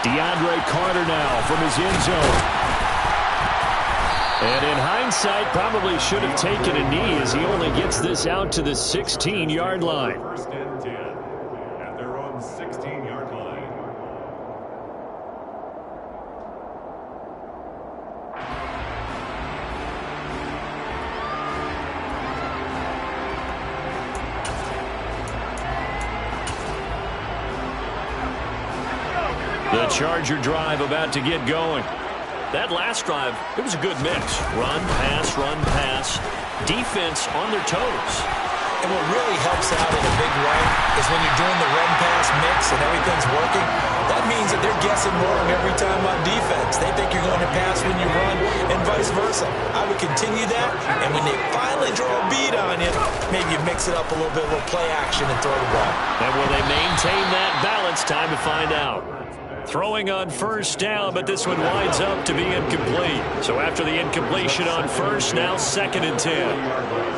DeAndre Carter now from his end zone. And in hindsight, probably should have taken a knee as he only gets this out to the 16-yard line. First and 10 at their own 16-yard line. The Charger drive about to get going. That last drive, it was a good mix. Run, pass. Defense on their toes. And what really helps out in a big way is when you're doing the run-pass mix and everything's working, that means that they're guessing wrong every time on defense. They think you're going to pass when you run and vice versa. I would continue that, and when they finally draw a beat on you, maybe you mix it up a little bit, a little play action and throw the ball. And will they maintain that balance? Time to find out. Throwing on first down, but this one winds up to be incomplete. So after the incompletion on first, now 2nd and 10.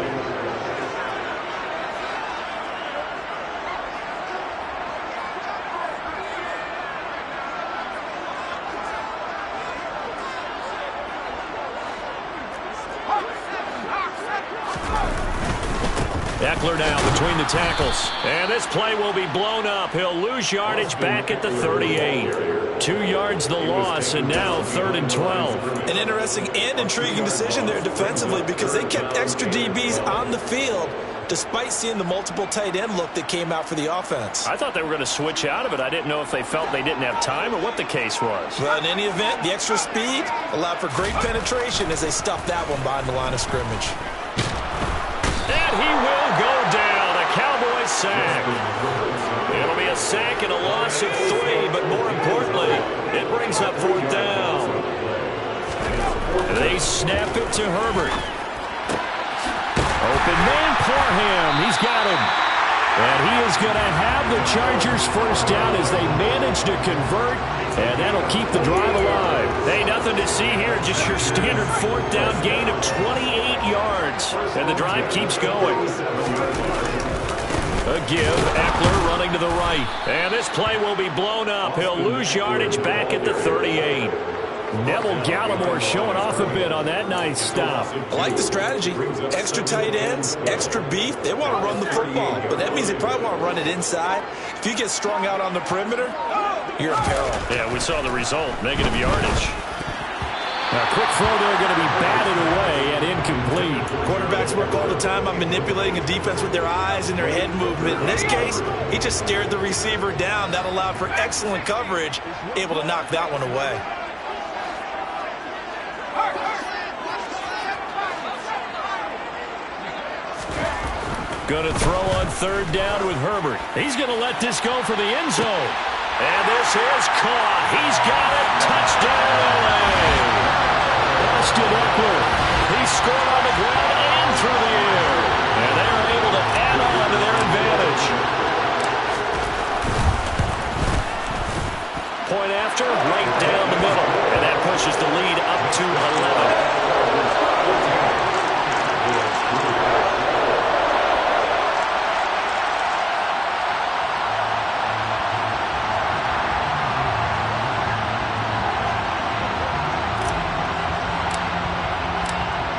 Eckler now between the tackles. And this play will be blown up. He'll lose yardage back at the 38. 2 yards the loss, and now 3rd and 12. An interesting and intriguing decision there defensively because they kept extra DBs on the field despite seeing the multiple tight end look that came out for the offense. I thought they were going to switch out of it. I didn't know if they felt they didn't have time or what the case was. Well, in any event, the extra speed allowed for great penetration as they stuffed that one behind the line of scrimmage. And he will go down. A Cowboys sack. It'll be a sack and a loss of 3, but more importantly, it brings up 4th down. They snap it to Herbert. Open man, Parham. He's got him. And he is going to have the Chargers first down as they manage to convert, and that'll keep the drive alive. Hey, nothing to see here, just your standard 4th down gain of 28 yards. And the drive keeps going. A give, Eckler running to the right. And this play will be blown up. He'll lose yardage back at the 38. Neville Gallimore showing off a bit on that nice stop. I like the strategy. Extra tight ends, extra beef. They want to run the football, but that means they probably want to run it inside. If you get strung out on the perimeter, you're in peril. Yeah, we saw the result, negative yardage. A quick throw there going to be batted away and incomplete. Quarterbacks work all the time on manipulating a defense with their eyes and their head movement. In this case, he just stared the receiver down. That allowed for excellent coverage, able to knock that one away. Going to throw on 3rd down with Herbert. He's going to let this go for the end zone. And this is caught. He's got it. Touchdown, LA. Austin Eckler. He scored on the ground and through the air. And they're able to add on to their advantage. Point after, right down the middle. And that pushes the lead up to 11.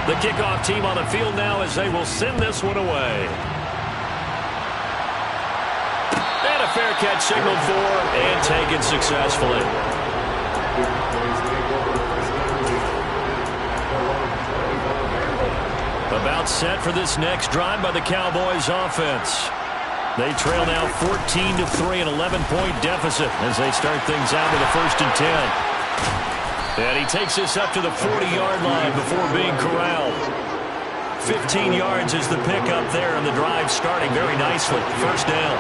The kickoff team on the field now as they will send this one away. And a fair catch signaled for and taken successfully. About set for this next drive by the Cowboys offense. They trail now 14-3, an 11-point deficit as they start things out with a 1st and 10. And he takes this up to the 40-yard line before being corralled. 15 yards is the pickup there, and the drive starting very nicely. 1st down.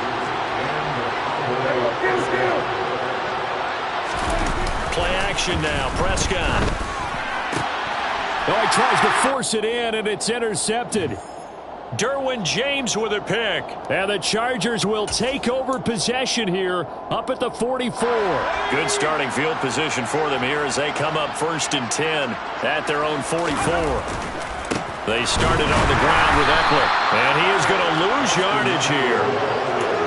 Play action now. Prescott. Oh, he tries to force it in, and it's intercepted. Derwin James with a pick. And the Chargers will take over possession here up at the 44. Good starting field position for them here as they come up 1st and 10 at their own 44. They started on the ground with Eckler. And he is going to lose yardage here.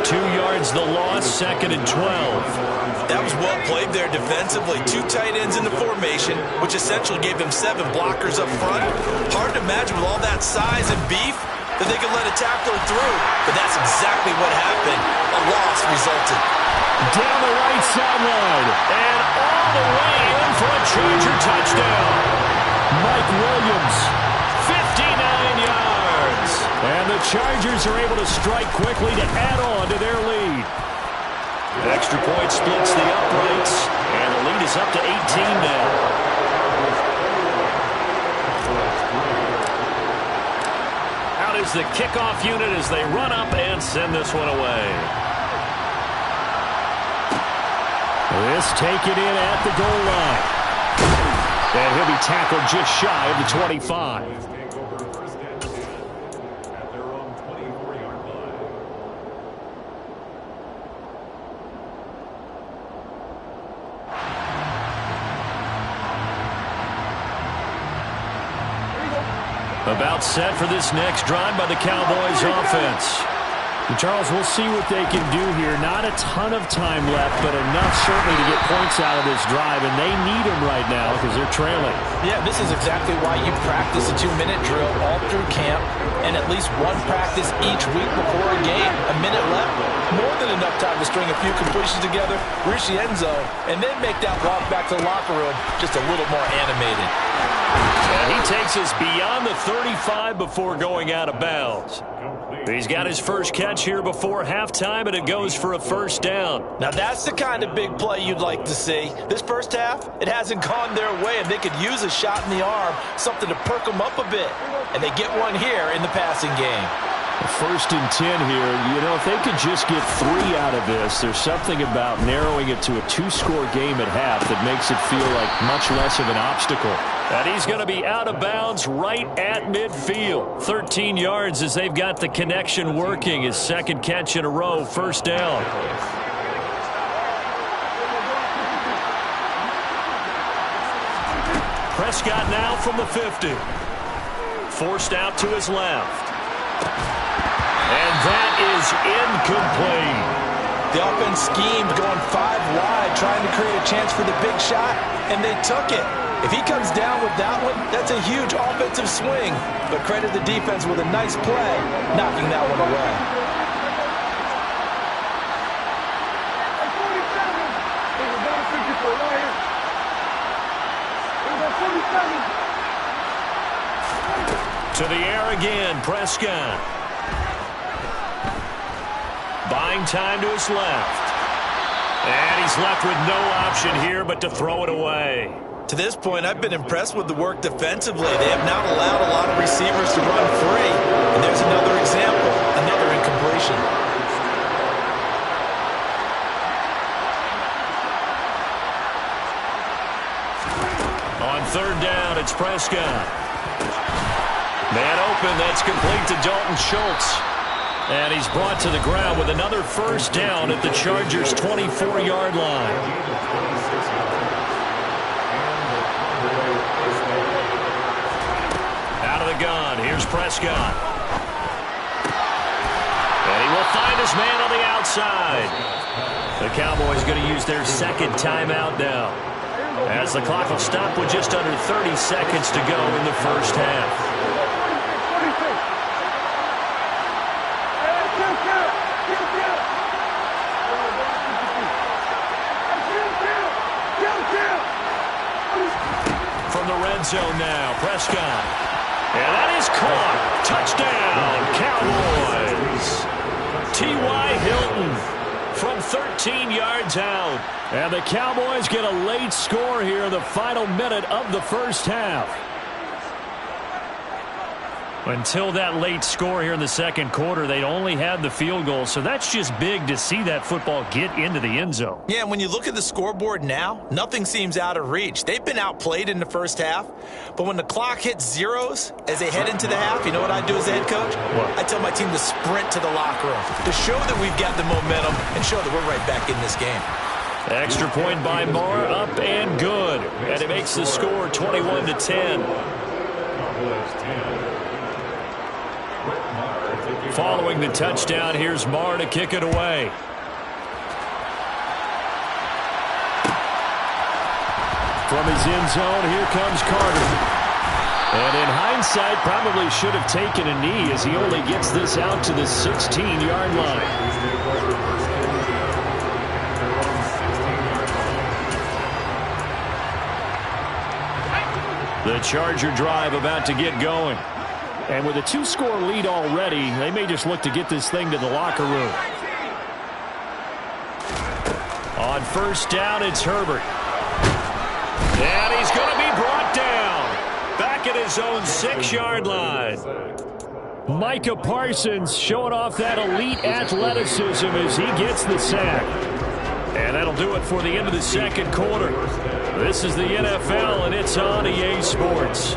2 yards yards, the loss, 2nd and 12. That was well played there defensively. 2 tight ends in the formation, which essentially gave them 7 blockers up front. Hard to imagine with all that size and beef that they could let a tackler through, but that's exactly what happened. A loss resulted. Down the right sideline, and all the way in for a Charger touchdown. Mike Williams, 59 yards. And the Chargers are able to strike quickly to add on to their lead. Extra point splits the uprights, and the lead is up to 18 now. Out is the kickoff unit as they run up and send this one away. This taken in at the goal line. And he'll be tackled just shy of the 25. About set for this next drive by the Cowboys offense. Charles, we'll see what they can do here. Not a ton of time left, but enough certainly to get points out of this drive, and they need them right now because they're trailing. Yeah, this is exactly why you practice a 2-minute drill all through camp and at least one practice each week before a game. A minute left, more than enough time to string a few completions together, reach the end zone, and then make that walk back to the locker room just a little more animated. And he takes us beyond the 35 before going out of bounds. He's got his first catch here before halftime, and it goes for a first down. Now that's the kind of big play you'd like to see. This first half, it hasn't gone their way, and they could use a shot in the arm, something to perk them up a bit. And they get one here in the passing game. First and 10 here. You know, if they could just get 3 out of this, there's something about narrowing it to a 2-score game at half that makes it feel like much less of an obstacle. And he's going to be out of bounds right at midfield. 13 yards as they've got the connection working. His second catch in a row, first down. Prescott now from the 50. Forced out to his left. And that is incomplete. The offense schemed going 5 wide, trying to create a chance for the big shot, and they took it. If he comes down with that one, that's a huge offensive swing. But credit the defense with a nice play, knocking that one away. To the air again, Prescott. Buying time to his left. And he's left with no option here but to throw it away. To this point, I've been impressed with the work defensively. They have not allowed a lot of receivers to run free. And there's another example, another incompletion. On third down, it's Prescott. Man open, that's complete to Dalton Schultz. And he's brought to the ground with another first down at the Chargers' 24-yard line. Out of the gun, here's Prescott. And he will find his man on the outside. The Cowboys going to use their second timeout now, as the clock will stop with just under 30 seconds to go in the first half. From the red zone now, Prescott. And that is caught. Touchdown, Cowboys. T.Y. Hilton from 13 yards out. And the Cowboys get a late score here in the final minute of the first half. Until that late score here in the second quarter, they'd only had the field goal. So that's just big to see that football get into the end zone. Yeah, and when you look at the scoreboard now, nothing seems out of reach. They've been outplayed in the first half. But when the clock hits zeros as they head into the half, you know what I do as a head coach? What? I tell my team to sprint to the locker room to show that we've got the momentum and show that we're right back in this game. Extra point by Moore, up and good. And it makes the score 21-10. Following the touchdown, here's Marr to kick it away. From his end zone, here comes Carter. And in hindsight, probably should have taken a knee as he only gets this out to the 16-yard line. The Charger drive about to get going. And with a 2-score lead already, they may just look to get this thing to the locker room. On first down, it's Herbert. And he's going to be brought down. Back at his own 6-yard line. Micah Parsons showing off that elite athleticism as he gets the sack. And that'll do it for the end of the second quarter. This is the NFL, and it's on EA Sports.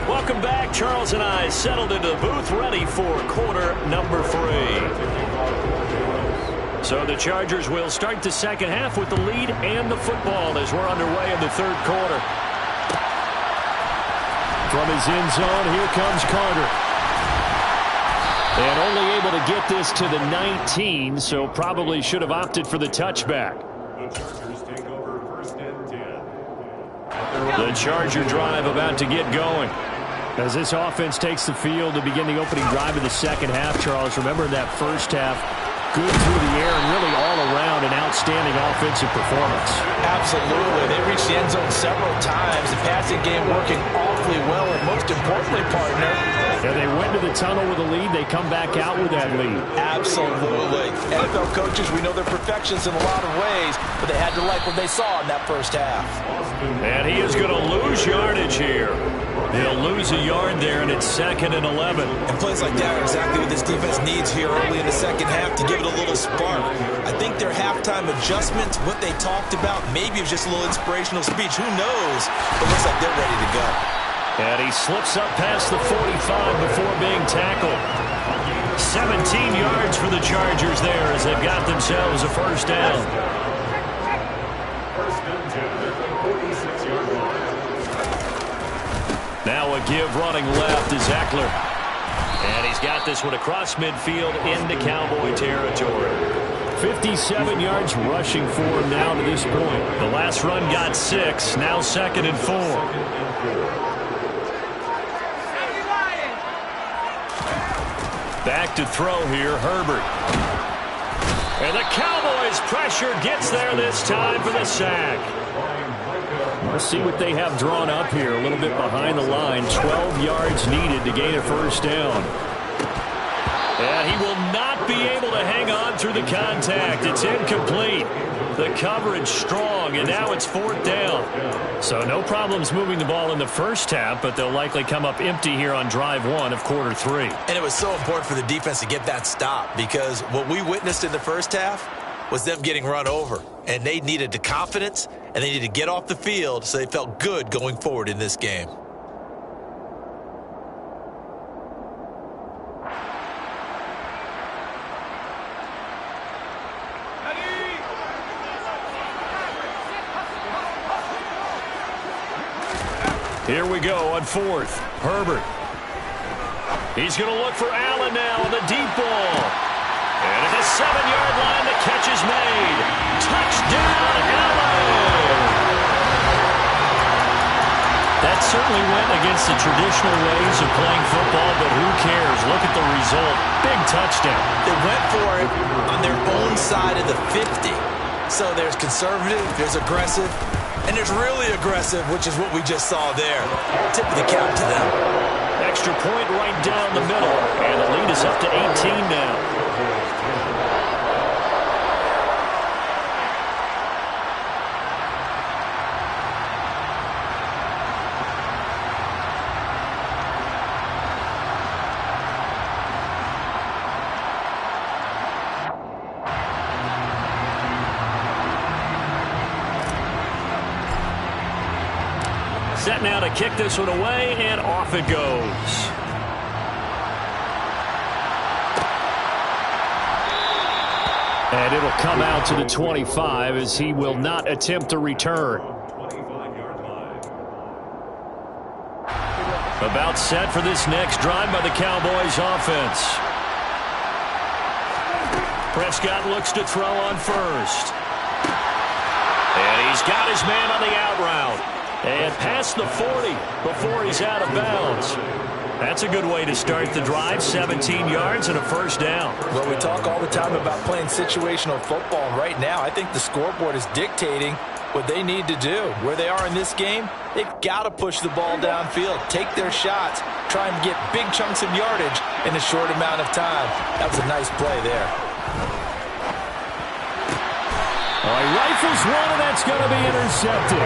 Welcome back. Charles and I settled into the booth ready for quarter number 3. So the Chargers will start the second half with the lead and the football as we're underway in the third quarter. From his end zone, here comes Carter. And only able to get this to the 19, so probably should have opted for the touchback. The Chargers take over first and 10. The Charger drive about to get going. As this offense takes the field to begin the opening drive of the second half, Charles, remember that first half, good through the air and really all around an outstanding offensive performance. Absolutely. They reached the end zone several times. The passing game working awfully well, and most importantly, partner, and they went to the tunnel with a lead. They come back out with that lead. Absolutely. NFL coaches, we know they're perfectionists in a lot of ways, but they had to like what they saw in that first half. And he is going to lose yardage here. He'll lose a yard there, and it's 2nd and 11. And plays like that are exactly what this defense needs here early in the second half to give it a little spark. I think their halftime adjustments, what they talked about, maybe it was just a little inspirational speech. Who knows? But looks like they're ready to go. And he slips up past the 45 before being tackled. 17 yards for the Chargers there as they've got themselves a first down. First and 10 at the 46-yard line. Now a give running left is Eckler. And he's got this one across midfield into Cowboy territory. 57 yards rushing for him now to this point. The last run got 6, now 2nd and 4. Back to throw here, Herbert. And the Cowboys' pressure gets there this time for the sack. Let's see what they have drawn up here. A little bit behind the line. 12 yards needed to gain a first down. And he will not be able to hang on through the contact. It's incomplete. The coverage strong, and now it's 4th down. So no problems moving the ball in the first half, but they'll likely come up empty here on drive 1 of quarter 3. And it was so important for the defense to get that stop because what we witnessed in the first half was them getting run over. And they needed the confidence, and they needed to get off the field so they felt good going forward in this game. Here we go on 4th. Herbert. He's going to look for Allen now on the deep ball. And at the 7-yard line, the catch is made. Touchdown, Allen! That certainly went against the traditional ways of playing football, but who cares? Look at the result. Big touchdown. They went for it on their own side of the 50. So there's conservative, there's aggressive, and there's really aggressive, which is what we just saw there. Tip of the cap to them. Extra point right down the middle, and the lead is up to 18 now. Set now to kick this one away, and off it goes. And it'll come out to the 25 as he will not attempt to return. 25-yard line. About set for this next drive by the Cowboys offense. Prescott looks to throw on first. And he's got his man on the out route. And past the 40 before he's out of bounds. That's a good way to start the drive, 17 yards and a first down. Well, we talk all the time about playing situational football, and right now I think the scoreboard is dictating what they need to do. Where they are in this game, they've got to push the ball downfield, take their shots, try and get big chunks of yardage in a short amount of time. That was a nice play there. He rifles one, and that's going to be intercepted.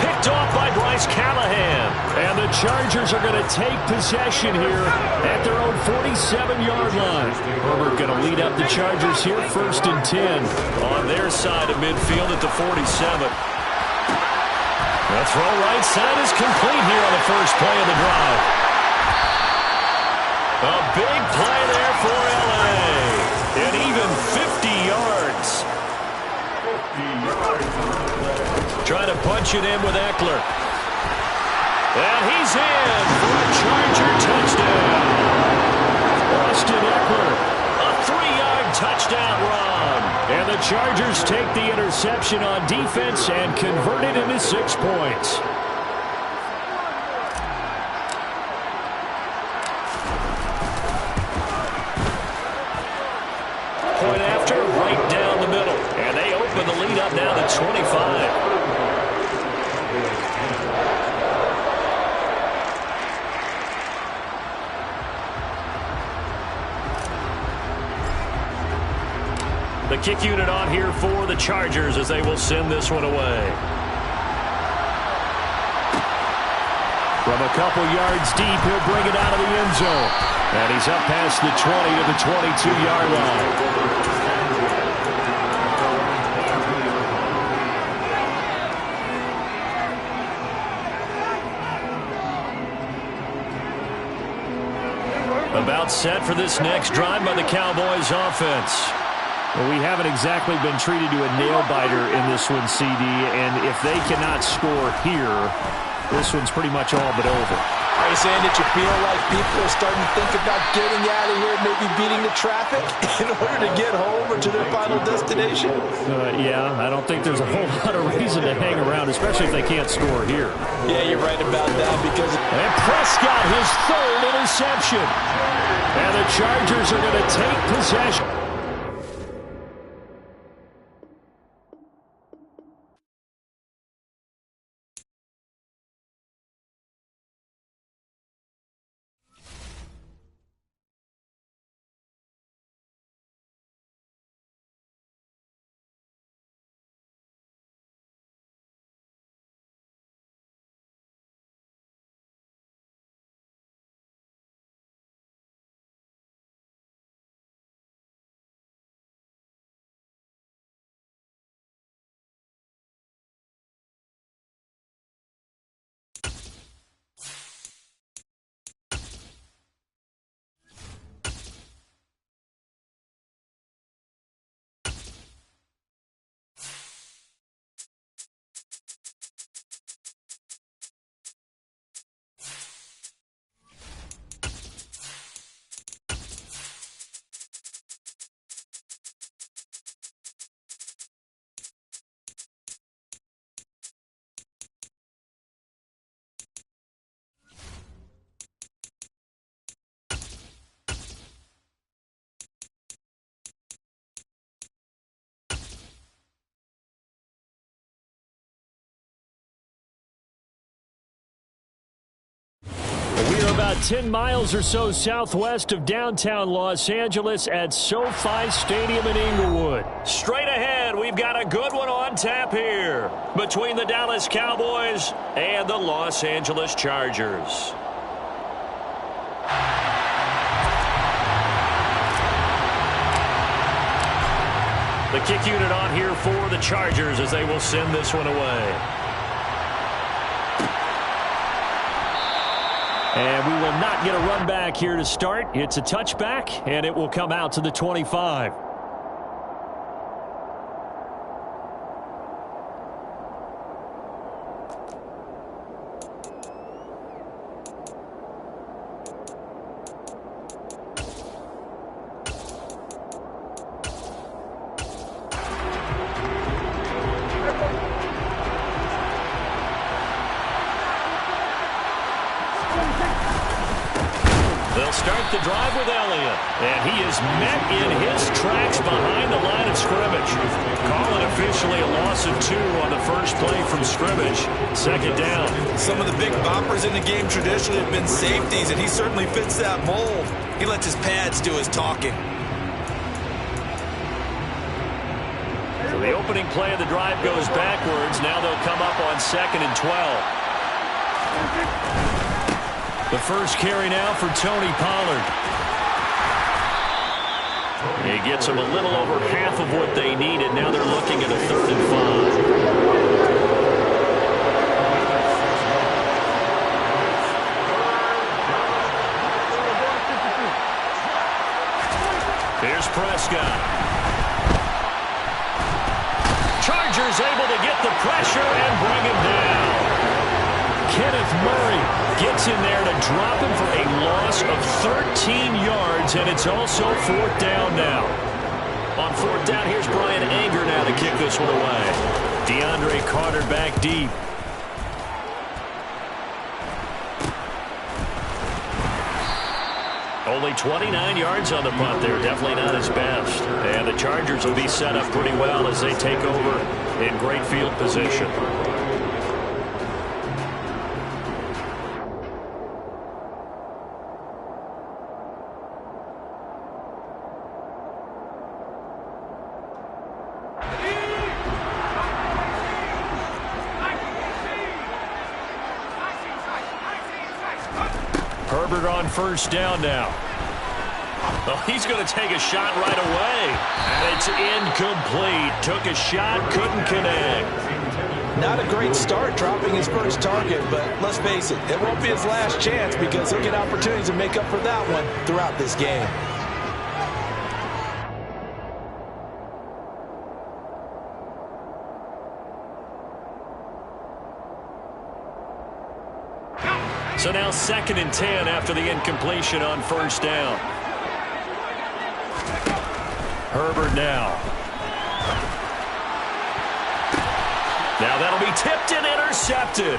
Picked off by Bryce Callahan. And the Chargers are going to take possession here at their own 47-yard line. Herbert going to lead up the Chargers here, 1st and 10. On their side of midfield at the 47. The throw right side is complete here on the first play of the drive. A big play there for L.A. And even 50 yards. Trying to punch it in with Eckler. And he's in for a Charger touchdown. Austin Eckler, a 3-yard touchdown run. And the Chargers take the interception on defense and convert it into 6 points. Point after, right down the middle. And they open the lead up now to 25. The kick unit on here for the Chargers as they will send this one away. From a couple yards deep, he'll bring it out of the end zone. And he's up past the 20 to the 22-yard line. About set for this next drive by the Cowboys offense. Well, we haven't exactly been treated to a nail-biter in this one, CD, and if they cannot score here, this one's pretty much all but over. Are you saying that you feel like people are starting to think about getting out of here, maybe beating the traffic in order to get home or to their final destination? Yeah, I don't think there's a whole lot of reason to hang around, especially if they can't score here. Yeah, you're right about that because... And Prescott, his 3rd interception. And the Chargers are going to take possession. We are about 10 miles or so southwest of downtown Los Angeles at SoFi Stadium in Inglewood. Straight ahead, we've got a good one on tap here between the Dallas Cowboys and the Los Angeles Chargers. The kick unit on here for the Chargers as they will send this one away. And we will not get a run back here to start. It's a touchback, and it will come out to the 25. They'll start the drive with Elliott. And he is met in his tracks behind the line of scrimmage. Call it officially a loss of 2 on the first play from scrimmage. Second down. Some of the big boppers in the game traditionally have been safeties, and he certainly fits that mold. He lets his pads do his talking. So the opening play of the drive goes backwards. Now they'll come up on 2nd and 12. The first carry now for Tony Pollard. He gets them a little over half of what they needed. Now they're looking at a 3rd and 5. Here's Prescott. Chargers able to get the pressure and bring him down. Kenneth Murray gets in there to drop him for a loss of 13 yards, and it's also 4th down now. On 4th down, here's Brian Anger now to kick this one away. DeAndre Carter back deep. Only 29 yards on the punt there. Definitely not his best. And the Chargers will be set up pretty well as they take over in great field position. Herbert on 1st down now. Well, he's going to take a shot right away. And it's incomplete. Took a shot, couldn't connect. Not a great start dropping his first target, but let's face it, it won't be his last chance because he'll get opportunities to make up for that one throughout this game. So now 2nd and 10 after the incompletion on 1st down. Herbert now. Now that'll be tipped and intercepted.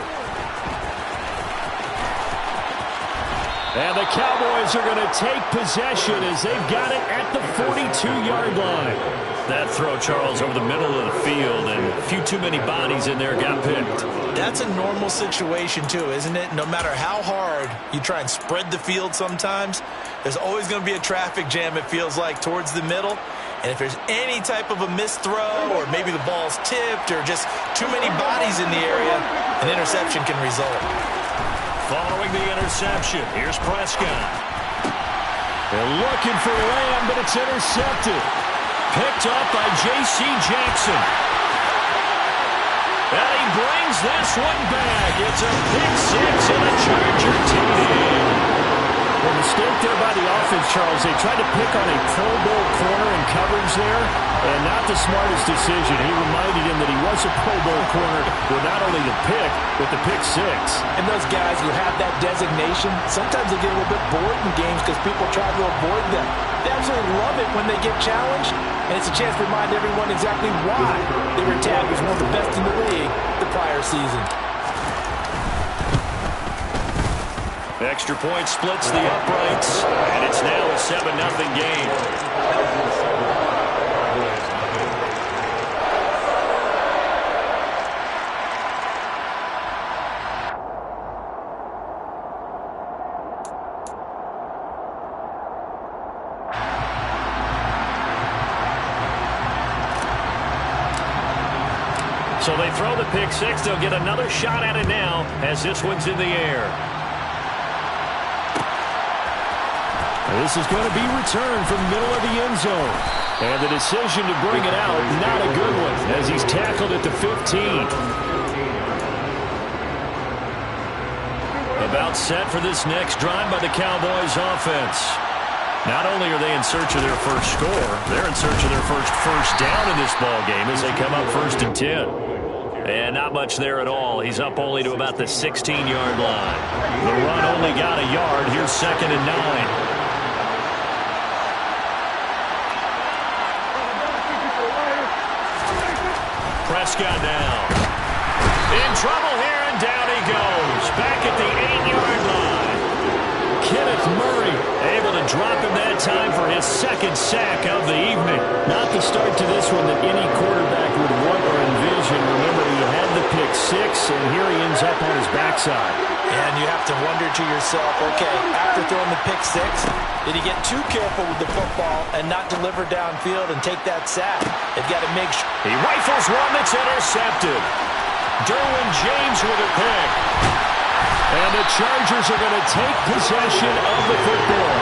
And the Cowboys are going to take possession as they've got it at the 42-yard line. That throw, Charles, over the middle of the field, and a few too many bodies in there got picked. That's a normal situation, too, isn't it? No matter how hard you try and spread the field sometimes, there's always going to be a traffic jam, it feels like, towards the middle. And if there's any type of a missed throw or maybe the ball's tipped or just too many bodies in the area, an interception can result. Following the interception, here's Prescott. They're looking for Lamb, but it's intercepted. Picked up by J.C. Jackson. And he brings this one back. It's a pick 6 and a Charger TD. The mistake there by the offense, Charles. They tried to pick on a Pro Bowl corner in coverage there, and not the smartest decision. He reminded him that he was a Pro Bowl corner with not only the pick, but the pick 6. And those guys who have that designation, sometimes they get a little bit bored in games because people try to avoid them. They absolutely love it when they get challenged, and it's a chance to remind everyone exactly why they were tagged as one of the best in the league the prior season. Extra point splits the uprights, and it's now a 7-0 game. So they throw the pick 6. They'll get another shot at it now as this one's in the air. This is going to be returned from the middle of the end zone. And the decision to bring it out, not a good one, as he's tackled at the 15. About set for this next drive by the Cowboys offense. Not only are they in search of their first score, they're in search of their first down in this ball game as they come up 1st and 10. And not much there at all. He's up only to about the 16-yard line. The run only got a yard. Here's 2nd and 9. Prescott now. In trouble here, and down he goes. Back at the 8-yard line. Kenneth Murray Able to drop him that time for his second sack of the evening. Not the start to this one that any quarterback would want or envision. Remember, he had the pick six, and here he ends up on his backside. And you have to wonder to yourself, okay, after throwing the pick six, did he get too careful with the football and not deliver downfield and take that sack? They've got to make sure. He rifles one that's intercepted. Derwin James with a pick. And the Chargers are going to take possession of the football.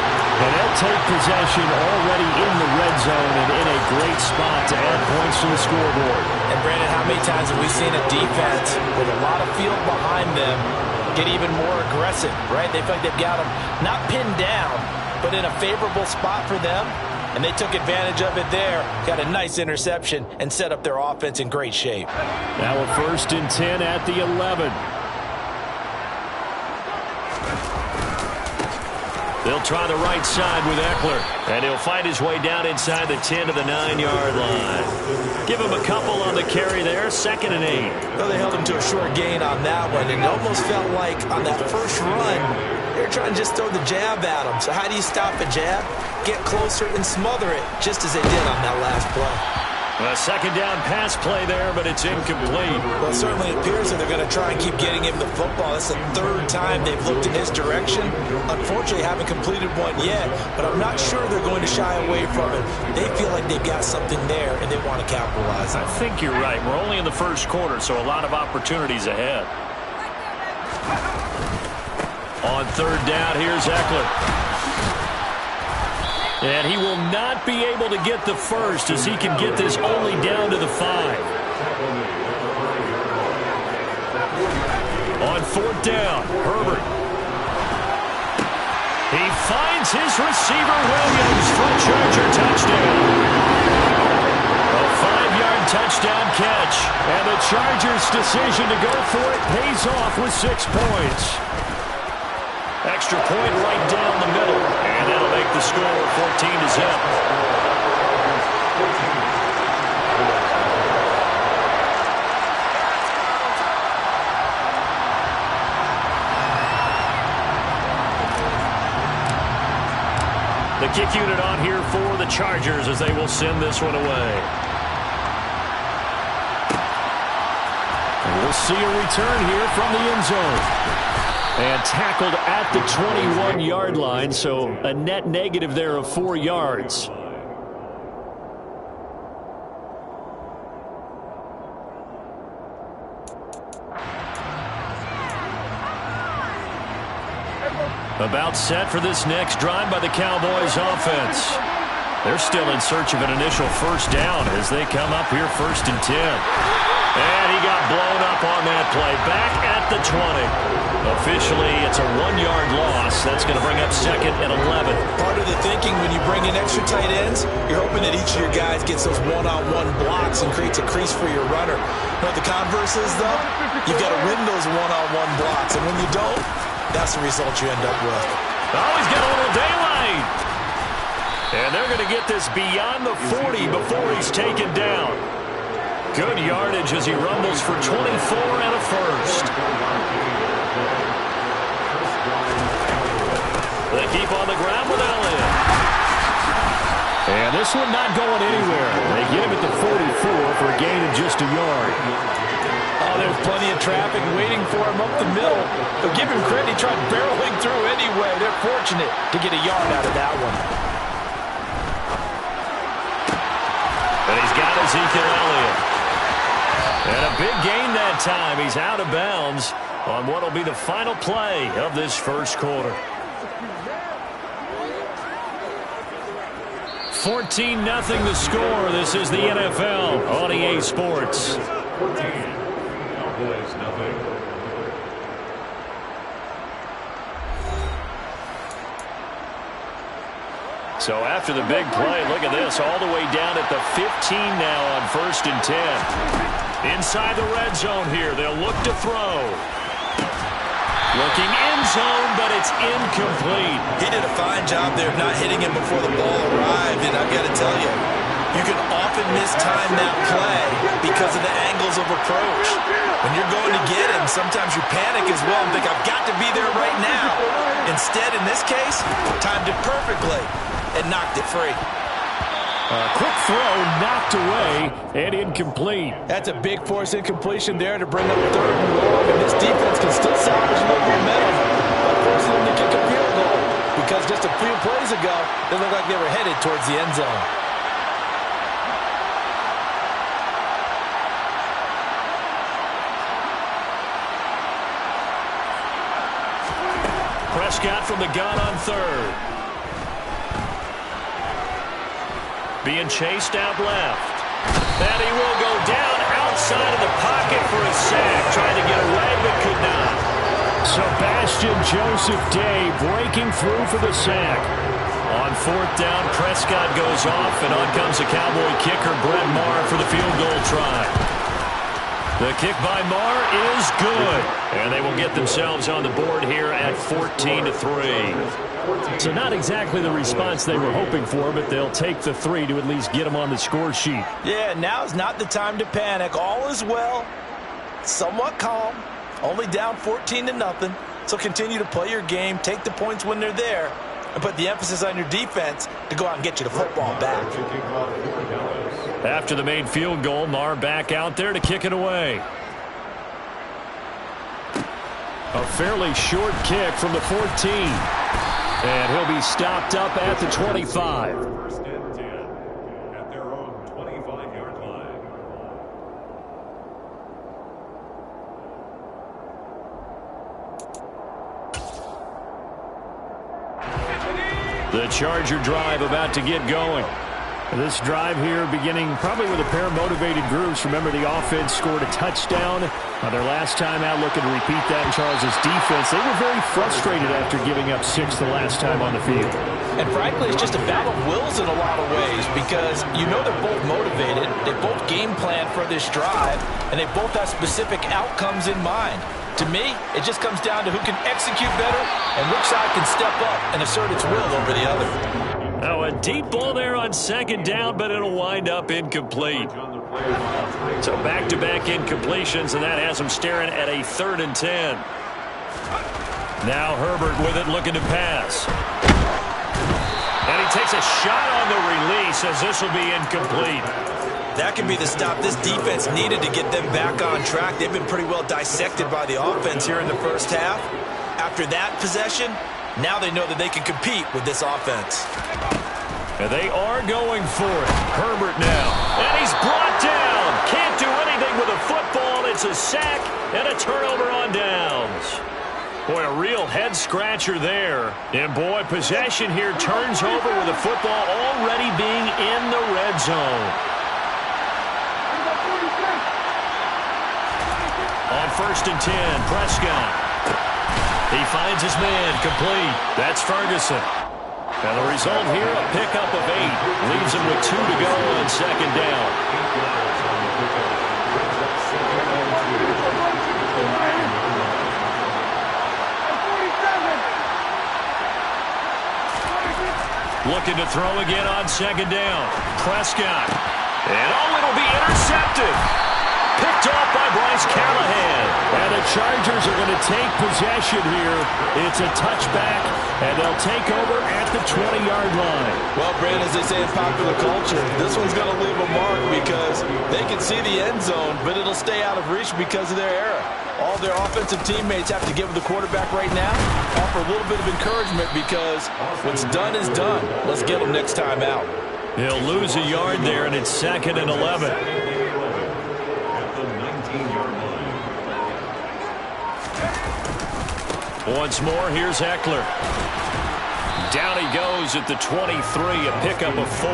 And they'll take possession already in the red zone and in a great spot to add points to the scoreboard. And, Brandon, how many times have we seen a defense with a lot of field behind them get even more aggressive, right? They feel like they've got them not pinned down, but in a favorable spot for them. And they took advantage of it there, got a nice interception, and set up their offense in great shape. Now a 1st and 10 at the 11. They'll try the right side with Eckler, and he'll find his way down inside the 10 to the 9-yard line. Give him a couple on the carry there, 2nd and 8. Well, they held him to a short gain on that one, and it almost felt like on that first run, they were trying to just throw the jab at him. So how do you stop a jab? Get closer and smother it, just as they did on that last play. A 2nd down pass play there, but it's incomplete. Well, it certainly appears that they're going to try and keep getting him the football. That's the 3rd time they've looked in his direction. Unfortunately, haven't completed one yet, but I'm not sure they're going to shy away from it. They feel like they've got something there, and they want to capitalize on it. I think you're right. We're only in the first quarter, so a lot of opportunities ahead. On 3rd down, here's Eckler. And he will not be able to get the first as he can get this only down to the 5. On 4th down, Herbert. He finds his receiver, Williams, for a Charger touchdown. A 5-yard touchdown catch. And the Chargers' decision to go for it pays off with 6 points. Extra point right down the middle, and that'll make the score 14-0. The kick unit on here for the Chargers as they will send this one away. And we'll see a return here from the end zone. And tackled at the 21-yard line, so a net negative there of 4 yards. About set for this next drive by the Cowboys offense. They're still in search of an initial 1st down as they come up here 1st and 10. And he got blown up on that play. Back at the 20. Officially, it's a 1-yard loss. That's going to bring up 2nd and 11. Part of the thinking when you bring in extra tight ends, you're hoping that each of your guys gets those one-on-one blocks and creates a crease for your runner. But the converse is, though, you've got to win those one-on-one blocks. And when you don't, that's the result you end up with. Oh, he's got a little daylight. And they're going to get this beyond the 40 before he's taken down. Good yardage as he rumbles for 24 and a 1st. They keep on the ground with Elliott. And this one not going anywhere. They get him at the 44 for a gain of just a yard. Oh, there's plenty of traffic waiting for him up the middle. But give him credit, he tried barreling through anyway. They're fortunate to get a yard out of that one. And he's got Ezekiel Elliott. And a big gain that time. He's out of bounds on what will be the final play of this 1st quarter. 14-0 the score. This is the NFL on EA Sports. 14. Cowboys, nothing. So after the big play, look at this, all the way down at the 15 now on 1st and 10. Inside the red zone here, they'll look to throw. Looking end zone, but it's incomplete. He did a fine job there of not hitting him before the ball arrived, and I've got to tell you, you can often mistime that play because of the angles of approach. When you're going to get him, sometimes you panic as well and think, I've got to be there right now. Instead, in this case, timed it perfectly and knocked it free. A quick throw knocked away and incomplete. That's a big force incompletion there to bring up 3rd and long, and this defense can still salvage a little momentum by forcing them to kick a field goal, because just a few plays ago, they looked like they were headed towards the end zone. Prescott from the gun on 3rd. Being chased out left. And he will go down outside of the pocket for a sack. Trying to get away, but could not. Sebastian Joseph Day breaking through for the sack. On 4th down, Prescott goes off, and on comes the Cowboy kicker, Brett Maher, for the field goal try. The kick by Maher is good. And they will get themselves on the board here at 14-3. So not exactly the response they were hoping for, but they'll take the 3 to at least get them on the score sheet. Yeah, now's not the time to panic. All is well. Somewhat calm. Only down 14-0. So continue to play your game, take the points when they're there, and put the emphasis on your defense to go out and get you the football back. After the made field goal, Maher back out there to kick it away. A fairly short kick from the 14. And he'll be stopped up at the 25. 1st and 10 at their own 25-yard line. The Charger drive about to get going. This drive here beginning probably with a pair of motivated groups. Remember, the offense scored a touchdown. Their last time out, looking to repeat that in Charles' defense. They were very frustrated after giving up 6 the last time on the field. And frankly, it's just a battle of wills in a lot of ways, because you know they're both motivated. They both game plan for this drive, and they both have specific outcomes in mind. To me, it just comes down to who can execute better and which side can step up and assert its will over the other. Now a deep ball there on 2nd down, but it'll wind up incomplete. So back-to-back incompletions, and that has them staring at a 3rd and 10. Now Herbert with it, looking to pass. And he takes a shot on the release, as this will be incomplete. That could be the stop this defense needed to get them back on track. They've been pretty well dissected by the offense here in the first half. After that possession, now they know that they can compete with this offense. And they are going for it. Herbert now. And he's brought down. Can't do anything with a football. It's a sack and a turnover on downs. Boy, a real head-scratcher there. And, boy, possession here turns over with the football already being in the red zone. On 1st and 10, Prescott. He finds his man, complete. That's Ferguson. And the result here, a pickup of 8. Leaves him with 2 to go on 2nd down. Looking to throw again on 2nd down. Prescott. And it'll be intercepted. Picked off by Bryce Callahan. And the Chargers are going to take possession here. It's a touchback, and they'll take over at the 20-yard line. Well, Brandon, as they say in popular culture, this one's going to leave a mark because they can see the end zone, but it'll stay out of reach because of their error. All their offensive teammates have to give the quarterback right now, offer a little bit of encouragement, because what's done is done. Let's get them next time out. He'll lose a yard there, and it's 2nd and 11. Once more, here's Eckler. Down he goes at the 23, a pickup of 4.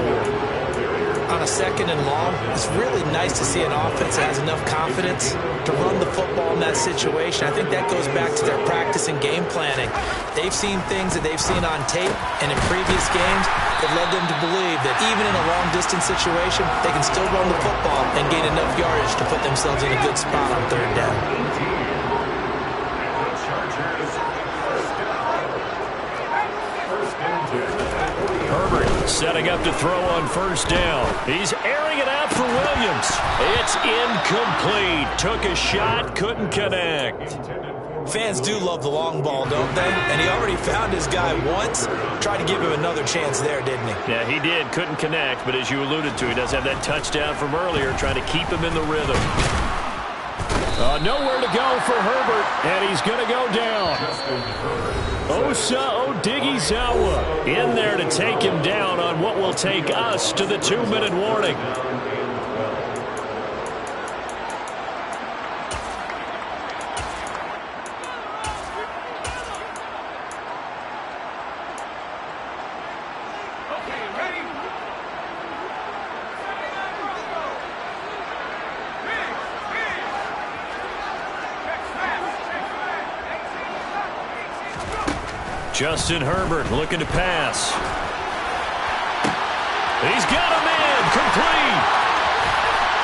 On a 2nd and long, it's really nice to see an offense that has enough confidence to run the football in that situation. I think that goes back to their practice and game planning. They've seen things that they've seen on tape and in previous games that led them to believe that even in a long-distance situation, they can still run the football and gain enough yardage to put themselves in a good spot on 3rd down. Setting up to throw on first down. He's airing it out for Williams. It's incomplete. Took a shot, couldn't connect. Fans do love the long ball, don't they? And he already found his guy once. Tried to give him another chance there, didn't he? Yeah, he did. Couldn't connect, but as you alluded to, he does have that touchdown from earlier, trying to keep him in the rhythm. Nowhere to go for Herbert, and he's going to go down. Osa Odighizuwa in there to take him down on what will take us to the 2-minute warning. Justin Herbert looking to pass. He's got a man complete.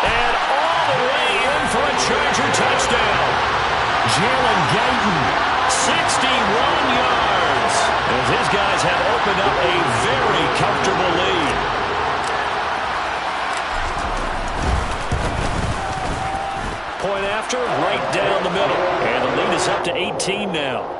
And all the way in for a Charger touchdown. Jalen Guyton, 61 yards. As his guys have opened up a very comfortable lead. Point after, right down the middle. And the lead is up to 18 now.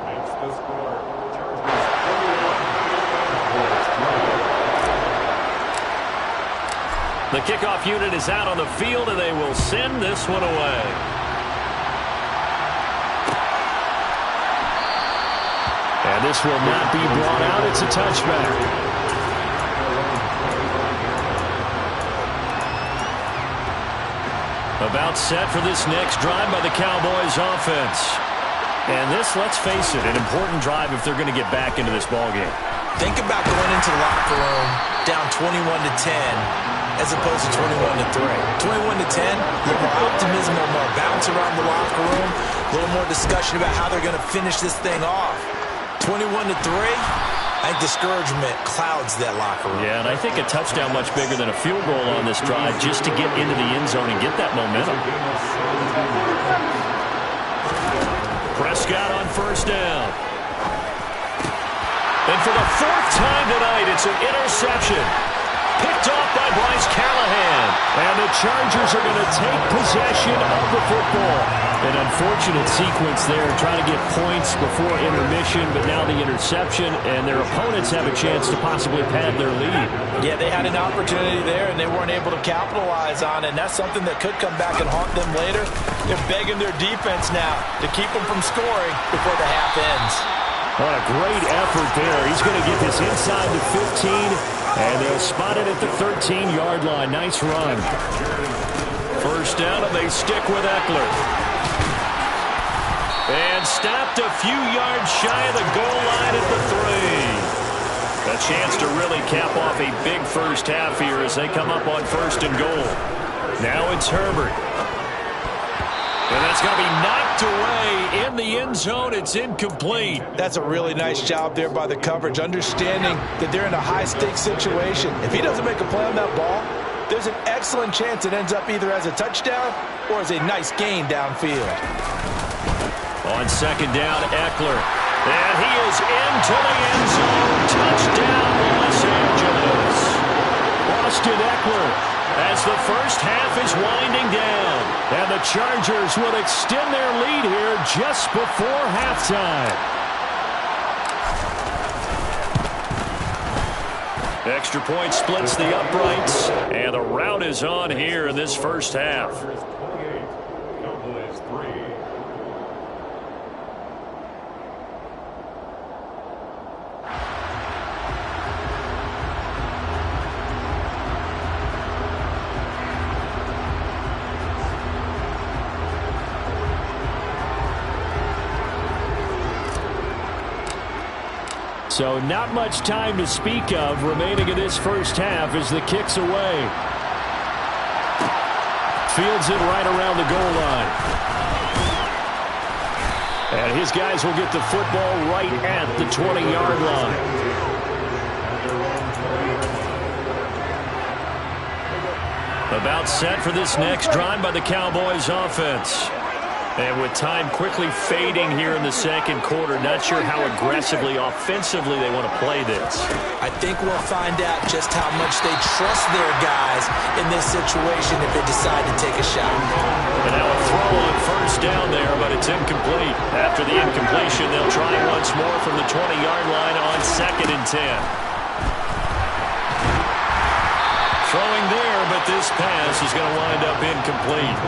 The kickoff unit is out on the field, and they will send this one away. And this will not be brought out. It's a touchback. About set for this next drive by the Cowboys offense. And this, let's face it, an important drive if they're going to get back into this ballgame. Think about going into the locker room down 21-10. As opposed to 21-3. 21-10, a little more optimism, a little more bounce around the locker room, a little more discussion about how they're going to finish this thing off. 21-3, I think discouragement clouds that locker room. Yeah, and I think a touchdown much bigger than a field goal on this drive just to get into the end zone and get that momentum. Prescott on first down. And for the fourth time tonight, it's an interception. Picked off by Bryce Callahan. And the Chargers are going to take possession of the football. An unfortunate sequence there, trying to get points before intermission, but now the interception, and their opponents have a chance to possibly pad their lead. Yeah, they had an opportunity there, and they weren't able to capitalize on it, and that's something that could come back and haunt them later. They're begging their defense now to keep them from scoring before the half ends. What a great effort there. He's going to get this inside the 15, and they'll spot it at the 13-yard line. Nice run. First down, and they stick with Eckler. And stopped a few yards shy of the goal line at the 3. A chance to really cap off a big first half here as they come up on first and goal. Now it's Herbert. And that's going to be knocked away in the end zone. It's incomplete. That's a really nice job there by the coverage, understanding that they're in a high-stakes situation. If he doesn't make a play on that ball, there's an excellent chance it ends up either as a touchdown or as a nice gain downfield. On second down, Eckler. And he is into the end zone. Touchdown, Los Angeles. Austin Eckler, as the first half is winding down. And the Chargers will extend their lead here just before halftime. Extra point splits the uprights. And the rout is on here in this first half. Cowboys 3. So not much time to speak of remaining in this first half as the kick's away. Fields it right around the goal line. And his guys will get the football right at the 20-yard line. About set for this next drive by the Cowboys offense. And with time quickly fading here in the second quarter, not sure how aggressively, offensively they want to play this. I think we'll find out just how much they trust their guys in this situation if they decide to take a shot. And now a throw on first down there, but it's incomplete. After the incompletion, they'll try once more from the 20-yard line on 2nd and 10. Throwing there, but this pass is going to wind up incomplete.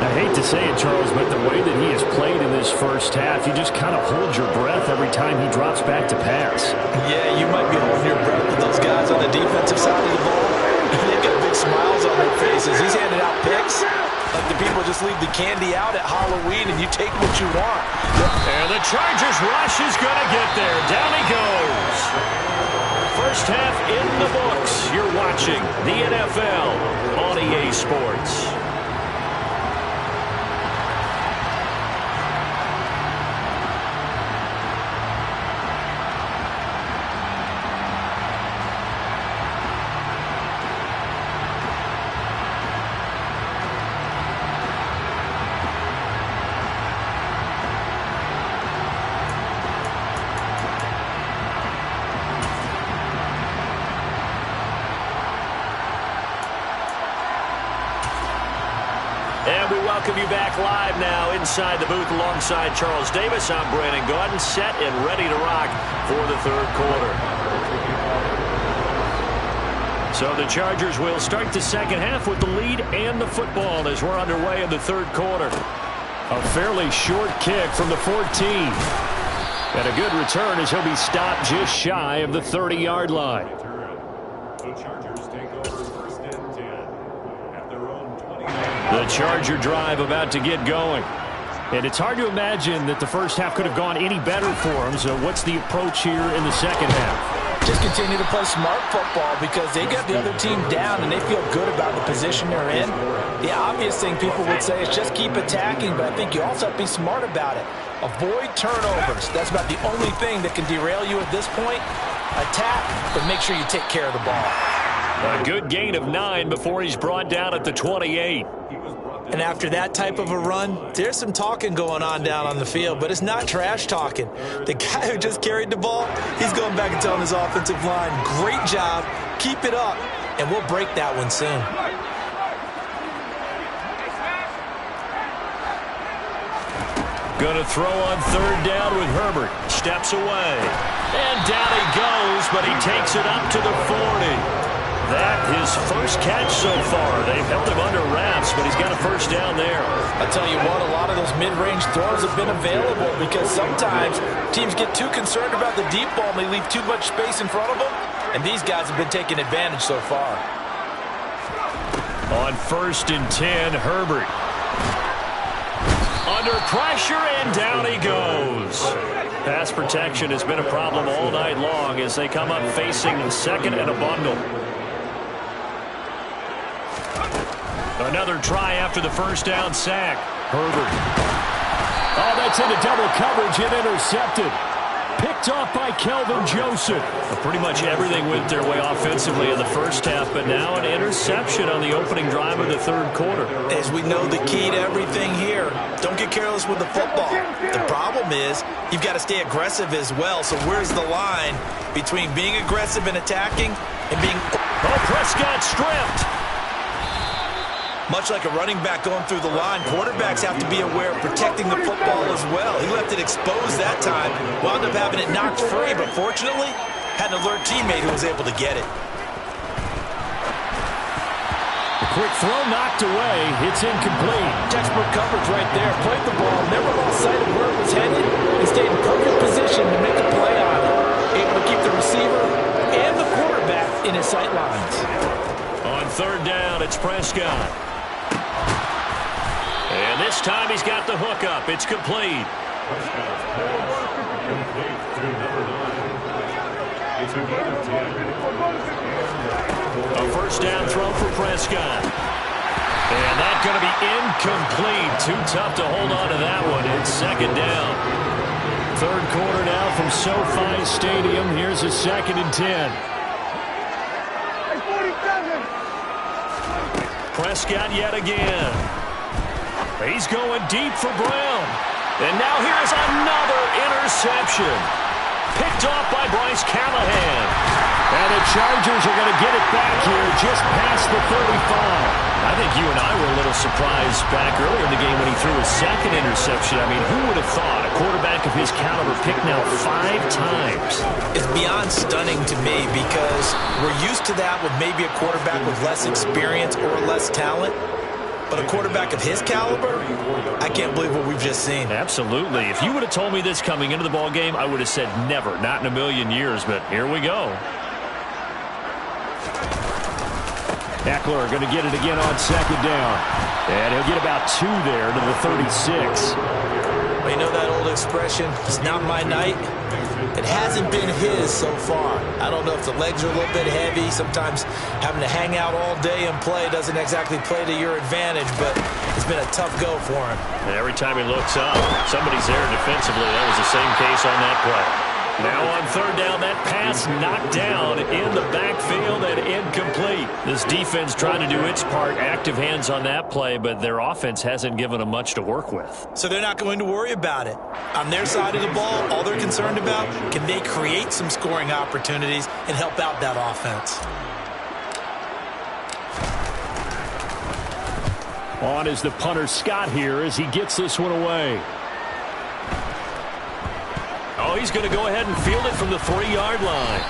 I hate to say it, Charles, but the way that he has played in this first half, you just kind of hold your breath every time he drops back to pass. Yeah, you might be holding your breath with those guys on the defensive side of the ball. They've got big smiles on their faces. He's handing out picks like the people just leave the candy out at Halloween and you take what you want. And the Chargers rush is going to get there. Down he goes. First half in the books. You're watching the NFL on EA Sports. And we welcome you back live now inside the booth alongside Charles Davis. I'm Brandon Gaudin, set and ready to rock for the third quarter. So the Chargers will start the second half with the lead and the football as we're underway in the third quarter. A fairly short kick from the 14. And a good return as he'll be stopped just shy of the 30-yard line. The Chargers take over 1st and 10 at their own 20. The Charger drive about to get going. And it's hard to imagine that the first half could have gone any better for them. So what's the approach here in the second half? Just continue to play smart football because they got the other team down and they feel good about the position they're in. The obvious thing people would say is just keep attacking, but I think you also have to be smart about it. Avoid turnovers. That's about the only thing that can derail you at this point. Attack, but make sure you take care of the ball. A good gain of 9 before he's brought down at the 28. And after that type of a run, there's some talking going on down on the field, but it's not trash talking. The guy who just carried the ball, he's going back and telling his offensive line, great job, keep it up, and we'll break that one soon. Going to throw on third down with Herbert. Steps away. And down he goes, but he takes it up to the 40. That his first catch so far. They've held him under wraps, but he's got a first down there. I tell you what, a lot of those mid-range throws have been available because sometimes teams get too concerned about the deep ball and they leave too much space in front of them, and these guys have been taking advantage so far. On 1st and 10, Herbert. Under pressure, and down he goes. Pass protection has been a problem all night long as they come up facing second and a bundle. Another try after the first down sack. Herbert. Oh, that's into double coverage and intercepted. Picked off by Kelvin Joseph. Well, pretty much everything went their way offensively in the first half, but now an interception on the opening drive of the third quarter. As we know, the key to everything here, don't get careless with the football. The problem is you've got to stay aggressive as well, so where's the line between being aggressive and attacking and being... Oh, Prescott stripped. Much like a running back going through the line, quarterbacks have to be aware of protecting the football as well. He left it exposed that time, wound up having it knocked free, but fortunately, had an alert teammate who was able to get it. A quick throw knocked away. It's incomplete. Textbook coverage right there. Played the ball, never lost sight of where it was headed, and stayed in perfect position to make a play on it. Able to keep the receiver and the quarterback in his sight lines. On third down, it's Prescott. And this time he's got the hook up. It's complete. A first down throw for Prescott. And that's going to be incomplete. Too tough to hold on to that one. It's second down. Third quarter now from SoFi Stadium. Here's a 2nd and 10. Prescott yet again. He's going deep for Brown. And now here's another interception. Picked off by Bryce Callahan. And the Chargers are going to get it back here just past the 35. I think you and I were a little surprised back earlier in the game when he threw his second interception. I mean, who would have thought a quarterback of his caliber picked now 5 times? It's beyond stunning to me because we're used to that with maybe a quarterback with less experience or less talent. But a quarterback of his caliber, I can't believe what we've just seen. Absolutely. If you would have told me this coming into the ball game, I would have said never, not in a million years. But here we go. Eckler going to get it again on second down. And he'll get about 2 there to the 36. Well, you know that old expression, it's not my night? It hasn't been his so far. I don't know if the legs are a little bit heavy. Sometimes having to hang out all day and play doesn't exactly play to your advantage, but it's been a tough go for him. And every time he looks up, somebody's there defensively. That was the same case on that play. Now on third down, that pass knocked down in the backfield and incomplete. This defense trying to do its part, active hands on that play, but their offense hasn't given them much to work with. So they're not going to worry about it. On their side of the ball, all they're concerned about, can they create some scoring opportunities and help out that offense? On is the punter Scott here as he gets this one away. Oh, he's going to go ahead and field it from the 3-yard line.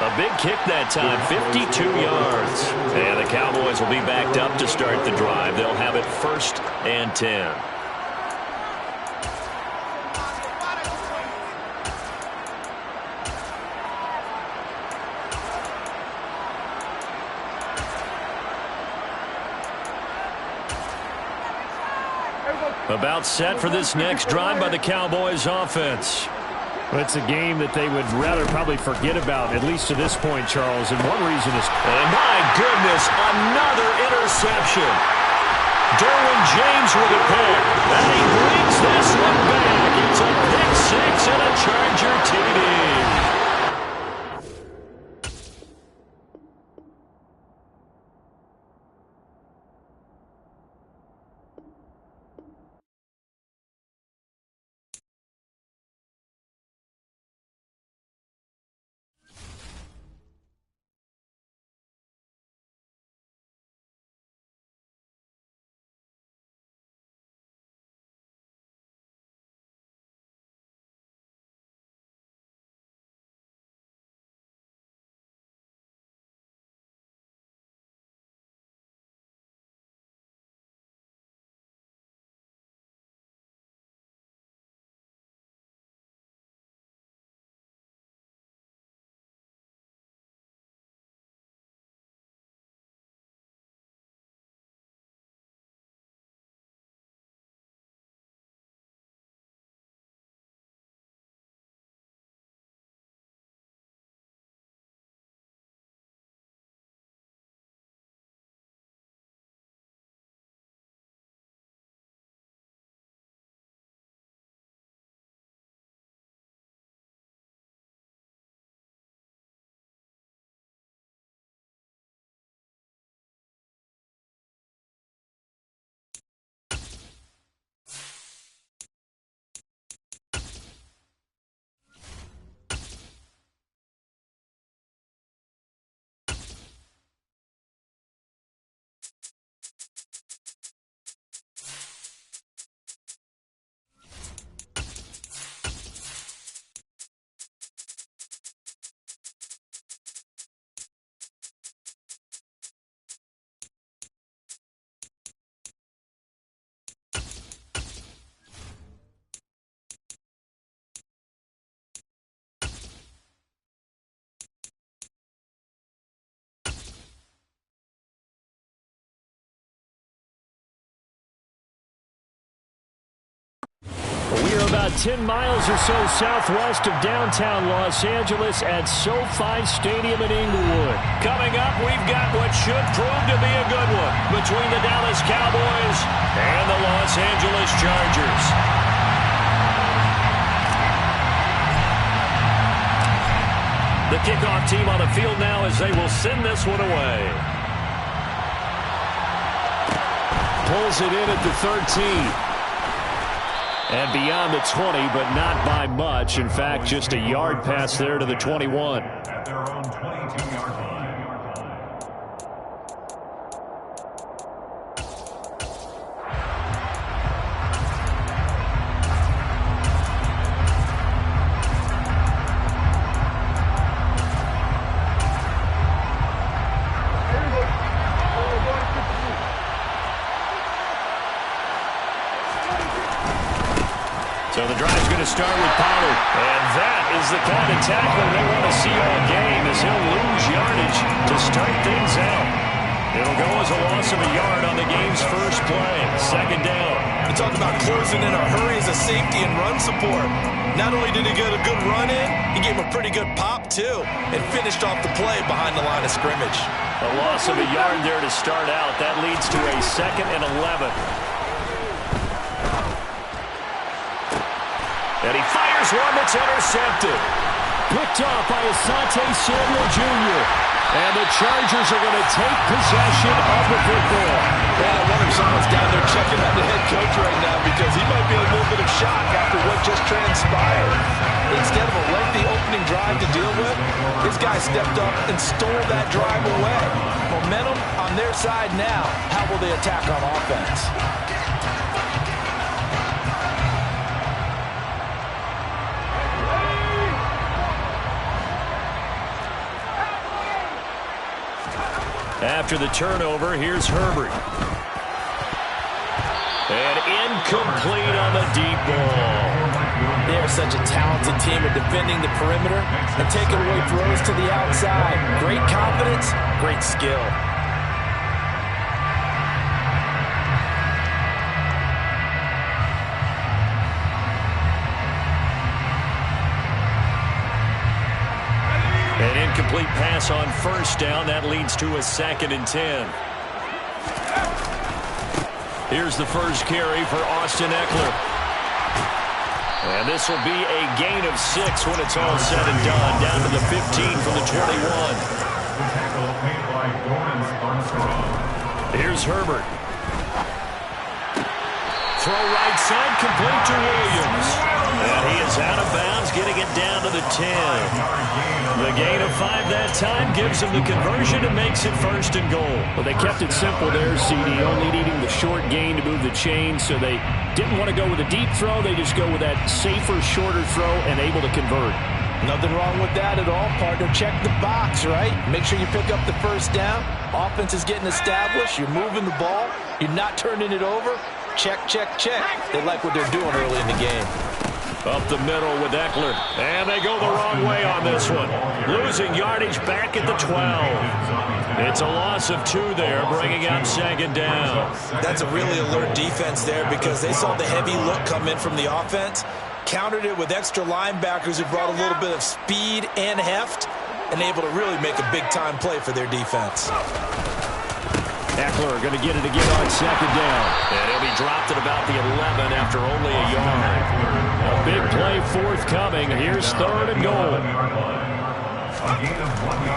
A big kick that time, 52 yards. And the Cowboys will be backed up to start the drive. They'll have it 1st and 10. About set for this next drive by the Cowboys offense. It's a game that they would rather probably forget about, at least to this point, Charles. And one reason is... And my goodness, another interception. Derwin James with a pick. And he brings this one back. It's a pick 6 and a Charger TD. We are about 10 miles or so southwest of downtown Los Angeles at SoFi Stadium in Inglewood. Coming up, we've got what should prove to be a good one between the Dallas Cowboys and the Los Angeles Chargers. The kickoff team on the field now as they will send this one away. pulls it in at the 13. And beyond the 20, but not by much. In fact, just a yard pass there to the 21. At their own 22-yard line. So the drive's going to start with Pollard. And that is the kind of tackler they want to see all game, as he'll lose yardage to start things out. It'll go as a loss of a yard on the game's first play. Second down. You talk about closing in a hurry as a safety and run support. Not only did he get a good run in, he gave him a pretty good pop, too, and finished off the play behind the line of scrimmage. A loss of a yard there to start out. That leads to a 2nd and 11. And he fires one that's intercepted. Picked off by Asante Samuel Jr. And the Chargers are going to take possession of the football. Man, I wonder if someone's down there checking on the head coach right now, because he might be in a little bit of shock after what just transpired. Instead of a lengthy opening drive to deal with, this guy stepped up and stole that drive away. Momentum on their side now. How will they attack on offense? After the turnover, here's Herbert. And incomplete on the deep ball. They are such a talented team at defending the perimeter and taking away throws to the outside. Great confidence, great skill. An incomplete pass on first down. That leads to a 2nd and 10. Here's the first carry for Austin Ekeler. And this will be a gain of 6 when it's all said and done. Down to the 15 from the 21. The tackle made by Dorrance Armstrong. Here's Herbert. Throw right side, complete to Williams. And he is out of bounds, getting it down to the 10. The gain of 5 that time gives him the conversion and makes it 1st and goal. Well, they kept it simple there, CD, only needing the short gain to move the chains, so they didn't want to go with a deep throw. They just go with that safer, shorter throw and able to convert. Nothing wrong with that at all, partner. Check the box, right? Make sure you pick up the first down. Offense is getting established. You're moving the ball. You're not turning it over. Check, check, check. They like what they're doing early in the game. Up the middle with Ekeler. And they go the wrong way on this one. Losing yardage back at the 12. It's a loss of 2 there, bringing up 2nd down. That's a really alert defense there, because they saw the heavy look come in from the offense, countered it with extra linebackers who brought a little bit of speed and heft, and able to really make a big-time play for their defense. Ekeler going to get it again on 2nd down. And he'll be dropped at about the 11 after only a yard. A big play forthcoming. Here's 3rd and goal.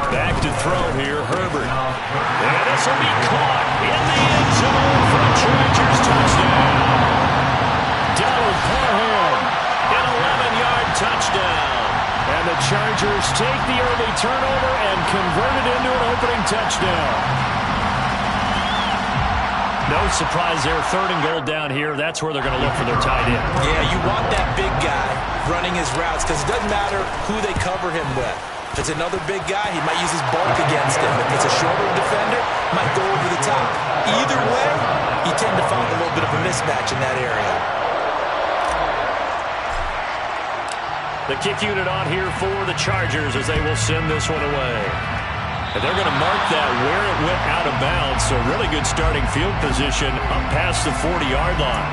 Back to throw here, Herbert. And this will be caught in the end zone for a Chargers touchdown. Donald Parham, an 11-yard touchdown. And the Chargers take the early turnover and convert it into an opening touchdown. No surprise there. 3rd and goal down here. That's where they're going to look for their tight end. Yeah, you want that big guy running his routes, because it doesn't matter who they cover him with. If it's another big guy, he might use his bulk against him. If it's a shorter defender, might go over the top. Either way, you tend to find a little bit of a mismatch in that area. The kick unit on here for the Chargers as they will send this one away. And they're going to mark that where it went out of bounds, so really good starting field position up past the 40-yard line.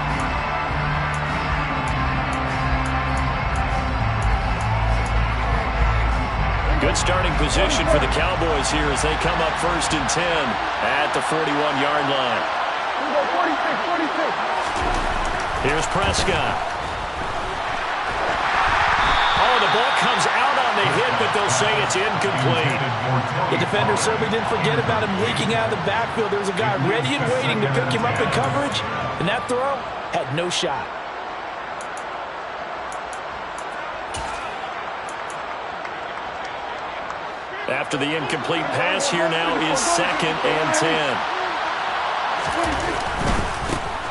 Good starting position for the Cowboys here as they come up 1st and 10 at the 41-yard line. Here's Prescott. Oh, the ball comes out on on the hit, but they'll say it's incomplete. The defender certainly didn't forget about him leaking out of the backfield. There was a guy ready and waiting to pick him up in coverage, and that throw had no shot. After the incomplete pass, here now is 2nd and 10.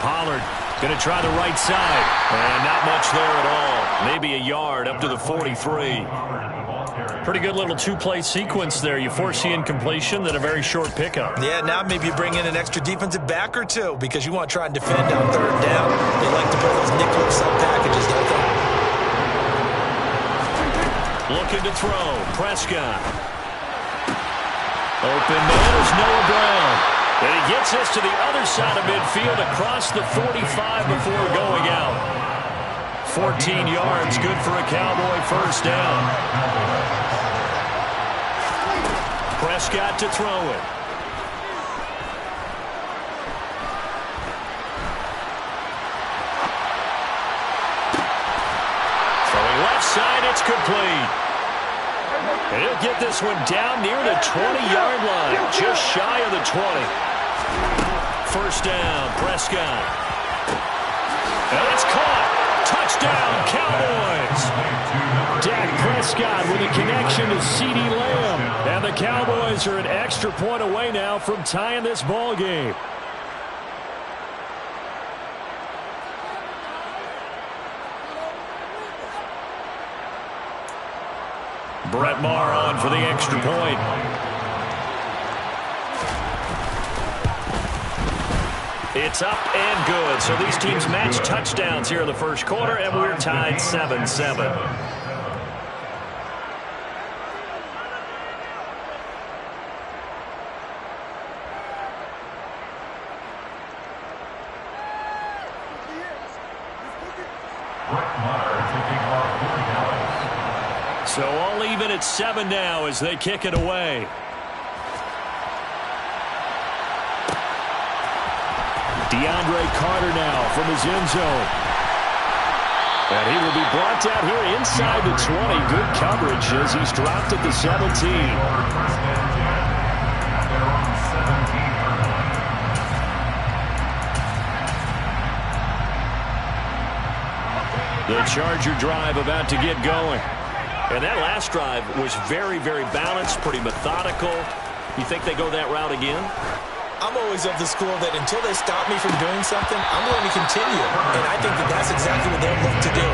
Pollard going to try the right side. And not much there at all. Maybe a yard up to the 43. Pretty good little two-play sequence there. You force the incompletion, then a very short pickup. Yeah, now maybe you bring in an extra defensive back or two because you want to try and defend on 3rd down. They like to play those nickel sub packages, don't they? Looking to throw. Prescott. Open man is Noah Brown. And he gets this to the other side of midfield across the 45 before going out. 14 yards, good for a Cowboy 1st down. Prescott to throw it. Throwing left side, it's complete. And he'll get this one down near the 20-yard line, just shy of the 20. 1st down, Prescott. And it's caught. Touchdown, Cowboys. Dak Prescott with a connection to CeeDee Lamb. And the Cowboys are an extra point away now from tying this ball game. Brett Maher on for the extra point. It's up and good. So these teams match touchdowns here in the 1st quarter, and we're tied 7-7. So all even at 7 now as they kick it away. DeAndre Carter now from his end zone. And he will be brought down here inside the 20. Good coverage as he's dropped at the 17. The Charger drive about to get going. And that last drive was very, very balanced, pretty methodical. You think they go that route again? I'm always of the school that until they stop me from doing something, I'm going to continue. And I think that that's exactly what they'll look to do.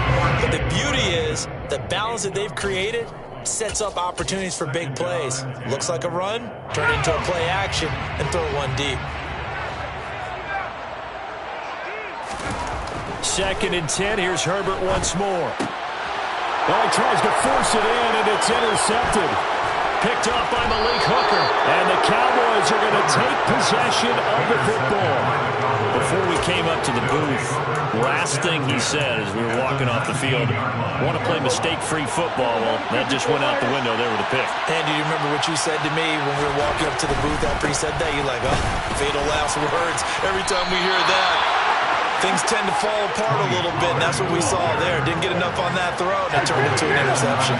But the beauty is the balance that they've created sets up opportunities for big plays. Looks like a run, turn it into a play action, and throw one deep. 2nd and 10. Here's Herbert once more. Well, he tries to force it in, and it's intercepted. Picked off by Malik Hooker. And the Cowboys are going to take possession of the football. Before we came up to the booth, last thing he said as we were walking off the field, want to play mistake-free football. Well, that just went out the window there with a pick. Andy, do you remember what you said to me when we were walking up to the booth after he said that? You're like, oh, fatal last words. Every time we hear that, things tend to fall apart a little bit, and that's what we saw there. Didn't get enough on that throw, and it turned into an interception.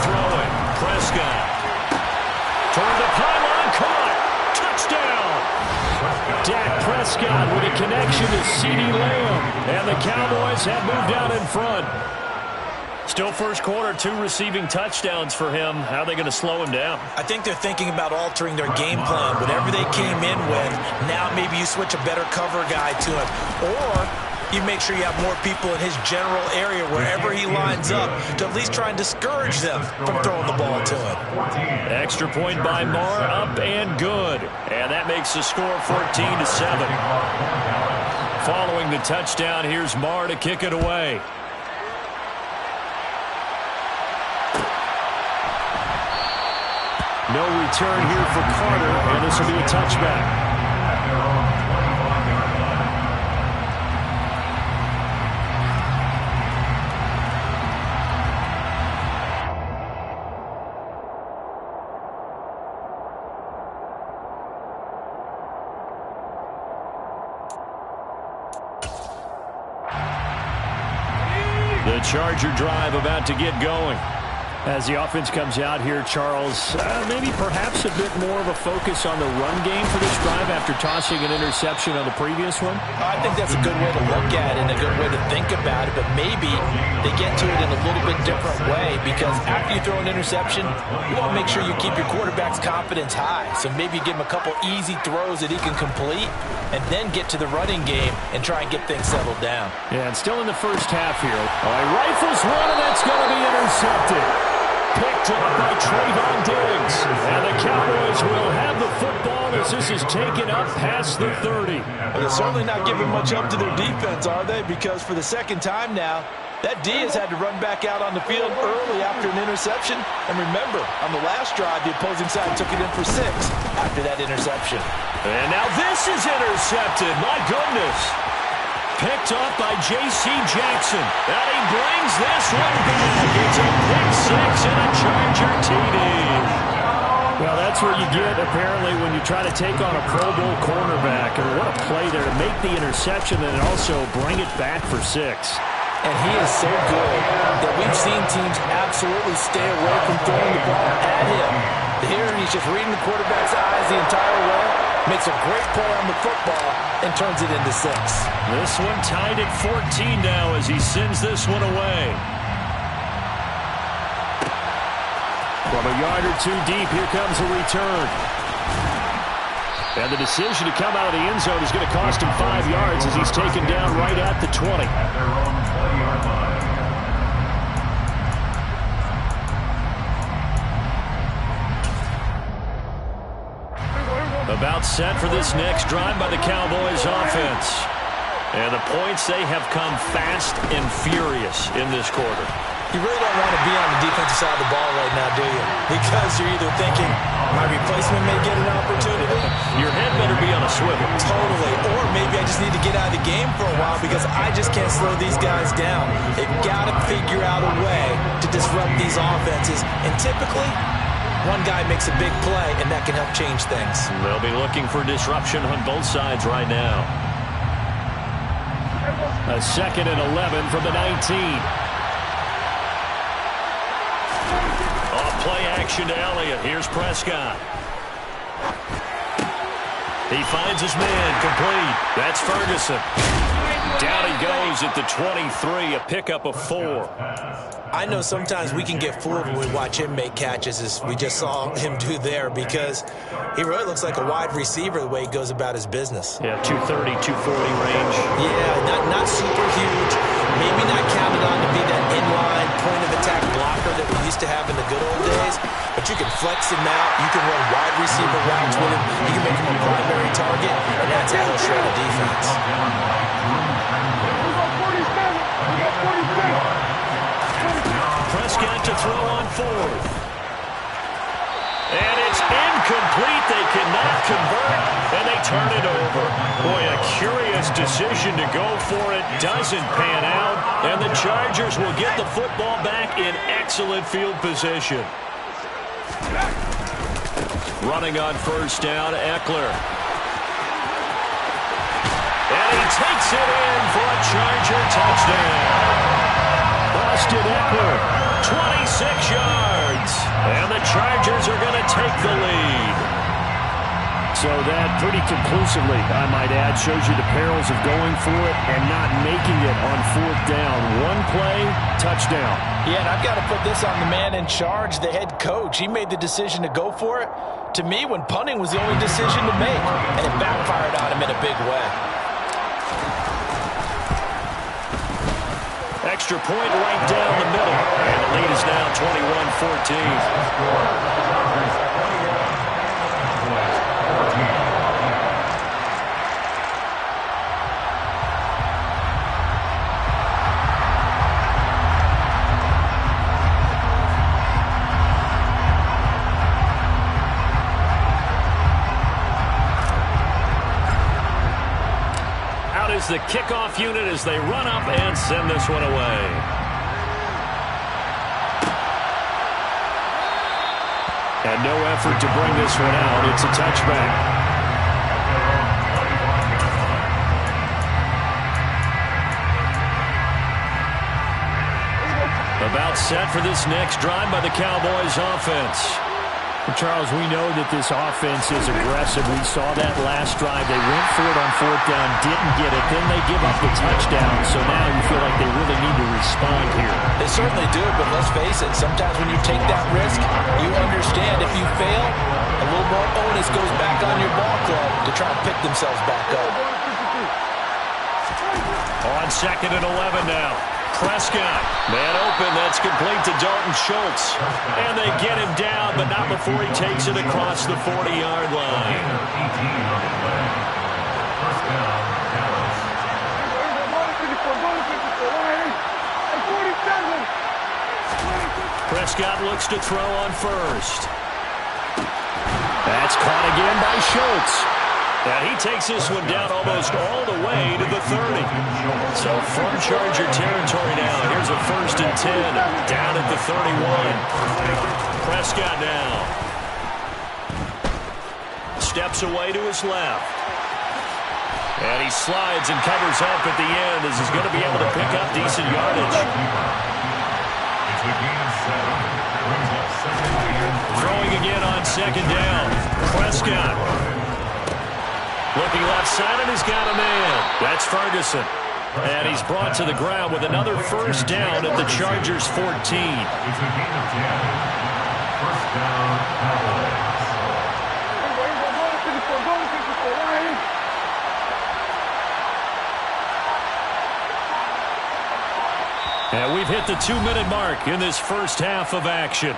Throwing, Prescott. Toward the pylon, caught. Touchdown. Dak Prescott with a connection to CeeDee Lamb. And the Cowboys have moved out in front. Still 1st quarter, 2 receiving touchdowns for him. How are they going to slow him down? I think they're thinking about altering their game plan. Whatever they came in with, now maybe you switch a better cover guy to him. Or you make sure you have more people in his general area wherever he lines up to at least try and discourage them from throwing the ball to him. Extra point by Maher, up and good. And that makes the score 14-7. Following the touchdown, here's Maher to kick it away. No return here for Carter, and this will be a touchback. The Charger drive about to get going. As the offense comes out here, Charles, maybe perhaps a bit more of a focus on the run game for this drive after tossing an interception on the previous one? I think that's a good way to look at it and a good way to think about it, but maybe they get to it in a little bit different way because after you throw an interception, you want to make sure you keep your quarterback's confidence high. So maybe you give him a couple easy throws that he can complete and then get to the running game and try and get things settled down. Yeah, and still in the first half here. He rifles one, and that's going to be intercepted. Picked up by Trayvon Diggs. And the Cowboys will have the football as this is taken up past the 30. Well, they're certainly not giving much up to their defense, are they? Because for the second time now, that D has had to run back out on the field early after an interception. And remember, on the last drive, the opposing side took it in for 6 after that interception. And now this is intercepted. My goodness. Picked up by J.C. Jackson. And he brings this one back. It's a pick 6 and a Charger TD. Well, that's what you get, apparently, when you try to take on a Pro Bowl cornerback. And what a play there to make the interception and also bring it back for 6. And he is so good that we've seen teams absolutely stay away from throwing the ball at him. Here, he's just reading the quarterback's eyes the entire way, makes a great play on the football, and turns it into 6. This one tied at 14 now as he sends this one away. From a yard or 2 deep, here comes a return. And the decision to come out of the end zone is going to cost him 5 yards as he's taken down right at the 20. At their own 20-yard line. About set for this next drive by the Cowboys offense. And the points, they have come fast and furious in this quarter. You really don't want to be on the defensive side of the ball right now, do you? Because you're either thinking, my replacement may get an opportunity. Your head better be on a swivel. Totally. Or maybe I just need to get out of the game for a while because I just can't slow these guys down. They've got to figure out a way to disrupt these offenses. And typically, one guy makes a big play, and that can help change things. They'll be looking for disruption on both sides right now. A 2nd and 11 from the 19. Play action to Elliott. Here's Prescott. He finds his man complete. That's Ferguson. Down he goes at the 23, a pickup of 4. I know sometimes we can get fooled when we watch him make catches, as we just saw him do there, because he really looks like a wide receiver the way he goes about his business. Yeah, 230, 240 range. Yeah, not super huge. Maybe not counted on to be that inline point-of-attack blocker that we used to have in the good old days, but you can flex him out. You can run wide receiver routes with him. You can make him a primary target, and that's how he'll shred a defense. Prescott to throw on 4th. And it's incomplete. They cannot convert, and they turn it over. Boy, a curious decision to go for it. Doesn't pan out, and the Chargers will get the football back in excellent field position. Running on 1st down, Eckler. And he takes it in for a Charger touchdown. Austin Eckler, 26 yards. And the Chargers are going to take the lead. So that pretty conclusively, I might add, shows you the perils of going for it and not making it on 4th down. One play, touchdown. Yeah, and I've got to put this on the man in charge, the head coach. He made the decision to go for it. To me, when punting was the only decision to make, and it backfired on him in a big way. Extra point right down the middle. And the lead is now 21-14. The kickoff unit as they run up and send this one away. And no effort to bring this one out. It's a touchback. Set for this next drive by the Cowboys offense. Charles, we know that this offense is aggressive. We saw that last drive. They went for it on fourth down, didn't get it. Then they give up the touchdown. So now you feel like they really need to respond here. They certainly do, but let's face it, sometimes when you take that risk, you understand if you fail, a little more onus goes back on your ball club to try and pick themselves back up. On 2nd and 11 now. Prescott, man open, that's complete to Dalton Schultz. And they get him down, but not before he takes it across the 40-yard line. Prescott looks to throw on first. That's caught again by Schultz. And he takes this one down almost all the way to the 30. So from Charger territory now, here's a 1st and 10 down at the 31. Prescott now steps away to his left. And he slides and covers up at the end as he's going to be able to pick up decent yardage. Throwing again on 2nd down. Prescott. Looking left side, and he's got a man. That's Ferguson. And he's brought to the ground with another 1st down at the Chargers' 14. It's a gain of 10. 1st down, Cowboys. And we've hit the 2-minute mark in this first half of action.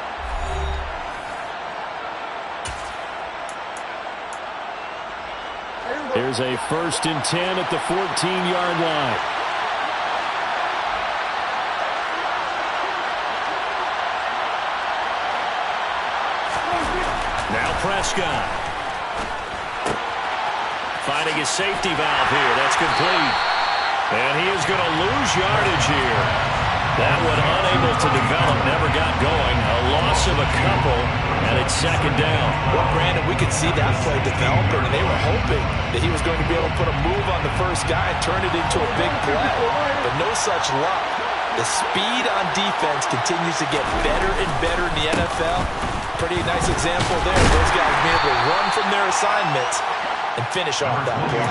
Here's a 1st and 10 at the 14-yard line. Now Prescott. Finding his safety valve here. That's complete. And he is going to lose yardage here. That one unable to develop, never got going. A loss of a couple, and it's 2nd down. Well, Brandon, we could see that play developing, and they were hoping that he was going to be able to put a move on the first guy and turn it into a big play. But no such luck. The speed on defense continues to get better and better in the NFL. Pretty nice example there. Those guys being able to run from their assignments and finish off that play.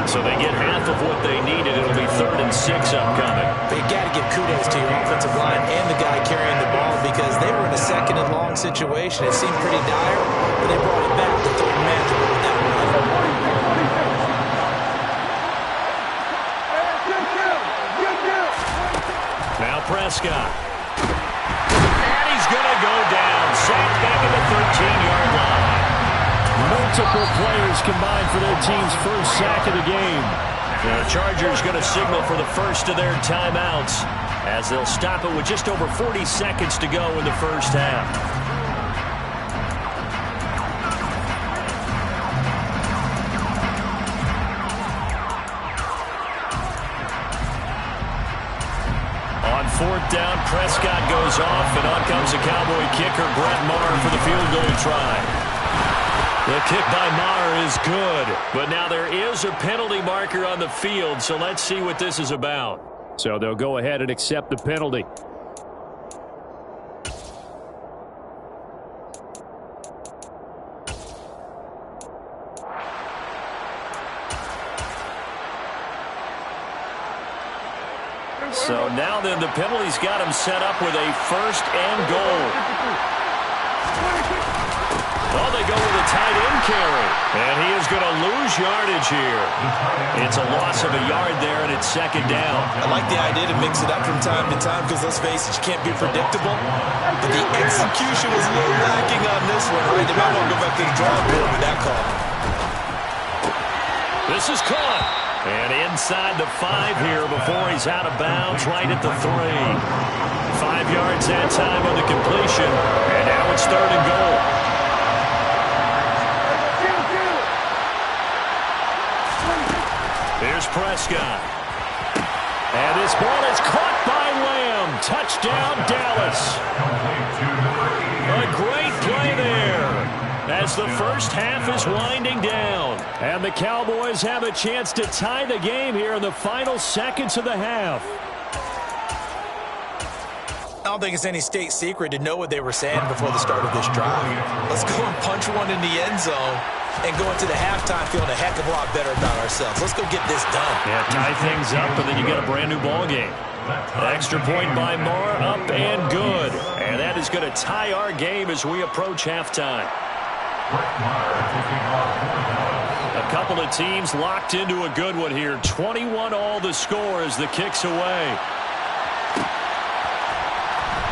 So they get half of what they needed. It'll be 3rd and 6 upcoming. But you got to give kudos to your offensive line and the guy carrying the ball because they were in a 2nd and long situation. It seemed pretty dire, but they brought it back to 3rd and manageable with that run. Now Prescott. And he's going to go down. Sacked back at the 13-yard line. Multiple players combined for their team's 1st sack of the game. The Chargers going to signal for the first of their timeouts as they'll stop it with just over 40 seconds to go in the first half. On 4th down, Prescott goes off, and on comes the Cowboy kicker, Brett Maher, for the field goal try. The kick by Maher is good, but now there is a penalty marker on the field, so let's see what this is about. So they'll go ahead and accept the penalty. So now then, the penalty's got him set up with a 1st and goal. Oh, they go with a tight end carry. And he is going to lose yardage here. It's a loss of a yard there, and it's 2nd down. I like the idea to mix it up from time to time because, let's face it, you can't be predictable. But the execution was a little lacking on this one, right? They might want to go back to the drawing board with that call. This is caught. And inside the 5 here before he's out of bounds, right at the 3. 5 yards that time on the completion. And now it's 3rd and goal. Here's Prescott. And this ball is caught by Lamb. Touchdown, Dallas. A great play there as the first half is winding down. And the Cowboys have a chance to tie the game here in the final seconds of the half. I don't think it's any state secret to know what they were saying before the start of this drive. Let's go and punch one in the end zone and go into the halftime feeling a heck of a lot better about ourselves. Let's go get this done. Yeah, tie things up, and then you get a brand-new ball game. Extra point by Marr, up and good. And that is going to tie our game as we approach halftime. A couple of teams locked into a good one here. 21 all the score as the kick's away.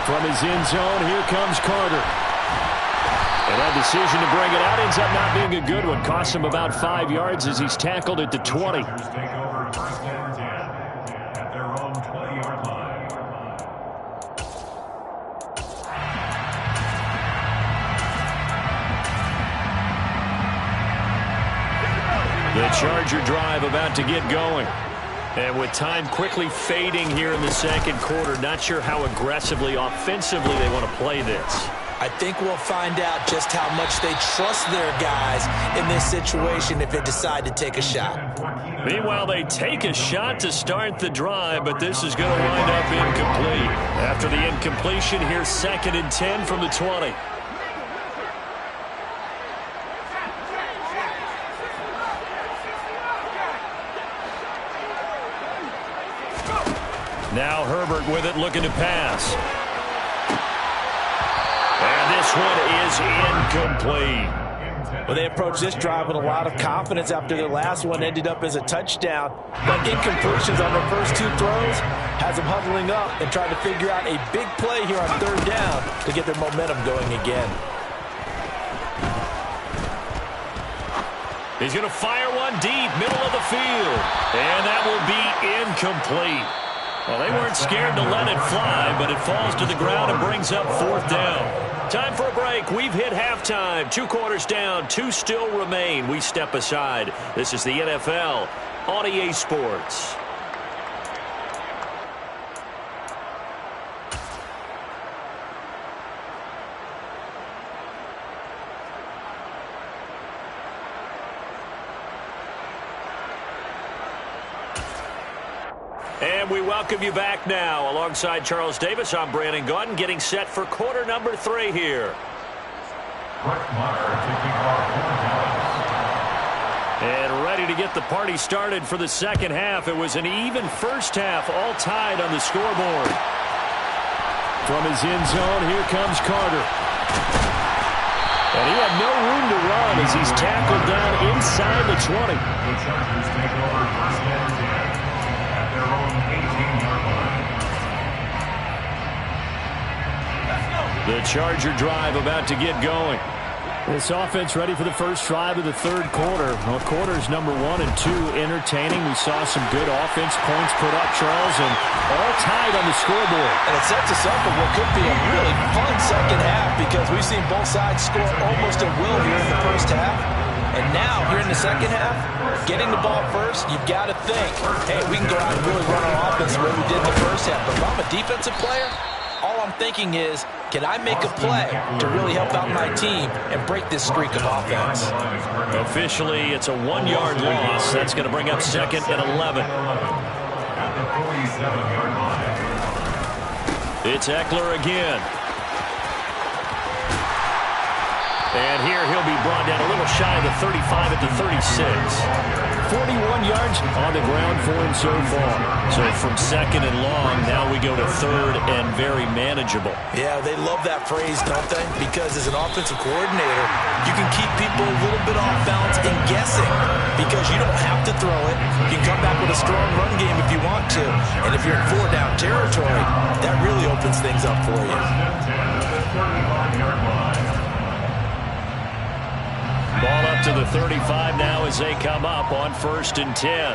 From his end zone, here comes Carter. And that decision to bring it out ends up not being a good one. Costs him about 5 yards as he's tackled at the 20. Take over first and 10 at their own 20-yard line. The Charger drive about to get going. And with time quickly fading here in the second quarter, not sure how aggressively, offensively they want to play this. I think we'll find out just how much they trust their guys in this situation if they decide to take a shot. Meanwhile, they take a shot to start the drive, but this is going to wind up incomplete. After the incompletion, here's 2nd and 10 from the 20. Now Herbert with it, looking to pass. And this one is incomplete. Well, they approached this drive with a lot of confidence after their last one ended up as a touchdown. But incompletions on their first 2 throws has them huddling up and trying to figure out a big play here on 3rd down to get their momentum going again. He's going to fire one deep, middle of the field. And that will be incomplete. Well, they weren't scared to let it fly, but it falls to the ground and brings up 4th down. Time for a break. We've hit halftime. 2 quarters down, 2 still remain. We step aside. This is the NFL on EA Sports. And we welcome you back now. Alongside Charles Davis, I'm Brandon Gaudin, getting set for quarter number 3 here. And ready to get the party started for the second half. It was an even first half, all tied on the scoreboard. From his end zone, here comes Carter. And he had no room to run as he's tackled down inside the 20. The Chargers take over first and 10 at their own 18-yard line. The Charger drive about to get going. This offense ready for the first drive of the 3rd quarter. Well, quarters number 1 and 2 entertaining. We saw some good offense points put up, Charles, and all tied on the scoreboard. And it sets us up for what could be a really fun second half because we've seen both sides score almost at will here in the first half. And now, here in the second half, getting the ball first, you've got to think, hey, we can go out and really run our offense the way we did in the first half. But if I'm a defensive player, all I'm thinking is, can I make a play to really help out my team and break this streak of offense? Officially, it's a 1-yard loss. That's going to bring up 2nd and 11. At the 47-yard line. It's Eckler again. And here he'll be brought down a little shy of the 35 at the 36. 41 yards on the ground for him so far. So from 2nd and long, now we go to 3rd and very manageable. Yeah, they love that phrase, don't they? Because as an offensive coordinator, you can keep people a little bit off balance and guessing because you don't have to throw it. You can come back with a strong run game if you want to. And if you're in 4-down territory, that really opens things up for you. Ball up to the 35 now as they come up on 1st and 10.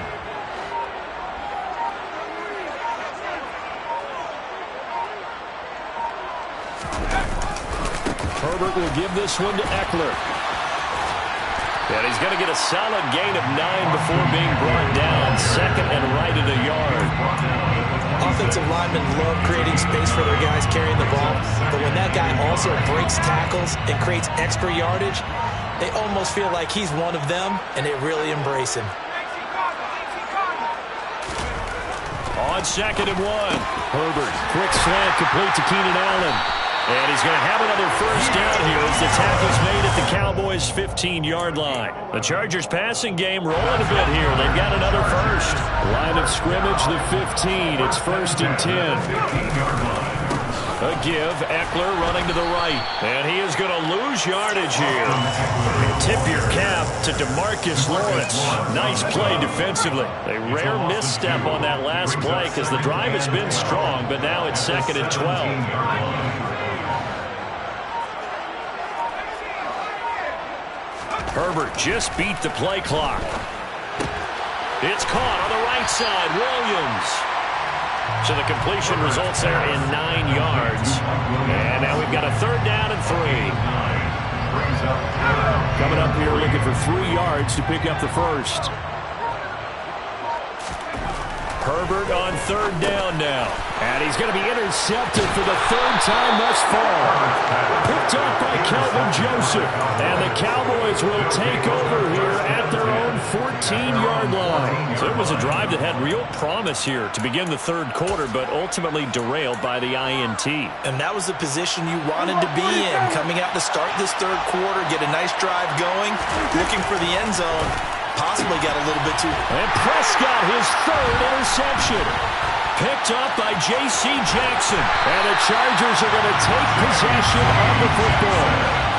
Herbert will give this one to Eckler. And he's going to get a solid gain of 9 before being brought down. 2nd and right at a yard. Offensive linemen love creating space for their guys carrying the ball. But when that guy also breaks tackles and creates extra yardage, they almost feel like he's one of them, and they really embrace him. On on 2nd and 1. Herbert, quick slant complete to Keenan Allen. And he's going to have another first down here as the tackle's made at the Cowboys' 15-yard line. The Chargers passing game rolling a bit here. They've got another first. Line of scrimmage, the 15. It's 1st and 10. A give, Eckler running to the right. And he is going to lose yardage here. Tip your cap to DeMarcus Lawrence. Nice play defensively. A rare misstep on that last play because the drive has been strong, but now it's 2nd and 12. Herbert just beat the play clock. It's caught on the right side. Williams. So the completion results there in 9 yards. And now we've got a 3rd down and 3. Coming up here looking for 3 yards to pick up the first. Herbert on 3rd down now. And he's going to be intercepted for the 3rd time thus far. Picked up by Kelvin Joseph. And the Cowboys will take over here at their own 14-yard line. So it was a drive that had real promise here to begin the 3rd quarter, but ultimately derailed by the INT. And that was the position you wanted to be in. Coming out to start this 3rd quarter, get a nice drive going, looking for the end zone. Possibly got a little bit too. And Prescott, his 3rd interception. Picked up by J.C. Jackson. And the Chargers are going to take possession of the football.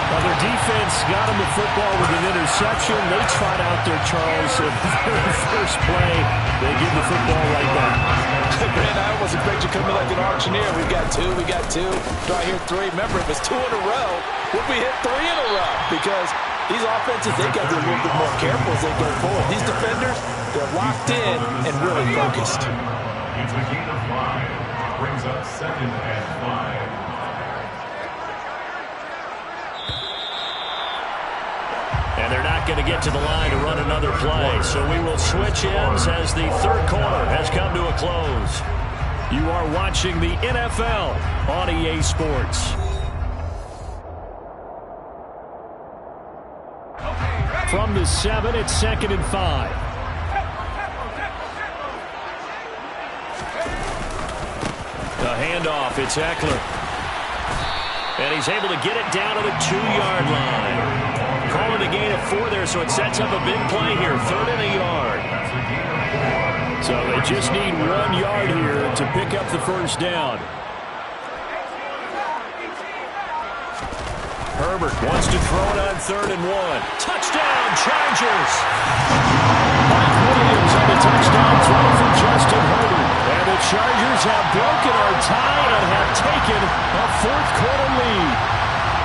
Now their defense got him the football with an interception. They tried out there, Charles. The very first play, they give the football right back. Man, I almost expect you coming like an auctioneer. We got 2. Do I hear 3? Remember, if it's 2 in a row, we'll be hit 3 in a row. Because these offenses, they got to be a little bit more careful as they go forward. These defenders, they're locked in and really focused. It's a gain of 5. Brings up 2nd and 5. And they're not going to get to the line to run another play. So we will switch ends as the 3rd quarter has come to a close. You are watching the NFL on EA Sports. From the 7, it's 2nd and 5. The handoff, it's Eckler. And he's able to get it down to the 2-yard line. Calling a gain of 4 there, so it sets up a big play here. 3rd and a yard. So they just need 1 yard here to pick up the first down. Herbert wants to throw it on 3rd and 1. Touchdown, Chargers! Mike Williams on the touchdown throw for Justin Herbert. And the Chargers have broken our tie and have taken a 4th quarter lead.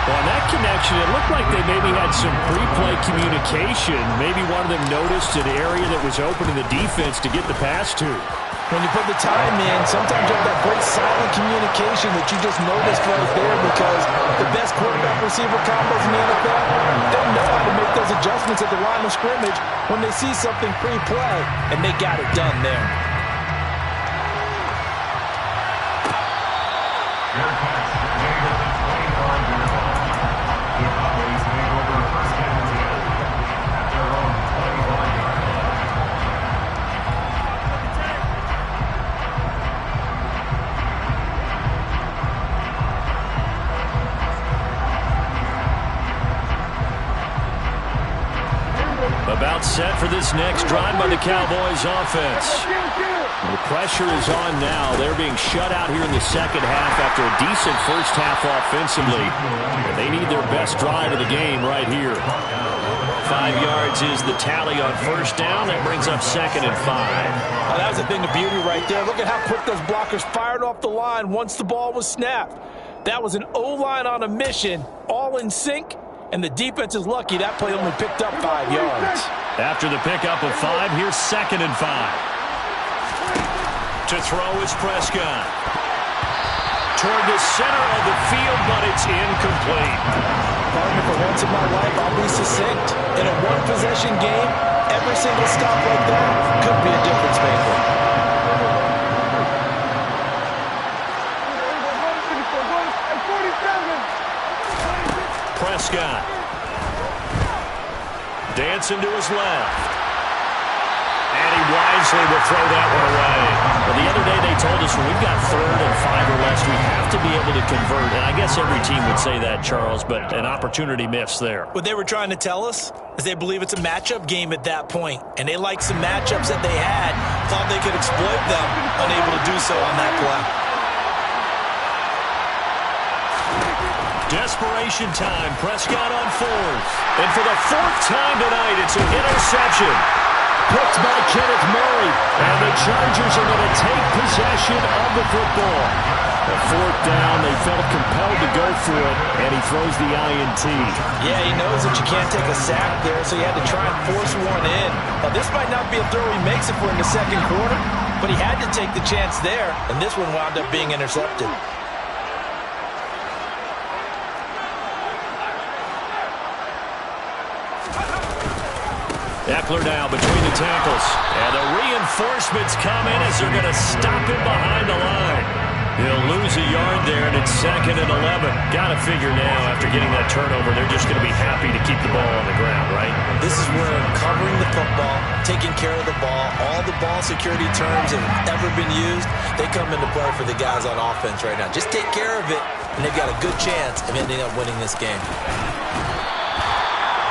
On that connection, it looked like they maybe had some pre-play communication. Maybe one of them noticed an area that was open in the defense to get the pass to. When you put the time in, sometimes you have that great silent communication that you just noticed right there, because the best quarterback-receiver combos in the NFL, they know how to make those adjustments at the line of scrimmage when they see something pre-play, and they got it done there. About set for this next drive by the Cowboys offense. The pressure is on now. They're being shut out here in the 2nd half after a decent first half offensively. They need their best drive of the game right here. 5 yards is the tally on 1st down. That brings up 2nd and 5. Oh, that was a thing of beauty right there. Look at how quick those blockers fired off the line once the ball was snapped. That was an O-line on a mission, all in sync. And the defense is lucky that play only picked up 5 yards. After the pickup of 5, here's 2nd and 5. To throw is Prescott. Toward the center of the field, but it's incomplete. Partner, for once in my life, I'll be succinct. In a one-possession game, every single stop like that could be a difference maker. Prescott. Dancing to his left. And he wisely will throw that one away. Well, the other day they told us when we've got 3rd and 5 or less, we have to be able to convert. And I guess every team would say that, Charles, but an opportunity missed there. What they were trying to tell us is they believe it's a matchup game at that point, and they liked some matchups that they had, thought they could exploit them, unable to do so on that play. Desperation time. Prescott on 4th. And for the 4th time tonight, it's an interception. Picked by Kenneth Murray. And the Chargers are going to take possession of the football. A 4th down, they felt compelled to go for it, and he throws the INT. Yeah, he knows that you can't take a sack there, so he had to try and force one in. Now, this might not be a throw he makes it for in the 2nd quarter, but he had to take the chance there, and this one wound up being intercepted. Eckler now between the tackles. And the reinforcements come in as they're going to stop him behind the line. He'll lose a yard there, and it's 2nd and 11. Got to figure now, after getting that turnover, they're just going to be happy to keep the ball on the ground, right? This is where covering the football, taking care of the ball, all the ball security terms that have ever been used, they come into play for the guys on offense right now. Just take care of it, and they've got a good chance of ending up winning this game.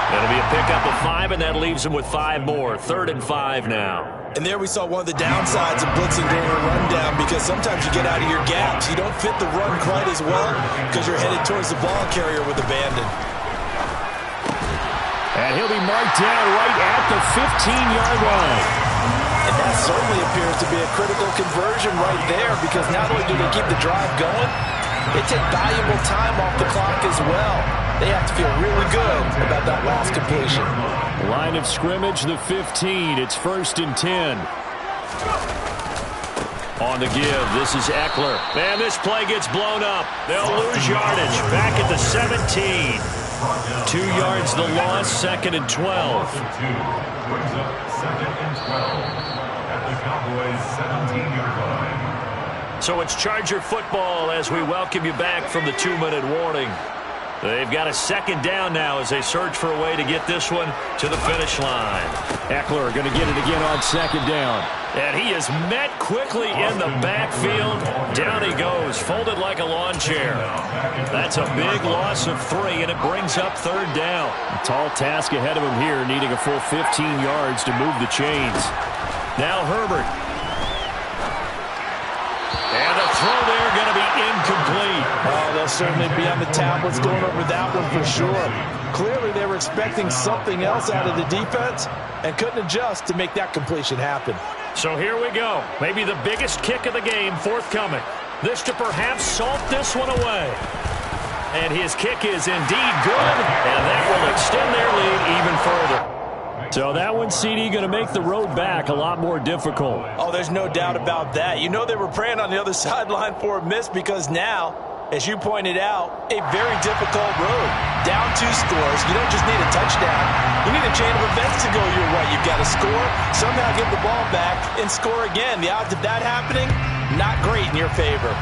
It'll be a pickup of 5, and that leaves them with 5 more. 3rd and 5 now. And there we saw one of the downsides of blitzing during a rundown, because sometimes you get out of your gaps. You don't fit the run quite as well because you're headed towards the ball carrier with abandon. And he'll be marked down right at the 15-yard line. And that certainly appears to be a critical conversion right there, because not only do they keep the drive going, they take valuable time off the clock as well. They have to feel really good about that last completion. Line of scrimmage, the 15. It's 1st and 10. On the give, this is Eckler. And this play gets blown up. They'll lose yardage. Back at the 17. 2 yards the loss, 2nd and 12. Brings up 2nd and 12 at the Cowboys' 17-yard line. So it's Charger football as we welcome you back from the 2-minute warning. They've got a 2nd down now as they search for a way to get this one to the finish line. Eckler going to get it again on 2nd down. And he is met quickly in the backfield. Down he goes, folded like a lawn chair. That's a big loss of 3, and it brings up 3rd down. A tall task ahead of him here, needing a full 15 yards to move the chains. Now Herbert. And the throw there going to be incomplete. Oh, they'll certainly be on the tablets going over that one for sure. Clearly they were expecting something else out of the defense and couldn't adjust to make that completion happen. So here we go. Maybe the biggest kick of the game forthcoming. This to perhaps salt this one away. And his kick is indeed good, and that will extend their lead even further. So that one, CD, going to make the road back a lot more difficult. Oh, there's no doubt about that. You know they were praying on the other sideline for a miss, because now, as you pointed out, a very difficult road. Down 2 scores. You don't just need a touchdown. You need a chain of events to go your way. You've got to score, somehow get the ball back, and score again. The odds of that happening, not great in your favor.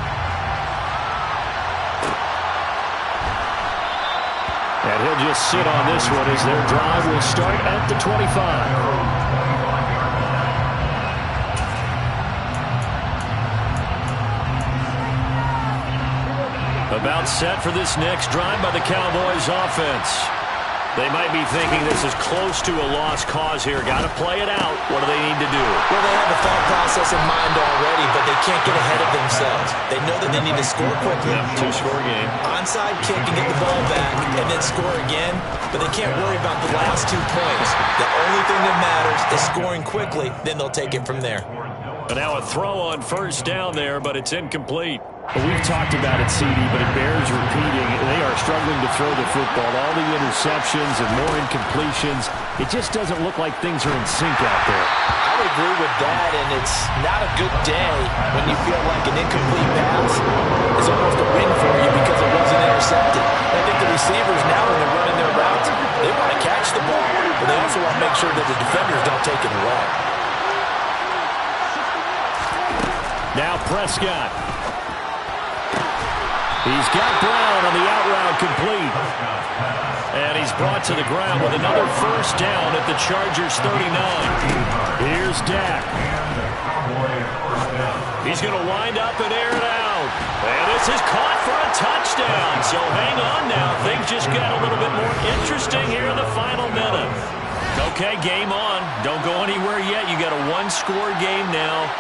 And he'll just sit on this one as their drive will start at the 25. About set for this next drive by the Cowboys offense. They might be thinking this is close to a lost cause here. Got to play it out. What do they need to do? Well, they have the thought process in mind already, but they can't get ahead of themselves. They know that they need to score quickly. Yep, 2-score game. Onside kick and get the ball back and then score again, but they can't worry about the last 2 points. The only thing that matters is scoring quickly, then they'll take it from there. And now a throw on 1st down there, but it's incomplete. Well, we've talked about it, CD, but it bears repeating. They are struggling to throw the football. All the interceptions and more incompletions. It just doesn't look like things are in sync out there. I would agree with that, and it's not a good day when you feel like an incomplete pass is almost a win for you because it wasn't intercepted. I think the receivers now, when they're running their routes, they want to catch the ball, but they also want to make sure that the defenders don't take it away. Now Prescott. He's got Brown on the out route complete. And he's brought to the ground with another first down at the Chargers 39. Here's Dak. He's going to wind up and air it out. And this is caught for a touchdown. So hang on now. Things just got a little bit more interesting here in the final minute. Okay, game on. Don't go anywhere yet. You got a one-score game now.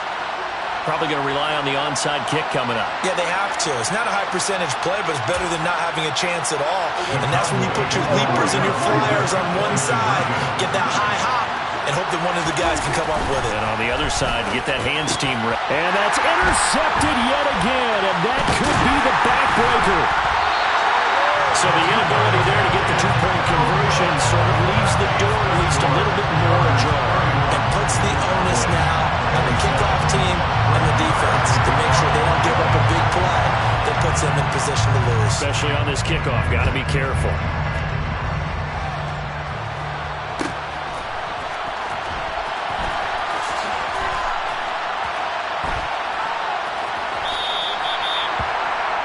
Probably going to rely on the onside kick coming up. Yeah, they have to. It's not a high percentage play, but it's better than not having a chance at all. And that's when you put your leapers and your flyers on one side, get that high hop, and hope that one of the guys can come up with it. And on the other side, get that hands team ready. And that's intercepted yet again, and that could be the backbreaker. So the inability there to get the two-point conversion sort of leaves the door at least a little bit more ajar. And puts the onus now on the kickoff team and the defense to make sure they don't give up a big play that puts them in position to lose. Especially on this kickoff. Got to be careful.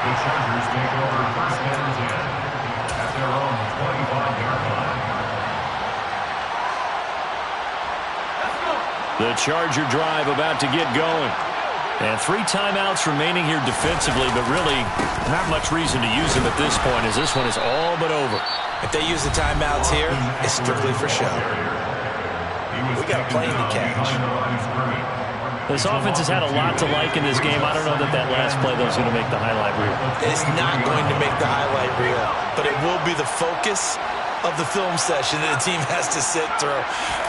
The Chargers take over first and 10 at their own 25-yard line. The Charger drive about to get going. And 3 timeouts remaining here defensively, but really not much reason to use them at this point as this one is all but over. If they use the timeouts here, it's strictly for show. We got a plane to catch. This offense has had a lot to like in this game. I don't know that last play, though, is going to make the highlight reel. It's not going to make the highlight reel, but it will be the focus of the film session that the team has to sit through.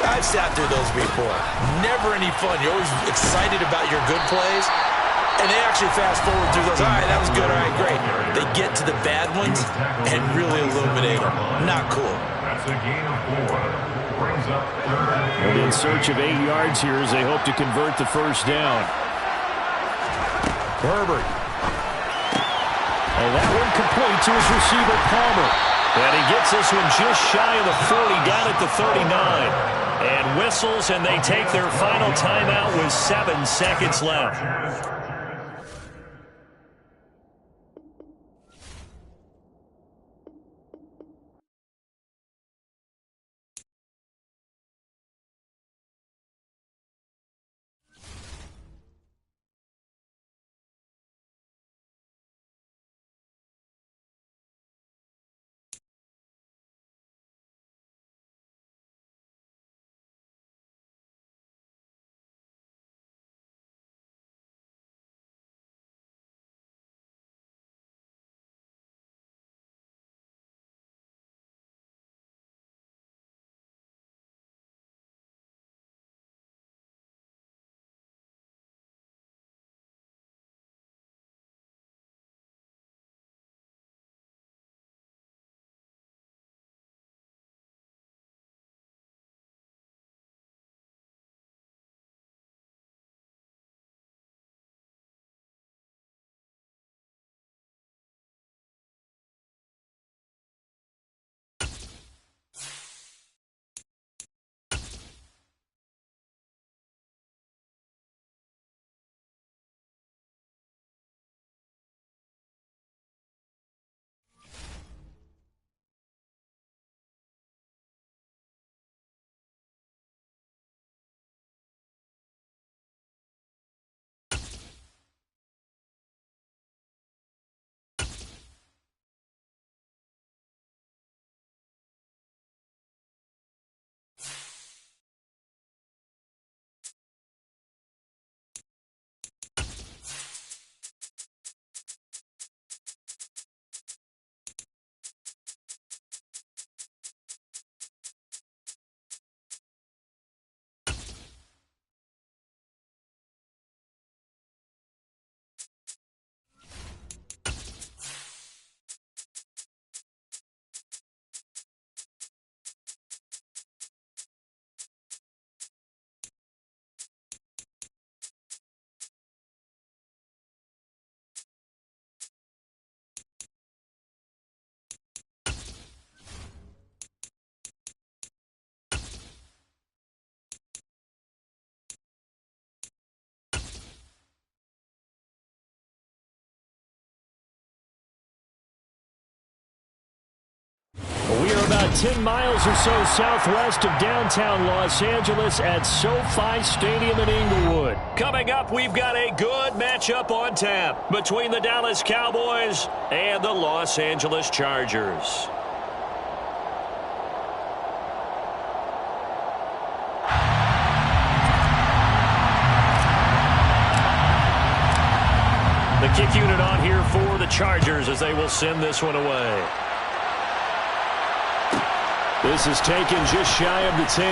I've sat through those before. Never any fun. You're always excited about your good plays, and they actually fast forward through those. All right, that was good. All right, great. They get to the bad ones and really illuminate them. Not cool. That's a gain of 4. Brings up third and They'll be in search of 8 yards here as they hope to convert the first down. Herbert. And that one complete to his receiver, Palmer. And he gets this one just shy of the 40, down at the 39. And whistles, and they take their final timeout with 7 seconds left. about 10 miles or so southwest of downtown Los Angeles at SoFi Stadium in Inglewood. Coming up, we've got a good matchup on tap between the Dallas Cowboys and the Los Angeles Chargers. The kick unit on here for the Chargers as they will send this one away. This is taken just shy of the 10.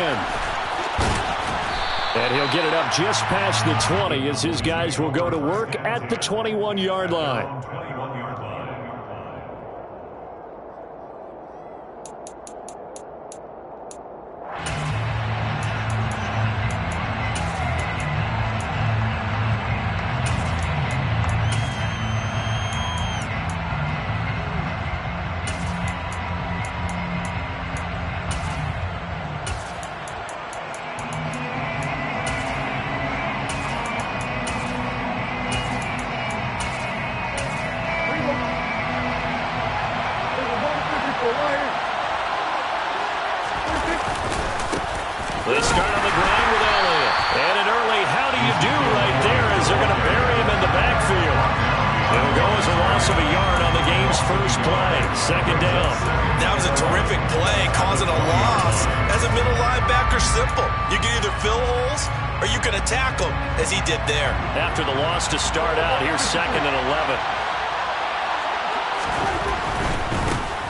And he'll get it up just past the 20 as his guys will go to work at the 21-yard line. They start on the ground with Elliott. And an early how do you do right there as they're going to bury him in the backfield. It'll go as a loss of a yard on the game's first play. Second down. That was a terrific play, causing a loss. As a middle linebacker, simple. You can either fill holes or you can attack them, as he did there. After the loss to start out, here's 2nd and 11.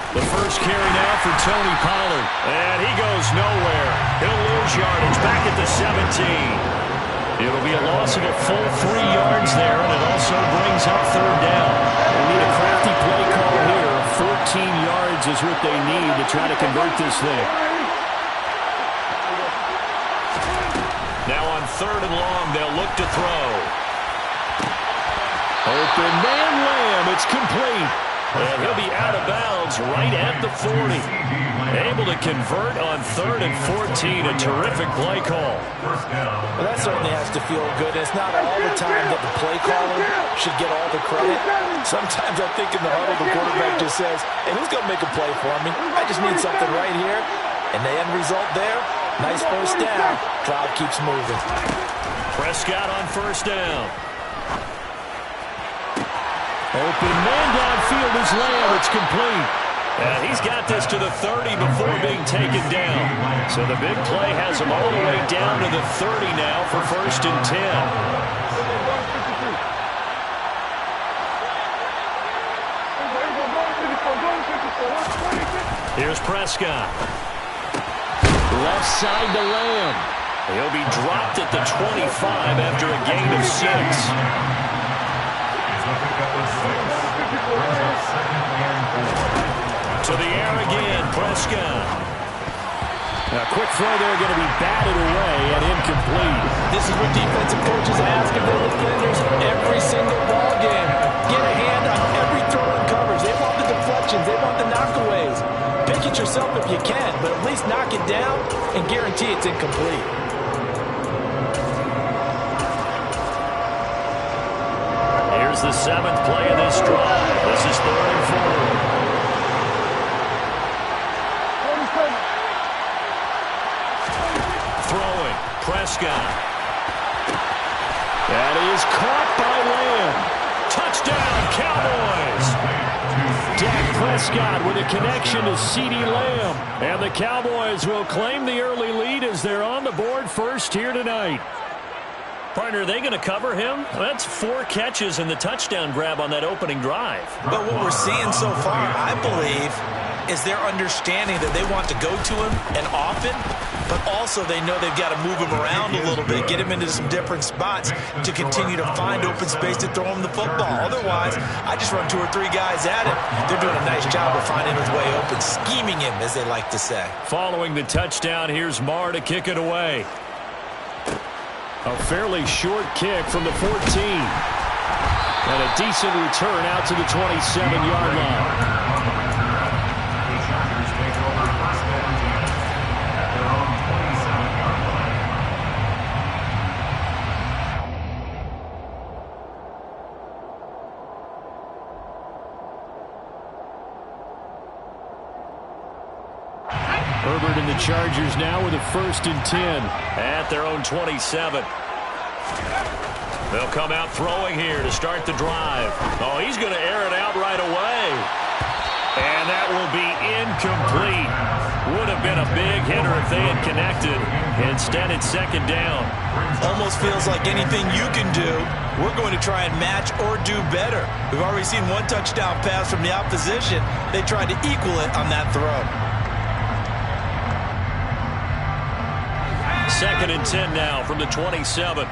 The first carry now for Tony Pollard. And he goes nowhere. He'll lose yardage back at the 17. It'll be a loss of a full 3 yards there, and it also brings up third down. They need a crafty play call here. 14 yards is what they need to try to convert this thing. Now on 3rd and long, they'll look to throw. Open man Lamb. It's complete. And he'll be out of bounds right at the 40. Able to convert on 3rd and 14. A terrific play call. Well, that certainly has to feel good. It's not all the time that the play caller should get all the credit. Sometimes I think in the huddle the quarterback just says, hey, who's going to make a play for me? I just need something right here. And the end result there, nice first down. Crowd keeps moving. Prescott on first down. Open man downfield is Lamb. It's complete. And he's got this to the 30 before being taken down. So the big play has him all the way down to the 30 now for 1st and 10. Here's Prescott. Left side to Lamb. He'll be dropped at the 25 after a gain of 6. To the air again, Prescott. A quick throw there going to be batted away and incomplete. This is what defensive coaches ask of their defenders every single ball game. Get a hand on every throw and coverage. They want the deflections. They want the knockaways. Pick it yourself if you can, but at least knock it down and guarantee it's incomplete. Here's the 7th play of this drive. This is 3rd and 4. Throwing, Prescott. That is caught by Lamb. Touchdown, Cowboys! Dak Prescott with a connection to CeeDee Lamb. And the Cowboys will claim the early lead as they're on the board first here tonight. Partner, are they going to cover him? That's 4 catches and the touchdown grab on that opening drive. But what we're seeing so far, I believe, is their understanding that they want to go to him and often, but also they know they've got to move him around a little bit, get him into some different spots to continue to find open space to throw him the football. Otherwise, I just run 2 or 3 guys at him. They're doing a nice job of finding his way open, scheming him, as they like to say. Following the touchdown, here's Marr to kick it away. A fairly short kick from the 14. And a decent return out to the 27-yard line. Herbert and the Chargers now with a 1st and 10. At their own 27. They'll come out throwing here to start the drive. Oh, he's going to air it out right away. And that will be incomplete. Would have been a big hitter if they had connected. Instead, it's 2nd down. Almost feels like anything you can do, we're going to try and match or do better. We've already seen one touchdown pass from the opposition. They tried to equal it on that throw. 2nd and 10 now from the 27.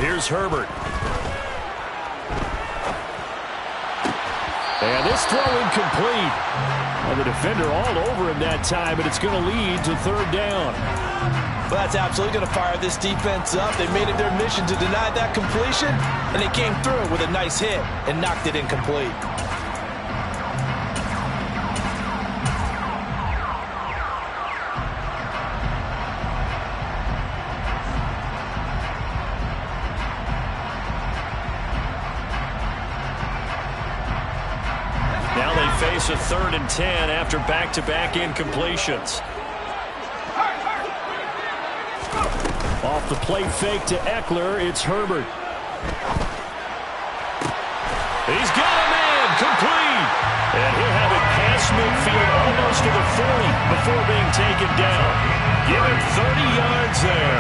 Here's Herbert. And this throw incomplete. And the defender all over him that time, and it's going to lead to 3rd down. Well, that's absolutely going to fire this defense up. They made it their mission to deny that completion, and they came through with a nice hit and knocked it incomplete. Now they face a 3rd and 10 after back-to-back incompletions. Off the play fake to Eckler, it's Herbert. He's got a man, complete. And he'll have it past midfield almost to the 40 before being taken down. Give him 30 yards there.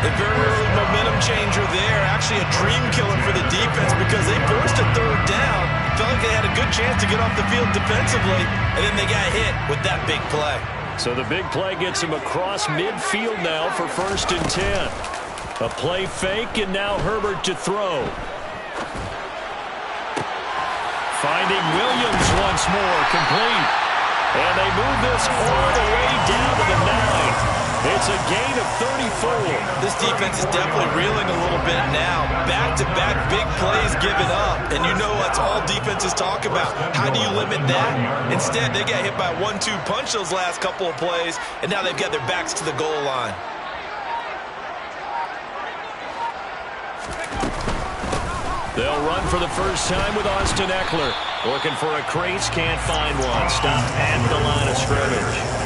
A very early momentum changer there. Actually a dream killer for the defense because they forced a 3rd down. Felt like they had a good chance to get off the field defensively, and then they got hit with that big play. So the big play gets him across midfield now for 1st and 10. A play fake, and now Herbert to throw. Finding Williams once more, complete. And they move this all the way down to the 9. It's a gain of 34. This defense is definitely reeling a little bit now. Back-to-back big plays given up. And you know that's all defenses talk about. How do you limit that? Instead, they got hit by a 1-2 punch those last couple of plays, and now they've got their backs to the goal line. They'll run for the first time with Austin Eckler. Looking for a crease, can't find one. Stopped at the line of scrimmage.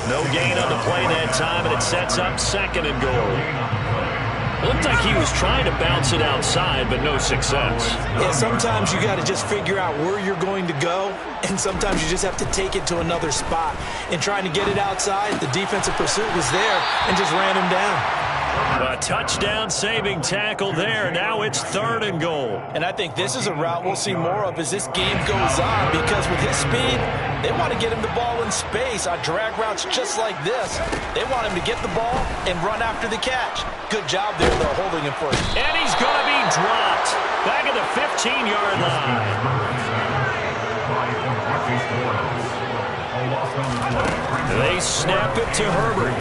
No gain on the play that time, and it sets up 2nd and goal. Looked like he was trying to bounce it outside, but no success. Yeah, sometimes you got to just figure out where you're going to go, and sometimes you just have to take it to another spot. In trying to get it outside, the defensive pursuit was there and just ran him down. A touchdown-saving tackle there. Now it's 3rd and goal. And I think this is a route we'll see more of as this game goes on, because with his speed, they want to get him the ball in space on drag routes just like this. They want him to get the ball and run after the catch. Good job there, though, holding him for it. And he's going to be dropped back at the 15-yard line. They snap it to Herbert.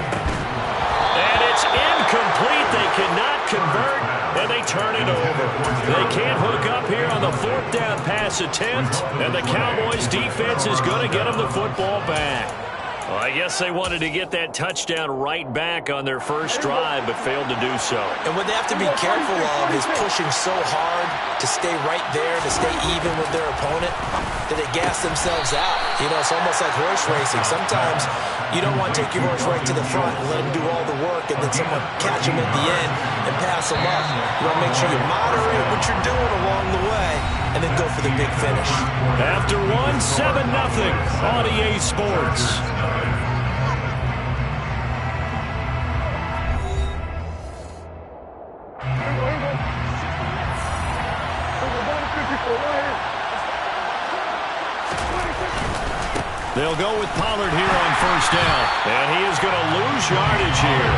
And it's incomplete. They cannot convert, and they turn it over. They can't hook up here on the 4th down pass attempt, and the Cowboys' defense is going to get them the football back. Well, I guess they wanted to get that touchdown right back on their first drive, but failed to do so. And what they have to be careful of is pushing so hard to stay right there, to stay even with their opponent, that they gas themselves out. You know, it's almost like horse racing. Sometimes you don't want to take your horse right to the front and let him do all the work, and then someone catch him at the end and pass him up. You want to make sure you moderate what you're doing along the way, and then go for the big finish. After 7-0 on EA Sports. They'll go with Pollard here on 1st down. And he is going to lose yardage here.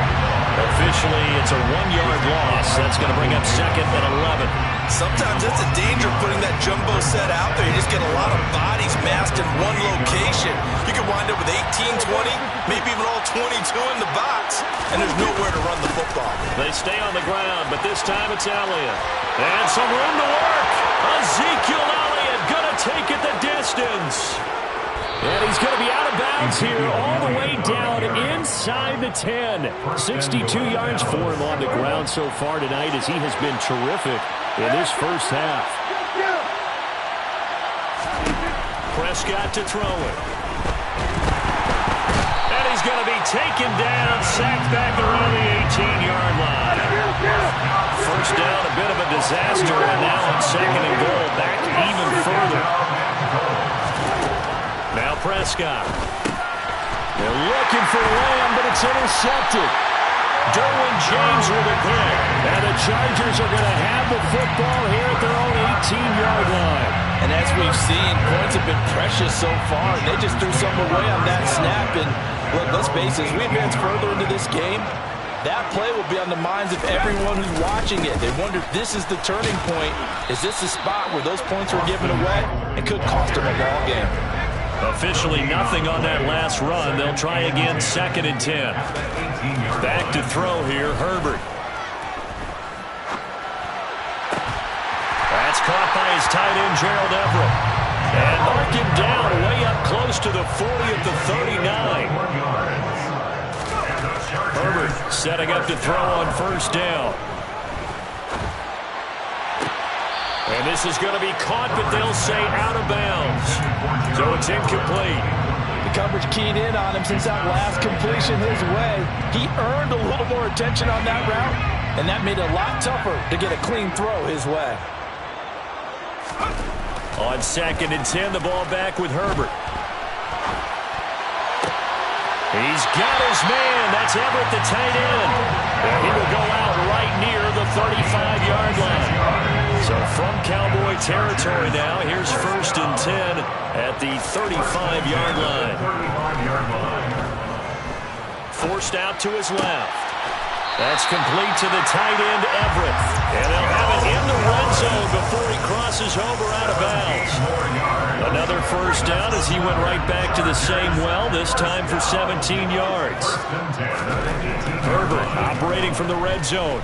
Officially, it's a 1-yard loss. That's going to bring up 2nd and 11. Sometimes that's a danger putting that jumbo set out there. You just get a lot of bodies massed in one location. You could wind up with 18, 20, maybe even all 22 in the box, and there's nowhere to run the football. They stay on the ground, but this time it's Elliott. And some room to work. Ezekiel Elliott going to take it the distance. And he's going to be out of bounds here all the way down inside the 10. 62 yards for him on the ground so far tonight, as he has been terrific in this first half. Prescott to throw it. And he's going to be taken down, sacked back around the 18-yard line. First down, a bit of a disaster, and now on second and goal, back even further. Now Prescott. They're looking for Lamb, but it's intercepted. Derwin James with a pick. And the Chargers are going to have the football here at their own 18-yard line. And as we've seen, points have been precious so far. They just threw something away on that snap. And look, let's face it, as we advance further into this game, that play will be on the minds of everyone who's watching it. They wonder, this is the turning point. Is this the spot where those points were given away? It could cost them a ball game. Officially nothing on that last run. They'll try again, second and 10. Back to throw here, Herbert. That's caught by his tight end, Gerald Everett. And mark him down way up close to the 40 at the 39. Herbert setting up to throw on first down. And this is going to be caught, but they'll say out of bounds. So it's incomplete. The coverage keyed in on him since that last completion his way. He earned a little more attention on that route, and that made it a lot tougher to get a clean throw his way. On second and 10, the ball back with Herbert. He's got his man. That's Everett, the tight end. And he will go out right near the 35-yard line. So from Cowboy territory now, here's first and 10 at the 35-yard line. Forced out to his left. That's complete to the tight end, Everett. And they'll have it in the red zone before he crosses over out of bounds. Another first down as he went right back to the same well, this time for 17 yards. Herbert operating from the red zone.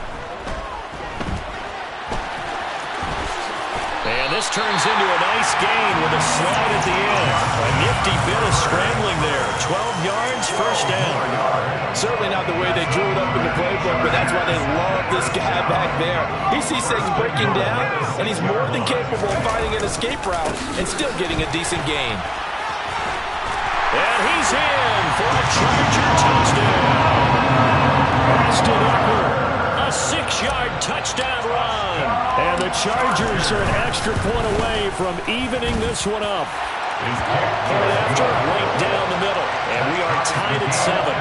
And this turns into a nice gain with a slide at the end. A nifty bit of scrambling there. 12 yards, first down. Certainly not the way they drew it up in the playbook, but that's why they love this guy back there. He sees things breaking down, and he's more than capable of finding an escape route and still getting a decent gain. And he's in for a Charger touchdown. Austin Eckler, a 6-yard touchdown run. And the Chargers are an extra point away from evening this one up. Right after, right down the middle. And we are tied at 7.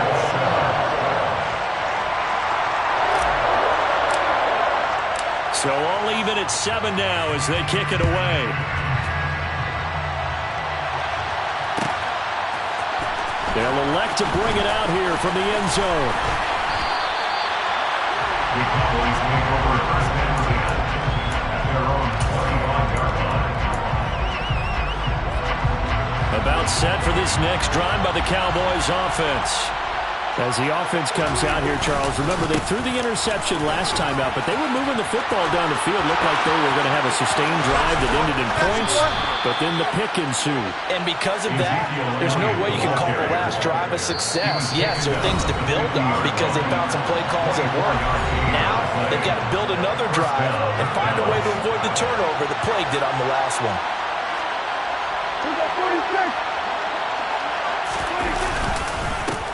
So all even at 7 now as they kick it away. They'll elect to bring it out here from the end zone. The Cowboys take over first and 10 at their own 21-yard line. About set for this next drive by the Cowboys offense. As the offense comes out here, Charles, remember they threw the interception last time out, but they were moving the football down the field. Looked like they were going to have a sustained drive that ended in points, but then the pick ensued. And because of that, there's no way you can call the last drive a success. Yes, there are things to build on because they found some play calls that work. Now, they've got to build another drive and find a way to avoid the turnover that plagued it on the last one.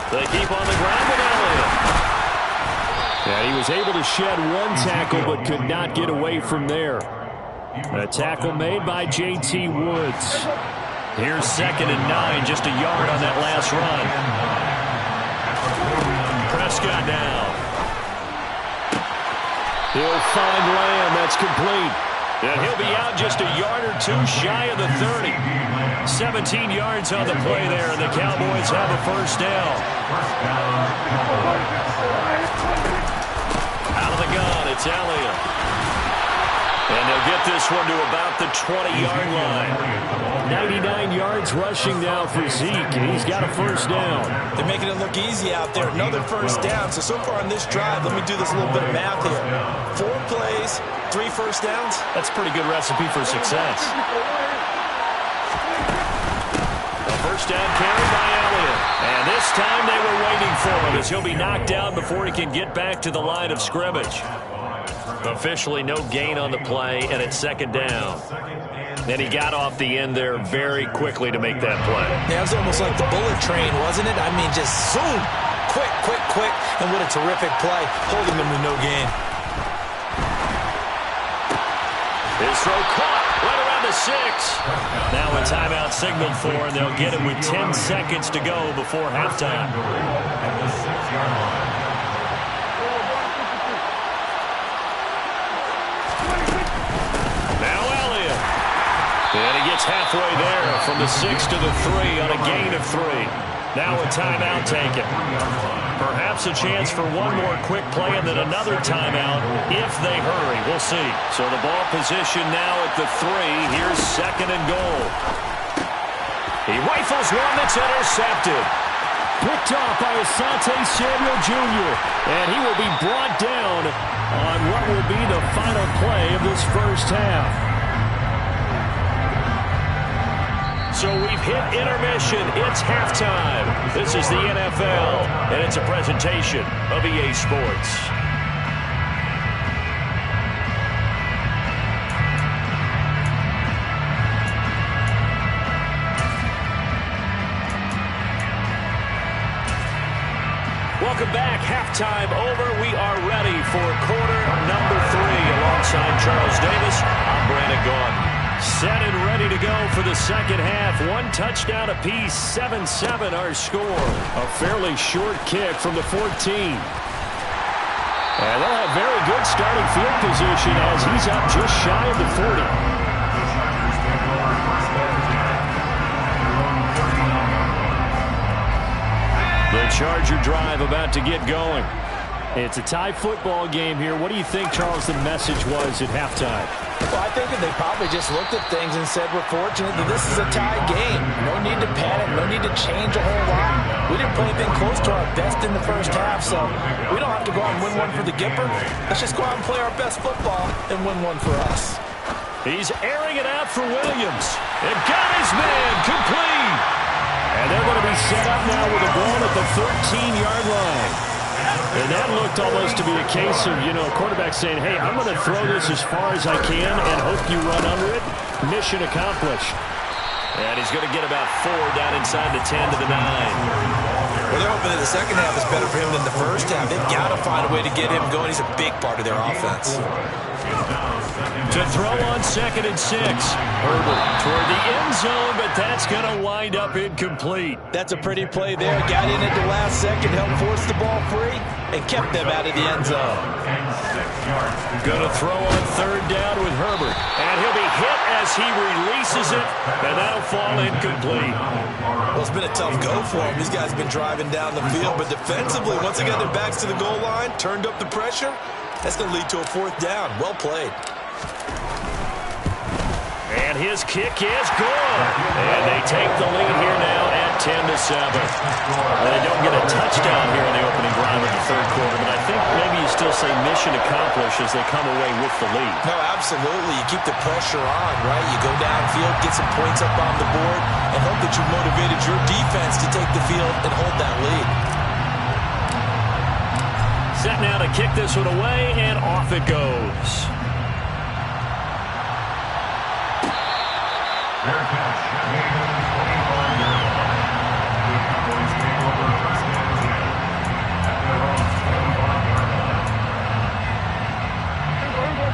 They keep on the ground with Elliott. And he was able to shed one tackle but could not get away from there. A tackle made by J.T. Woods. Here's second and 9, just a yard on that last run. Prescott now. He'll find Lamb. That's complete. And he'll be out just a yard or two shy of the 30. 17 yards on the play there, and the Cowboys have a first down. Out of the gun, it's Elliott. And they'll get this one to about the 20-yard line. 99 yards rushing now for Zeke, and he's got a first down. They're making it look easy out there. Another first down. So far on this drive, let me do this little bit of math here. 4 plays, 3 first downs. That's a pretty good recipe for success. A first down carry by Elliott. And this time they were waiting for him as he'll be knocked down before he can get back to the line of scrimmage. Officially no gain on the play, and it's second down. And he got off the end there very quickly to make that play. Yeah, it was almost like the bullet train, wasn't it? I mean, just zoom. Quick, quick, quick. And what a terrific play, holding them to no gain. His throw caught right around the 6. Now a timeout signaled for, and they'll get it with 10 seconds to go before halftime. At the 6-yard line. And he gets halfway there from the 6 to the 3 on a gain of 3. Now a timeout taken. Perhaps a chance for one more quick play and then another timeout if they hurry. We'll see. So the ball position now at the 3. Here's second and goal. He rifles one that's intercepted. Picked off by Asante Samuel Jr. And he will be brought down on what will be the final play of this first half. So we've hit intermission. It's halftime. This is the NFL, and it's a presentation of EA Sports. Welcome back. Halftime over. We are ready for quarter number 3. Alongside Charles Davis, I'm Brandon Gaudin. Set and ready to go for the second half. One touchdown apiece, 7-7 our score. A fairly short kick from the 14. And they'll have very good starting field position as he's up just shy of the 40. The Chargers take over first down. The Charger drive about to get going. It's a tie football game here. What do you think, Charles, the message was at halftime? Well, I think that they probably just looked at things and said, we're fortunate that this is a tie game. No need to panic. No need to change a whole lot. We didn't play anything close to our best in the first half, so we don't have to go out and win one for the Gipper. Let's just go out and play our best football and win one for us. He's airing it out for Williams. And got his man complete. And they're going to be set up now with a ball at the 13-yard line. And that looked almost to be a case of, quarterback saying, hey, I'm going to throw this as far as I can and hope you run under it. Mission accomplished. And he's going to get about 4 down inside the 10 to the 9. Well, they're hoping that the second half is better for him than the first half. They've got to find a way to get him going. He's a big part of their offense. To throw on 2nd and 6. Herbert toward the end zone, but that's going to wind up incomplete. That's a pretty play there. Got in at the last second, helped force the ball free, and kept them out of the end zone. Going to throw on 3rd down with Herbert. And he'll be hit as he releases it, and that'll fall incomplete. Well, it's been a tough go for him. These guys have been driving down the field, but defensively, once they got their backs to the goal line, turned up the pressure, that's going to lead to a 4th down. Well played. And his kick is good. And they take the lead here now at 10-7. They don't get a touchdown here in the opening drive of the 3rd quarter, but I think maybe you still say mission accomplished as they come away with the lead. No, absolutely. You keep the pressure on, right? You go downfield, get some points up on the board, and hope that you motivated your defense to take the field and hold that lead. Set now to kick this one away, and off it goes. Fair catch. Made at the 25-yard line. The Cowboys take over first down and 10 at their own 25-yard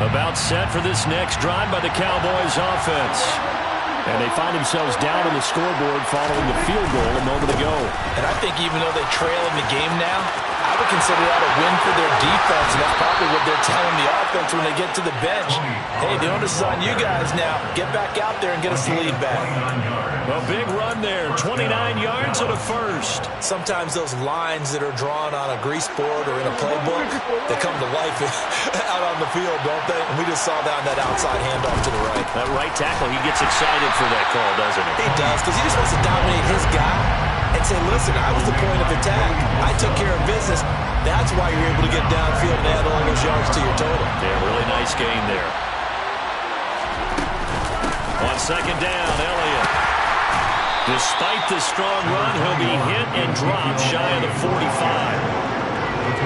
line. About set for this next drive by the Cowboys offense. And they find themselves down on the scoreboard following the field goal a moment ago. And I think even though they trail in the game now, I would consider that a win for their defense, and that's probably what they're telling the offense when they get to the bench. Hey, the onus is on you guys now. Get back out there and get us the lead back. A big run there, 29 yards and a first. Sometimes those lines that are drawn on a grease board or in a playbook, they come to life out on the field, don't they? And we just saw that on that outside handoff to the right. That right tackle, he gets excited for that call, doesn't he? He does, because he just wants to dominate his guy and say, listen, I was the point of attack. I took care of business. That's why you're able to get downfield and add all those yards to your total. Yeah, really nice gain there. On 2nd down, Elliott. Despite the strong run, he'll be hit and dropped shy of the 45.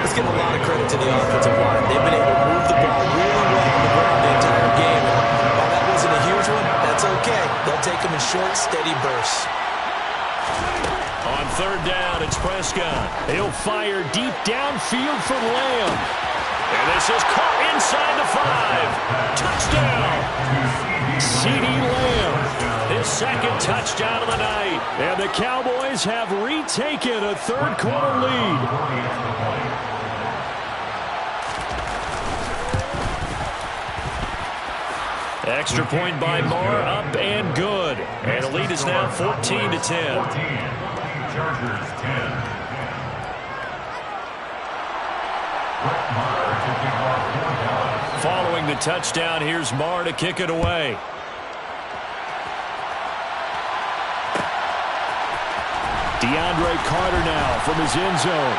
Let's give a lot of credit to the offensive line. They've been able to move the ball really well on the ground the entire game. And while that wasn't a huge one, that's okay. They'll take them in short, steady bursts. On third down, it's Prescott. He'll fire deep downfield for Lamb. And this is caught inside the 5. Touchdown! CeeDee Lamb, his second touchdown of the night. And the Cowboys have retaken a third-quarter lead. Extra point by Moore, up and good. And the lead is now 14-10. Chargers 10. Following the touchdown, here's Marr to kick it away. DeAndre Carter now from his end zone.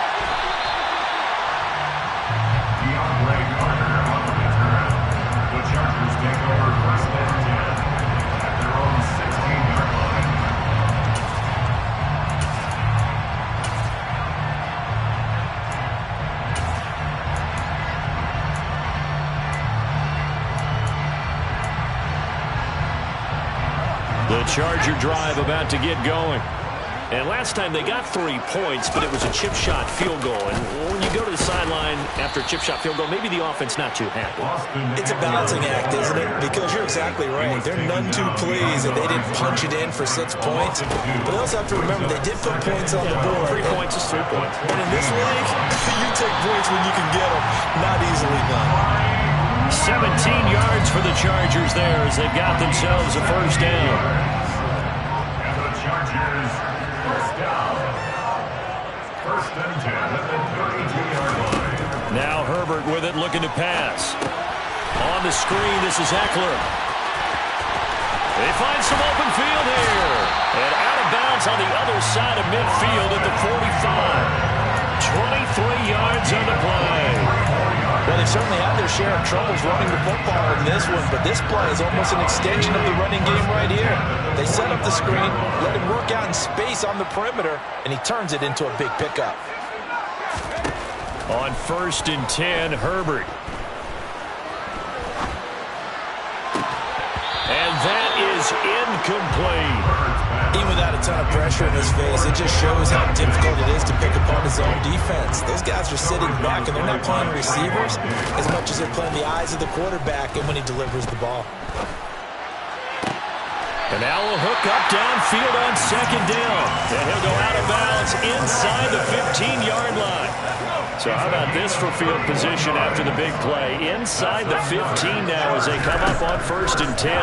DeAndre Carter on the return. The Chargers take over first and 10 at their own 16-yard line. The Charger drive about to get going. And last time they got 3 points, but it was a chip shot field goal. And when you go to the sideline after a chip shot field goal, maybe the offense not too happy. It's a balancing act, isn't it? Because you're exactly right. They're none too pleased that they didn't punch it in for 6 points. But they also have to remember they did put points on the board. 3 points is 3 points. And in this league, you take points when you can get them. Not easily done. 17 yards for the Chargers there as they've got themselves a first down. And the Chargers first down. First and 10 at the 32-yard line. Now Herbert with it, looking to pass. On the screen, this is Eckler. They find some open field here. And out of bounds on the other side of midfield at the 45. 23 yards on the play. Well, they certainly had their share of troubles running the football in this one, but this play is almost an extension of the running game right here. They set up the screen, let him work out in space on the perimeter, and he turns it into a big pickup. On first and 10, Herbert. And that is incomplete. Even without a ton of pressure in his face, it just shows how difficult it is to pick apart his own defense. Those guys are sitting back, and they're not playing receivers as much as they're playing the eyes of the quarterback and when he delivers the ball. And now a hook up downfield on second down. And he'll go out of bounds inside the 15-yard line. So how about this for field position after the big play? Inside the 15 now as they come up on first and 10.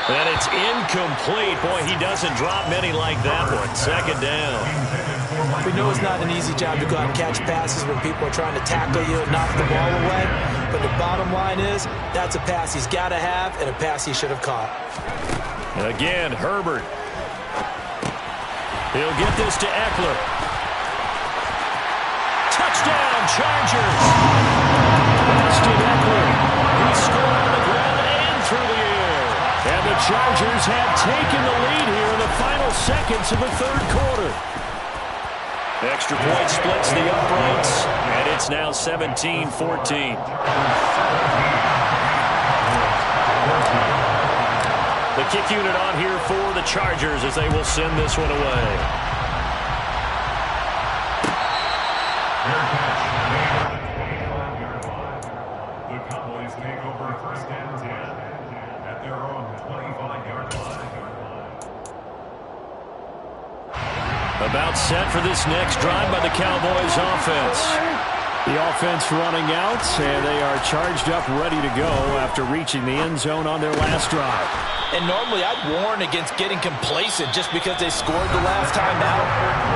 And it's incomplete. Boy, he doesn't drop many like that one. Second down. We know it's not an easy job to go out and catch passes when people are trying to tackle you and knock the ball away. But the bottom line is, that's a pass he's got to have and a pass he should have caught. Again, Herbert. He'll get this to Eckler. Touchdown, Chargers. Austin Eckler. He scored on the ground and through the air. And the Chargers have taken the lead here in the final seconds of the third quarter. Extra point splits the uprights, and it's now 17-14. The kick unit on here for the Chargers as they will send this one away. The Cowboys take over first and 10 at their own 25-yard line. About set for this next drive by the Cowboys offense. The offense running out, and they are charged up, ready to go after reaching the end zone on their last drive. And normally I'd warn against getting complacent just because they scored the last time out.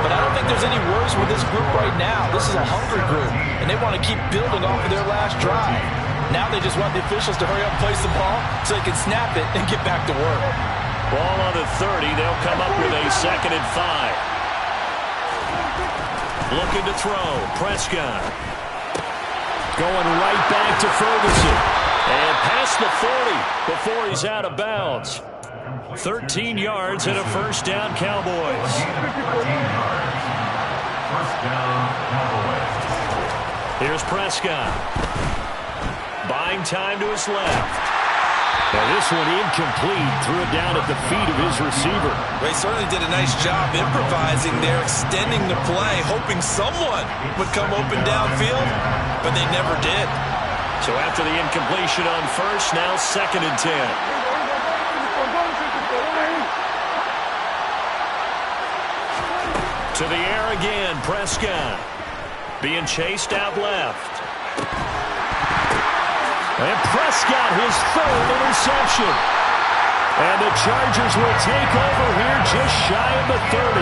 But I don't think there's any worries with this group right now. This is a hungry group, and they want to keep building off of their last drive. Now they just want the officials to hurry up and place the ball so they can snap it and get back to work. Ball on the 30. They'll come up with a 2nd and 5. Looking to throw. Prescott. Going right back to Ferguson. And past the 40 before he's out of bounds. 13 yards and a first down, Cowboys. First down, Cowboys. Here's Prescott. Buying time to his left. Now this one incomplete. Threw it down at the feet of his receiver. They certainly did a nice job improvising there, extending the play, hoping someone would come open downfield, but they never did. So after the incompletion on first, now 2nd and 10. To the air again, Prescott. Being chased out left. And Prescott, his 3rd interception. And the Chargers will take over here just shy of the 30.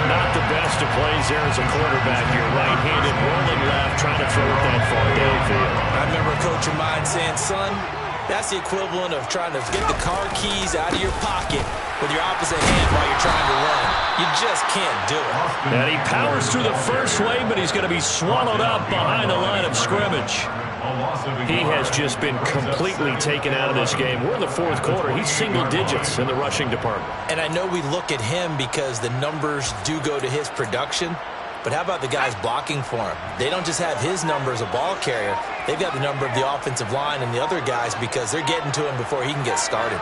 Not the best of plays there as a quarterback. Your right-handed rolling left, trying to throw it that far downfield. I remember a coach of mine saying, son, that's the equivalent of trying to get the car keys out of your pocket with your opposite hand while you're trying to run. You just can't do it. And he powers through the first wave, but he's going to be swallowed up behind the line of scrimmage. He has just been completely taken out of this game. We're in the 4th quarter. He's single digits in the rushing department. And I know we look at him because the numbers do go to his production. But how about the guys blocking for him? They don't just have his number as a ball carrier. They've got the number of the offensive line and the other guys because they're getting to him before he can get started.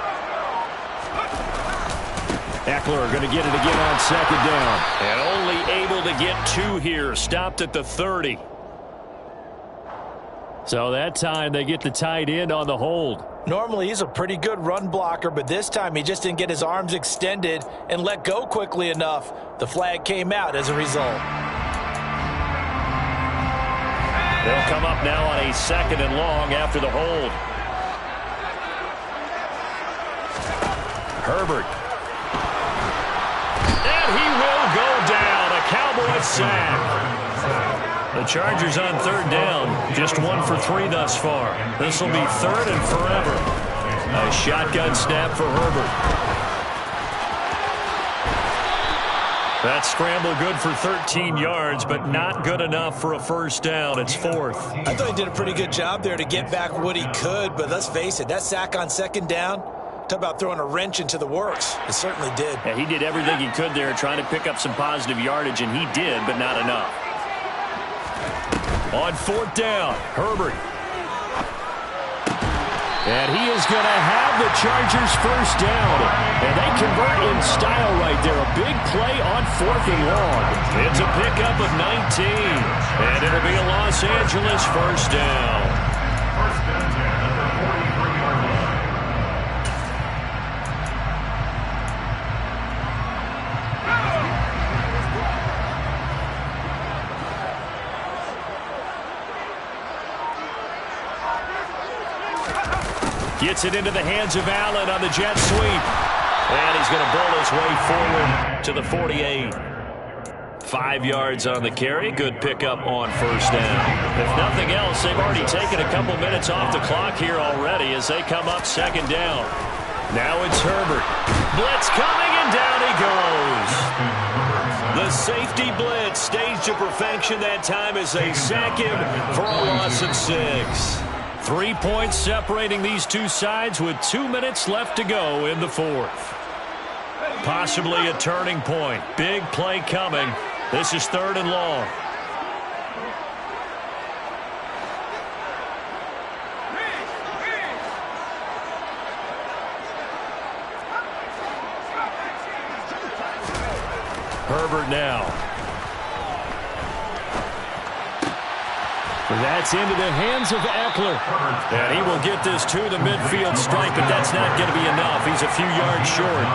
Eckler going to get it again on 2nd down. And only able to get 2 here. Stopped at the 30. So that time they get the tight end on the hold. Normally he's a pretty good run blocker, but this time he just didn't get his arms extended and let go quickly enough. The flag came out as a result. They'll come up now on a 2nd and long after the hold. Herbert. And he will go down. A Cowboy sack. The Chargers on 3rd down. Just 1 for 3 thus far. This will be 3rd and forever. A shotgun snap for Herbert. That scramble good for 13 yards, but not good enough for a first down. It's 4th. I thought he did a pretty good job there to get back what he could, but let's face it, that sack on 2nd down, talk about throwing a wrench into the works. It certainly did. Yeah, he did everything he could there trying to pick up some positive yardage, and he did, but not enough. On 4th down, Herbert. And he is going to have the Chargers first down. And they convert in style right there. A big play on 4th and long. It's a pickup of 19. And it'll be a Los Angeles first down. First and 10 at the 43-yard line. Gets it into the hands of Allen on the jet sweep. And he's going to bowl his way forward to the 48. 5 yards on the carry. Good pickup on first down. If nothing else, they've already taken a couple minutes off the clock here already as they come up 2nd down. Now it's Herbert. Blitz coming, and down he goes. The safety blitz staged to perfection that time as they sack him for a loss of 6. 3 points separating these two sides with 2 minutes left to go in the 4th. Possibly a turning point. Big play coming. This is 3rd and long. Herbert now. That's into the hands of Eckler. And he will get this to the midfield stripe, but that's not going to be enough. He's a few yards short.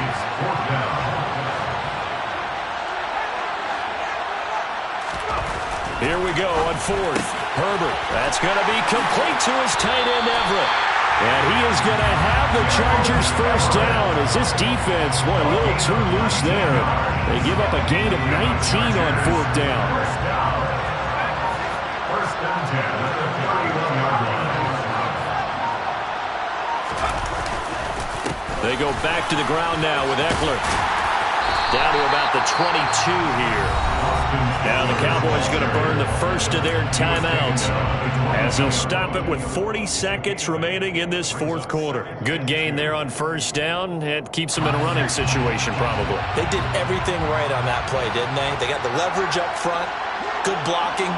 It's 4th down. Here we go on 4th. Herbert. That's going to be complete to his tight end, Everett. And he is going to have the Chargers first down as this defense went a little too loose there. They give up a gain of 19 on 4th down. First and 10 at the 31-yard line. They go back to the ground now with Eckler. Down to about the 22 here. Now the Cowboys going to burn the first of their timeouts as they'll stop it with 40 seconds remaining in this fourth quarter. Good gain there on first down. It keeps them in a running situation probably. They did everything right on that play, didn't they? They got the leverage up front, good blocking,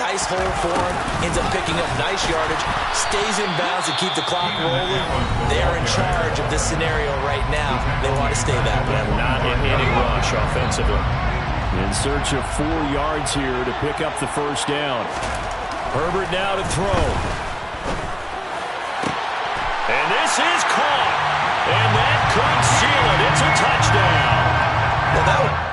nice hole for him, ends up picking up nice yardage, stays in bounds to keep the clock rolling. They are in charge of this scenario right now. They want to stay that way. Not in any rush offensively. In search of 4 yards here to pick up the first down. Herbert now to throw. And this is caught. And that could seal it. It's a touchdown. Well, that would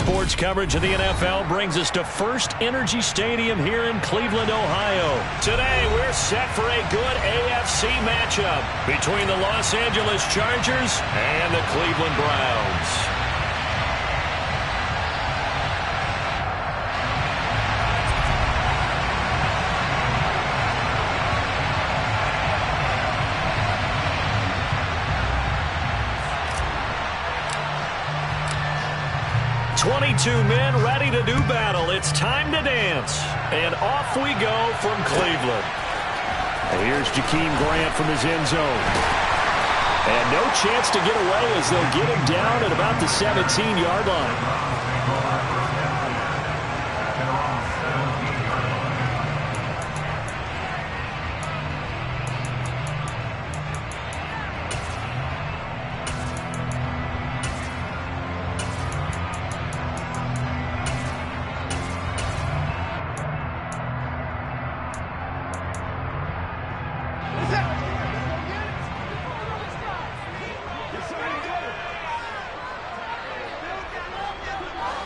Sports coverage of the NFL brings us to First Energy Stadium here in Cleveland, Ohio. Today, we're set for a good AFC matchup between the Los Angeles Chargers and the Cleveland Browns. "22 men ready to do battle. It's time to dance." And off we go from Cleveland. And here's Jakeem Grant from his end zone. And no chance to get away as they'll get him down at about the 17-yard line.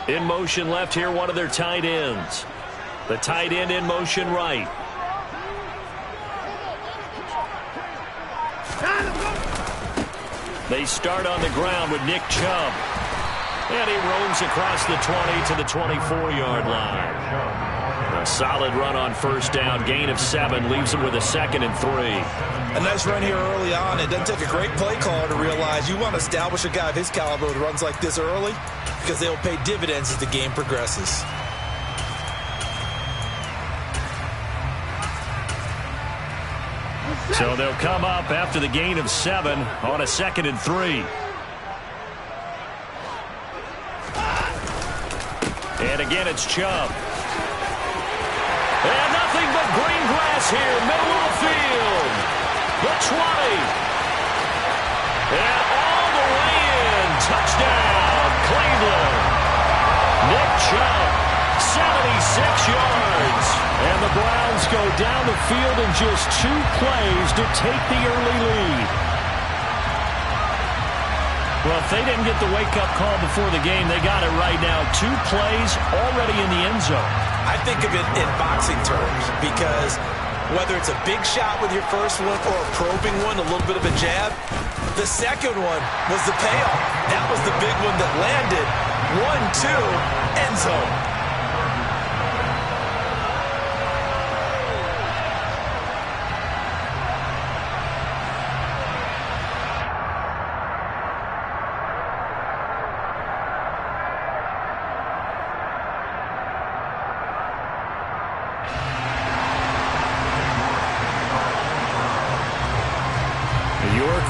In motion left here, one of their tight ends. The tight end in motion right. They start on the ground with Nick Chubb. And he roams across the 20 to the 24-yard line. A solid run on first down. Gain of 7 leaves him with a 2nd and 3. A nice run here early on. It doesn't take a great play caller to realize you want to establish a guy of his caliber with runs like this early, because they will pay dividends as the game progresses. So they'll come up after the gain of 7 on a 2nd and 3. And again, it's Chubb. And nothing but green grass here, middle of the field. The 20. And all the way in. Touchdown, Cleveland. Nick Chubb, 76 yards. And the Browns go down the field in just 2 plays to take the early lead. Well, if they didn't get the wake-up call before the game, they got it right now. 2 plays already in the end zone. I think of it in boxing terms, because whether it's a big shot with your first one or a probing one, a little bit of a jab, the second one was the payoff. That was the big one that landed. 1-2, end zone.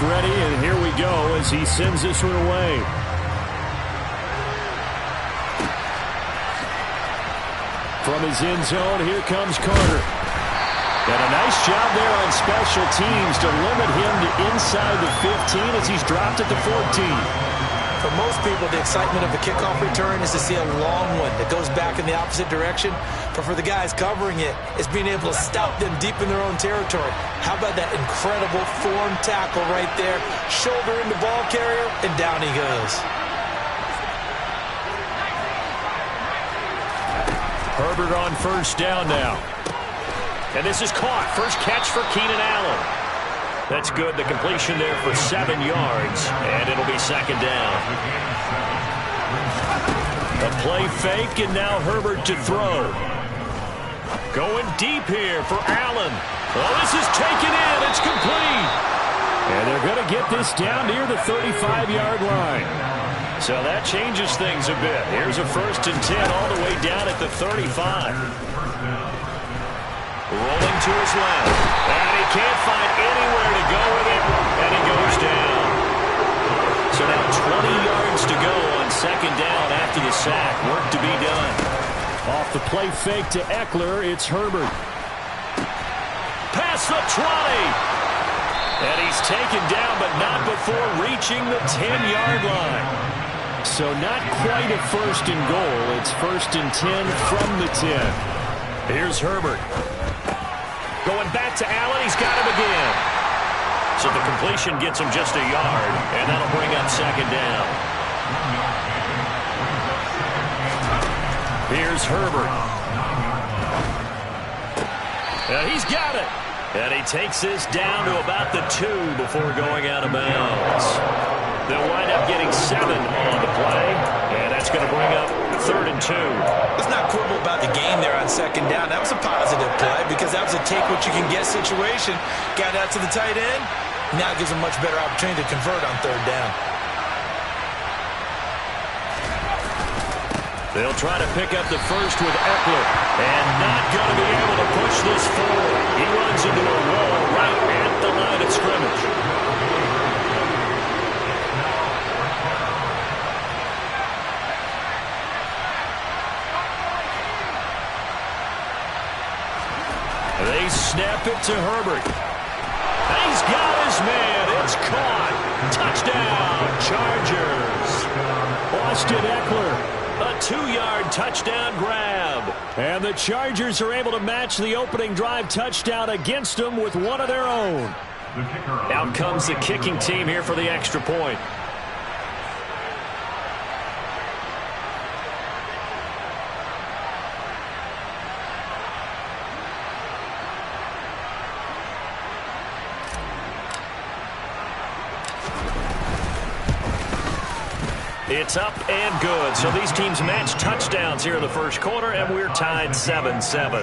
Ready, and here we go as he sends this one away. From his end zone, here comes Carter. And a nice job there on special teams to limit him to inside the 15 as he's dropped at the 14. For most people, the excitement of the kickoff return is to see a long one that goes back in the opposite direction. But for the guys covering it, it's being able to stop them deep in their own territory. How about that incredible form tackle right there? Shoulder in the ball carrier, and down he goes. Herbert on first down now. And this is caught. First catch for Keenan Allen. That's good. The completion there for 7 yards, and it'll be 2nd down. A play fake, and now Herbert to throw. Going deep here for Allen. Oh, this is taken in. It's complete. And they're going to get this down near the 35-yard line. So that changes things a bit. Here's a 1st and 10 all the way down at the 35. Rolling to his left. And he can't find anywhere to go with it. And he goes down. So now 20 yards to go on 2nd down after the sack. Work to be done. Off the play fake to Eckler, it's Herbert. Past the 20. And he's taken down, but not before reaching the 10-yard line. So not quite a 1st and goal. It's 1st and 10 from the 10. Here's Herbert. Going back to Allen, he's got him again. So the completion gets him just a yard, and that'll bring up 2nd down. Here's Herbert. And he's got it. And he takes this down to about the 2 before going out of bounds. They'll wind up getting 7 on the play. And that's going to bring up 3rd and 2. Let's not quibble about the game there on 2nd down. That was a positive play because that was a take-what-you-can-get situation. Got out to the tight end. Now it gives them a much better opportunity to convert on 3rd down. They'll try to pick up the first with Eckler. And not going to be able to push this forward. He runs into a wall right at the line of scrimmage. They snap it to Herbert. He's got his man. It's caught. Touchdown, Chargers. Austin Eckler. A 2-yard touchdown grab. And the Chargers are able to match the opening drive touchdown against them with one of their own. Out comes the kicking team here for the extra point. It's up and good. So these teams match touchdowns here in the first quarter, and we're tied 7-7.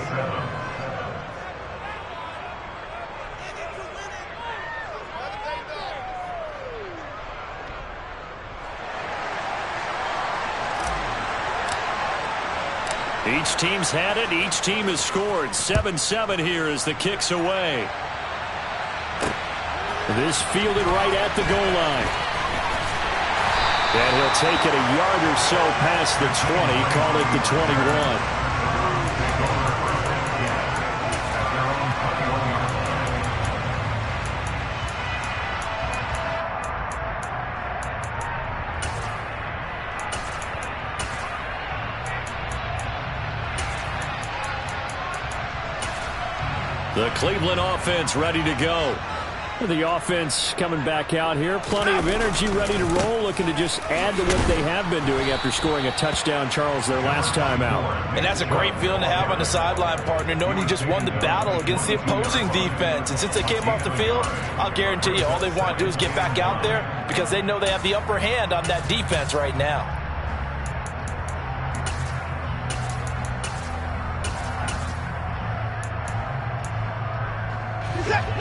Each team's had it. Each team has scored. 7-7 here as the kick's away. This fielded right at the goal line. And he'll take it a yard or so past the 20, call it the 21. The Cleveland offense ready to go. The offense coming back out here. Plenty of energy, ready to roll, looking to just add to what they have been doing after scoring a touchdown, Charles, their last time out. And that's a great feeling to have on the sideline, partner, knowing you just won the battle against the opposing defense. And since they came off the field, I'll guarantee you all they want to do is get back out there because they know they have the upper hand on that defense right now.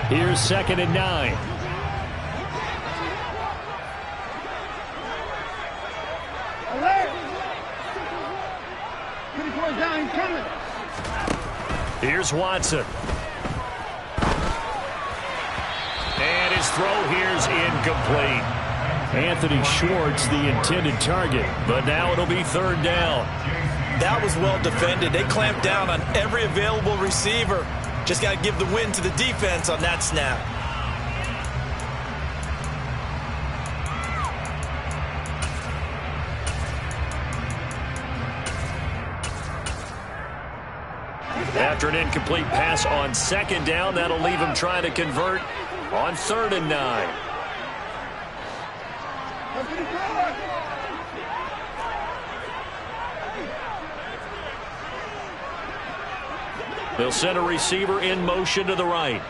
Here's 2nd and 9. Here's Watson. And his throw here's incomplete. Anthony Schwartz, the intended target. But now it'll be 3rd down. That was well defended. They clamped down on every available receiver. Just got to give the win to the defense on that snap. After an incomplete pass on 2nd down, that'll leave him trying to convert on 3rd and 9. They'll send a receiver in motion to the right.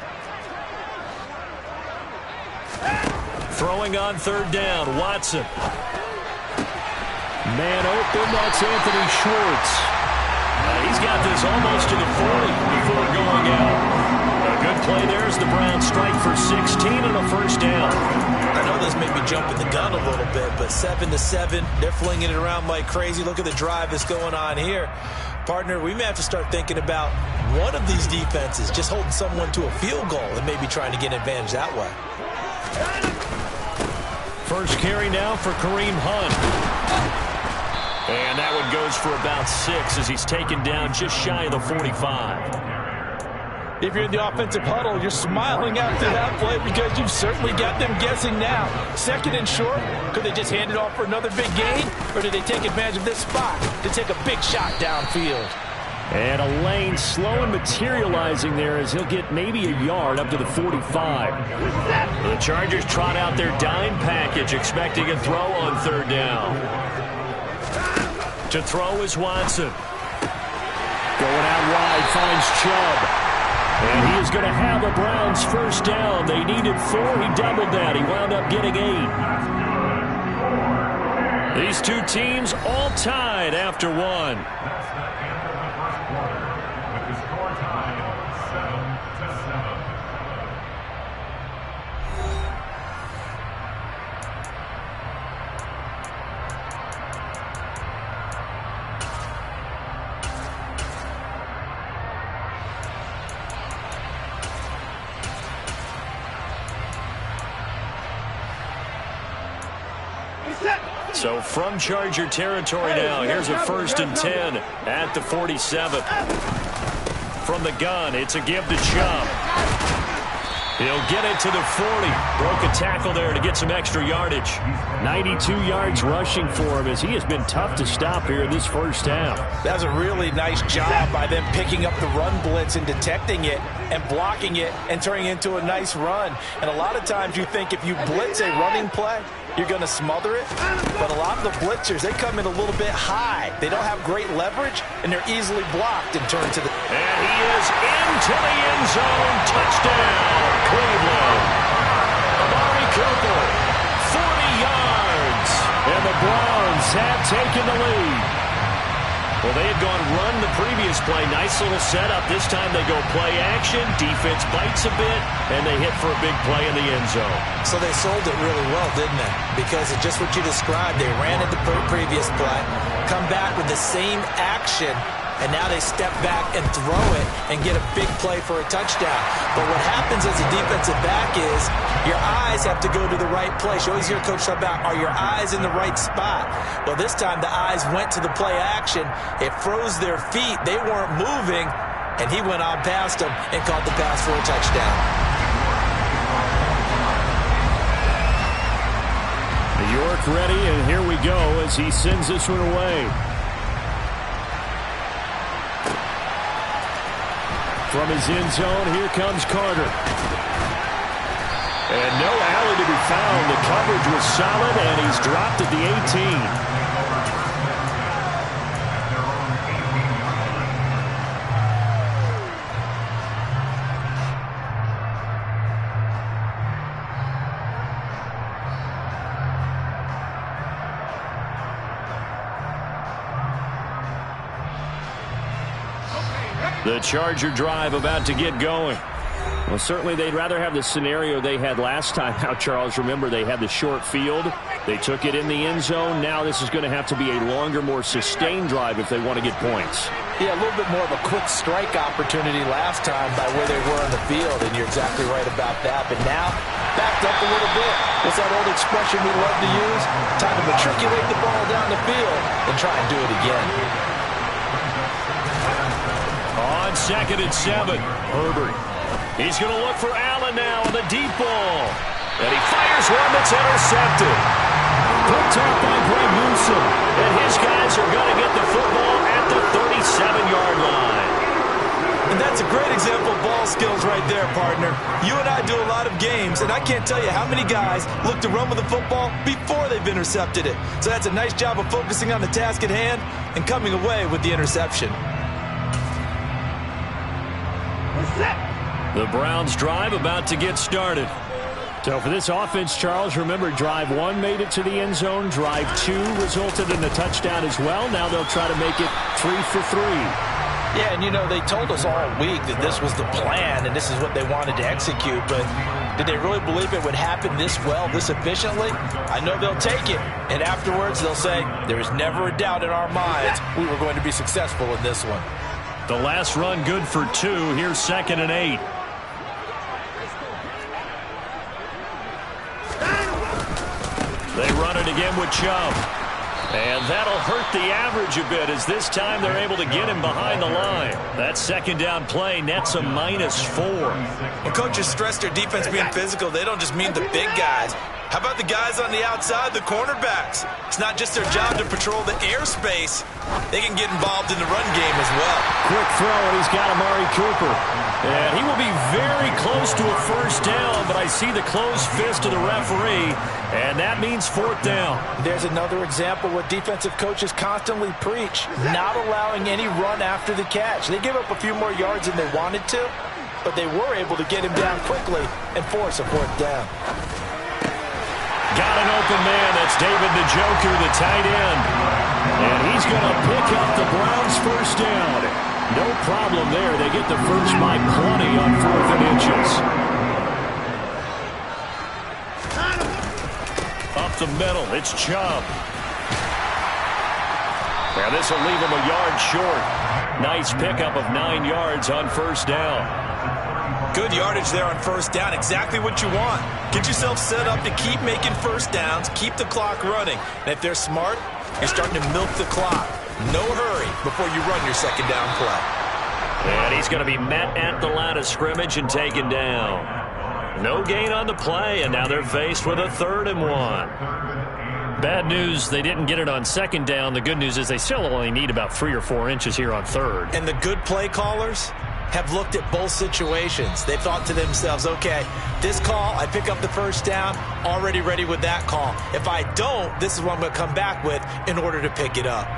Throwing on 3rd down, Watson. Man open, that's Anthony Schwartz. He's got this almost to the 40 before going out. A good play there as the Browns strike for 16 and a 1st down. I know this may be jumping the gun a little bit, but 7-7, they're flinging it around like crazy. Look at the drive that's going on here. Partner, we may have to start thinking about one of these defenses just holding someone to a field goal and maybe trying to get an advantage that way. First carry now for Kareem Hunt. And that one goes for about 6 as he's taken down just shy of the 45. If you're in the offensive huddle, you're smiling after that play because you've certainly got them guessing now. 2nd and short, could they just hand it off for another big gain? Or did they take advantage of this spot to take a big shot downfield? And a lane slow and materializing there as he'll get maybe a yard up to the 45. The Chargers trot out their dime package, expecting a throw on 3rd down. To throw is Watson. Going out wide, finds Chubb. And he is going to have a Browns first down. They needed 4. He doubled that. He wound up getting 8. These two teams all tied after 1. That's the end of the first quarter, with the score tied 7-7. So from Charger territory now, here's a 1st and 10 at the 47. From the gun, it's a give to Chubb. He'll get it to the 40. Broke a tackle there to get some extra yardage. 92 yards rushing for him as he has been tough to stop here in this first half. That was a really nice job by them picking up the run blitz and detecting it and blocking it and turning it into a nice run. And a lot of times you think if you blitz a running play, you're going to smother it. But a lot of the blitzers, they come in a little bit high. They don't have great leverage, and they're easily blocked and turned to the... And he is into the end zone. Touchdown, Cleveland. Amari Cooper, 40 yards. And the Browns have taken the lead. Well, they had gone run the previous play. Nice little setup. This time they go play action. Defense bites a bit, and they hit for a big play in the end zone. So they sold it really well, didn't they? Because it's just what you described. They ran at the previous play, come back with the same action, and now they step back and throw it and get a big play for a touchdown. But what happens as a defensive back is your eyes have to go to the right place. You always hear Coach talk about, are your eyes in the right spot? Well, this time the eyes went to the play action. It froze their feet. They weren't moving, and he went on past them and caught the pass for a touchdown. York ready, and here we go as he sends this one away. From his end zone, here comes Carter. And no alley to be found. The coverage was solid, and he's dropped at the 18. The Charger drive about to get going. Well, certainly they'd rather have the scenario they had last time. Now, Charles, remember, they had the short field. They took it in the end zone. Now this is going to have to be a longer, more sustained drive if they want to get points. Yeah, a little bit more of a quick strike opportunity last time by where they were on the field, and you're exactly right about that. But now, backed up a little bit. What's that old expression we love to use? Time to matriculate the ball down the field and try and do it again. On 2nd and 7, Herbert. He's going to look for Allen now on the deep ball. And he fires one that's intercepted. Picked off by Greg Newsome. And his guys are going to get the football at the 37-yard line. And that's a great example of ball skills right there, partner. You and I do a lot of games, and I can't tell you how many guys look to run with the football before they've intercepted it. So that's a nice job of focusing on the task at hand and coming away with the interception. The Browns drive about to get started. So for this offense, Charles, remember, drive 1 made it to the end zone. Drive 2 resulted in a touchdown as well. Now they'll try to make it 3 for 3. Yeah, and you know, they told us all week that this was the plan and this is what they wanted to execute, but did they really believe it would happen this well, this efficiently? I know they'll take it, and afterwards they'll say, there is never a doubt in our minds we were going to be successful in this one. The last run good for 2. Here's 2nd and 8. They run it again with Chubb. And that'll hurt the average a bit as this time they're able to get him behind the line. That 2nd down play nets a -4. When coaches stress their defense being physical, they don't just mean the big guys. How about the guys on the outside, the cornerbacks? It's not just their job to patrol the airspace. They can get involved in the run game as well. Quick throw, and he's got Amari Cooper. And he will be very close to a first down, but I see the closed fist of the referee, and that means fourth down. There's another example what defensive coaches constantly preach, not allowing any run after the catch. They give up a few more yards than they wanted to, but they were able to get him down quickly and force a fourth down. Got an open man. That's David Njoku, the tight end. And he's going to pick up the Browns' first down. No problem there. They get the first by plenty on 4th and inches. Up the middle, it's Chubb. Now this will leave him a yard short. Nice pickup of 9 yards on first down. Good yardage there on first down. Exactly what you want. Get yourself set up to keep making first downs, keep the clock running. And if they're smart, you're starting to milk the clock. No hurry before you run your second down play. And he's going to be met at the line of scrimmage and taken down. No gain on the play, and now they're faced with a 3rd and 1. Bad news, they didn't get it on second down. The good news is they still only need about 3 or 4 inches here on 3rd. And the good play callers have looked at both situations. They thought to themselves, okay, this call, I pick up the first down, already ready with that call. If I don't, this is what I'm going to come back with in order to pick it up.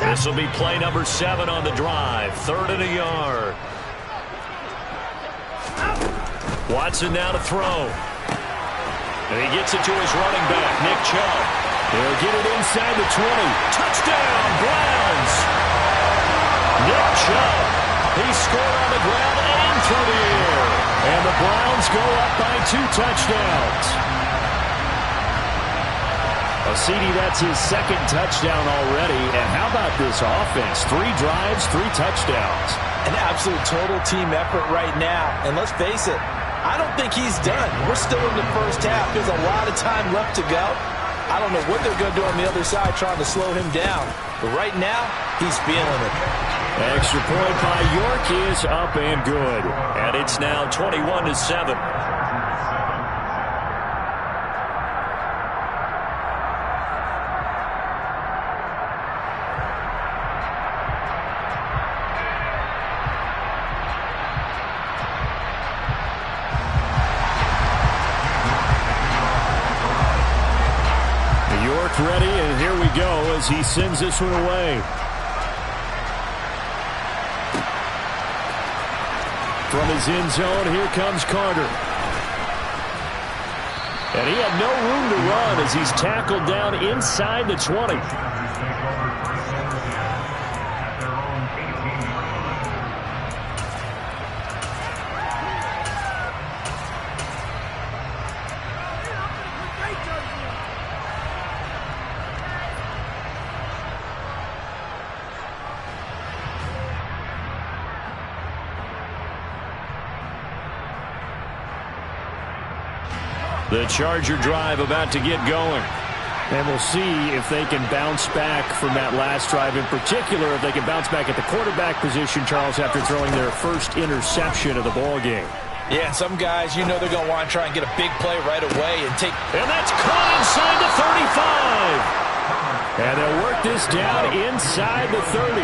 This will be play number 7 on the drive. 3rd and a yard. Watson now to throw. And he gets it to his running back, Nick Chubb. He'll get it inside the 20. Touchdown, Browns! Nick Chubb. He scored on the ground and through the air. And the Browns go up by 2 touchdowns. CD, that's his 2nd touchdown already. And how about this offense? 3 drives, 3 touchdowns. An absolute total team effort right now. And let's face it, I don't think he's done. We're still in the first half. There's a lot of time left to go. I don't know what they're going to do on the other side trying to slow him down. But right now, he's feeling it. Extra point by York is up and good. And it's now 21-7. Ready, and here we go as he sends this one away. From his end zone, here comes Carter. And he had no room to run as he's tackled down inside the 20. The Charger drive about to get going. And we'll see if they can bounce back from that last drive. In particular, if they can bounce back at the quarterback position, Charles, after throwing their first interception of the ball game. Yeah, and some guys, you know they're going to want to try and get a big play right away and take... And that's caught inside the 35. And they'll work this down inside the 30.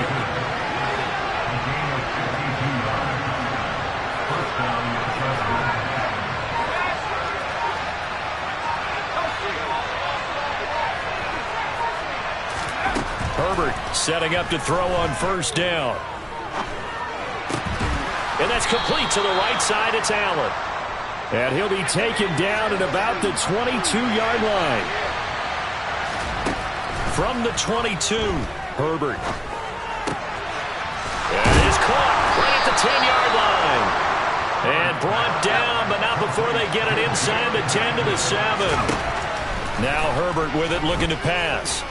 Herbert setting up to throw on first down. And that's complete to the right side. It's Allen. And he'll be taken down at about the 22-yard line. From the 22, Herbert. And it is caught right at the 10-yard line. And brought down, but not before they get it inside the 10 to the 7. Now Herbert with it, looking to pass.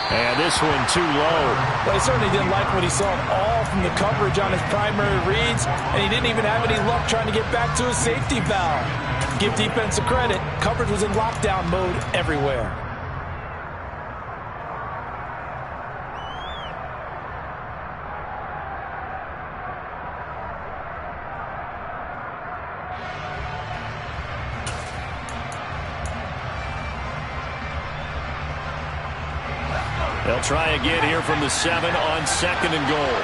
And this one too low. But he certainly didn't like what he saw all from the coverage on his primary reads, and he didn't even have any luck trying to get back to his safety valve. Give defense a credit. Coverage was in lockdown mode everywhere. They'll try again here from the 7 on 2nd and goal.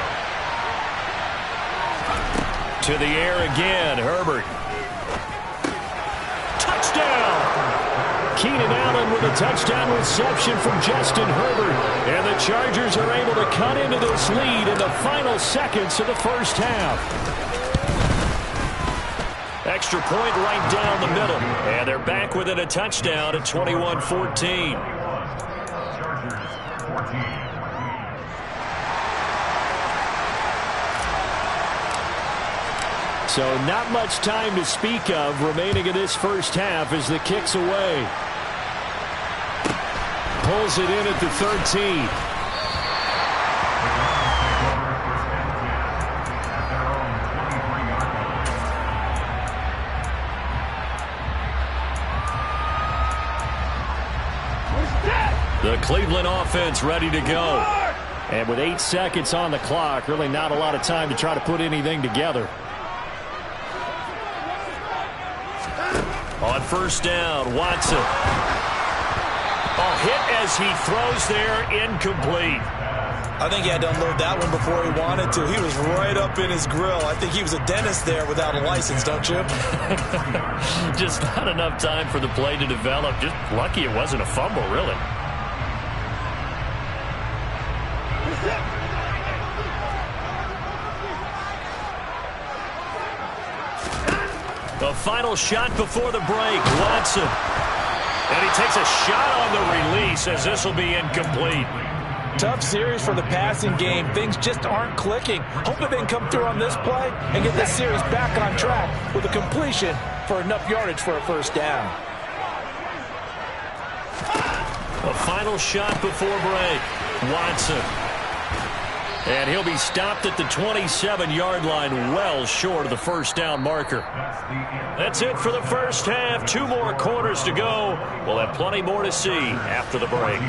To the air again, Herbert. Touchdown! Keenan Allen with a touchdown reception from Justin Herbert. And the Chargers are able to cut into this lead in the final seconds of the first half. Extra point right down the middle. And they're back within a touchdown at 21-14. So not much time to speak of remaining in this first half as the kick's away. Pulls it in at the 13. The Cleveland offense ready to go. And with 8 seconds on the clock, really not a lot of time to try to put anything together. On first down, Watson. A hit as he throws there, incomplete. I think he had to unload that one before he wanted to. He was right up in his grill. I think he was a dentist there without a license, don't you? Just not enough time for the play to develop. Just lucky it wasn't a fumble, really. The final shot before the break, Watson. And he takes a shot on the release as this will be incomplete. Tough series for the passing game. Things just aren't clicking. Hoping they can come through on this play and get this series back on track with a completion for enough yardage for a first down. A final shot before break, Watson. And he'll be stopped at the 27-yard line, well short of the first down marker. That's it for the first half. 2 more quarters to go. We'll have plenty more to see after the break.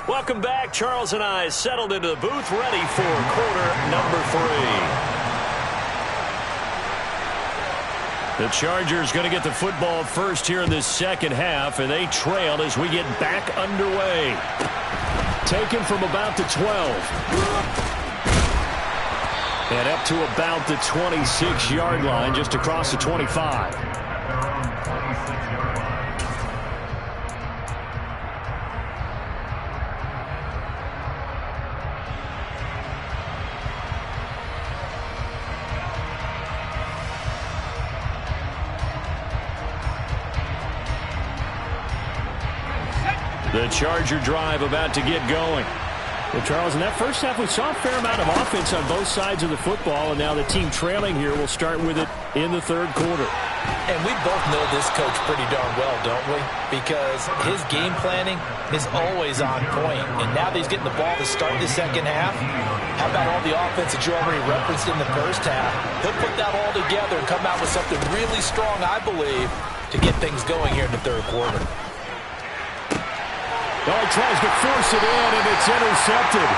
Welcome back. Charles and I settled into the booth, ready for quarter number 3. The Chargers going to get the football first here in this second half, and they trail as we get back underway. Taken from about the 12. And up to about the 26-yard line, just across the 25. The Charger drive about to get going. Well, Charles, in that first half, we saw a fair amount of offense on both sides of the football, and now the team trailing here will start with it in the third quarter. And we both know this coach pretty darn well, don't we? Because his game planning is always on point. And now that he's getting the ball to start the second half, how about all the offense that you already referenced in the first half? He'll put that all together and come out with something really strong, I believe, to get things going here in the third quarter. Oh, he tries to force it in, and it's intercepted.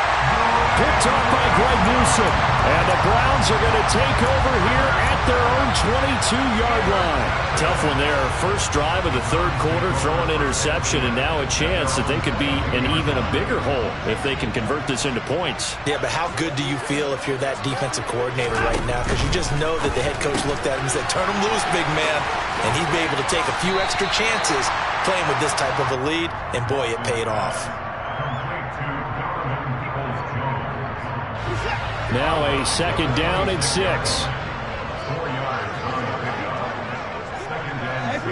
Picked off by Greg Newsome. And the Browns are going to take over here at their own 22-yard line. Tough one there. First drive of the third quarter, throwing interception, and now a chance that they could be in even a bigger hole if they can convert this into points. Yeah, but how good do you feel if you're that defensive coordinator right now? Because you just know that the head coach looked at him and said, turn him loose, big man. And he'd be able to take a few extra chances playing with this type of a lead, and boy, it paid off. Now a second down and 6. 4 yards on the pickup. Second and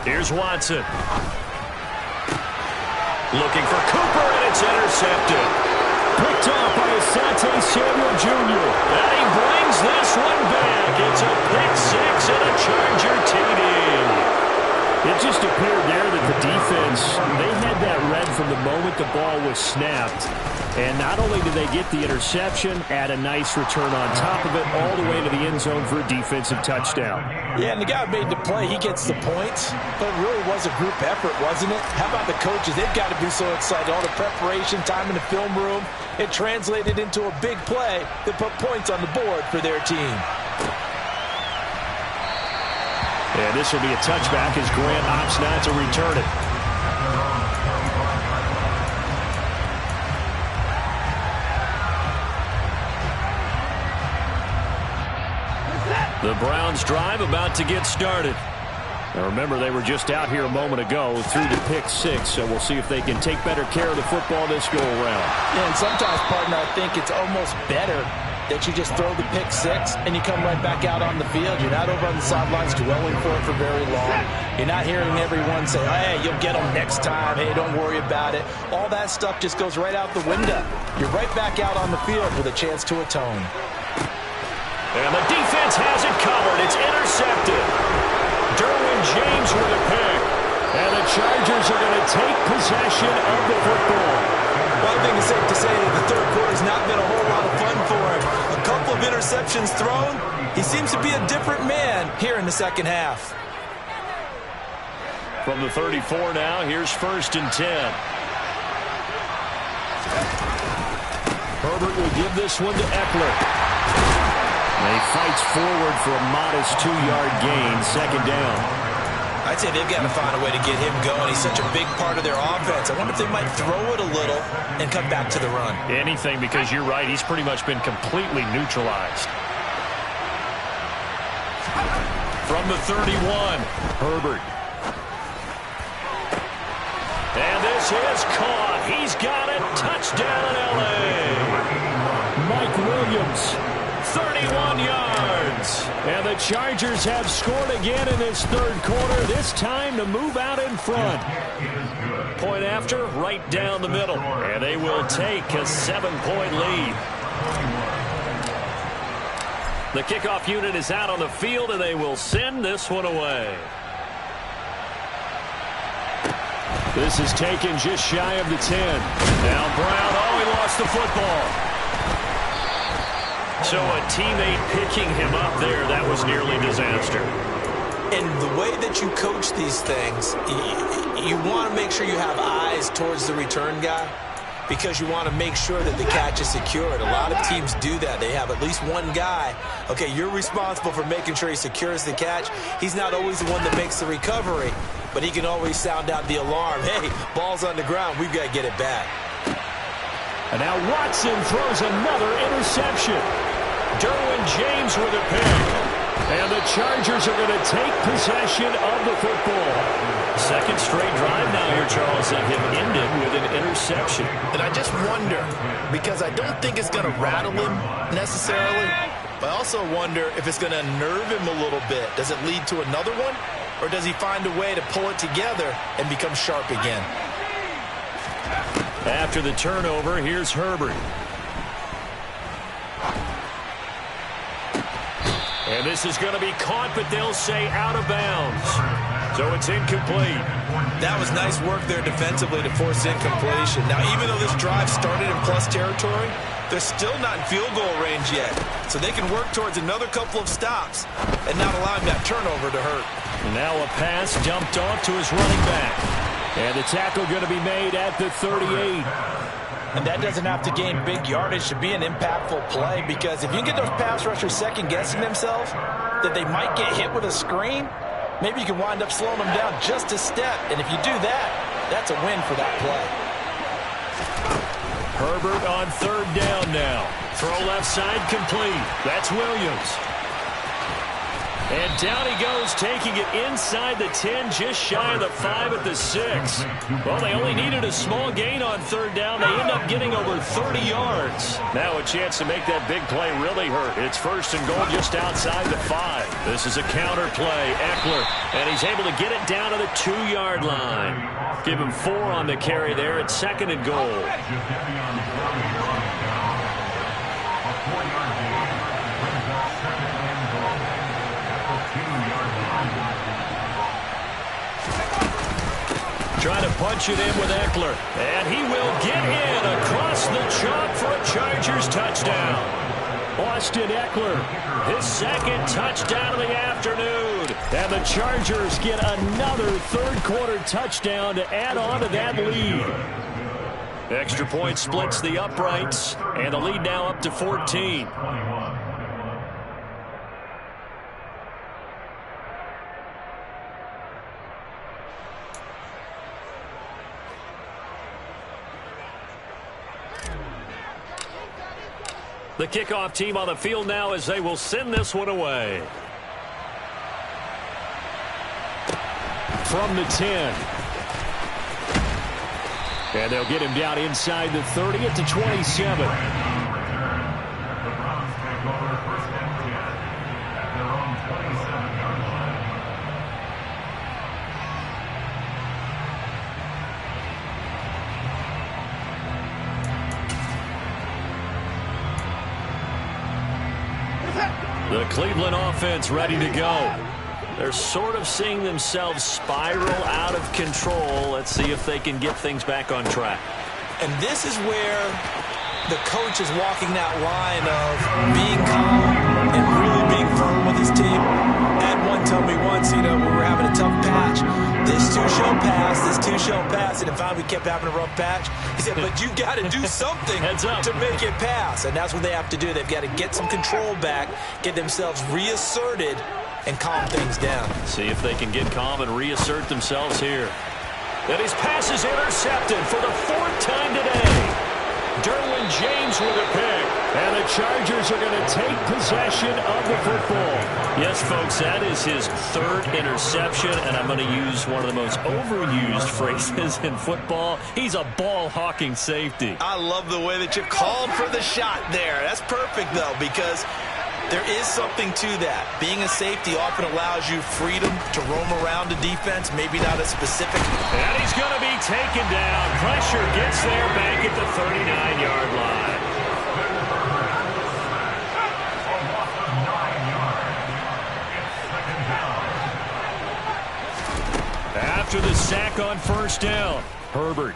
6. Here's Watson. Looking for Cooper, and it's intercepted. Picked off by Asante Samuel Jr. And he brings this one back. It's a pick 6 and a Charger TD. It just appeared there that the defense, they had that read from the moment the ball was snapped. And not only did they get the interception, add a nice return on top of it, all the way to the end zone for a defensive touchdown. Yeah, and the guy who made the play, he gets the points. But it really was a group effort, wasn't it? How about the coaches? They've got to be so excited. All the preparation, time in the film room, it translated into a big play that put points on the board for their team. And this will be a touchback as Grant opts not to return it. The Browns drive about to get started. Now remember, they were just out here a moment ago through the pick six, so we'll see if they can take better care of the football this go-around. Yeah, and sometimes, partner, I think it's almost better that you just throw the pick six and you come right back out on the field. You're not over on the sidelines dwelling for it for very long. You're not hearing everyone say, hey, you'll get them next time. Hey, don't worry about it. All that stuff just goes right out the window. You're right back out on the field with a chance to atone. And the defense has it covered. It's intercepted. Derwin James with a pick. And the Chargers are going to take possession of the football. Well, I think it's safe to say that the third quarter has not been a whole lot of fun for him. A couple of interceptions thrown. He seems to be a different man here in the second half. From the 34 now, here's 1st and 10. Herbert will give this one to Eckler. And he fights forward for a modest 2-yard gain, 2nd down. I'd say they've got to find a way to get him going. He's such a big part of their offense. I wonder if they might throw it a little and come back to the run. Anything, because you're right, he's pretty much been completely neutralized. From the 31, Herbert. And this is caught. He's got it. Touchdown, L.A. Mike Williams, 31 yards. And the Chargers have scored again in this third quarter, this time to move out in front. Point after, right down the middle. And they will take a 7-point lead. The kickoff unit is out on the field, and they will send this one away. This is taken just shy of the 10. Now Brown, he lost the football. So a teammate picking him up there, that was nearly disaster. And the way that you coach these things, you want to make sure you have eyes towards the return guy because you want to make sure that the catch is secured. A lot of teams do that. They have at least one guy. Okay, you're responsible for making sure he secures the catch. He's not always the one that makes the recovery, but he can always sound out the alarm. Hey, ball's on the ground. We've got to get it back. And now Watson throws another interception. Derwin James with a pick. And the Chargers are going to take possession of the football. Second straight drive now here, Charles, that have ended with an interception. And I just wonder, because I don't think it's going to rattle him necessarily, but I also wonder if it's going to unnerve him a little bit. Does it lead to another one? Or does he find a way to pull it together and become sharp again? After the turnover, here's Herbert. And this is going to be caught, but they'll say out of bounds. So it's incomplete. That was nice work there defensively to force incompletion. Now, even though this drive started in plus territory, they're still not in field goal range yet. So they can work towards another couple of stops and not allowing that turnover to hurt. And now a pass dumped off to his running back. And the tackle going to be made at the 38. And that doesn't have to gain big yardage to be an impactful play, because if you get those pass rushers second-guessing themselves that they might get hit with a screen, maybe you can wind up slowing them down just a step. And if you do that, that's a win for that play. Herbert on third down now. Throw left side complete. That's Williams. And down he goes, taking it inside the 10, just shy of the 5 at the 6. Well, they only needed a small gain on third down. They end up getting over 30 yards. Now a chance to make that big play really hurt. It's 1st and goal just outside the 5. This is a counter play. Eckler, and he's able to get it down to the 2-yard line. Give him 4 on the carry there at 2nd and goal. Trying to punch it in with Eckler. And he will get in across the chalk for a Chargers touchdown. Austin Eckler, his second touchdown of the afternoon. And the Chargers get another third-quarter touchdown to add on to that lead. Extra point splits the uprights, and the lead now up to 14. The kickoff team on the field now as they will send this one away. From the 10. And they'll get him down inside the 30 at the 27. The Cleveland offense ready to go. They're sort of seeing themselves spiral out of control. Let's see if they can get things back on track. And this is where the coach is walking that line of being calm and really being firm with his team. Had one tell me once, we were having a tough patch. This too shall pass, this too shall pass. And in fact, we kept having a rough patch. He said, but you've got to do something to make it pass. And that's what they have to do. They've got to get some control back, get themselves reasserted, and calm things down. See if they can get calm and reassert themselves here. And his pass is intercepted for the fourth time today. Derwin James with a pick. And the Chargers are going to take possession of the football. Yes, folks, that is his third interception, and I'm going to use one of the most overused phrases in football. He's a ball-hawking safety. I love the way that you called for the shot there. That's perfect, though, because there is something to that. Being a safety often allows you freedom to roam around the defense, maybe not as specific. And he's going to be taken down. Pressure gets there back at the 39-yard line. After the sack on first down, Herbert.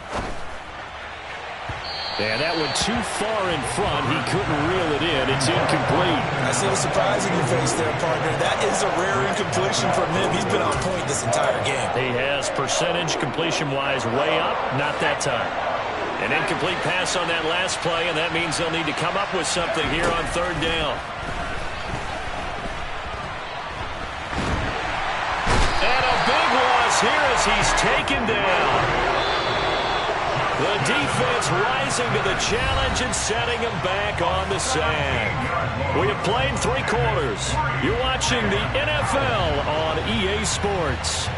And that one too far in front. He couldn't reel it in. It's incomplete. I see the surprise in your face there, partner. That is a rare incompletion from him. He's been on point this entire game. He has percentage completion-wise way up. Not that time. An incomplete pass on that last play, and that means they'll need to come up with something here on third down. And a big loss here as he's taken down. The defense rising to the challenge and setting him back on the sack. We have played 3 quarters. You're watching the NFL on EA Sports.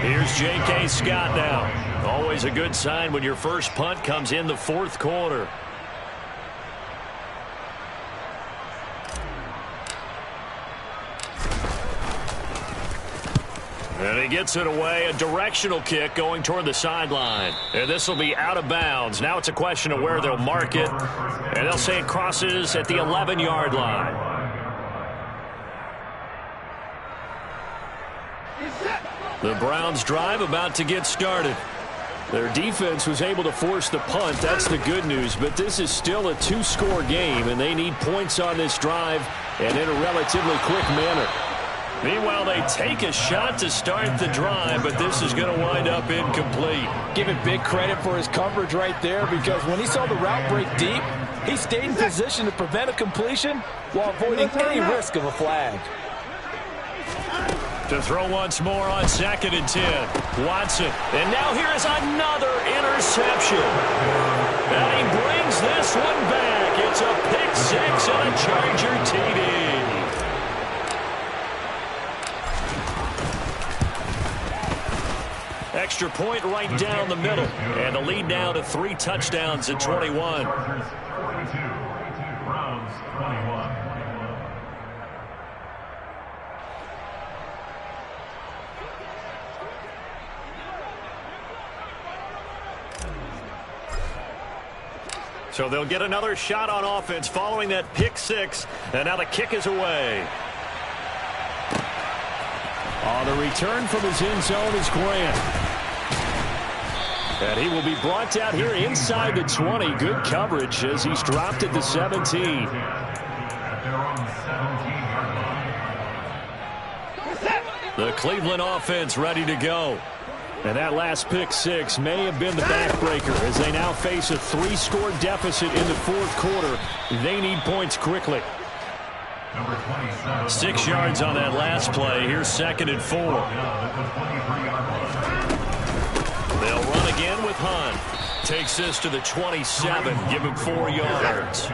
Here's J.K. Scott now. Always a good sign when your first punt comes in the fourth quarter. And he gets it away, a directional kick going toward the sideline. And this will be out of bounds. Now it's a question of where they'll mark it. And they'll say it crosses at the 11-yard line. The Browns drive about to get started. Their defense was able to force the punt. That's the good news. But this is still a 2-score game, and they need points on this drive and in a relatively quick manner. Meanwhile, they take a shot to start the drive, but this is going to wind up incomplete. Give it big credit for his coverage right there, because when he saw the route break deep, he stayed in position to prevent a completion while avoiding any risk of a flag. To throw once more on 2nd and 10. Watson. And now here is another interception. And he brings this one back. It's a pick 6 and a Charger TD. Extra point right down the middle. And the lead now to 3 touchdowns at 21. Browns 21. So they'll get another shot on offense following that pick six. And now the kick is away. On the return from his end zone is Grant. And he will be brought down here inside the 20. Good coverage as he's dropped at the 17. The Cleveland offense ready to go. And that last pick six may have been the backbreaker as they now face a 3-score deficit in the fourth quarter. They need points quickly. 6 yards on that last play. Here's 2nd and 4. They'll run again with Hunt. Takes this to the 27. Give him 4 yards.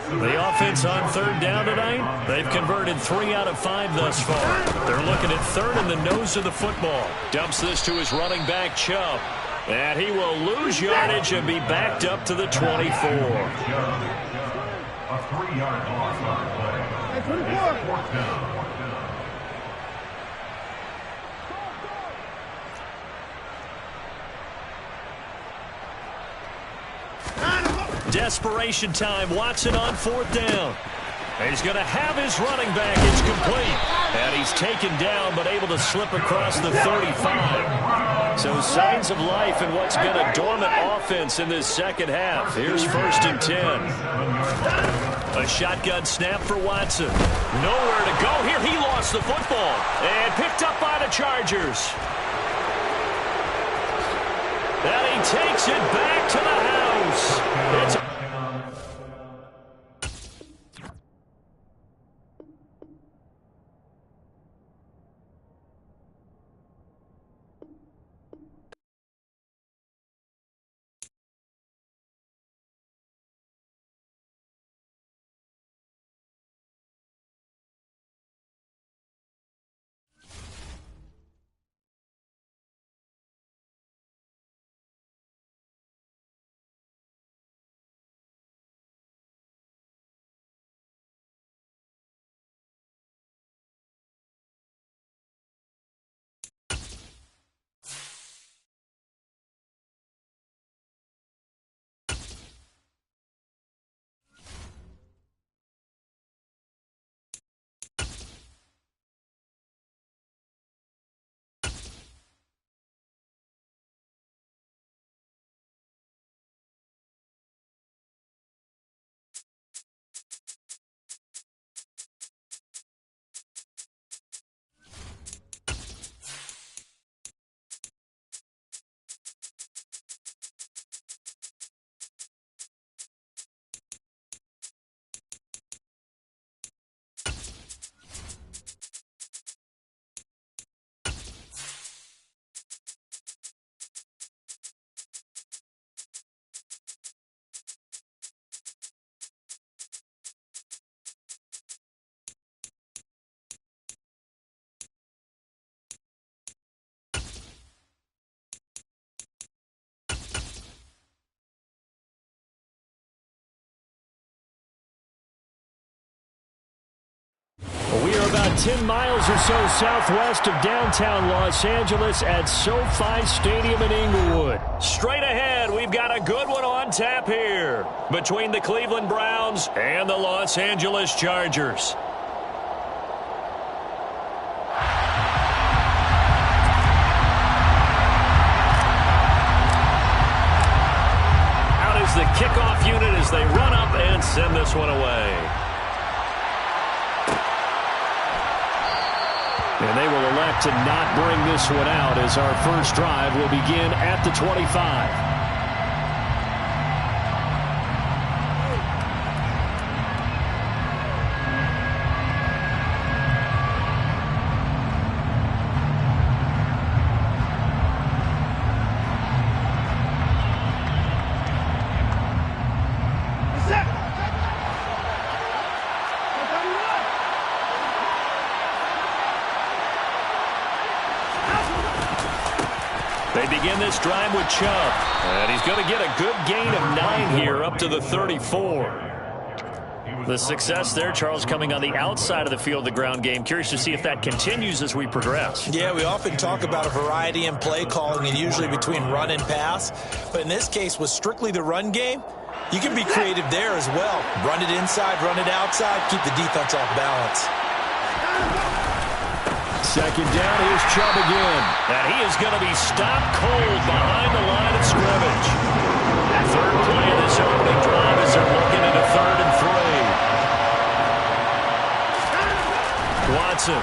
The offense on 3rd down tonight, they've converted 3 out of 5 thus far. They're looking at 3rd in the nose of the football. Dumps this to his running back, Chubb. And he will lose yardage and be backed up to the 24. A 3-yard loss on the play. Fourth down. Desperation time. Watson on 4th down. He's going to have his running back. It's complete. And he's taken down but able to slip across the 35. So signs of life in what's been a dormant offense in this second half. Here's 1st and 10. A shotgun snap for Watson. Nowhere to go here. He lost the football. And picked up by the Chargers. And he takes it back to the house. It's We are about 10 miles or so southwest of downtown Los Angeles at SoFi Stadium in Inglewood. Straight ahead, we've got a good one on tap here between the Cleveland Browns and the Los Angeles Chargers. Out is the kickoff unit as they run up and send this one away. And they will elect to not bring this one out as our first drive will begin at the 25. They begin this drive with Chubb. And he's going to get a good gain of 9 here up to the 34. The success there, Charles, coming on the outside of the field, the ground game. Curious to see if that continues as we progress. Yeah, we often talk about a variety in play calling and usually between run and pass. But in this case, with strictly the run game, You can be creative there as well. Run it inside, run it outside, keep the defense off balance. Second down, here's Chubb again. And he is going to be stopped cold behind the line of scrimmage. Third play of this opening drive as they're looking at a 3rd and 3. Watson.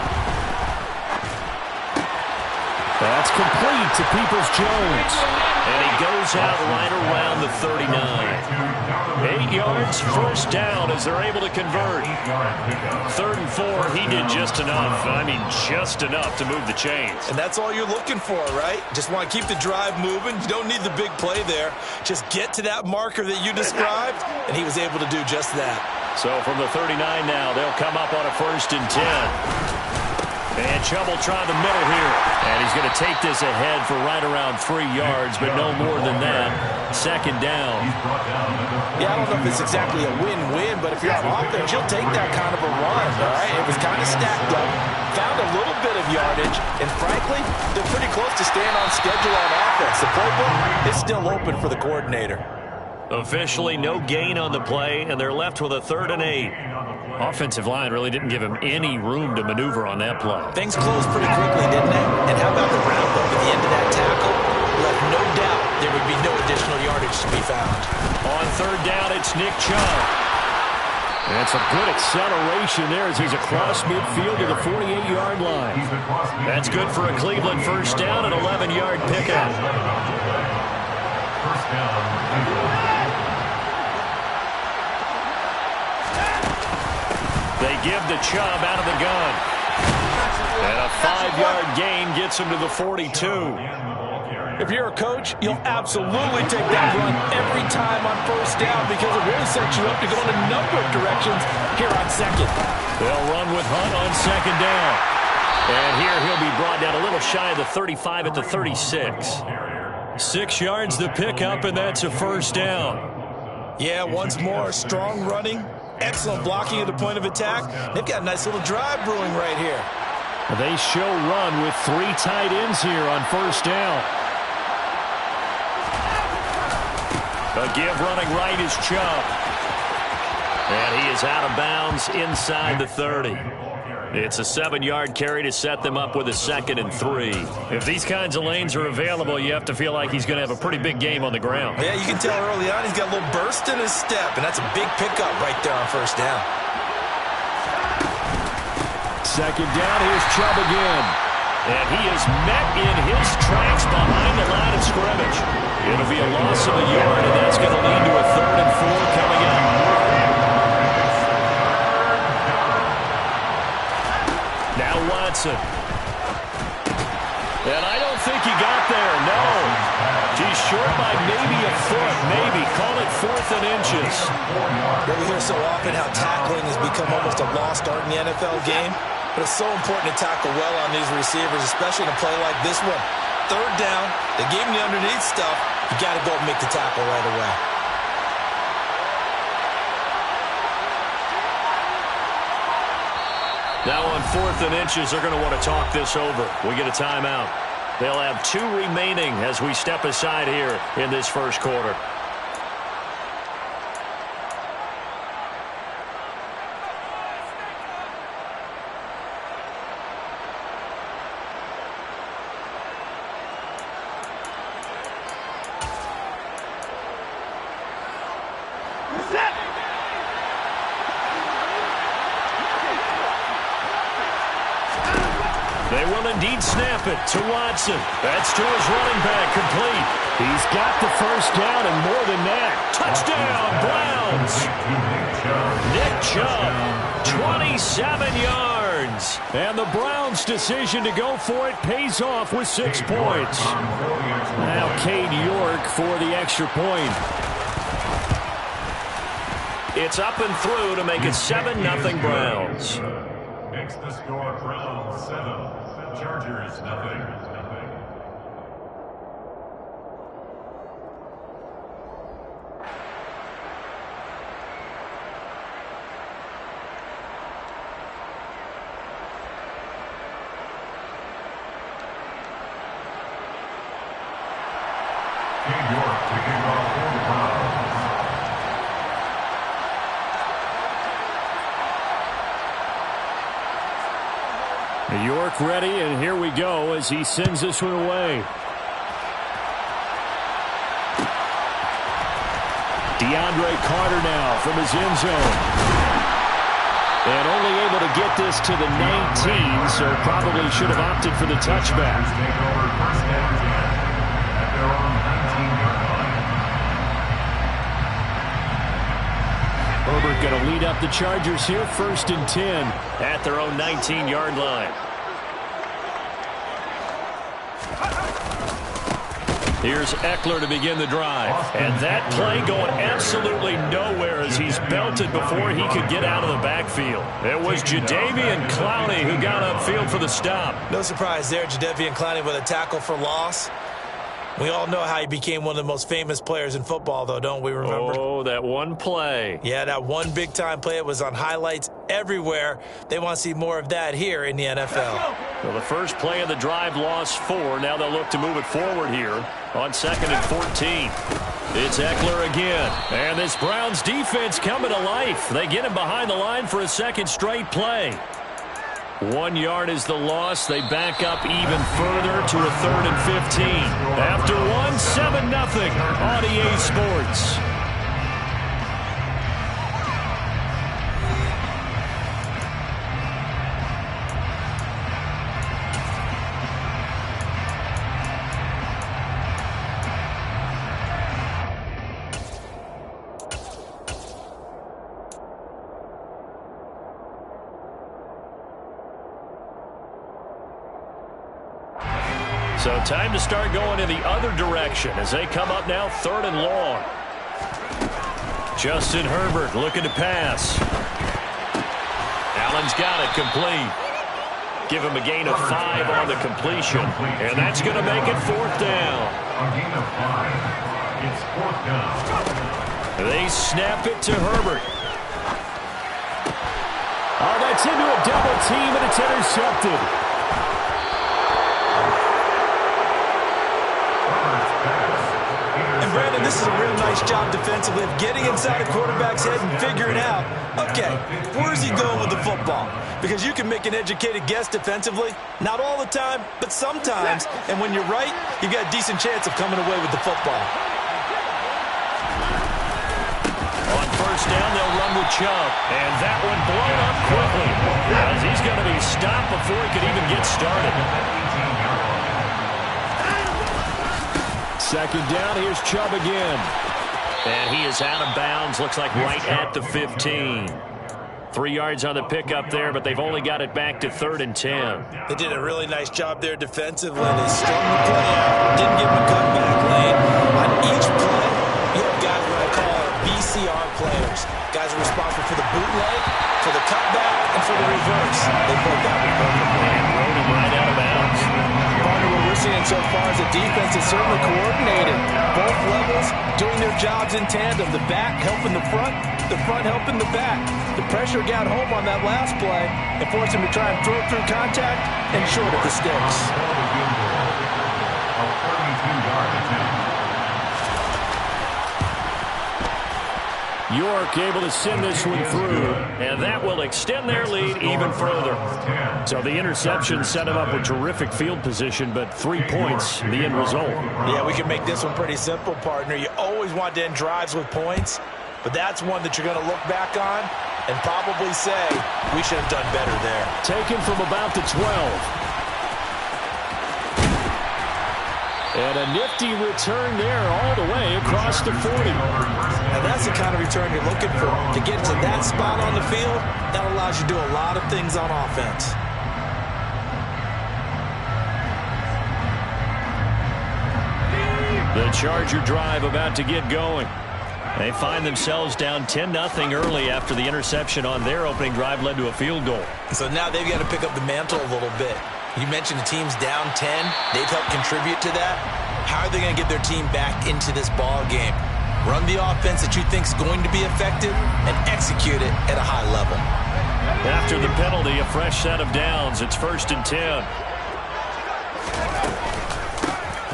That's complete to Peoples-Jones. And he goes out right around the 39. 8 yards, first down as they're able to convert. 3rd and 4, he did just enough. I mean, just enough to move the chains. And that's all you're looking for, right? Just want to keep the drive moving. You don't need the big play there. Just get to that marker that you described, and he was able to do just that. So from the 39 now, they'll come up on a 1st and 10. And Chubb will try the middle here. And he's going to take this ahead for right around 3 yards, but no more than that. 2nd down. Yeah, I don't know if it's exactly a win-win, but if you're on offense, you'll take that kind of a run, all right? It was kind of stacked up, found a little bit of yardage, and frankly, they're pretty close to staying on schedule on offense. The playbook is still open for the coordinator. Officially no gain on the play, and they're left with a 3rd and 8. Offensive line really didn't give him any room to maneuver on that play. Things closed pretty quickly, didn't they? And how about the roundup at the end of that tackle? Left no doubt there would be no additional yardage to be found. On 3rd down, it's Nick Chubb. And some good acceleration there as he's across midfield to the 48-yard line. That's good for a Cleveland first down and 11-yard pickup. First down. They give the Chubb out of the gun. And a 5-yard gain gets him to the 42. If you're a coach, you'll absolutely take that run every time on first down because it really sets you up to go in a number of directions here on 2nd. They'll run with Hunt on 2nd down. And here he'll be brought down a little shy of the 35 at the 36. 6 yards the pickup, and that's a first down. Yeah, once more, strong running. Excellent blocking at the point of attack. They've got a nice little drive brewing right here. They show run with 3 tight ends here on first down. A give running right is Chubb. And he is out of bounds inside the 30. It's a 7-yard carry to set them up with a 2nd and 3. If these kinds of lanes are available, you have to feel like he's going to have a pretty big game on the ground. Yeah, you can tell early on he's got a little burst in his step, and that's a big pickup right there on first down. 2nd down, here's Chubb again. And he is met in his tracks behind the line of scrimmage. It'll be a loss of a yard, and that's going to lead to a 3rd and 4 coming up. Now Watson. And I don't think he got there, no. He's short by maybe a foot, maybe. Call it 4th and inches. We hear so often how tackling has become almost a lost art in the NFL game, but it's so important to tackle well on these receivers, especially in a play like this one. 3rd down, they gave him the underneath stuff. You got to go and make the tackle right away. Now on 4th and inches, they're going to want to talk this over. We get a timeout. They'll have 2 remaining as we step aside here in this first quarter. They will indeed snap it to Watson. That's to his running back, complete. He's got the first down and more than that. Touchdown, Browns. Nick Chubb, 27 yards. And the Browns' decision to go for it pays off with 6 points. Now Cade York for the extra point. It's up and through to make it 7-0 Browns. Makes the score Browns 7, Chargers 0. Cade York to kick off for the Browns. York ready, and here we go as he sends this one away. DeAndre Carter now from his end zone. And only able to get this to the 19, so probably should have opted for the touchback. Herbert going to lead up the Chargers here, 1st and 10 at their own 19-yard line. Here's Eckler to begin the drive. And that play going absolutely nowhere as he's belted before he could get out of the backfield. It was Jadeveon Clowney who got upfield for the stop. No surprise there, Jadeveon Clowney with a tackle for loss. We all know how he became one of the most famous players in football, though, don't we remember? Oh, that one play. Yeah, that one big-time play. It was on highlights everywhere. They want to see more of that here in the NFL. Well, the first play of the drive lost 4. Now they'll look to move it forward here on 2nd and 14. It's Eckler again. And this Browns defense coming to life. They get him behind the line for a second straight play. 1 yard is the loss. They back up even further to a 3rd and 15. After 7-0 on EA Sports. So time to start going in the other direction as they come up now 3rd and long. Justin Herbert looking to pass. Allen's got it complete. Give him a gain of 5 on the completion. And that's going to make it 4th down. A gain of 5. It's 4th down. They snap it to Herbert. Oh, that's into a double team, and it's intercepted. Brandon, this is a real nice job defensively of getting inside a quarterback's head and figuring out, okay, where's he going with the football? Because you can make an educated guess defensively, not all the time, but sometimes. And when you're right, you've got a decent chance of coming away with the football. On 1st down, they'll run with Chubb. And that one blown up quickly as he's going to be stopped before he could even get started. 2nd down, here's Chubb again. And he is out of bounds, looks like right at the 15. 3 yards on the pickup there, but they've only got it back to 3rd and 10. They did a really nice job there defensively. They strung the play out, didn't give him a cutback lane. On each play, you have guys what I call VCR players. Guys are responsible for the bootleg, for the cutback, and for the reverse. They played that one perfectly. And rode him right out of bounds. Partner, what we're seeing so far is the defense is certainly coordinated. Both levels doing their jobs in tandem. The back helping the front helping the back. The pressure got home on that last play and forced him to try and throw it through contact and short of the sticks. A 32-yard attempt. York able to send this one through, and that will extend their lead even further. So the interception set him up with terrific field position, but 3 points, the end result. Yeah, we can make this one pretty simple, partner. You always want to end drives with points, but that's one that you're going to look back on and probably say, we should have done better there. Taken from about the 12. And a nifty return there all the way across the 40. And that's the kind of return you're looking for. To get to that spot on the field, that allows you to do a lot of things on offense. The Charger drive about to get going. They find themselves down 10-0 early after the interception on their opening drive led to a field goal. So now they've got to pick up the mantle a little bit. You mentioned the team's down 10. They've helped contribute to that. How are they going to get their team back into this ball game? Run the offense that you think is going to be effective and execute it at a high level. After the penalty, a fresh set of downs. It's 1st and 10.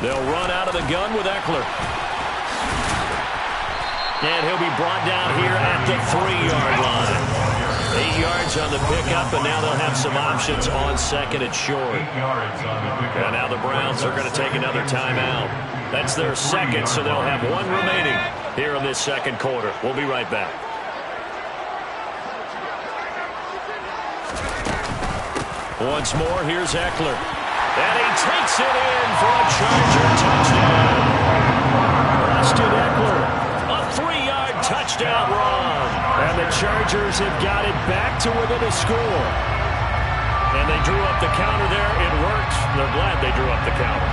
They'll run out of the gun with Eckler. And he'll be brought down here at the 3-yard line. 8 yards on the pickup, and now they'll have some options on second and short. 8 yards on the pickup. And now the Browns are going to take another timeout. That's their second, so they'll have one remaining here in this second quarter. We'll be right back. Once more, here's Eckler. And he takes it in for a Charger touchdown. Austin Eckler, a 3-yard touchdown run. And the Chargers have got it back to within a score. And they drew up the counter there. It worked. They're glad they drew up the counter.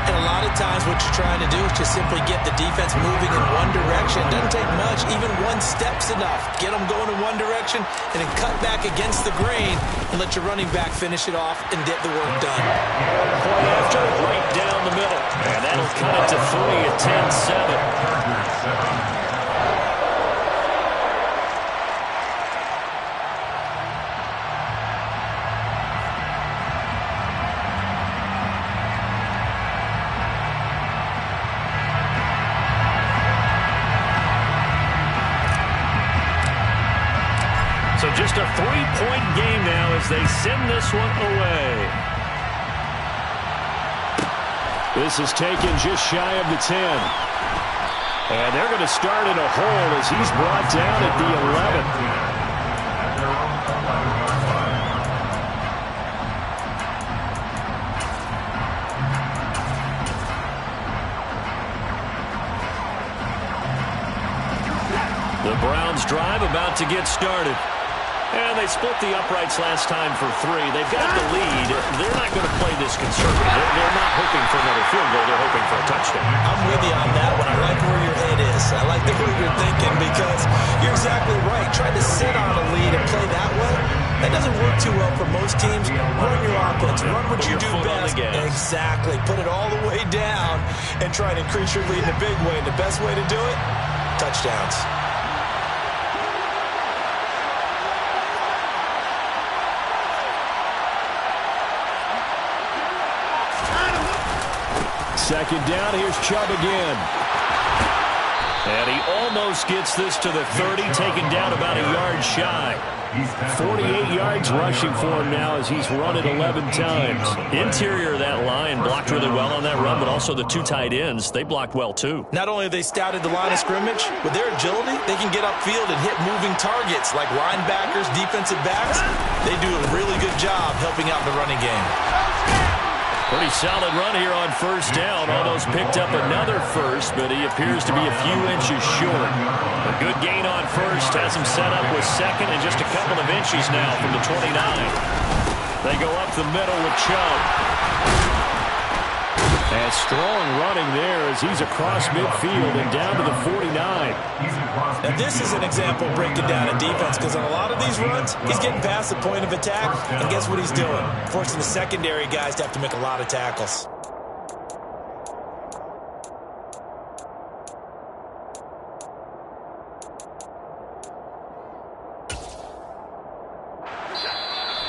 And a lot of times what you're trying to do is just simply get the defense moving in one direction. It doesn't take much. Even one step's enough. Get them going in one direction and then cut back against the grain and let your running back finish it off and get the work done. Point after, right down the middle. And that'll cut it to 3 at 10-7. So just a 3-point game now as they send this one away. This is taken just shy of the 10. And they're going to start in a hole as he's brought down at the 11. The Browns drive about to get started. And they split the uprights last time for 3. They've got the lead. They're not going to play this conservative. They're not hoping for another field goal. They're hoping for a touchdown. I'm with you on that one. I like where your head is. I like the way you're thinking because you're exactly right. Trying to sit on a lead and play that way, that doesn't work too well for most teams. Run your offense. Run what you do best. Exactly. Put it all the way down and try to increase your lead in a big way. And the best way to do it, touchdowns.2nd down, here's Chubb again. And he almost gets this to the 30, taken down about a yard shy. 48 yards rushing for him now as he's run it 11 times. Interior of that line blocked really well on that run, but also the 2 tight ends, they blocked well too. Not only have they scouted the line of scrimmage, with their agility, they can get upfield and hit moving targets like linebackers, defensive backs. They do a really good job helping out the running game. Pretty solid run here on 1st down. Almost picked up another first, but he appears to be a few inches short. A good gain on 1st has him set up with 2nd and just a couple of inches now from the 29. They go up the middle with Chubb. And strong running there as he's across midfield and down to the 49. Now this is an example of breaking down a defense because on a lot of these runs, he's getting past the point of attack, and guess what he's doing? Forcing the secondary guys to have to make a lot of tackles.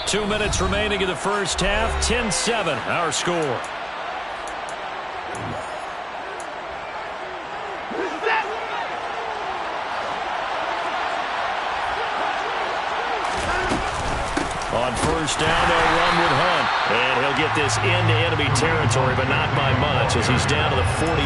Two minutes remaining in the first half. 10-7, our score. On 1st down, they'll run with Hunt. And he'll get this into enemy territory, but not by much as he's down to the 48.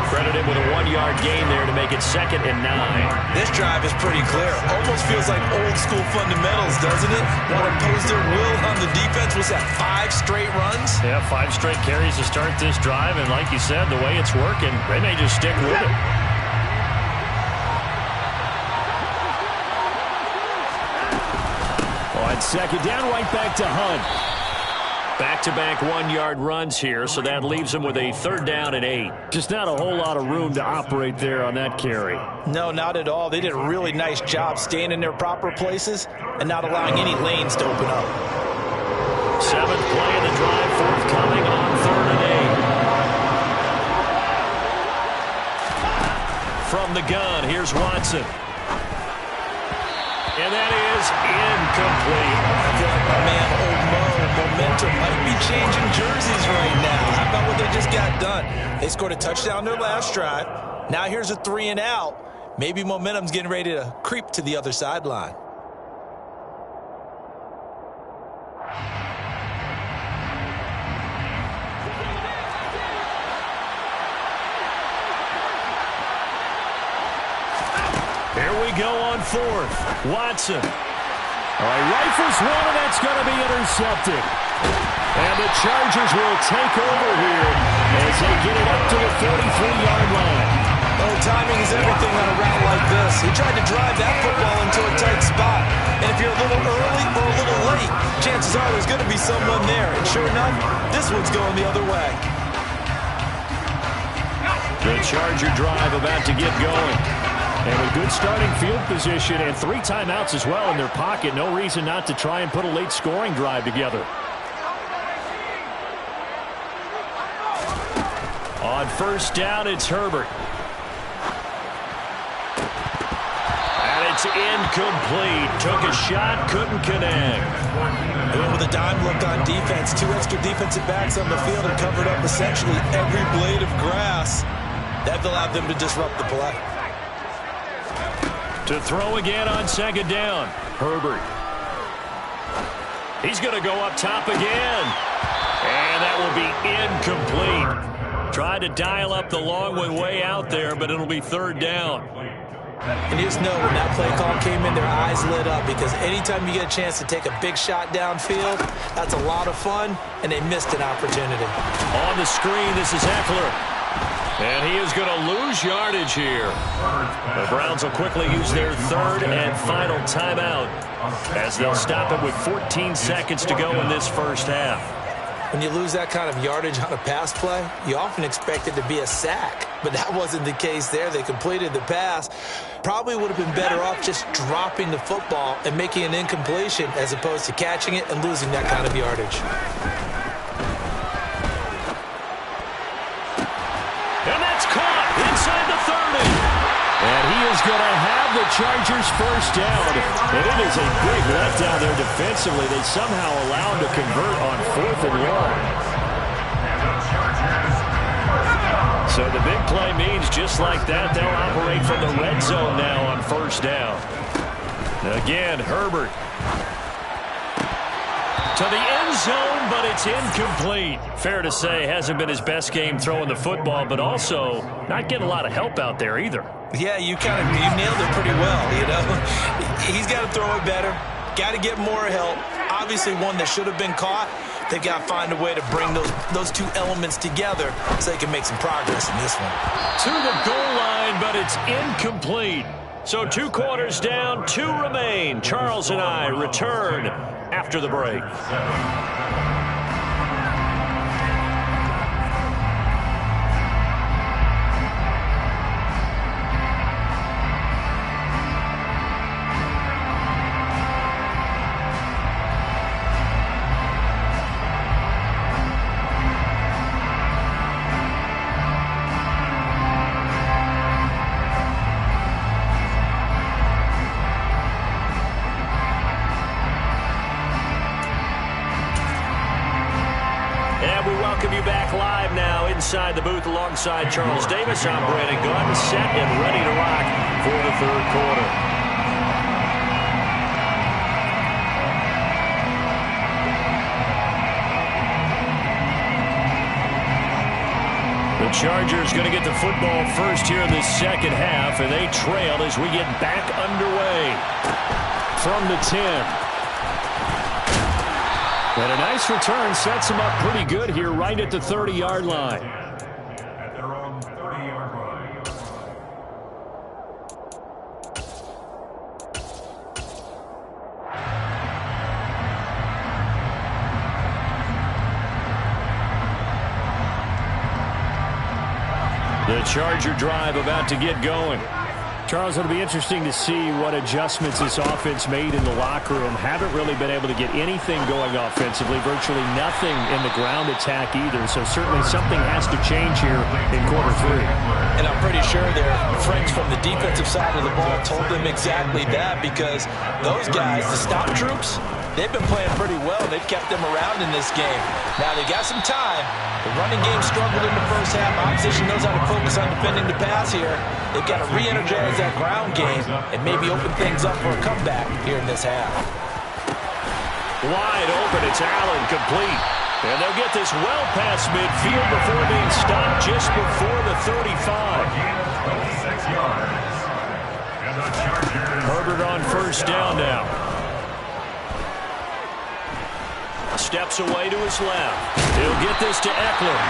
Credit him with a 1-yard gain there to make it 2nd and 9. This drive is pretty clear. Almost feels like old school fundamentals, doesn't it? Want to impose their will on the defense. Was that 5 straight runs? Yeah, 5 straight carries to start this drive. And like you said, the way it's working, they may just stick with it. On 2nd down, right back to Hunt. Back-to-back 1-yard runs here, so that leaves them with a 3rd down and 8. Just not a whole lot of room to operate there on that carry. No, not at all. They did a really nice job staying in their proper places and not allowing any lanes to open up. 7th play of the drive forthcoming on 3rd and 8. From the gun, here's Watson. And that is incomplete. I feel like my man, Old Mo, momentum might be changing jerseys right now. How about what they just got done? They scored a touchdown their last drive. Now here's a 3 and out. Maybe momentum's getting ready to creep to the other sideline. we go on fourth. Watson. All right, rifles one, and that's going to be intercepted. And the Chargers will take over here as they get it up to the 43-yard line. Oh, timing is everything on a route like this. He tried to drive that football into a tight spot. And if you're a little early or a little late, chances are there's going to be someone there. And sure enough, this one's going the other way. The Charger drive about to get going. And a good starting field position and 3 timeouts as well in their pocket. No reason not to try and put a late scoring drive together. On first down, it's Herbert. And it's incomplete. Took a shot, couldn't connect. And with a dime look on defense, 2 extra defensive backs on the field and covered up essentially every blade of grass. That allowed them to disrupt the play. To throw again on second down, Herbert. He's going to go up top again. And that will be incomplete. Tried to dial up the long one way out there, but it'll be third down. And you just know when that play call came in, their eyes lit up because anytime you get a chance to take a big shot downfield, that's a lot of fun, and they missed an opportunity. On the screen, this is Eckler. And he is going to lose yardage here. The Browns will quickly use their third and final timeout as they'll stop it with 14 seconds to go in this first half. When you lose that kind of yardage on a pass play, you often expect it to be a sack. But that wasn't the case there. They completed the pass. Probably would have been better off just dropping the football and making an incompletion as opposed to catching it and losing that kind of yardage. And that's caught inside the 30. And he is going to have the Chargers first down. And it is a big letdown there defensively. They somehow allow him to convert on 4th and long. So the big play means just like that, they'll operate from the red zone now on first down. Again, Herbert. To the end zone, but it's incomplete. Fair to say, hasn't been his best game throwing the football, but also not getting a lot of help out there either. Yeah, you nailed it pretty well, you know. He's got to throw it better, got to get more help. Obviously one that should have been caught. They've got to find a way to bring those 2 elements together so they can make some progress in this one. To the goal line, but it's incomplete. So 2 quarters down, 2 remain. Charles and I return after the break. Inside the booth alongside Charles Davis, I'm Brandon Gaudin, set and ready to rock for the third quarter. The Chargers going to get the football first here in the second half, and they trail as we get back underway from the 10. And a nice return sets them up pretty good here right at the 30-yard line. At their own 30-yard line. The Charger drive about to get going. Charles, it'll be interesting to see what adjustments this offense made in the locker room. Haven't really been able to get anything going offensively, virtually nothing in the ground attack either. So certainly something has to change here in quarter 3. And I'm pretty sure their friends from the defensive side of the ball told them exactly that because those guys, the stop troops, they've been playing pretty well. They've kept them around in this game. Now they got some time. The running game struggled in the first half. Opposition knows how to focus on defending the pass here. They've got to re-energize that ground game and maybe open things up for a comeback here in this half. Wide open, it's Allen, complete. And they'll get this well past midfield before being stopped just before the 35. Gain of 26 yards. And Herbert on first down now. Steps away to his left. He'll get this to Eckler.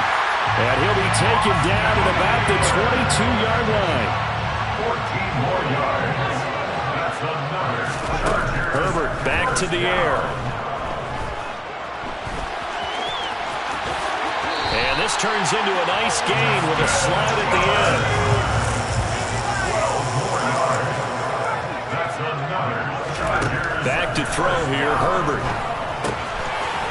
And he'll be taken down at about the 22-yard line. 14 more yards. That's another Charger. Herbert back to the air. And this turns into a nice gain with a slide at the end. 12 more yards. That's another Charger. Back to throw here, Herbert.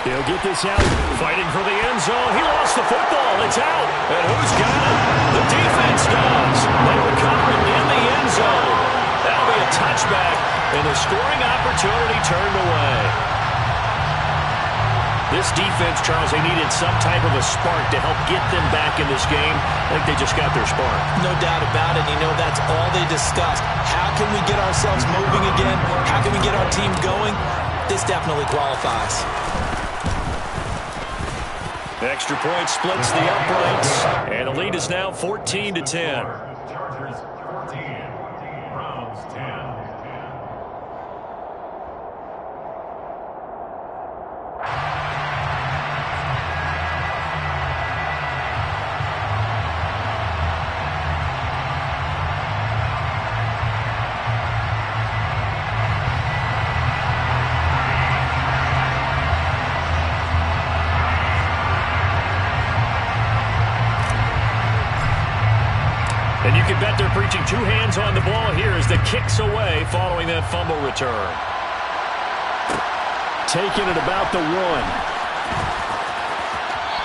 He'll get this out. Fighting for the end zone. He lost the football. It's out. And who's got it? The defense does. They recover it in the end zone. That'll be a touchback. And the scoring opportunity turned away. This defense, Charles, they needed some type of a spark to help get them back in this game. I think they just got their spark. No doubt about it. You know, that's all they discussed. How can we get ourselves moving again? How can we get our team going? This definitely qualifies. Extra point splits the uprights, and the lead is now 14-10. Chargers 14. Browns 10. And you can bet they're preaching two hands on the ball here as the kick's away following that fumble return. Taking it about the 1.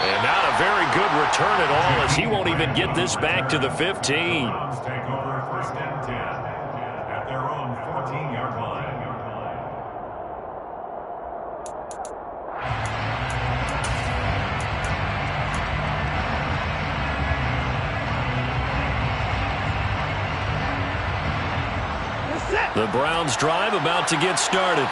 And not a very good return at all as he won't even get this back to the 15. Browns take over first and 10 at their own 14-yard line. The Browns drive about to get started.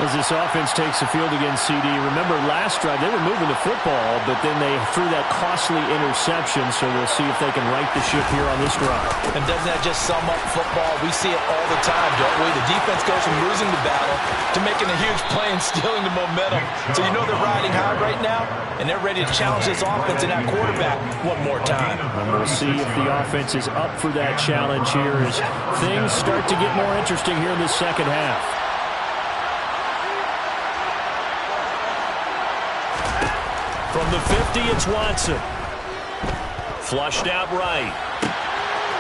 As this offense takes the field against CD, remember last drive they were moving the football, but then they threw that costly interception, so we'll see if they can right the ship here on this drive. And doesn't that just sum up football? We see it all the time, don't we? The defense goes from losing the battle to making a huge play and stealing the momentum. So you know they're riding high right now, and they're ready to challenge this offense and that quarterback one more time. And we'll see if the offense is up for that challenge here as things start to get more interesting here in the second half. From the 50, it's Watson. Flushed out right.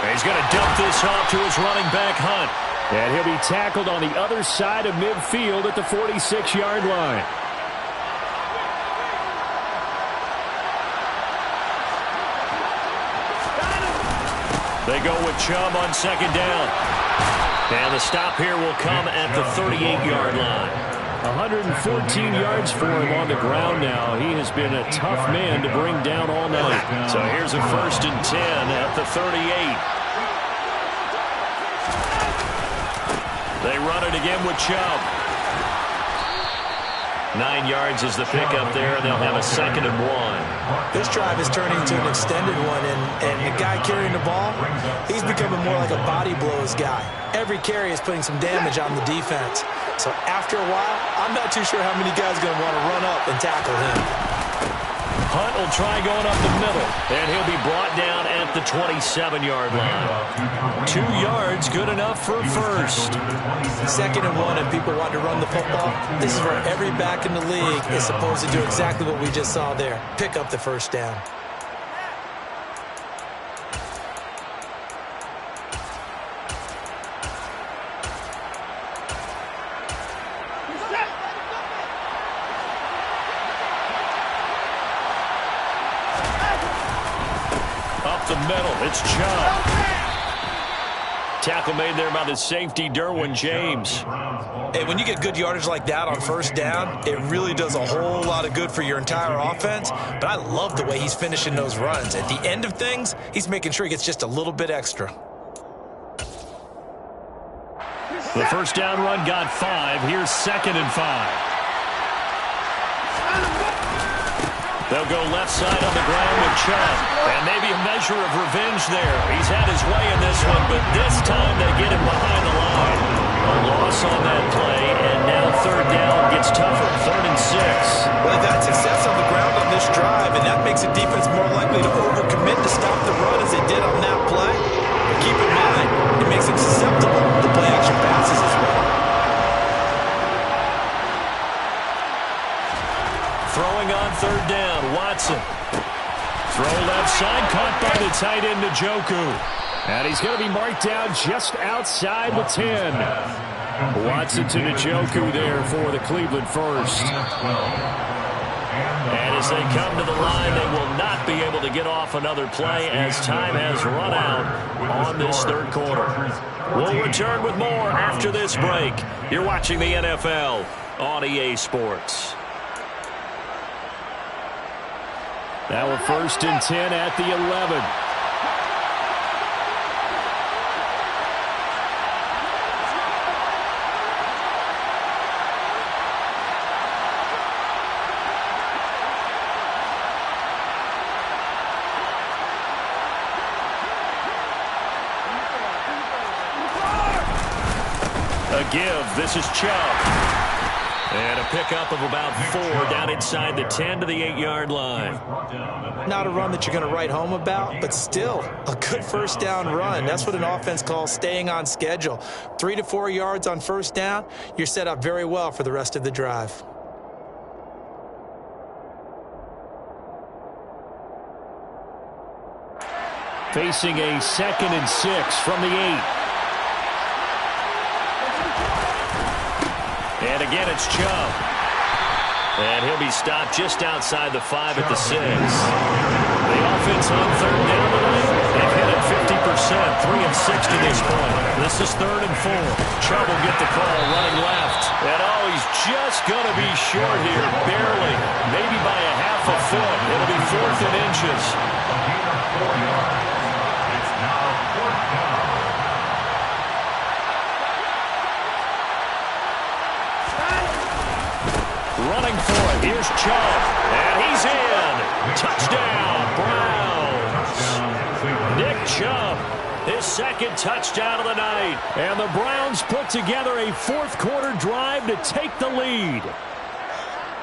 And he's going to dump this off to his running back, Hunt. And he'll be tackled on the other side of midfield at the 46-yard line. They go with Chubb on second down. And the stop here will come at the 38-yard line. 114 yards for him on the ground now. He has been a tough man to bring down all night. So here's a 1st and 10 at the 38. They run it again with Chubb. 9 yards is the pickup there, and they'll have a 2nd and 1. This drive is turning to an extended one, and the guy carrying the ball, he's becoming more like a body blows guy. Every carry is putting some damage on the defense. So after a while, I'm not too sure how many guys are going to want to run up and tackle him. Hunt will try going up the middle, and he'll be brought down at the 27-yard line. 2 yards, good enough for a first. 2nd and 1, and people want to run the football. This is where every back in the league is supposed to do exactly what we just saw there. Pick up the first down. The middle, it's Chubb. Tackle made there by the safety, Derwin James. Hey, when you get good yardage like that on first down, it really does a whole lot of good for your entire offense. But I love the way he's finishing those runs. At the end of things, he's making sure he gets just a little bit extra. The first down run got 5. Here's 2nd and 5. They'll go left side on the ground with Chubb. And maybe a measure of revenge there. He's had his way in this one, but this time they get him behind the line. A loss on that play, and now third down gets tougher. 3rd and 6. Well, they've had success on the ground on this drive, and that makes a defense more likely to overcommit to stop the run as they did on that play. But keep in mind, it makes them susceptible to play-action passes as well. Throwing on 3rd down, Watson. Throw left side, caught by the tight end, Njoku. And he's going to be marked down just outside the 10. Watson to Njoku there for the Cleveland first. And as they come to the line, they will not be able to get off another play as time has run out on this third quarter. We'll return with more after this break. You're watching the NFL on EA Sports. Now a 1st and 10 at the 11. A give. This is Chubb. And a pickup of about 4 down inside the 10 to the 8-yard line. Not a run that you're going to write home about, but still a good first down run. That's what an offense calls staying on schedule. 3 to 4 yards on first down, you're set up very well for the rest of the drive. Facing a 2nd and 6 from the 8. And again, it's Chubb. And he'll be stopped just outside the 5 at the 6. The offense on 3rd down tonight, they've hit it 50%, 3 of 6 to this point. This is 3rd and 4. Chubb will get the call running left. And oh, he's just going to be short here, barely. Maybe by a half a foot. It'll be 4th and inches. A gain of 4 yards. It's now 4th down. Running for it. Here's Chubb. And he's in. Touchdown, Browns. Nick Chubb, his 2nd touchdown of the night. And the Browns put together a 4th quarter drive to take the lead.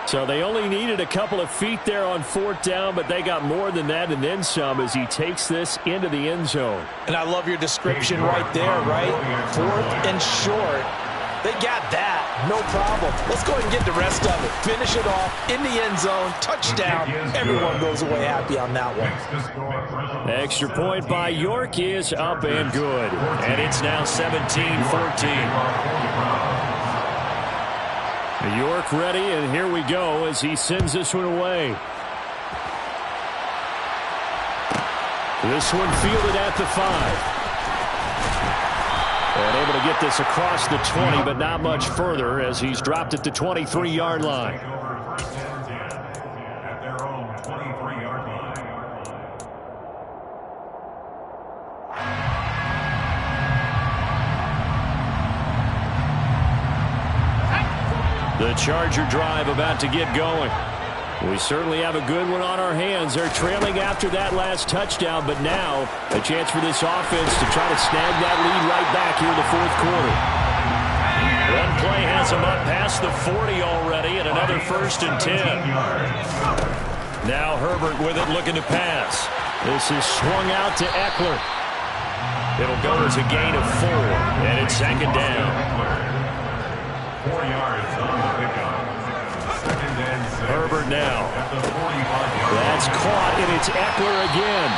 So they only needed a couple of feet there on 4th down, but they got more than that and then some as he takes this into the end zone. And I love your description right there, right? 4th and short. They got that. No problem. Let's go ahead and get the rest of it. Finish it off in the end zone. Touchdown. Everyone goes away happy on that one. Extra point by York is up and good. And it's now 17-14. York ready, and here we go as he sends this one away. This one fielded at the 5. And able to get this across the 20, but not much further as he's dropped at the 23-yard line. At their own 23-yard line. The Charger drive about to get going. We certainly have a good one on our hands. They're trailing after that last touchdown, but now a chance for this offense to try to snag that lead right back here in the 4th quarter. One play has them up past the 40 already, and another 1st and 10. Now Herbert with it, looking to pass. This is swung out to Eckler. It'll go as a gain of 4, and it's 2nd down. 4 yards on the pickup. Herbert now. That's caught, and it's Eckler again.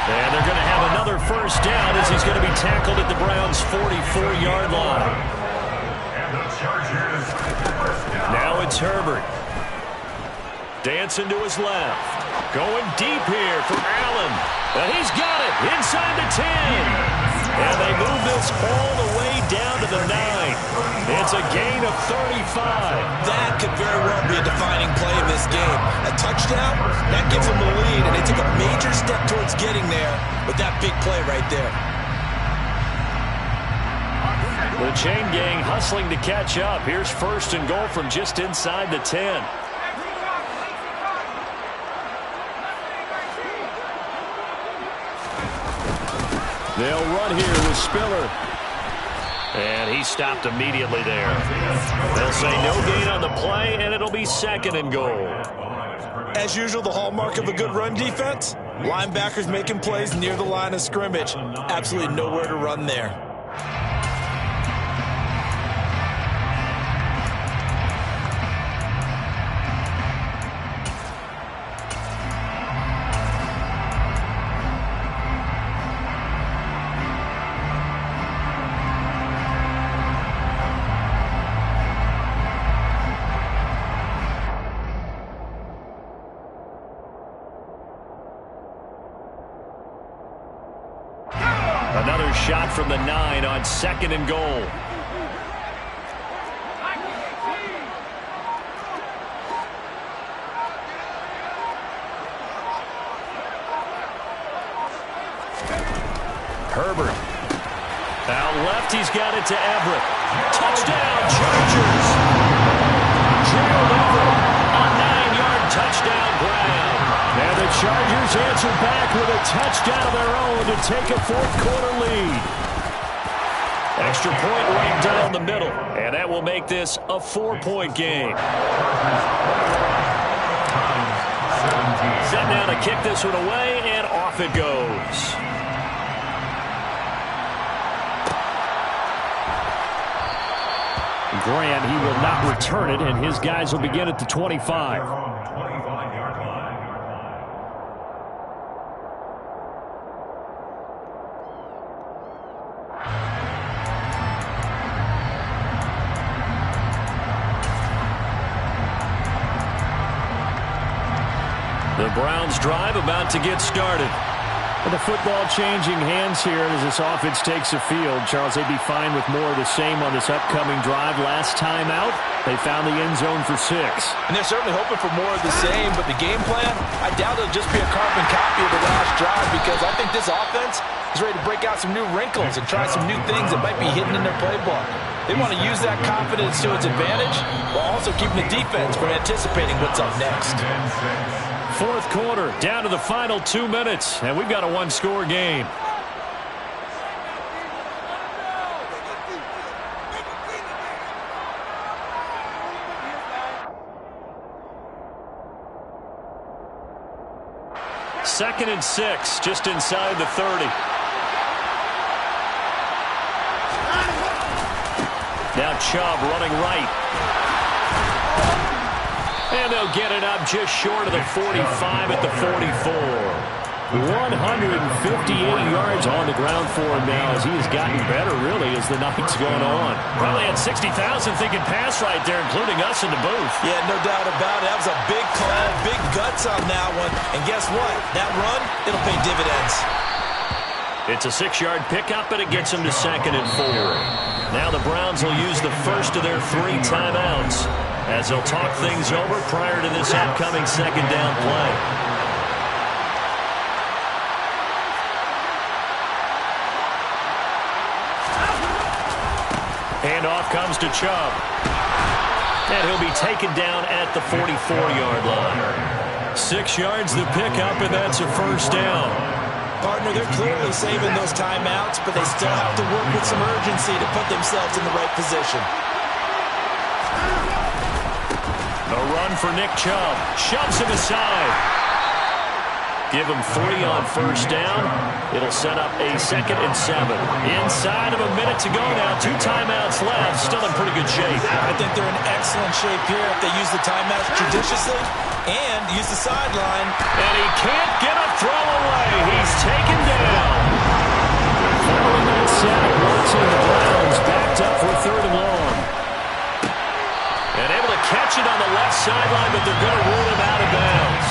And they're going to have another 1st down as he's going to be tackled at the Browns' 44-yard line. Now it's Herbert. Dancing to his left. Going deep here for Allen. And he's got it inside the 10. And they move this all the way down to the 9. It's a gain of 35. That could very well be a defining play in this game. A touchdown, that gives them the lead, and they took a major step towards getting there with that big play right there. The chain gang hustling to catch up. Here's 1st and goal from just inside the 10. They'll run here with Spiller. And he stopped immediately there. They'll say no gain on the play, and it'll be 2nd and goal. As usual, the hallmark of a good run defense, linebackers making plays near the line of scrimmage. Absolutely nowhere to run there. Another shot from the 9 on 2nd and goal. Herbert. Out left, he's got it to Everett. Touchdown, Chargers. Gerald Everett, a 9-yard touchdown grab. And the Chargers answer back with a touchdown of their own to take a fourth-quarter lead. Extra point right down the middle, and that will make this a 4-point game. Set now to kick this one away, and off it goes. Grant, he will not return it, and his guys will begin at the 25. The Browns drive about to get started. And the football changing hands here as this offense takes the field. Charles, they'd be fine with more of the same on this upcoming drive. Last time out, they found the end zone for 6. And they're certainly hoping for more of the same, but the game plan, I doubt it'll just be a carbon copy of the last drive, because I think this offense is ready to break out some new wrinkles and try some new things that might be hidden in their playbook. They want to use that confidence to its advantage while also keeping the defense from anticipating what's up next. Fourth quarter, down to the final 2 minutes, and we've got a one-score game. Second and 6, just inside the 30. Now Chubb running right. And they'll get it up just short of the 45 at the 44. 158 yards on the ground for him now as he has gotten better, really, as the night's gone on. Probably had 60,000 thinking pass right there, including us in the booth. Yeah, no doubt about it. That was a big call, big guts on that one. And guess what? That run, it'll pay dividends. It's a 6-yard pickup, and it gets them to 2nd and 4. Now the Browns will use the first of their 3 timeouts as they'll talk things over prior to this upcoming 2nd down play. Handoff comes to Chubb. And he'll be taken down at the 44-yard line. 6 yards the pickup, and that's a first down. Partner, they're clearly saving those timeouts, but they still have to work with some urgency to put themselves in the right position. A run for Nick Chubb. Shoves him aside. Give him 3 on first down. It'll set up a 2nd and 7. Inside of a minute to go now. 2 timeouts left. Still in pretty good shape. I think they're in excellent shape here if they use the timeouts judiciously and use the sideline. And he can't get a throw away. He's taken down. Following that sack, Watson and the Browns backed up for 3rd and long. And able to catch it on the left sideline, but they're going to rule him out of bounds.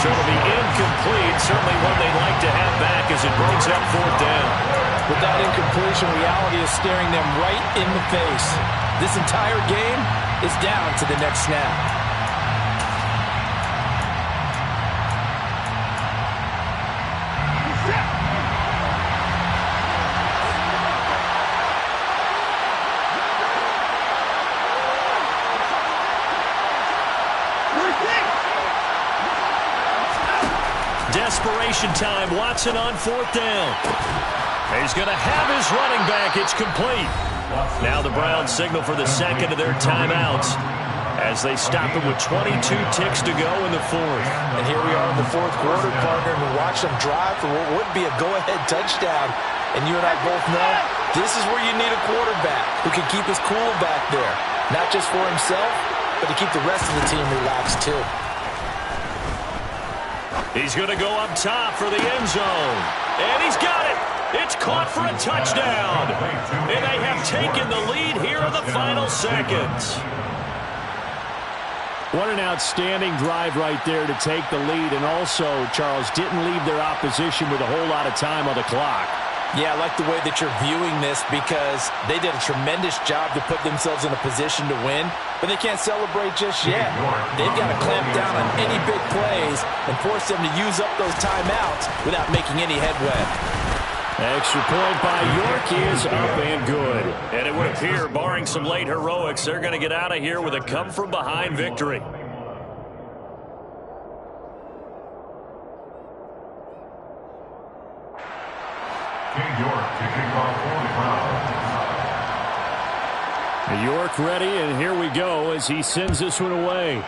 So it'll be incomplete. Certainly one they'd like to have back as it brings up 4th down. With that incompletion, reality is staring them right in the face. This entire game is down to the next snap. Desperation time. Watson on 4th down. He's going to have his running back. It's complete. Now the Browns signal for the second of their timeouts as they stop it with 22 ticks to go in the fourth. And here we are in the fourth quarter, partner, and we watch them drive for what would be a go-ahead touchdown. And you and I both know this is where you need a quarterback who can keep his cool back there. Not just for himself, but to keep the rest of the team relaxed too. He's going to go up top for the end zone. And he's got it. It's caught for a touchdown. And they have taken the lead here in the final seconds. What an outstanding drive right there to take the lead. And also, Charles, didn't leave their opposition with a whole lot of time on the clock. Yeah, I like the way that you're viewing this because they did a tremendous job to put themselves in a position to win, but they can't celebrate just yet. They've got to clamp down on any big plays and force them to use up those timeouts without making any headway. Extra point by York is up and good. And it would appear, barring some late heroics, they're going to get out of here with a come-from-behind victory. York ready, and here we go as he sends this one away.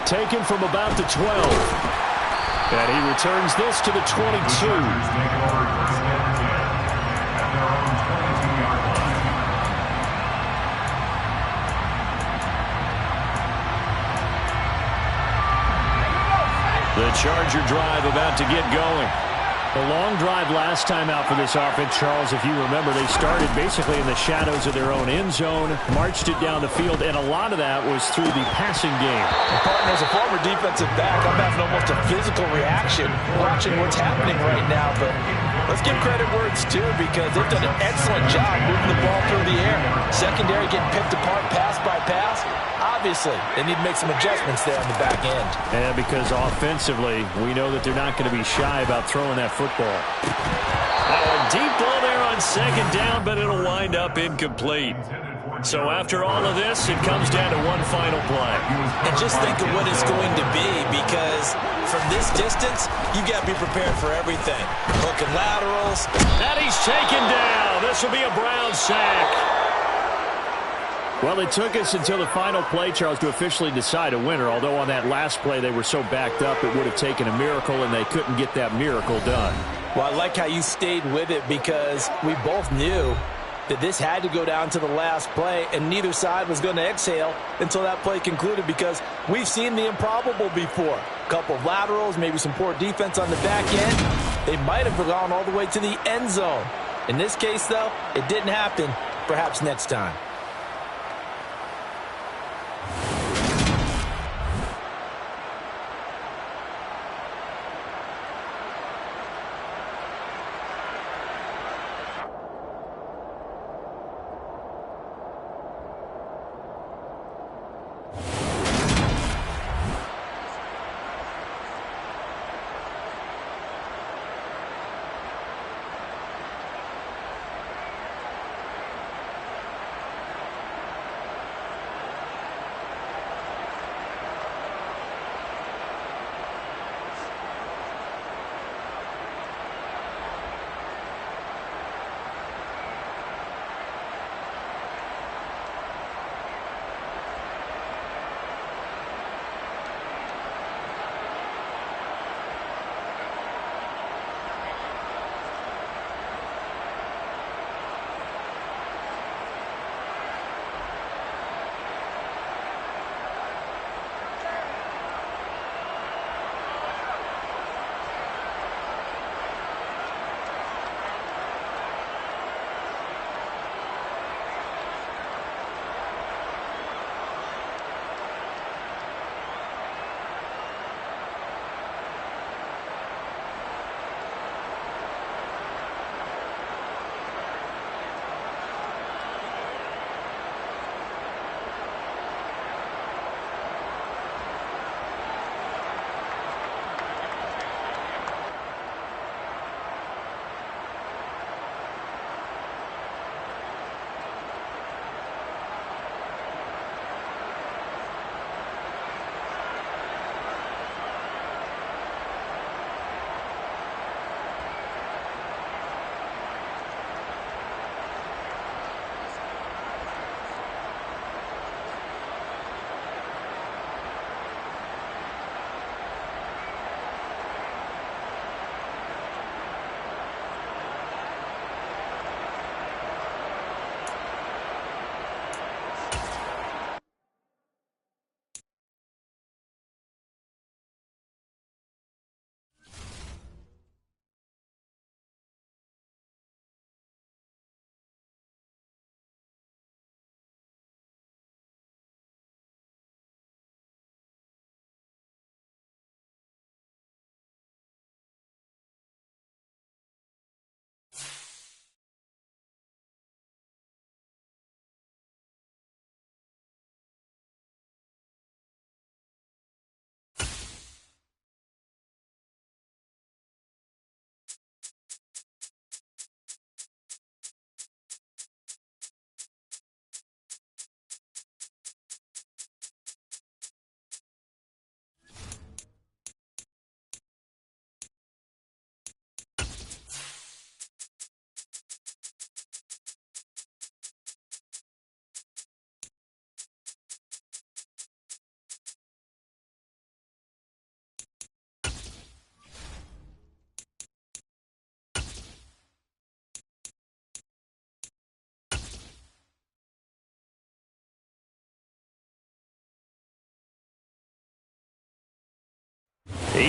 Taken from about the 12. And he returns this to the 22. The Charger drive about to get going. A long drive last time out for this offense, Charles. If you remember, they started basically in the shadows of their own end zone, marched it down the field, and a lot of that was through the passing game. And partner, as a former defensive back, I'm having almost a physical reaction watching what's happening right now. But let's give credit where it's due because they've done an excellent job moving the ball through the air. Secondary getting picked apart pass by pass. Obviously, they need to make some adjustments there on the back end. Yeah, because offensively, we know that they're not going to be shy about throwing that football. A deep ball there on second down, but it'll wind up incomplete. So after all of this, it comes down to one final play. And just think of what it's going to be because from this distance, you've got to be prepared for everything. Hook and laterals. And he's taken down. This will be a Brown sack. Well, it took us until the final play, Charles, to officially decide a winner, although on that last play they were so backed up it would have taken a miracle, and they couldn't get that miracle done. Well, I like how you stayed with it because we both knew that this had to go down to the last play, and neither side was going to exhale until that play concluded because we've seen the improbable before. A couple of laterals, maybe some poor defense on the back end. They might have gone all the way to the end zone. In this case, though, it didn't happen. Perhaps next time.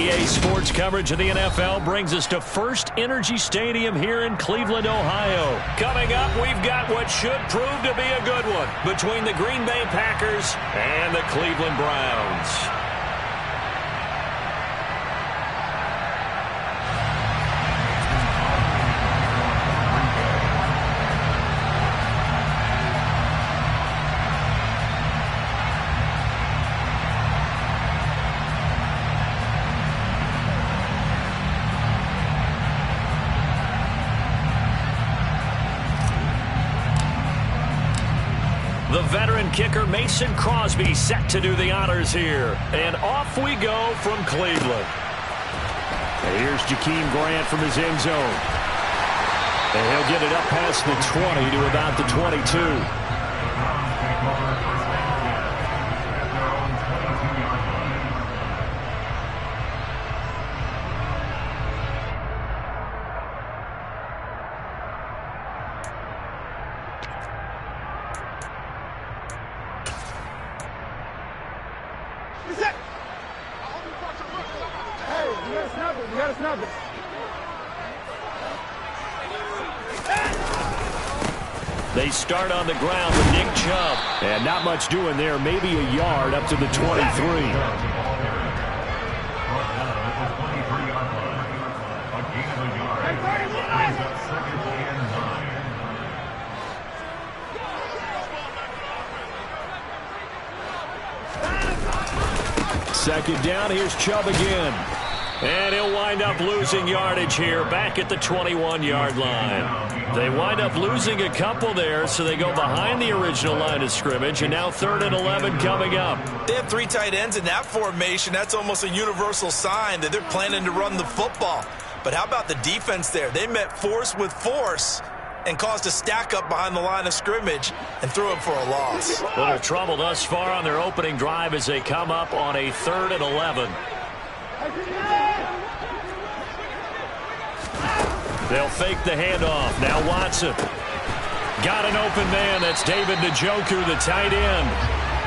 EA Sports coverage of the NFL brings us to First Energy Stadium here in Cleveland, Ohio. Coming up, we've got what should prove to be a good one between the Green Bay Packers and the Cleveland Browns. The veteran kicker Mason Crosby set to do the honors here. And off we go from Cleveland. And here's Jakeem Grant from his end zone. And he'll get it up past the 20 to about the 22. They start on the ground with Nick Chubb. And not much doing there. Maybe a yard up to the 23. Second down, here's Chubb again. And he'll wind up losing yardage here back at the 21-yard line. They wind up losing a couple there, so they go behind the original line of scrimmage, and now 3rd and 11 coming up. They have 3 tight ends in that formation. That's almost a universal sign that they're planning to run the football. But how about the defense there? They met force with force and caused a stack up behind the line of scrimmage and threw him for a loss. Little trouble thus far on their opening drive as they come up on a 3rd and 11. They'll fake the handoff. Now Watson. Got an open man. That's David Njoku, the tight end.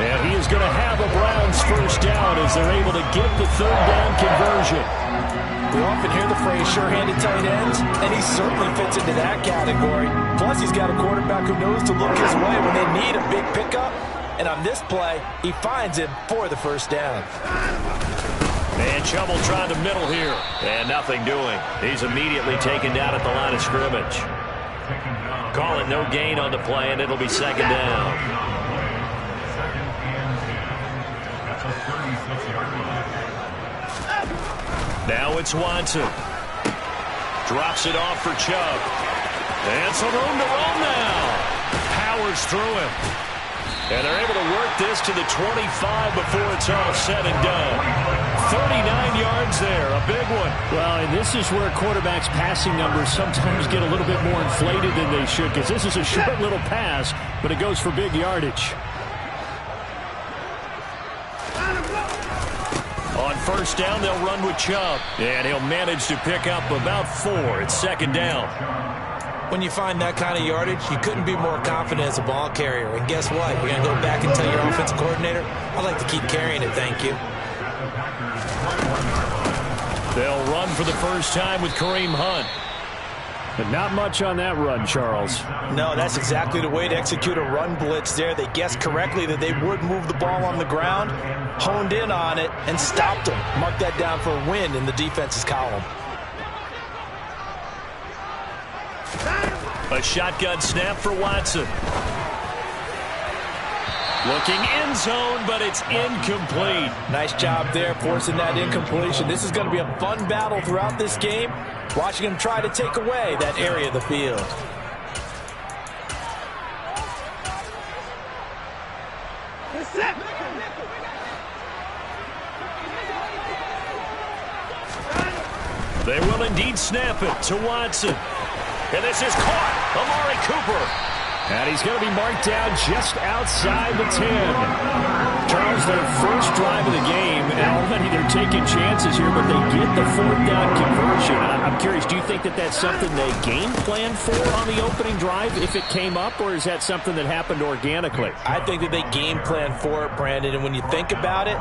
And he is going to have a Browns first down as they're able to get the 3rd down conversion. We often hear the phrase sure-handed tight ends, and he certainly fits into that category. Plus, he's got a quarterback who knows to look his way when they need a big pickup. And on this play, he finds him for the first down. And Chubb will try the middle here. And nothing doing. He's immediately taken down at the line of scrimmage. Call it no gain on the play, and it'll be 2nd down. Now it's Watson. Drops it off for Chubb. And some room to run now. Powers through him. And they're able to work this to the 25 before it's all said and done. 39 yards there, a big one. Well, and this is where quarterbacks' passing numbers sometimes get a little bit more inflated than they should, because this is a short little pass, but it goes for big yardage. On first down, they'll run with Chubb. And he'll manage to pick up about 4. It's 2nd down. When you find that kind of yardage, you couldn't be more confident as a ball carrier. And guess what? You're going to go back and tell your offensive coordinator, I'd like to keep carrying it, thank you. They'll run for the first time with Kareem Hunt. But not much on that run, Charles. No, that's exactly the way to execute a run blitz there. They guessed correctly that they would move the ball on the ground, honed in on it, and stopped them. Mark that down for a win in the defense's column. A shotgun snap for Watson. Looking end zone, but it's incomplete. Nice job there forcing that incompletion. This is going to be a fun battle throughout this game. Watching him try to take away that area of the field. They will indeed snap it to Watson. And this is caught. Amari Cooper. And he's going to be marked down just outside the 10. Charles, their first drive of the game, and already they're taking chances here, but they get the 4th down conversion. I'm curious, do you think that that's something they game planned for on the opening drive if it came up, or is that something that happened organically? I think that they game planned for it, Brandon, and when you think about it,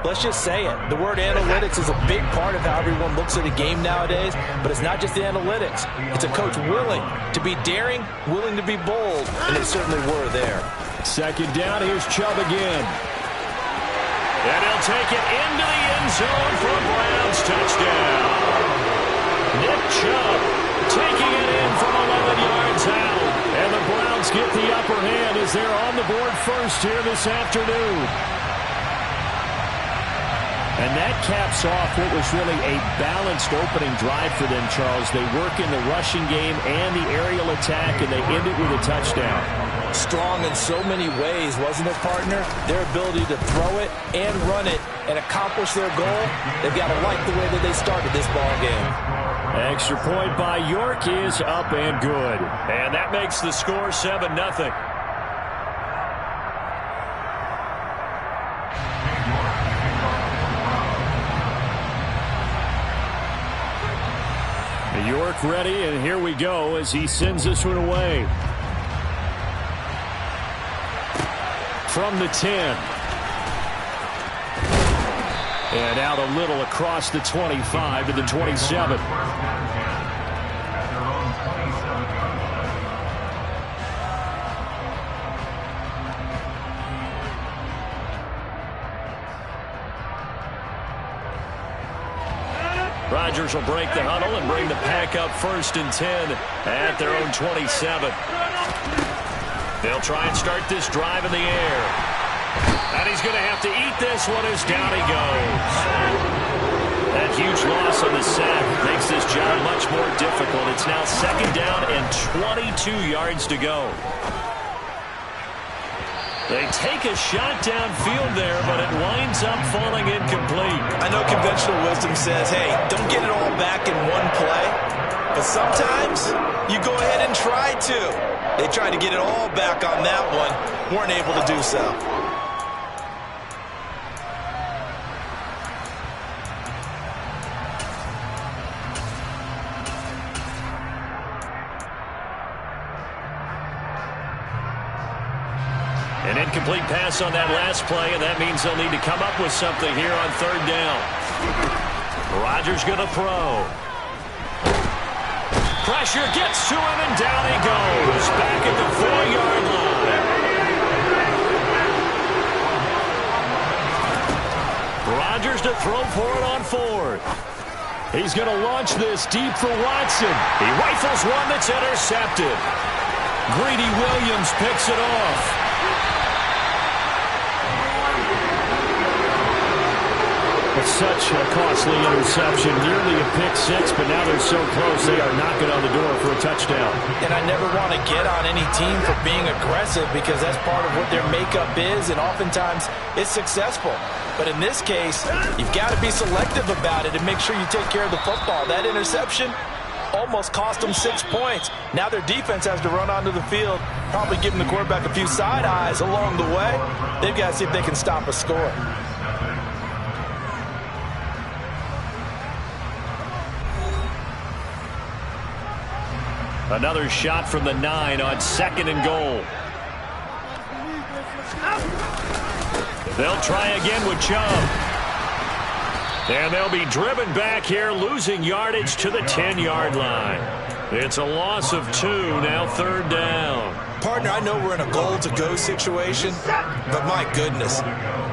Let's just say it. The word analytics is a big part of how everyone looks at a game nowadays, but it's not just the analytics. It's a coach willing to be daring, willing to be bold, and they certainly were there. Second down, here's Chubb again. And he'll take it into the end zone for a Browns touchdown. Nick Chubb taking it in from 11 yards out. And the Browns get the upper hand as they're on the board first here this afternoon. And that caps off what was really a balanced opening drive for them, Charles. They work in the rushing game and the aerial attack, and they end it with a touchdown. Strong in so many ways, wasn't it, partner? Their ability to throw it and run it and accomplish their goal, they've got to like the way that they started this ball game. Extra point by York is up and good. And that makes the score 7-0. York ready, and here we go as he sends this one away. From the 10. And out a little across the 25 to the 27. Rodgers will break the huddle and bring the pack up 1st and 10 at their own 27. They'll try and start this drive in the air. And he's going to have to eat this one as down he goes. That huge loss on the sack makes this job much more difficult. It's now 2nd down and 22 yards to go. They take a shot downfield there, but it winds up falling incomplete. I know conventional wisdom says, hey, don't get it all back in one play. But sometimes you go ahead and try to. They tried to get it all back on that one, weren't able to do so. An incomplete pass on that last play, and that means they'll need to come up with something here on 3rd down. Rodgers going to throw. Pressure gets to him, and down he goes. Back at the 4-yard line. Rodgers to throw for it on 4th. He's going to launch this deep for Watson. He rifles one that's intercepted. Greedy Williams picks it off. Such a costly interception, nearly a pick six, but now they're so close they are knocking on the door for a touchdown. And I never want to get on any team for being aggressive because that's part of what their makeup is, and oftentimes it's successful. But in this case, you've got to be selective about it and make sure you take care of the football. That interception almost cost them 6 points. Now their defense has to run onto the field, probably giving the quarterback a few side eyes along the way. They've got to see if they can stop a score. Another shot from the 9 on 2nd and goal. They'll try again with Chubb. And they'll be driven back here, losing yardage to the 10-yard line. It's a loss of 2, now 3rd down. Partner, I know we're in a goal-to-go situation, but my goodness,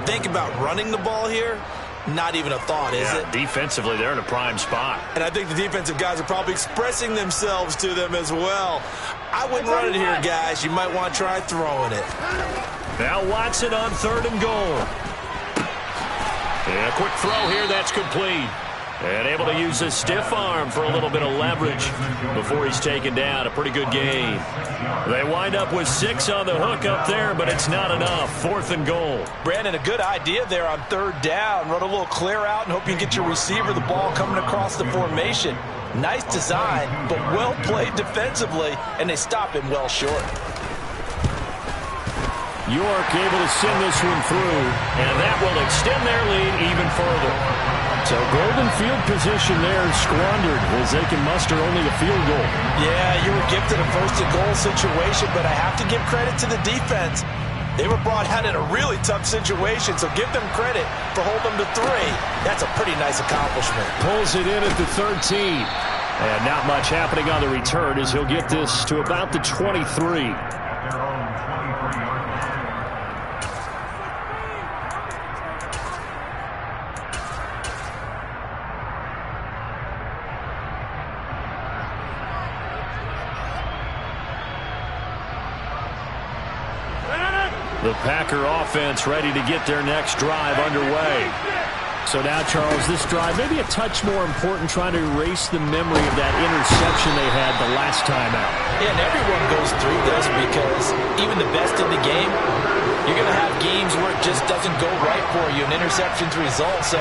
think about running the ball here. Not even a thought, is it? Defensively, they're in a prime spot. And I think the defensive guys are probably expressing themselves to them as well. I wouldn't run it here, guys. You might want to try throwing it. Now Watson on 3rd and goal. And a quick throw here, that's complete. And able to use his stiff arm for a little bit of leverage before he's taken down. A pretty good game. They wind up with 6 on the hook up there, but it's not enough. 4th and goal. Brandon, a good idea there on 3rd down. Run a little clear out and hope you can get your receiver the ball coming across the formation. Nice design, but well played defensively, and they stop him well short. York able to send this one through, and that will extend their lead even further. So golden field position there squandered as they can muster only a field goal. Yeah, you were gifted a 1st and goal situation, but I have to give credit to the defense. They were brought out in a really tough situation, so give them credit for holding them to 3. That's a pretty nice accomplishment. Pulls it in at the 13. And not much happening on the return as he'll get this to about the 23. The Packer offense ready to get their next drive underway. So now, Charles, this drive maybe a touch more important, trying to erase the memory of that interception they had the last time out. Yeah, and everyone goes through this because even the best in the game, you're going to have games where it just doesn't go right for you, and interceptions result. So,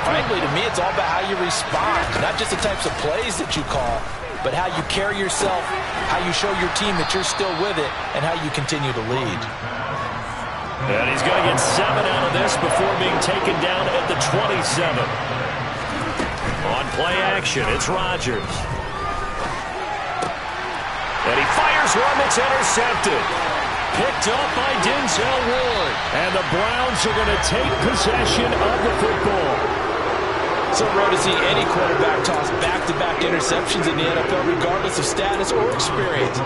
frankly, to me, it's all about how you respond, not just the types of plays that you call, but how you carry yourself, how you show your team that you're still with it, and how you continue to lead. And he's going to get 7 out of this before being taken down at the 27. On play action, it's Rodgers. And he fires one that's intercepted. Picked up by Denzel Ward. And the Browns are going to take possession of the football. So rare to see any quarterback toss back-to-back interceptions in the NFL, regardless of status or experience.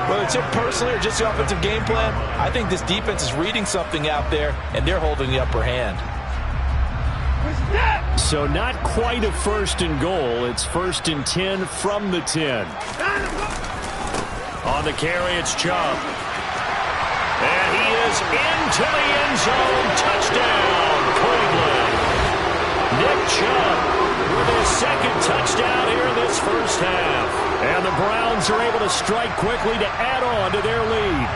Whether it's him personally or just the offensive game plan, I think this defense is reading something out there, and they're holding the upper hand. So not quite a 1st and goal. It's 1st and 10 from the 10. On the carry, it's Chubb. And he is into the end zone. Touchdown, Cleveland. Nick Chubb with his 2nd touchdown here in this first half. And the Browns are able to strike quickly to add on to their lead.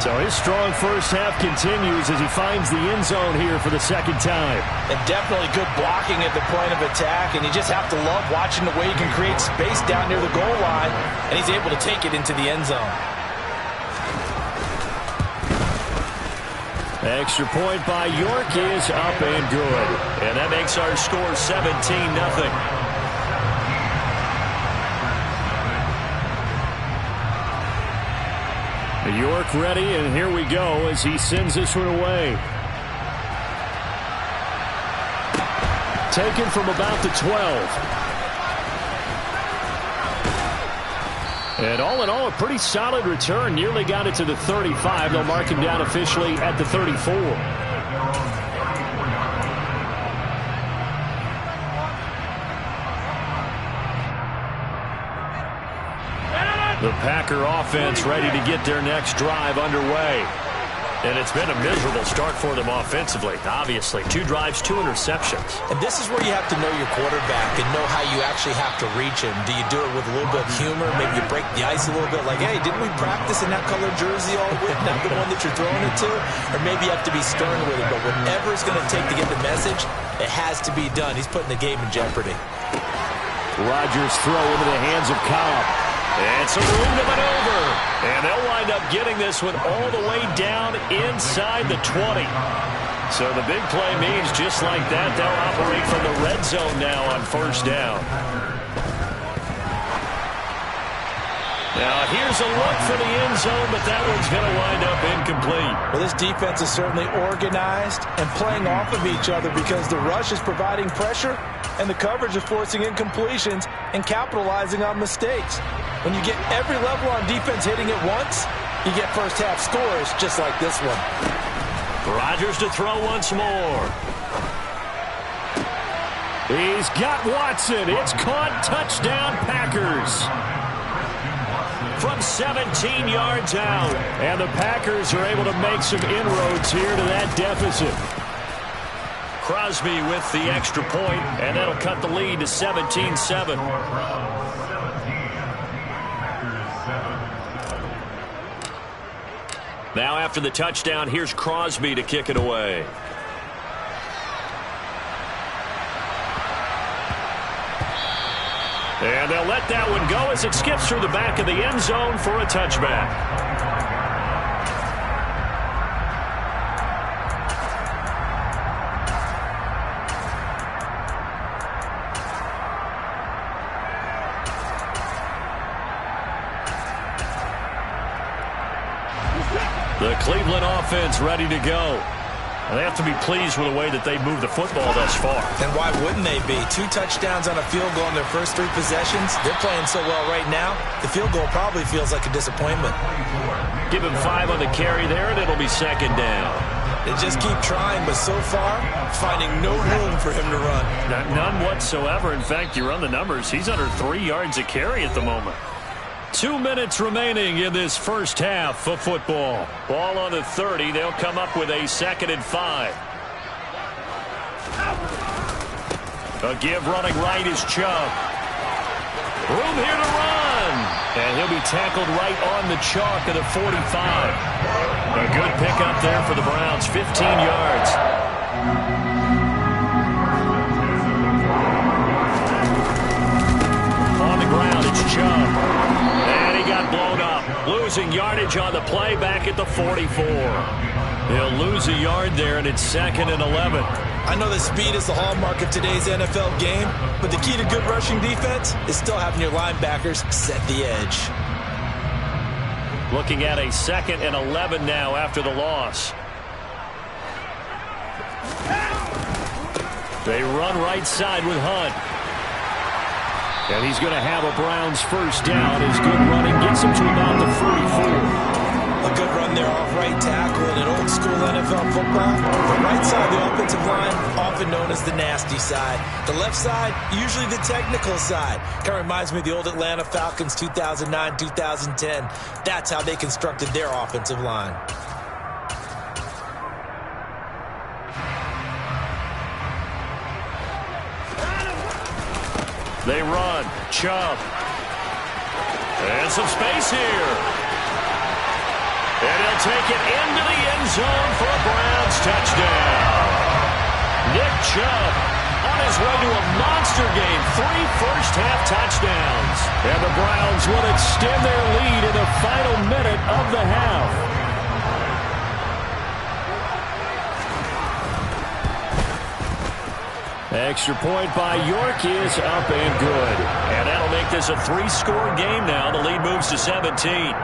So his strong first half continues as he finds the end zone here for the 2nd time. And definitely good blocking at the point of attack, and you just have to love watching the way he can create space down near the goal line, and he's able to take it into the end zone. Extra point by York is up and good. And that makes our score 17-0. York ready, and here we go as he sends this one away. Taken from about the 12. And all in all, a pretty solid return. Nearly got it to the 35. They'll mark him down officially at the 34. The Packer offense ready to get their next drive underway. And it's been a miserable start for them offensively. Obviously, 2 drives, 2 interceptions. And this is where you have to know your quarterback and know how you actually have to reach him. Do you do it with a little bit of humor? Maybe you break the ice a little bit, like, hey, didn't we practice in that color jersey all week, not the one that you're throwing it to? Or maybe you have to be stern with it. But whatever it's going to take to get the message, it has to be done. He's putting the game in jeopardy. Rodgers throw into the hands of Cobb. And some room to maneuver. And they'll wind up getting this one all the way down inside the 20. So the big play means just like that, they'll operate from the red zone now on 1st down. Now here's a look for the end zone, but that one's going to wind up incomplete. Well, this defense is certainly organized and playing off of each other because the rush is providing pressure and the coverage is forcing incompletions and capitalizing on mistakes. When you get every level on defense hitting it once, you get first half scores just like this one. Rodgers to throw once more. He's got Watson. It's caught. Touchdown, Packers. From 17 yards out. And the Packers are able to make some inroads here to that deficit. Crosby with the extra point, and that'll cut the lead to 17-7. Now after the touchdown, here's Crosby to kick it away. And they'll let that one go as it skips through the back of the end zone for a touchback. The Cleveland offense ready to go. And they have to be pleased with the way that they moved the football thus far. And why wouldn't they be? 2 touchdowns on a field goal in their first 3 possessions. They're playing so well right now, the field goal probably feels like a disappointment. Give him 5 on the carry there, and it'll be second down. They just keep trying, but so far, finding no room for him to run. None whatsoever. In fact, you run the numbers. He's under 3 yards a carry at the moment. 2 minutes remaining in this first half of football. Ball on the 30. They'll come up with a 2nd and 5. A give running right is Chubb. Room here to run. And he'll be tackled right on the chalk of the 45. A good pickup there for the Browns. 15 yards. On the ground, it's Chubb. And he got blown up. Losing yardage on the play back at the 44. He'll lose a yard there, and it's 2nd and 11. I know that speed is the hallmark of today's NFL game, but the key to good rushing defense is still having your linebackers set the edge. Looking at a 2nd and 11 now after the loss. They run right side with Hunt. And he's going to have a Browns first down as good running gets him to about the 44. A good run there off right tackle in an old school NFL football. The right side of the offensive line, often known as the nasty side. The left side, usually the technical side. Kind of reminds me of the old Atlanta Falcons 2009-2010. That's how they constructed their offensive line. They run. Chubb. And some space here. And he'll take it into the end zone for a Browns touchdown. Nick Chubb on his way to a monster game. 3 first-half touchdowns. And the Browns will extend their lead in the final minute of the half. Extra point by York is up and good. And that'll make this a 3-score game now. The lead moves to 17.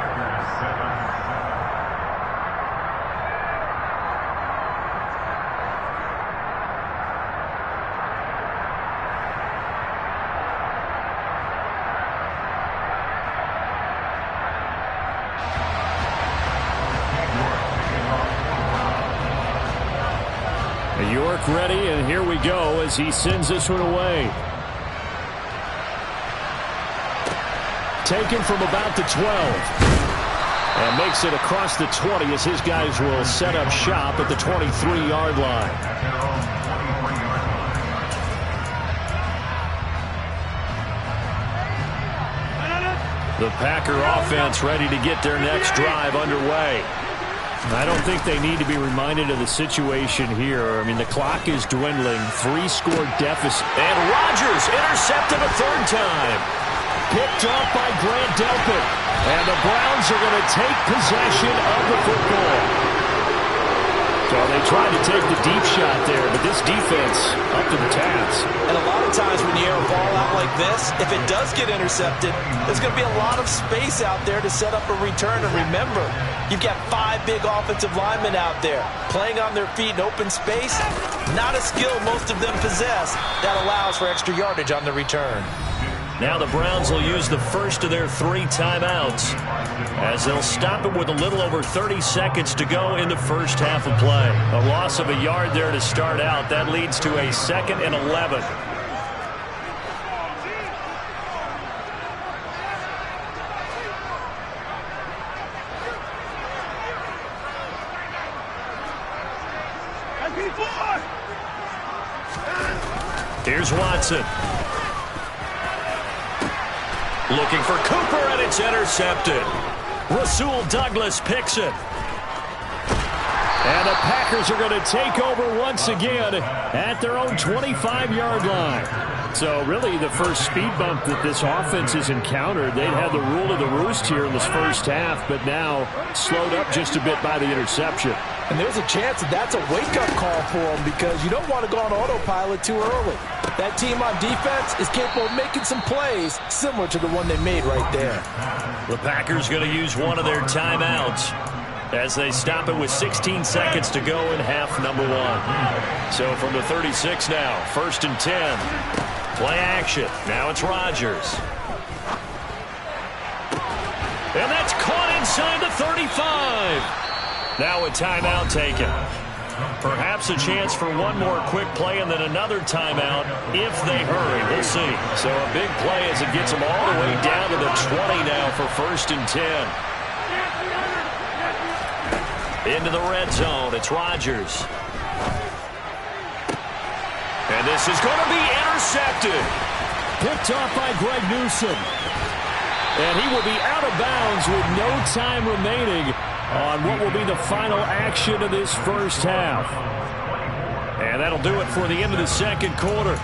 York ready, and here we go as he sends this one away. Taken from about the 12. And makes it across the 20 as his guys will set up shop at the 23-yard line. The Packer offense ready to get their next drive underway. I don't think they need to be reminded of the situation here. I mean, the clock is dwindling. 3-score deficit. And Rodgers intercepted a 3rd time. Picked off by Grant Delpit. And the Browns are going to take possession of the football. So they tried to take the deep shot there, but this defense up to the task. And a lot of times when you air a ball out like this, if it does get intercepted, there's going to be a lot of space out there to set up a return. And remember, you've got 5 big offensive linemen out there playing on their feet in open space. Not a skill most of them possess that allows for extra yardage on the return. Now the Browns will use the first of their 3 timeouts as they'll stop it with a little over 30 seconds to go in the first half of play. A loss of a yard there to start out. That leads to a 2nd and 11. Here's Watson. Looking for Cooper, and it's intercepted. Rasul Douglas picks it. And the Packers are going to take over once again at their own 25-yard line. So really the first speed bump that this offense has encountered. They'd had the rule of the roost here in this first half, but now slowed up just a bit by the interception. And there's a chance that that's a wake-up call for them because you don't want to go on autopilot too early. That team on defense is capable of making some plays similar to the one they made right there. The Packers going to use one of their timeouts. as they stop it with 16 seconds to go in half number one. So from the 36 now, 1st and 10. Play action. Now it's Rodgers. And that's caught inside the 35. Now a timeout taken. Perhaps a chance for one more quick play and then another timeout if they hurry. We'll see. So a big play as it gets them all the way down to the 20 now for 1st and 10. Into the red zone. It's Rodgers. And this is going to be intercepted. Picked off by Greg Newsome. And he will be out of bounds with no time remaining on what will be the final action of this first half. And that'll do it for the end of the second quarter.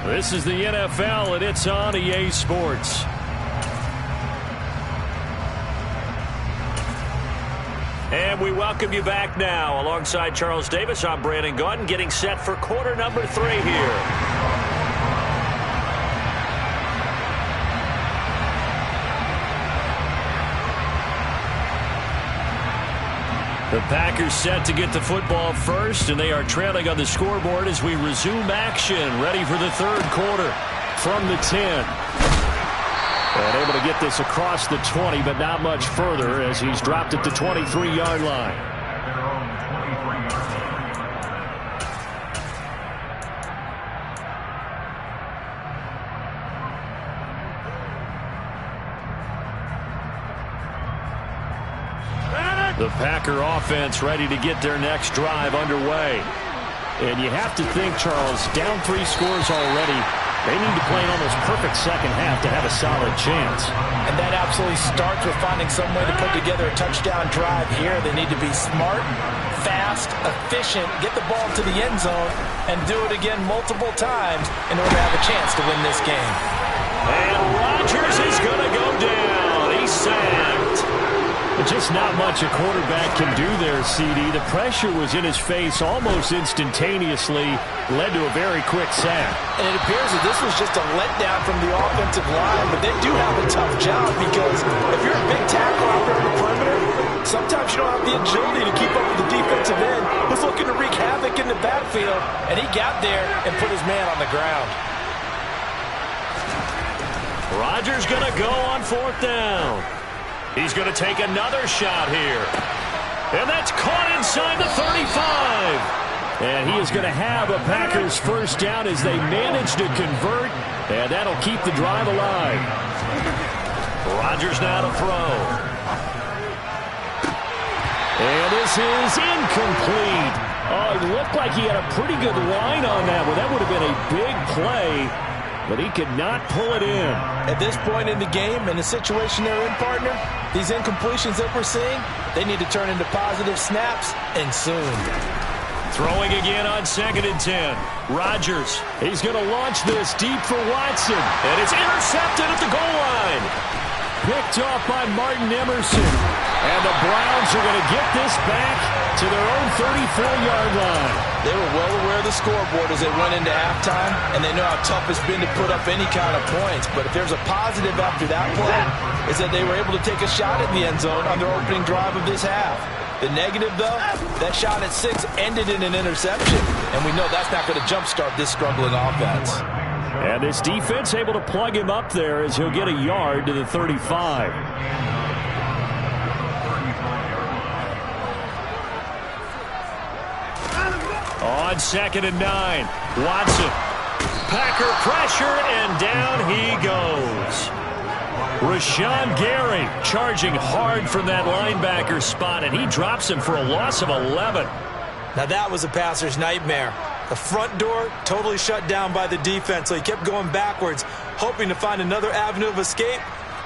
This is the NFL, and it's on EA Sports. And we welcome you back now. Alongside Charles Davis, I'm Brandon Gaudin, getting set for quarter number 3 here. The Packers set to get the football first, and they are trailing on the scoreboard as we resume action, ready for the third quarter from the 10. And able to get this across the 20, but not much further as he's dropped at the 23-yard line. The Packer offense ready to get their next drive underway. And you have to think, Charles, down 3 scores already. They need to play an almost perfect second half to have a solid chance. And that absolutely starts with finding some way to put together a touchdown drive here. They need to be smart, fast, efficient, get the ball to the end zone, and do it again multiple times in order to have a chance to win this game. And Rodgers is going to go down. He's sacked. But just not much a quarterback can do there, CD. The pressure was in his face almost instantaneously, led to a very quick sack. And it appears that this was just a letdown from the offensive line, but they do have a tough job because if you're a big tackle out there on the perimeter, sometimes you don't have the agility to keep up with the defensive end who's looking to wreak havoc in the backfield, and he got there and put his man on the ground. Rodgers going to go on 4th down. He's going to take another shot here. And that's caught inside the 35. And he is going to have a Packers first down as they manage to convert. And that'll keep the drive alive. Rodgers now to throw. And this is incomplete. Oh, it looked like he had a pretty good line on that one. That would have been a big play. But he could not pull it in. At this point in the game, in the situation they're in, partner, these incompletions that we're seeing, they need to turn into positive snaps, and soon. Throwing again on 2nd and 10. Rodgers, he's going to launch this deep for Watson. And it's intercepted at the goal line. Picked off by Martin Emerson. And the Browns are going to get this back to their own 34-yard line. They were well aware of the scoreboard as they went into halftime, and they know how tough it's been to put up any kind of points. But if there's a positive after that play, is that they were able to take a shot at the end zone on their opening drive of this half. The negative, though, that shot at 6 ended in an interception, and we know that's not going to jumpstart this struggling offense. And this defense able to plug him up there as he'll get a yard to the 35. On 2nd and 9, Watson. Packer pressure, and down he goes. Rashawn Gary charging hard from that linebacker spot, and he drops him for a loss of 11. Now that was a passer's nightmare. The front door totally shut down by the defense, so he kept going backwards, hoping to find another avenue of escape.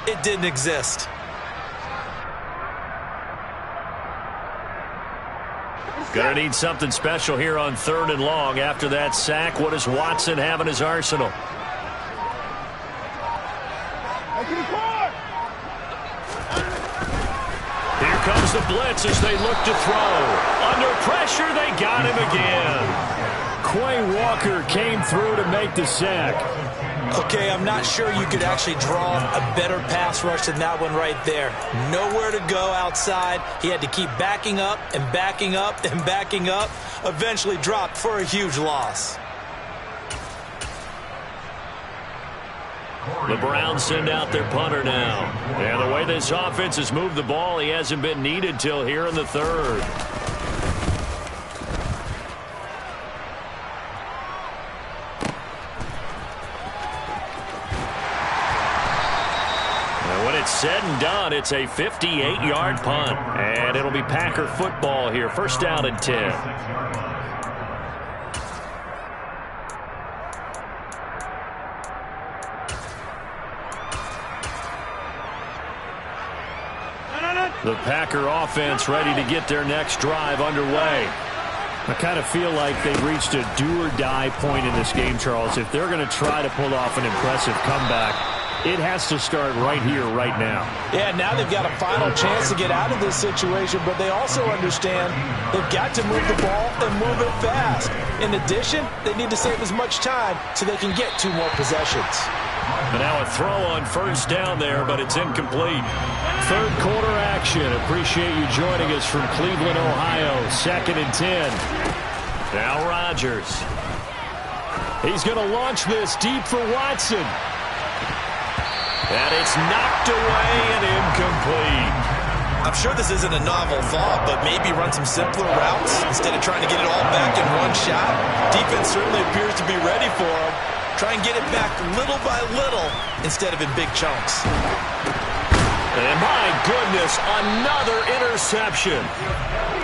It didn't exist. Gonna need something special here on 3rd and long. After that sack, what does Watson have in his arsenal? Here comes the blitz as they look to throw. Under pressure, they got him again. Quay Walker came through to make the sack. Okay, I'm not sure you could actually draw a better pass rush than that one right there. Nowhere to go outside. He had to keep backing up and backing up and backing up. Eventually dropped for a huge loss. The Browns send out their punter now. And the way this offense has moved the ball, he hasn't been needed till here in the third. And when it's said and done, it's a 58-yard punt. And it'll be Packer football here. First down and 10. The Packer offense ready to get their next drive underway. I kind of feel like they've reached a do-or-die point in this game, Charles. If they're going to try to pull off an impressive comeback, it has to start right here, right now. Yeah, now they've got a final chance to get out of this situation, but they also understand they've got to move the ball and move it fast. In addition, they need to save as much time so they can get 2 more possessions. And now a throw on first down there, but it's incomplete. Third quarter action. Appreciate you joining us from Cleveland, Ohio. 2nd and 10. Now Rodgers. He's going to launch this deep for Watson. And it's knocked away and incomplete. I'm sure this isn't a novel thought, but maybe run some simpler routes instead of trying to get it all back in one shot. Defense certainly appears to be ready for him. Try and get it back little by little instead of in big chunks. And my goodness, another interception.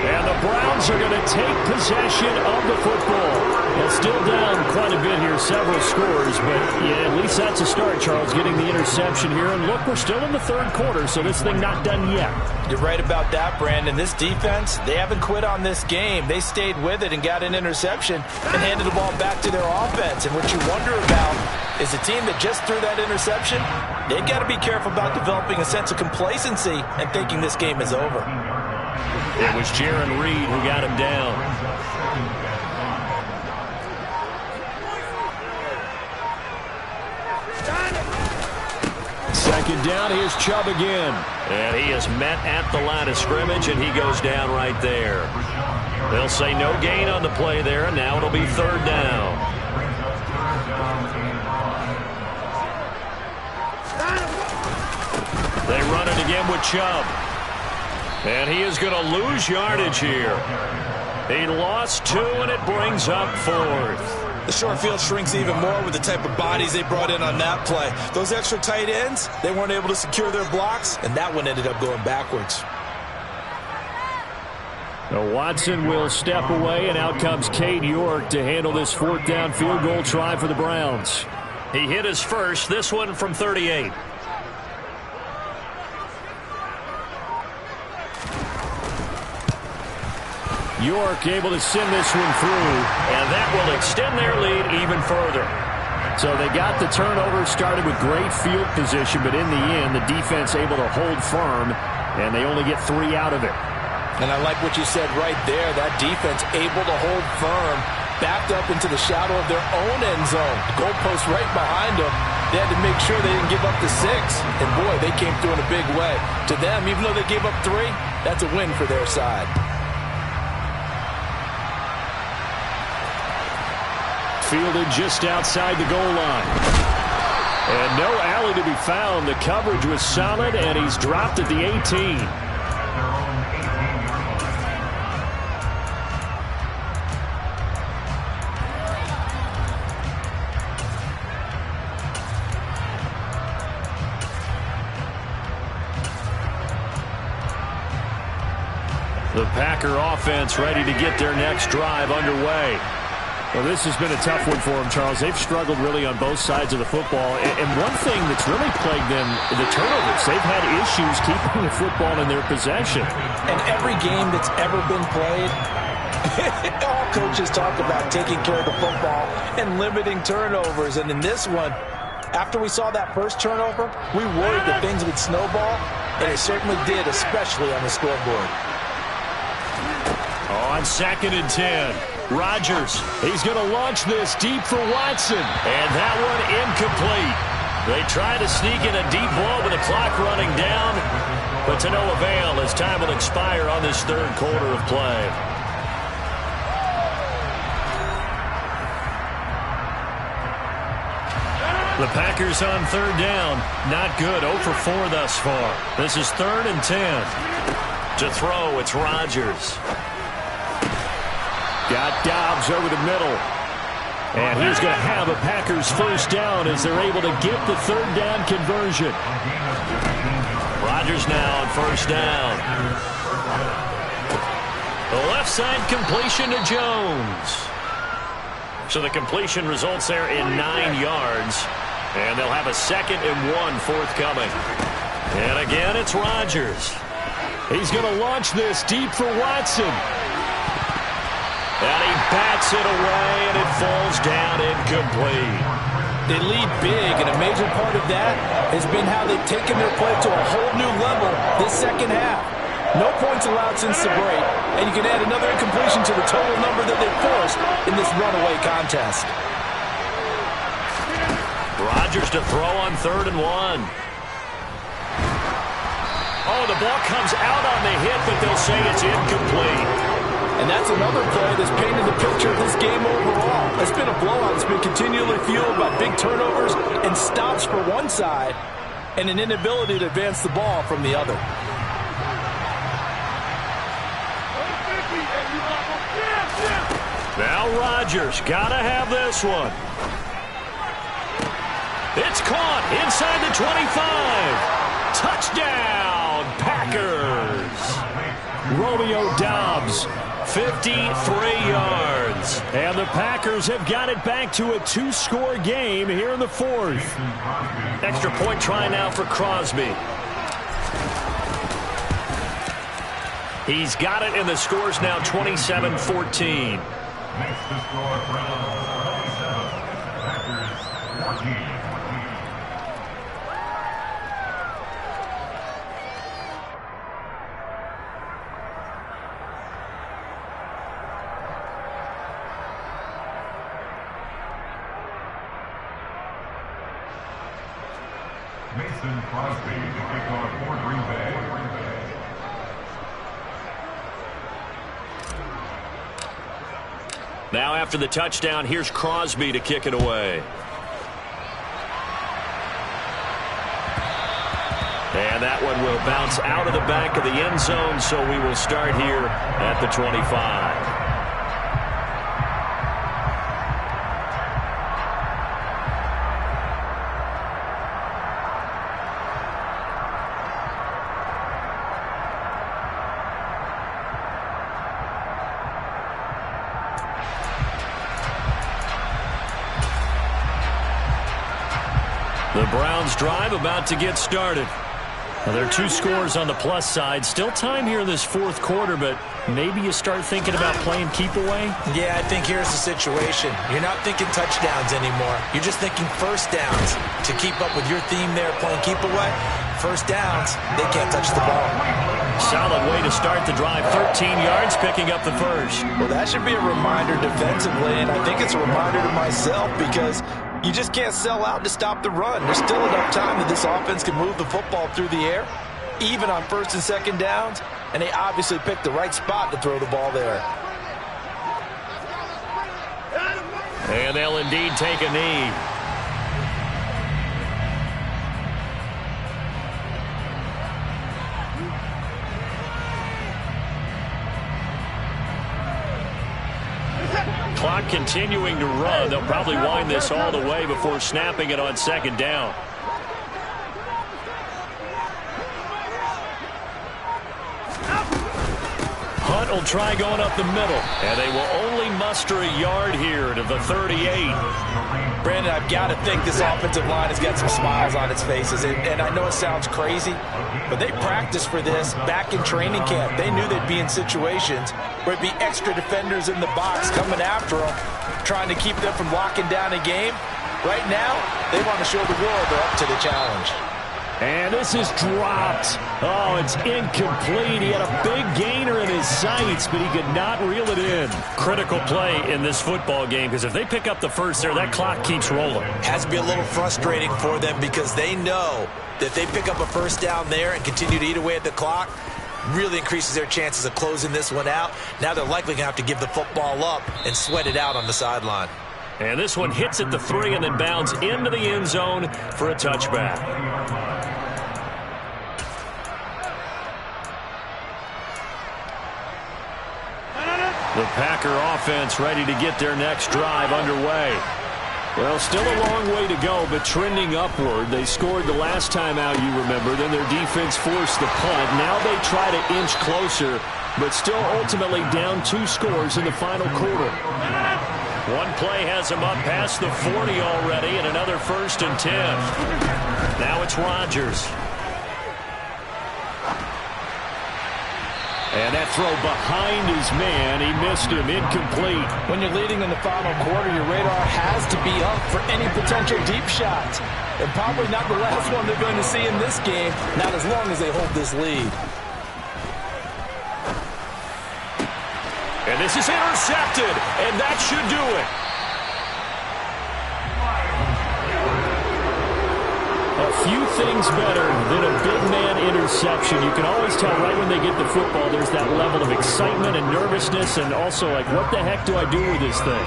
And the Browns are going to take possession of the football. They're still down quite a bit here, several scores, but yeah, at least that's a start, Charles, getting the interception here. And look, we're still in the third quarter, so this thing not done yet. You're right about that, Brandon. This defense, they haven't quit on this game. They stayed with it and got an interception and handed the ball back to their offense. And what you wonder about is a team that just threw that interception, they've got to be careful about developing a sense of complacency and thinking this game is over. It was Jarran Reed who got him down. Second down, here's Chubb again. And he is met at the line of scrimmage, and he goes down right there. They'll say no gain on the play there, and now it'll be third down. They run it again with Chubb. And he is going to lose yardage here. He lost 2, and it brings up 4th. The short field shrinks even more with the type of bodies they brought in on that play. Those extra tight ends, they weren't able to secure their blocks, and that one ended up going backwards. Now Watson will step away, and out comes Cade York to handle this 4th down field goal try for the Browns. He hit his first, this one from 38. York able to send this one through, and that will extend their lead even further. So they got the turnover, started with great field position, but in the end, the defense able to hold firm, and they only get 3 out of it. And I like what you said right there. That defense able to hold firm, backed up into the shadow of their own end zone. The goalpost right behind them. They had to make sure they didn't give up the 6. And boy, they came through in a big way. To them, even though they gave up 3, that's a win for their side. Fielded just outside the goal line. And no alley to be found. The coverage was solid, and he's dropped at the 18. The Packer offense ready to get their next drive underway. Well, this has been a tough one for them, Charles. They've struggled really on both sides of the football. And one thing that's really plagued them, the turnovers. They've had issues keeping the football in their possession. And every game that's ever been played, all coaches talk about taking care of the football and limiting turnovers. And in this one, after we saw that first turnover, we worried that things would snowball, and it certainly did, especially on the scoreboard. On 2nd and 10. Rodgers, he's going to launch this deep for Watson. And that one incomplete. They try to sneak in a deep ball with the clock running down, but to no avail as time will expire on this third quarter of play. The Packers on third down. Not good. 0 for 4 thus far. This is 3rd and 10. To throw, it's Rodgers. Got Dobbs over the middle. And he's going to have a Packers first down as they're able to get the third down conversion. Rodgers now on first down. The left side completion to Jones. So the completion results there in 9 yards. And they'll have a 2nd and 1 forthcoming. And again, it's Rodgers. He's going to launch this deep for Watson. And he bats it away, and it falls down incomplete. They lead big, and a major part of that has been how they've taken their play to a whole new level this second half. No points allowed since the break, and you can add another incompletion to the total number that they've forced in this runaway contest. Rodgers to throw on 3rd and 1. Oh, the ball comes out on the hit, but they'll say it's incomplete. And that's another play that's painted the picture of this game overall. It's been a blowout. It's been continually fueled by big turnovers and stops for one side and an inability to advance the ball from the other. Now Rodgers got to have this one. It's caught inside the 25. Touchdown, Packers. Romeo Dobbs, 53 yards. And the Packers have got it back to a 2-score game here in the 4th. Extra point try now for Crosby. He's got it, and the score's now 27-14. Next to score, Browns 27, Packers 14. Mason Crosby to kick off for Green Bay. Now after the touchdown, here's Crosby to kick it away. And that one will bounce out of the back of the end zone, so we will start here at the 25. The Browns drive about to get started. Now, there are 2 scores on the plus side. Still time here in this 4th quarter, but maybe you start thinking about playing keep away? Yeah, I think here's the situation. You're not thinking touchdowns anymore. You're just thinking first downs. To keep up with your theme there, playing keep away, first downs, they can't touch the ball. Solid way to start the drive. 13 yards, picking up the first. Well, that should be a reminder defensively, and I think it's a reminder to myself because you just can't sell out to stop the run. There's still enough time that this offense can move the football through the air, even on 1st and 2nd downs, and they obviously picked the right spot to throw the ball there. And they'll indeed take a knee. Clock continuing to run. They'll probably wind this all the way before snapping it on 2nd down. Hunt will try going up the middle, and they will only muster a yard here to the 38. Brandon, I've got to think this offensive line has got some smiles on its faces, and I know it sounds crazy, but they practiced for this back in training camp. They knew they'd be in situations where it'd be extra defenders in the box coming after them, trying to keep them from locking down a game. Right now, they want to show the world they're up to the challenge. And this is dropped. Oh, it's incomplete. He had a big gainer in his sights, but he could not reel it in. Critical play in this football game, because if they pick up the first there, that clock keeps rolling. Has to be a little frustrating for them because they know that if they pick up a first down there and continue to eat away at the clock, really increases their chances of closing this one out. Now they're likely going to have to give the football up and sweat it out on the sideline. And this one hits at the 3 and then bounds into the end zone for a touchback. The Packer offense ready to get their next drive underway. Well, still a long way to go, but trending upward. They scored the last time out, you remember. Then their defense forced the punt. Now they try to inch closer, but still ultimately down 2 scores in the final quarter. One play has them up past the 40 already, and another 1st and 10. Now it's Rodgers. And that throw behind his man, he missed him, incomplete. When you're leading in the final quarter, your radar has to be up for any potential deep shots. And probably not the last one they're going to see in this game, not as long as they hold this lead. And this is intercepted, and that should do it. A few things better than a big man interception. You can always tell right when they get the football, there's that level of excitement and nervousness, and also like, what the heck do I do with this thing?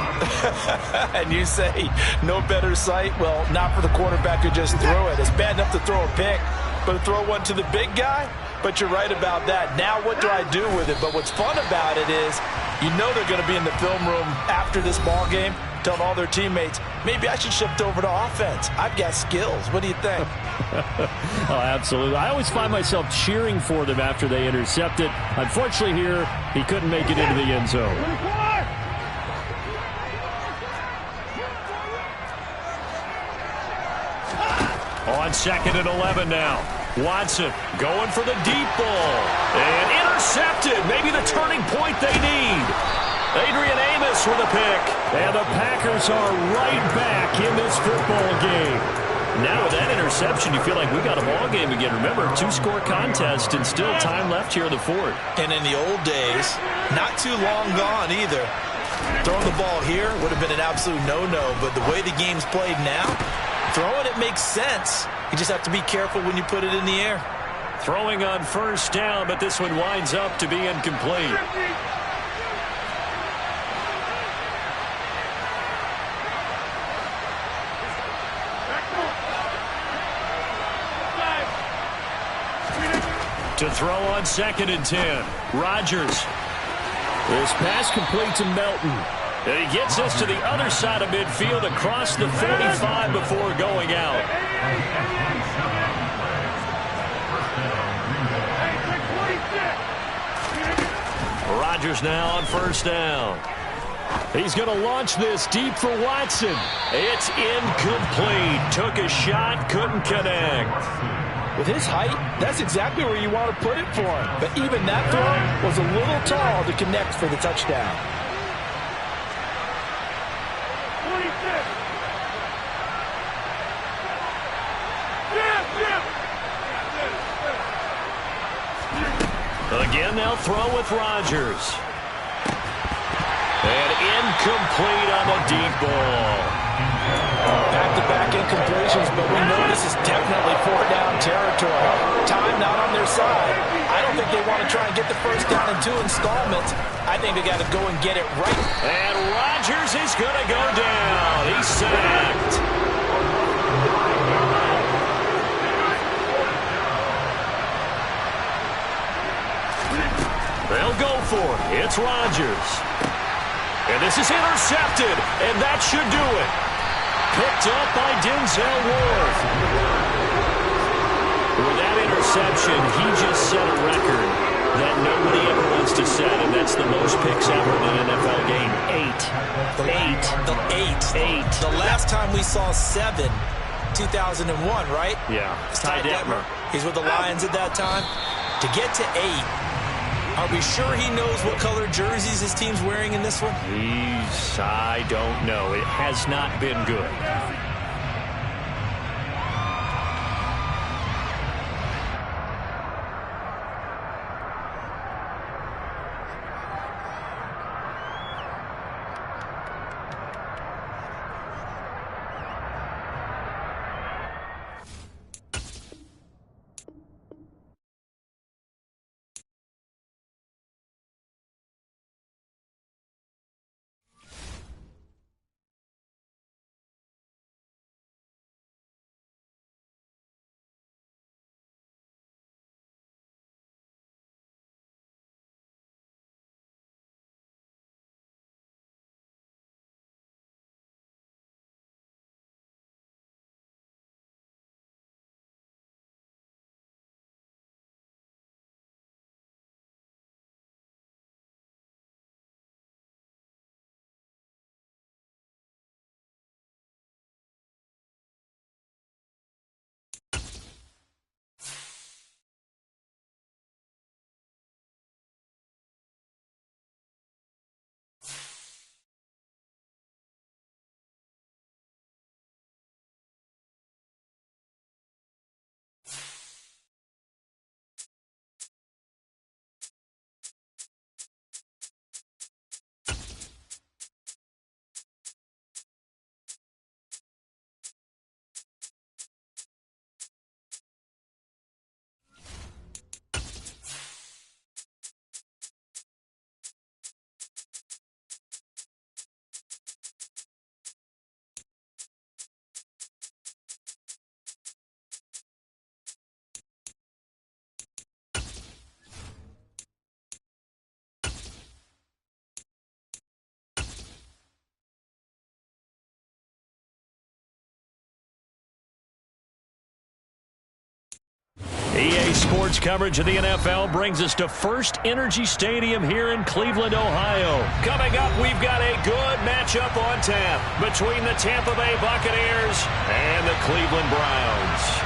And you say, no better sight? Well, not for the quarterback to just throw it. It's bad enough to throw a pick, but to throw one to the big guy? But you're right about that. Now what do I do with it? But what's fun about it is, you know they're going to be in the film room after this ball game, telling all their teammates, maybe I should shift over to offense. I've got skills. What do you think? Oh, absolutely. I always find myself cheering for them after they intercept it. Unfortunately here, he couldn't make it into the end zone. On 2nd and 11 now. Watson going for the deep ball. And intercepted. Maybe the turning point they need. Adrian Amos with a pick. And the Packers are right back in this football game. Now with that interception, you feel like we got a ball game again. Remember, 2-score contest and still time left here in the 4th. And in the old days, not too long gone either. Throwing the ball here would have been an absolute no-no, but the way the game's played now, throwing it makes sense. You just have to be careful when you put it in the air. Throwing on 1st down, but this one winds up to be incomplete. To throw on 2nd and 10. Rodgers. This pass complete to Melton. And he gets us to the other side of midfield across the 45 before going out. Rodgers now on 1st down. He's going to launch this deep for Watson. It's incomplete. Took a shot, couldn't connect. With his height, that's exactly where you want to put it for him. But even that throw was a little tall to connect for the touchdown. Again, they'll throw with Rodgers. And incomplete on the deep ball. Back-to-back incompletions, but we know this is definitely 4-down territory. Time not on their side. I don't think they want to try and get the first down in 2 installments. I think they got to go and get it right. And Rodgers is going to go down. He's sacked. They'll go for it. It's Rodgers. And this is intercepted, and that should do it. Picked up by Denzel Ward. With that interception, he just set a record that nobody ever wants to set, and that's the most picks ever in an NFL game. 8. The last time we saw 7, 2001, right? Yeah. It's Ty Detmer. He's with the Lions at that time. To get to 8, are we sure he knows what color jerseys his team's wearing in this one? I don't know. It has not been good. EA Sports coverage of the NFL brings us to First Energy Stadium here in Cleveland, Ohio. Coming up, we've got a good matchup on tap between the Tampa Bay Buccaneers and the Cleveland Browns.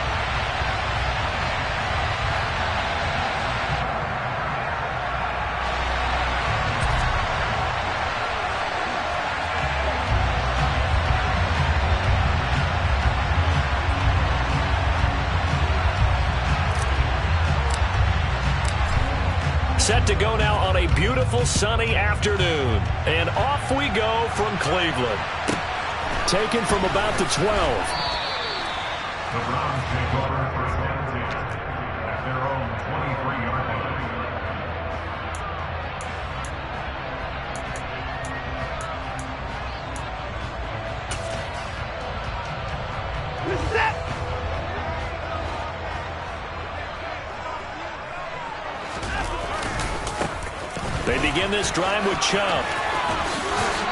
Set to go now on a beautiful sunny afternoon. And off we go from Cleveland. Taken from about the 12. The Browns take over first and 10 at their own 23-yard line. They begin this drive with Chubb.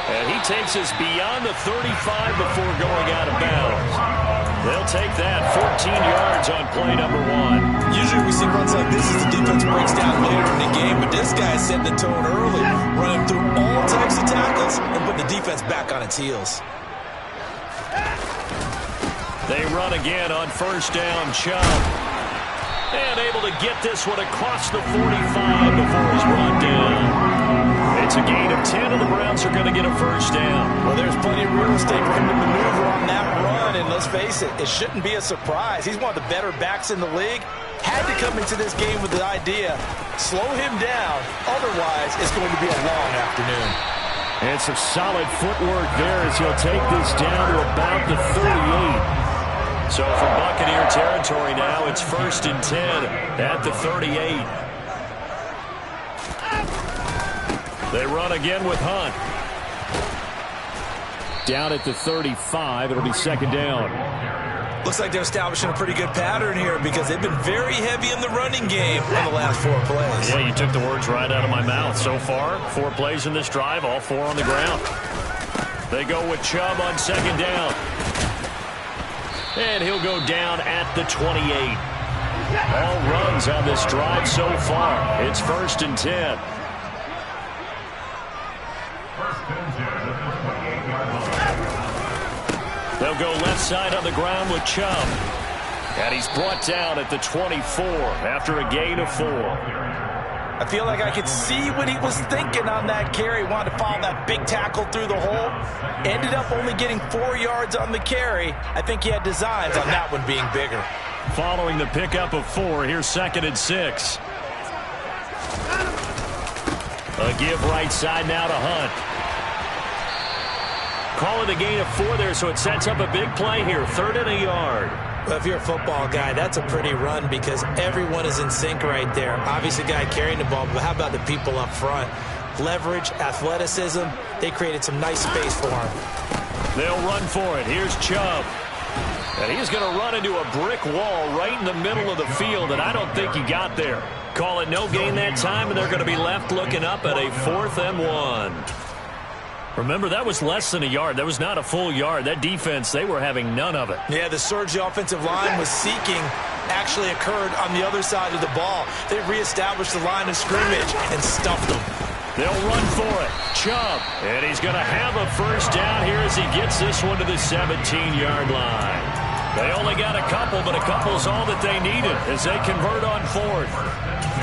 And he takes us beyond the 35 before going out of bounds. They'll take that 14 yards on play number 1. Usually we see runs like this as the defense breaks down later in the game, but this guy is setting the tone early, running through all types of tackles and putting the defense back on its heels. They run again on first down, Chubb. And able to get this one across the 45 before he's brought down. It's a gain of 10, and the Browns are going to get a first down. Well, there's plenty of real estate for him to maneuver on that run, and let's face it, it shouldn't be a surprise. He's one of the better backs in the league. Had to come into this game with the idea, slow him down, otherwise it's going to be a long afternoon. And some solid footwork there as he'll take this down to about the 38. So from Buccaneer territory now, it's first and 10 at the 38. They run again with Hunt. Down at the 35, it'll be second down. Looks like they're establishing a pretty good pattern here because they've been very heavy in the running game in the last 4 plays. Yeah, you took the words right out of my mouth. So far, 4 plays in this drive, all 4 on the ground. They go with Chubb on second down. And he'll go down at the 28. All runs on this drive so far. It's first and 10. First and 10 at the 28-yard line. They'll go left side on the ground with Chubb. And he's brought down at the 24 after a gain of 4. I feel like I could see what he was thinking on that carry. Wanted to follow that big tackle through the hole. Ended up only getting 4 yards on the carry. I think he had designs on that one being bigger. Following the pickup of 4, here's second and 6. A give right side now to Hunt. Call it a gain of 4 there, so it sets up a big play here. 3rd and a yard. Well, if you're a football guy, that's a pretty run because everyone is in sync right there. Obviously, the guy carrying the ball, but how about the people up front? Leverage, athleticism, they created some nice space for him. They'll run for it. Here's Chubb. And he's going to run into a brick wall right in the middle of the field, and I don't think he got there. Call it no gain that time, and they're going to be left looking up at a 4th and 1. Remember, that was less than a yard. That was not a full yard. That defense, they were having none of it. Yeah, the surge the offensive line was seeking actually occurred on the other side of the ball. They reestablished the line of scrimmage and stuffed them. They'll run for it. Chubb. And he's going to have a first down here as he gets this one to the 17-yard line. They only got a couple, but a couple's all that they needed as they convert on 4th.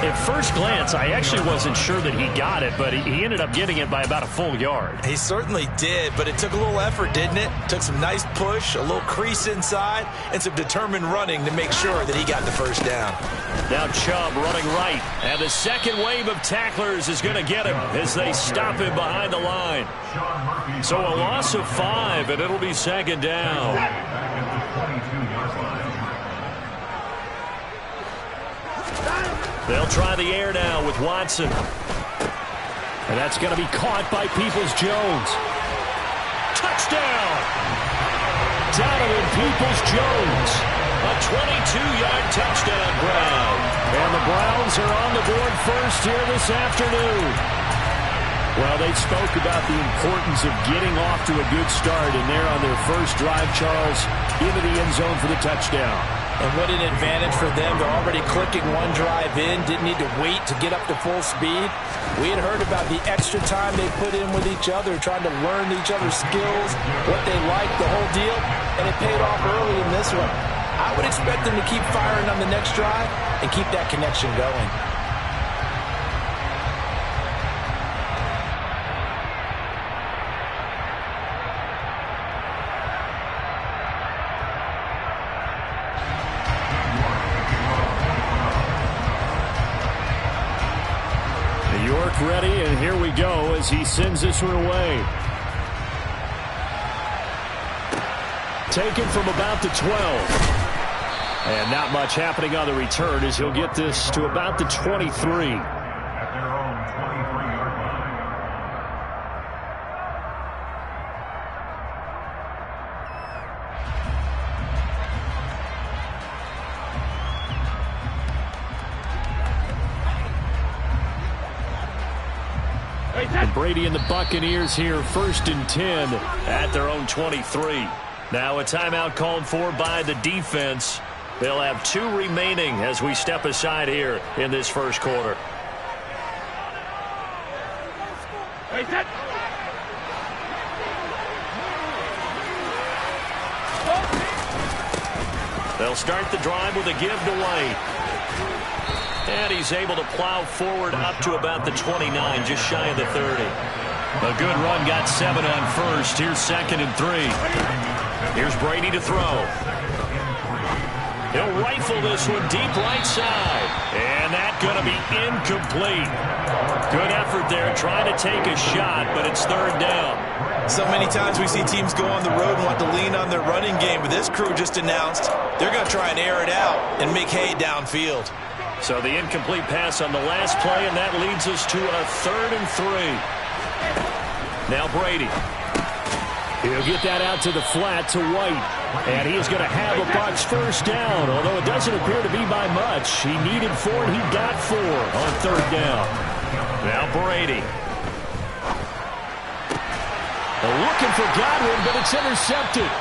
At first glance, I actually wasn't sure that he got it, but he ended up getting it by about a full yard. He certainly did, but it took a little effort, didn't it? Took some nice push, a little crease inside, and some determined running to make sure that he got the first down. Now Chubb running right, and the second wave of tacklers is going to get him as they stop him behind the line. So a loss of 5, and it'll be second down. They'll try the air now with Watson. And that's going to be caught by Peoples-Jones. Touchdown! Donovan Peoples-Jones. A 22-yard touchdown grab. And the Browns are on the board first here this afternoon. Well, they spoke about the importance of getting off to a good start, and they're on their first drive, Charles, into the end zone for the touchdown. And what an advantage for them. They're already clicking one drive in, didn't need to wait to get up to full speed. We had heard about the extra time they put in with each other, trying to learn each other's skills, what they like, the whole deal, and it paid off early in this one. I would expect them to keep firing on the next drive and keep that connection going. York ready, and here we go as he sends this one away. Taken from about the 12. And not much happening on the return as he'll get this to about the 23. At their own 23-yard line. And Brady and the Buccaneers here, 1st and 10 at their own 23. Now a timeout called for by the defense. They'll have 2 remaining as we step aside here in this first quarter. They'll start the drive with a give to White. And he's able to plow forward up to about the 29, just shy of the 30. A good run, got 7 on first. Here's 2nd and 3. Here's Brady to throw. He'll rifle this one deep right side. And that's going to be incomplete. Good effort there trying to take a shot, but it's 3rd down. So many times we see teams go on the road and want to lean on their running game, but this crew just announced they're going to try and air it out and make hay downfield. So the incomplete pass on the last play, and that leads us to a 3rd and 3. Now Brady. He'll get that out to the flat to White. And he is going to have a Bucs first down, although it doesn't appear to be by much. He needed 4, and he got 4 on 3rd down. Now Brady. Looking for Godwin, but it's intercepted.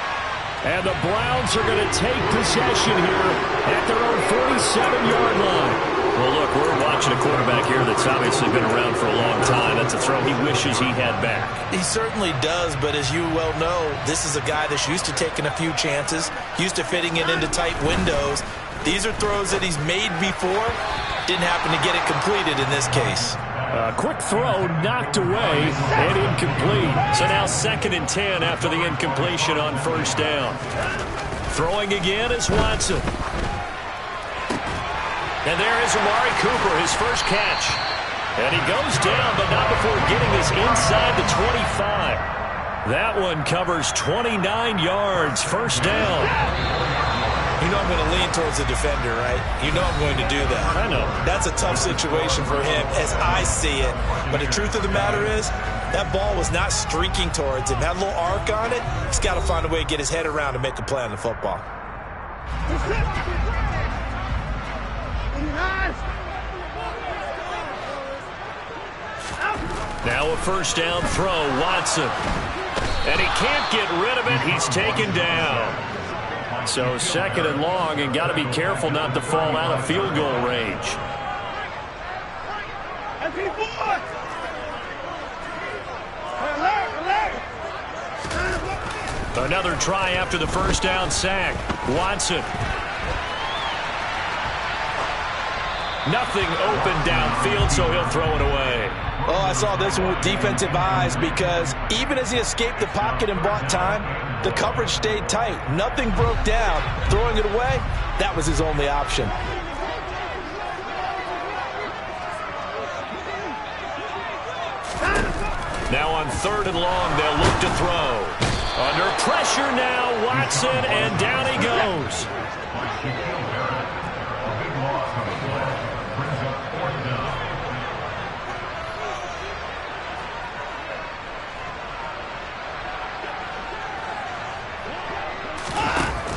And the Browns are going to take possession here at their own 47-yard line. Well, look, we're watching a quarterback here that's obviously been around for a long time. That's a throw he wishes he had back. He certainly does, but as you well know, this is a guy that's used to taking a few chances, used to fitting it into tight windows. These are throws that he's made before. Didn't happen to get it completed in this case. A quick throw knocked away and incomplete. So now 2nd and 10 after the incompletion on 1st down. Throwing again is Watson. And there is Amari Cooper, his first catch. And he goes down, but not before getting us inside the 25. That one covers 29 yards, 1st down. You know I'm going to lean towards the defender, right? You know I'm going to do that. I know. That's a tough situation for him as I see it. But the truth of the matter is, that ball was not streaking towards him. Had a little arc on it. He's got to find a way to get his head around and make a play on the football. Now a 1st down throw, Watson. And he can't get rid of it. He's taken down. So 2nd and long, and got to be careful not to fall out of field goal range. Another try after the 1st down sack. Watson. Nothing open downfield, so he'll throw it away. Oh, I saw this one with defensive eyes because even as he escaped the pocket and bought time, the coverage stayed tight. Nothing broke down. Throwing it away, that was his only option. Now on 3rd and long, they'll look to throw. Under pressure now, Watson, and down he goes.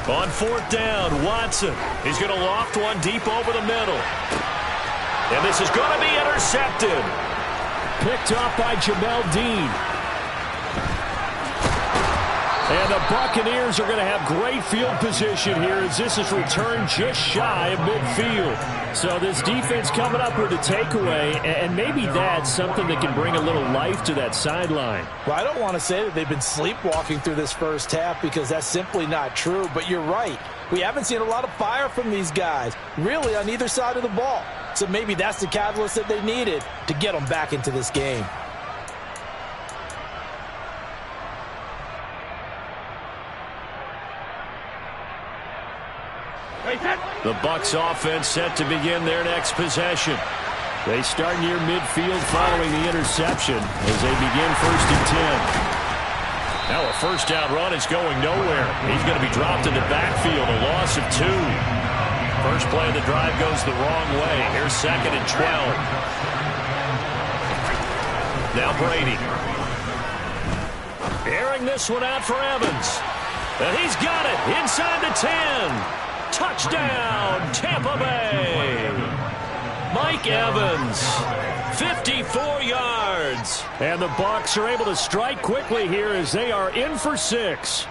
On 4th down, Watson. He's going to loft one deep over the middle. And this is going to be intercepted. Picked off by Jamel Dean. And the Buccaneers are going to have great field position here as this is returned just shy of midfield. So this defense coming up with a takeaway, and maybe that's something that can bring a little life to that sideline. Well, I don't want to say that they've been sleepwalking through this first half because that's simply not true, but you're right. We haven't seen a lot of fire from these guys, really, on either side of the ball. So maybe that's the catalyst that they needed to get them back into this game. The Bucs offense set to begin their next possession. They start near midfield following the interception as they begin 1st and 10. Now a first down run is going nowhere. He's going to be dropped in the backfield, a loss of 2. First play of the drive goes the wrong way. Here's 2nd and 12. Now Brady. Airing this one out for Evans. And he's got it inside the 10. Touchdown, Tampa Bay. Mike Evans, 54 yards. And the Bucs are able to strike quickly here as they are in for 6.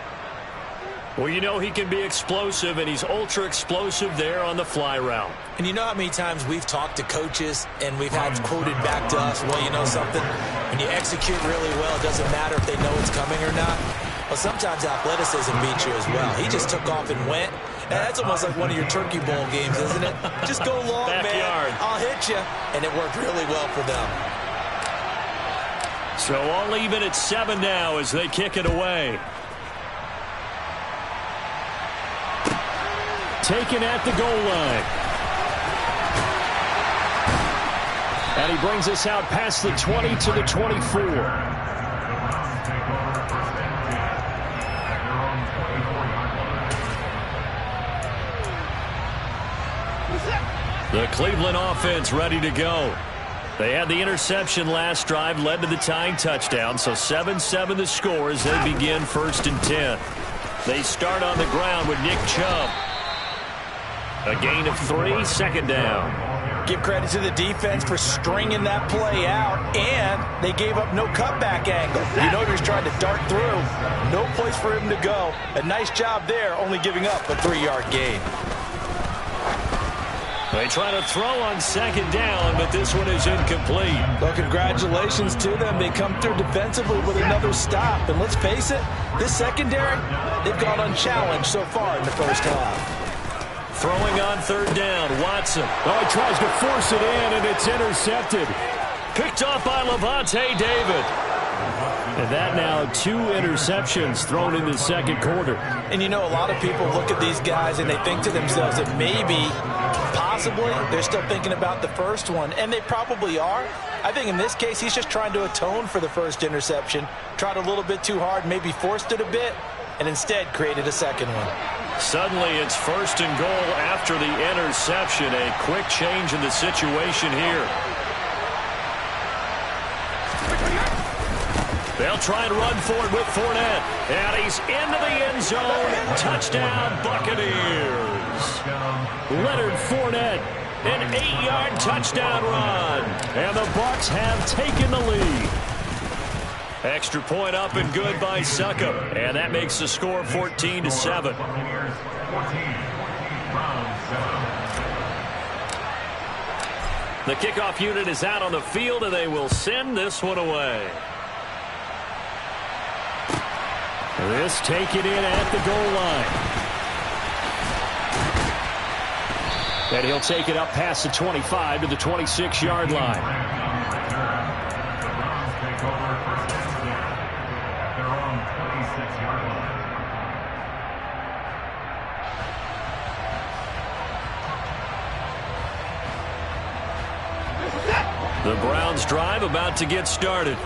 Well, you know he can be explosive, and he's ultra explosive there on the fly route. And you know how many times we've talked to coaches and we've had quoted back to us, well, you know something? When you execute really well, it doesn't matter if they know it's coming or not. Well, sometimes athleticism beats you as well. He just took off and went. And that's almost like one of your Turkey Bowl games, isn't it? Just go long, Backyard. man. I'll hit you. And it worked really well for them. So all even at 7 now as they kick it away. Taken at the goal line. And he brings us out past the 20 to the 24. The Cleveland offense ready to go. They had the interception last drive, led to the tying touchdown, so 7-7 the score as they begin 1st and 10. They start on the ground with Nick Chubb. A gain of 3, 2nd down. Give credit to the defense for stringing that play out, and they gave up no cutback angle. You know he was trying to dart through. No place for him to go. A nice job there, only giving up a 3-yard gain. They try to throw on 2nd down, but this one is incomplete. Well, congratulations to them. They come through defensively with another stop. And let's face it, this secondary, they've gone unchallenged so far in the first half. Throwing on 3rd down, Watson. Oh, he tries to force it in, and it's intercepted. Picked off by Lavonte David. And that now 2 interceptions thrown in the 2nd quarter. And you know, a lot of people look at these guys and they think to themselves that maybe, possibly, they're still thinking about the first one. And they probably are. I think in this case, he's just trying to atone for the first interception. Tried a little bit too hard, maybe forced it a bit, and instead created a 2nd one. Suddenly it's 1st and goal after the interception. A quick change in the situation here. They'll try and run for it with Fournette. And he's into the end zone. Touchdown, Buccaneers. Leonard Fournette, an 8-yard touchdown run. And the Bucs have taken the lead. Extra point up and good by Succop. And that makes the score 14-7. The kickoff unit is out on the field, and they will send this one away. This taken in at the goal line. And he'll take it up past the 25 to the 26-yard line. The Browns drive about to get started.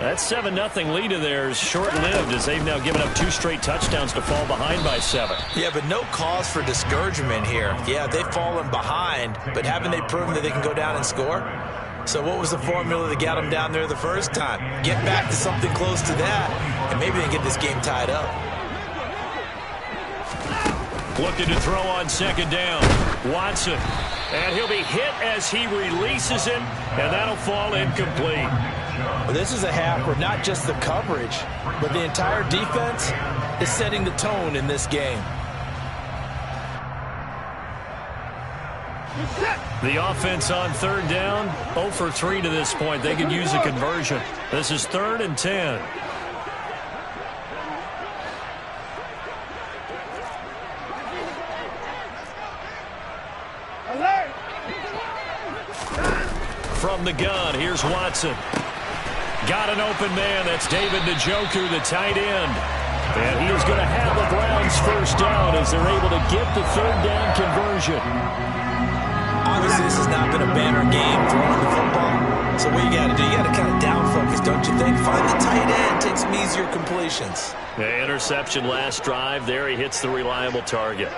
That 7-0 lead of theirs short-lived as they've now given up 2 straight touchdowns to fall behind by 7. Yeah, but no cause for discouragement here. Yeah, they've fallen behind, but haven't they proven that they can go down and score? So what was the formula that got them down there the first time? Get back to something close to that, and maybe they get this game tied up. Looking to throw on 2nd down. Watson. And he'll be hit as he releases him, and that'll fall incomplete. Well, this is a half where not just the coverage, but the entire defense is setting the tone in this game. The offense on third down, 0 for 3 to this point. They could use a conversion. This is 3rd and 10. From the gun, here's Watson. Got an open man. That's David Njoku, the tight end. And he is going to have the Browns first down as they're able to get the third down conversion. Obviously, this has not been a banner game throwing the football. So what you got to do, you got to kind of down focus, don't you think? Find the tight end, take some easier completions. The interception last drive. There he hits the reliable target.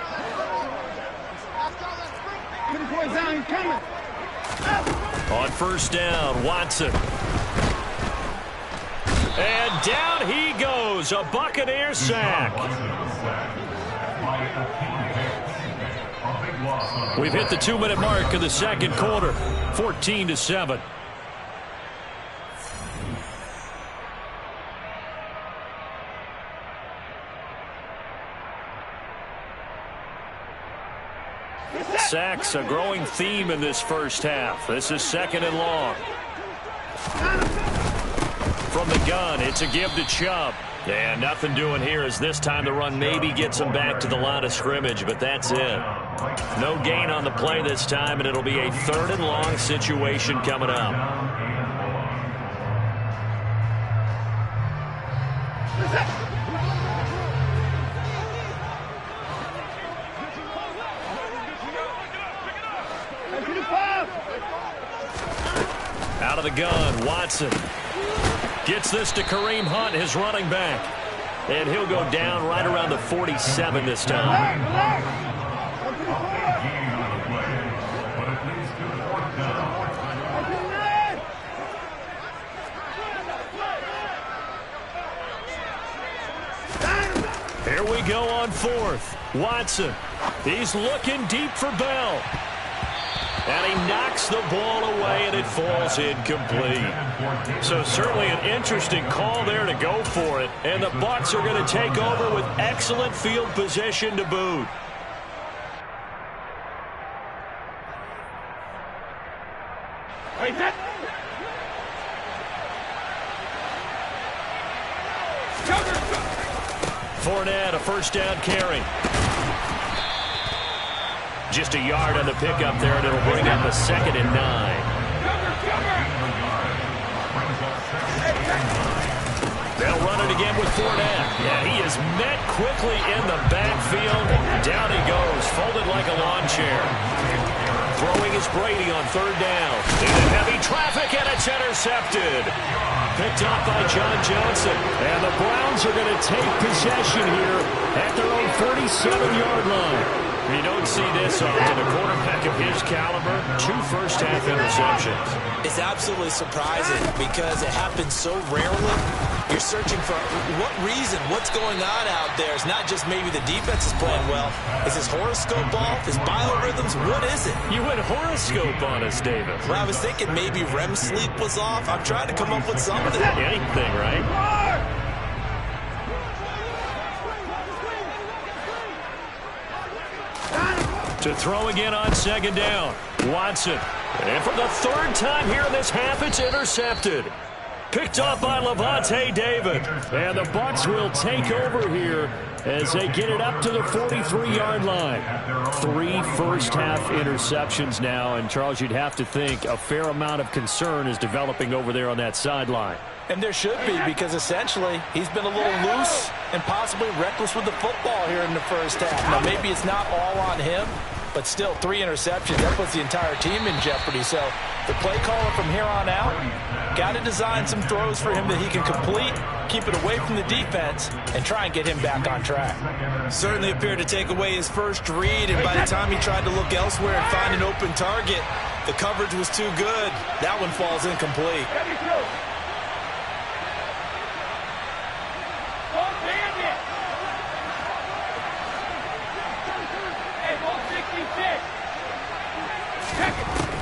On first down, Watson. And down he goes. A Buccaneer sack. We've hit the 2-minute mark of the second quarter. 14-7. Sacks, a growing theme in this first half. This is 2nd and long. From the gun, it's a give to Chubb. And nothing doing here as this time the run maybe gets him back to the line of scrimmage, but that's it. No gain on the play this time, and it'll be a 3rd and long situation coming up. Out of the gun, Watson. Gets this to Kareem Hunt, his running back. And he'll go down right around the 47 this time. Here we go on 4th. Watson. He's looking deep for Bell. And he knocks the ball away, and it falls incomplete. So certainly an interesting call there to go for it. And the Bucs are going to take over with excellent field position to boot. Fournette, a first down carry. Just a yard on the pickup there, and it'll bring up a 2nd and 9. They'll run it again with Fournette. Yeah, he is met quickly in the backfield. Down he goes, folded like a lawn chair. Throwing is Brady on 3rd down. Into heavy traffic, and it's intercepted. Picked up by John Johnson. And the Browns are going to take possession here at their own 37-yard line. You don't see this often. A quarterback of his caliber, 2 first-half interceptions. It's absolutely surprising because it happens so rarely. You're searching for what reason, what's going on out there. It's not just maybe the defense is playing well. Is his horoscope off? His biorhythms? What is it? You went horoscope on us, David. Well, I was thinking maybe REM sleep was off. I'm trying to come up with something. Anything, right? To throw again on 2nd down. Watson. And for the 3rd time here in this half, it's intercepted. Picked up by Lavonte David. And the Bucs will take over here as they get it up to the 43-yard line. 3 first-half interceptions now. And, Charles, you'd have to think a fair amount of concern is developing over there on that sideline. And there should be, because essentially he's been a little loose and possibly reckless with the football here in the first half. Now, maybe it's not all on him, but still 3 interceptions. That puts the entire team in jeopardy. So the play caller from here on out got to design some throws for him that he can complete, keep it away from the defense, and try and get him back on track. Certainly appeared to take away his first read, and by the time he tried to look elsewhere and find an open target, the coverage was too good. That one falls incomplete.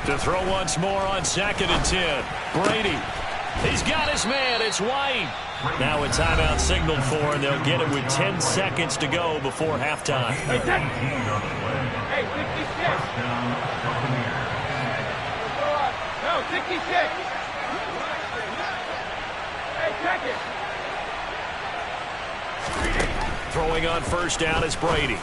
To throw once more on 2nd and 10. Brady He's got his man. It's White. Now a timeout signaled for, and they'll get it with 10 seconds to go before halftime. Hey, 56. No, 66. Hey, check it. Throwing on first down is Brady.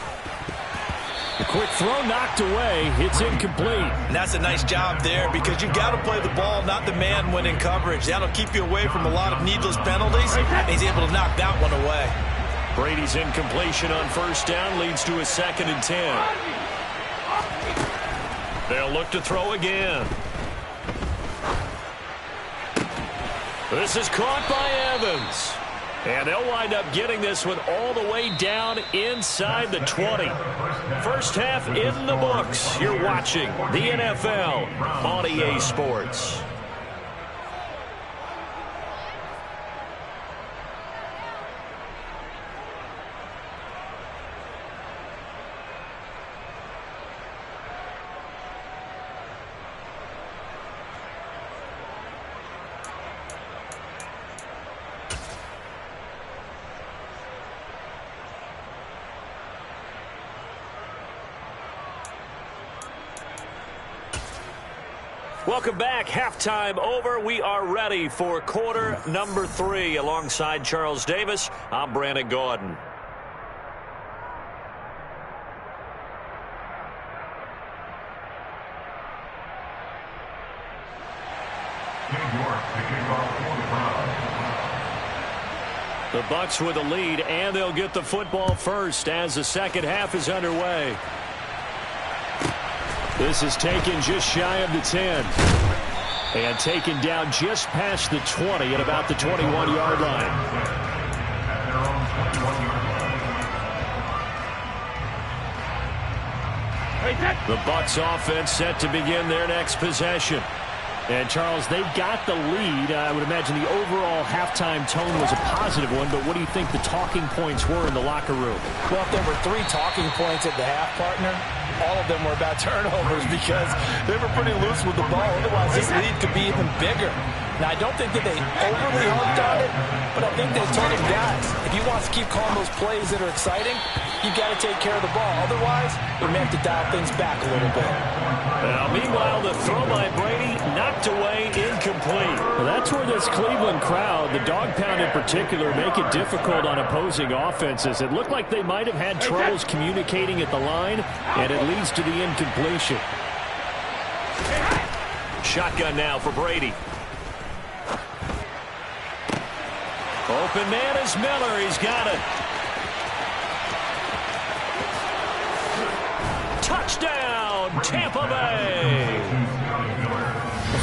The quick throw knocked away. It's incomplete. And that's a nice job there because you've got to play the ball, not the man when in coverage. That'll keep you away from a lot of needless penalties. And he's able to knock that one away. Brady's incompletion on first down leads to a 2nd and 10. They'll look to throw again. This is caught by Evans. And they'll wind up getting this one all the way down inside the 20. First half in the books. You're watching the NFL on EA Sports. Welcome back. Halftime over. We are ready for quarter number 3. Alongside Charles Davis, I'm Brandon Gaudin. The Bucs with a lead, and they'll get the football first as the second half is underway. This is taken just shy of the 10. And taken down just past the 20 at about the 21-yard line. The Bucs offense set to begin their next possession. And, Charles, they've got the lead. I would imagine the overall halftime tone was a positive one, but what do you think the talking points were in the locker room? Well, if there were 3 talking points at the half, partner, all of them were about turnovers because they were pretty loose with the ball. Otherwise, this lead could be even bigger. Now, I don't think that they overly harped on it, but I think they told him, guys, if he wants to keep calling those plays that are exciting, you've got to take care of the ball. Otherwise, we may have to dial things back a little bit. Now, meanwhile, the throw by Brady knocked away, incomplete. Well, that's where this Cleveland crowd, the dog pound in particular, make it difficult on opposing offenses. It looked like they might have had troubles communicating at the line, and it leads to the incompletion. Shotgun now for Brady. Open man is Miller. He's got it. Touchdown, Tampa Bay.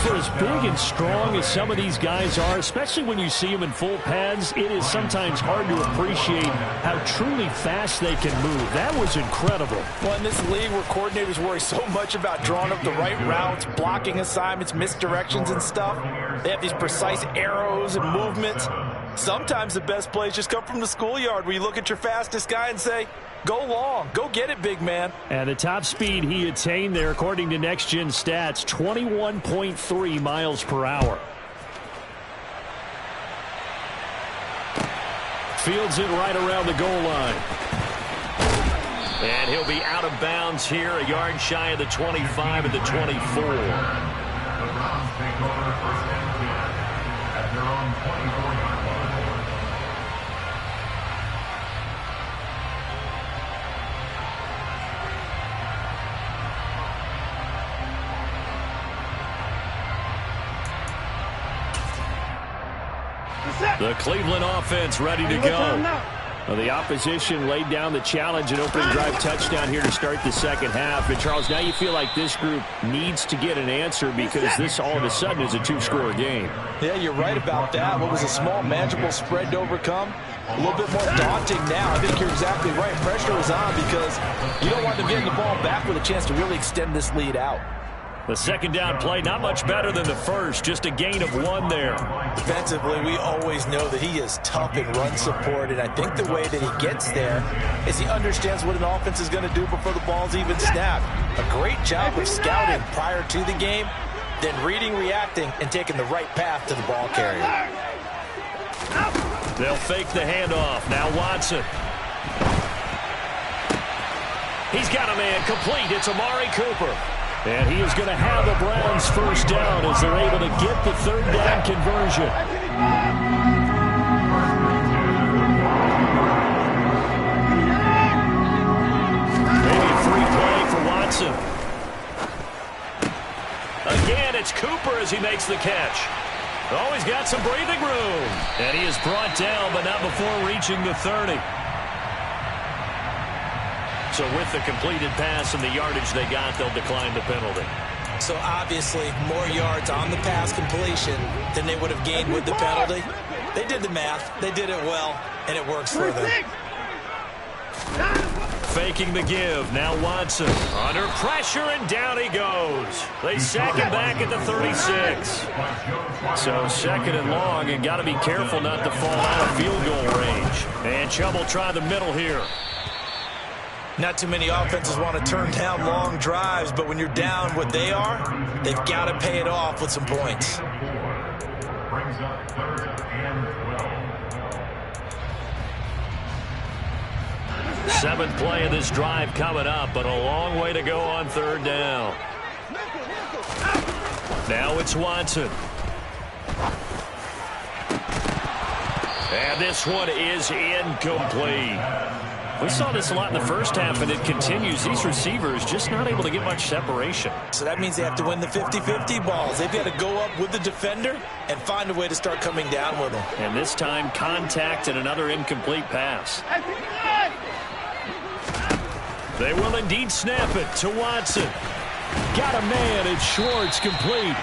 For as big and strong as some of these guys are, especially when you see them in full pads, it is sometimes hard to appreciate how truly fast they can move. That was incredible. Well, in this league where coordinators worry so much about drawing up the right routes, blocking assignments, misdirections and stuff, they have these precise arrows and movements. Sometimes the best plays just come from the schoolyard where you look at your fastest guy and say, go long. Go get it, big man. And the top speed he attained there, according to Next Gen Stats, 21.3 miles per hour. Fields it right around the goal line. And he'll be out of bounds here, a yard shy of the 25 at the 24. The Browns take over first and 10 at their own 24-yard line. The Cleveland offense ready to go. Well, the opposition laid down the challenge and opening drive touchdown here to start the second half. And, Charles, now you feel like this group needs to get an answer because this all of a sudden is a 2-score game. Yeah, you're right about that. What was a small, manageable spread to overcome? A little bit more daunting now. I think you're exactly right. Pressure is on because you don't want them getting the ball back with a chance to really extend this lead out. The second down play, not much better than the first, just a gain of 1 there. Defensively, we always know that he is tough in run support, and I think the way that he gets there is he understands what an offense is going to do before the ball's even snapped. A great job of scouting prior to the game, then reading, reacting, and taking the right path to the ball carrier. They'll fake the handoff. Now Watson. He's got a man complete. It's Amari Cooper. And he is going to have the Browns first down as they're able to get the third down conversion. Maybe a free play for Watson. Again, it's Cooper as he makes the catch. Oh, he's got some breathing room. And he is brought down, but not before reaching the 30. So with the completed pass and the yardage they got, they'll decline the penalty. So obviously, more yards on the pass completion than they would have gained with the penalty. They did the math. They did it well, and it works for them. Faking the give. Now Watson under pressure, and down he goes. They sack him back at the 36. So second and long, and got to be careful not to fall out of field goal range. And Chubb will try the middle here. Not too many offenses want to turn down long drives, but when you're down what they are, they've got to pay it off with some points. Brings up 3rd and 12. Seventh play of this drive coming up, but a long way to go on third down. Now it's Watson. And this one is incomplete. We saw this a lot in the first half, and it continues. These receivers just not able to get much separation. So that means they have to win the 50-50 balls. They've got to go up with the defender and find a way to start coming down with them. And this time, contact and another incomplete pass. They will indeed snap it to Watson. Got a man, it's Schwartz, complete.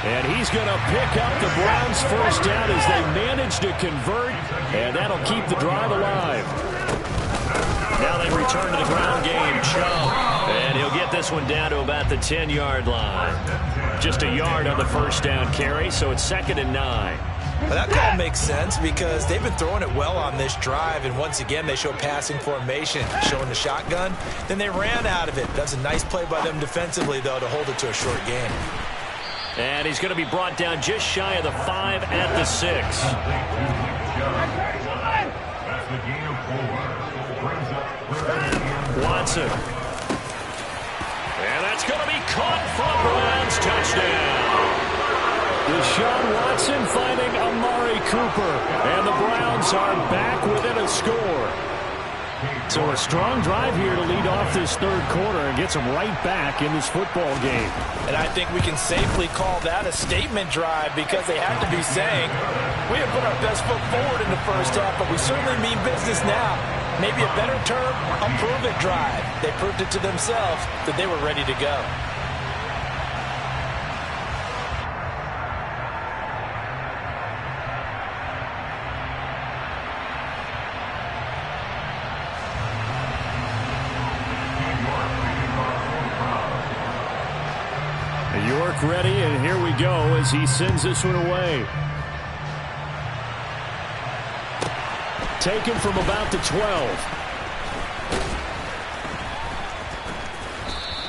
And he's going to pick up the Browns' first down as they manage to convert, and that'll keep the drive alive. Now they return to the ground game. Chubb. And he'll get this one down to about the 10-yard line. Just a yard on the first down carry, so it's 2nd and 9. Well, that call makes sense because they've been throwing it well on this drive, and once again they show passing formation, showing the shotgun. Then they ran out of it. That's a nice play by them defensively, though, to hold it to a short game. And he's going to be brought down just shy of the 5 at the 6. That's the gain of 4. Brings up 3rd and Watson. And that's going to be caught for Browns touchdown. Deshaun Watson finding Amari Cooper. And the Browns are back within a score. So a strong drive here to lead off this third quarter and gets them right back in this football game. And I think we can safely call that a statement drive because they have to be saying, we have put our best foot forward in the first half, but we certainly mean business now. Maybe a better term, a prove-it drive. They proved it to themselves that they were ready to go. York ready, and here we go as he sends this one away. Taken from about the 12.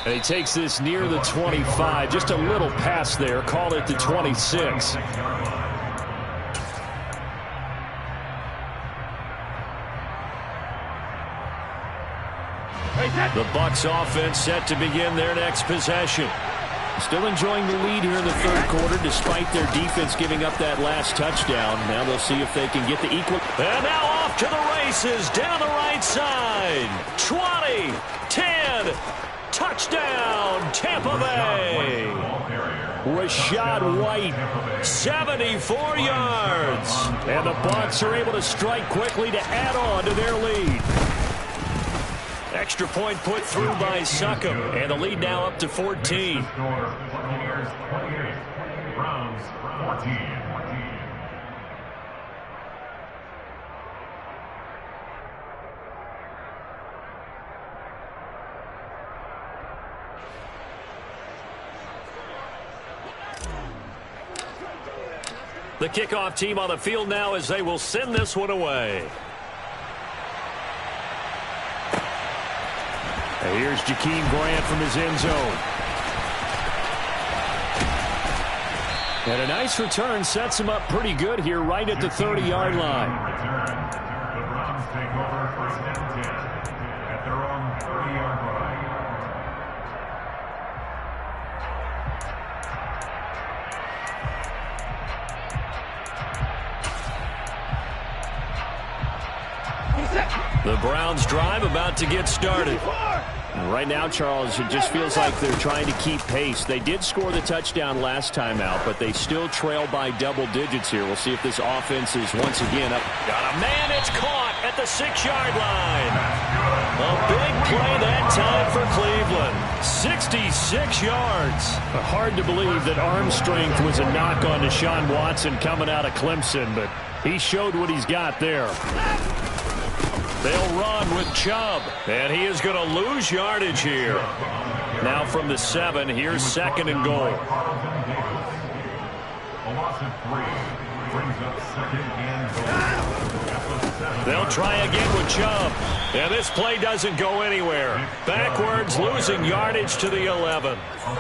And he takes this near the 25. Just a little pass there. Call it the 26. The Bucs offense set to begin their next possession. Still enjoying the lead here in the third quarter despite their defense giving up that last touchdown. Now they'll see if they can get the equal. And now off to the races down the right side. 20, 10, touchdown Tampa Bay. Rachaad White, 74 yards. And the Bucs are able to strike quickly to add on to their lead. Extra point put through by Succop, and the lead now up to 14. Browns 14. The kickoff team on the field now as they will send this one away. And here's Jakeem Grant from his end zone. And a nice return sets him up pretty good here right at the 30-yard line. Return. The Browns take over 1st and 10 at their own 30-yard line. The Browns drive about to get started. Right now, Charles, it just feels like they're trying to keep pace. They did score the touchdown last time out, but they still trail by double digits here. We'll see if this offense is once again up. Got a man, it's caught at the 6-yard line. A big play that time for Cleveland. 66 yards. Hard to believe that arm strength was a knock on Deshaun Watson coming out of Clemson, but he showed what he's got there. They'll run with Chubb, and he is going to lose yardage here. Now from the 7, here's 2nd and goal. A loss of 3 brings up 2nd and goal. They'll try again with Chubb, and this play doesn't go anywhere. Backwards, losing yardage to the 11.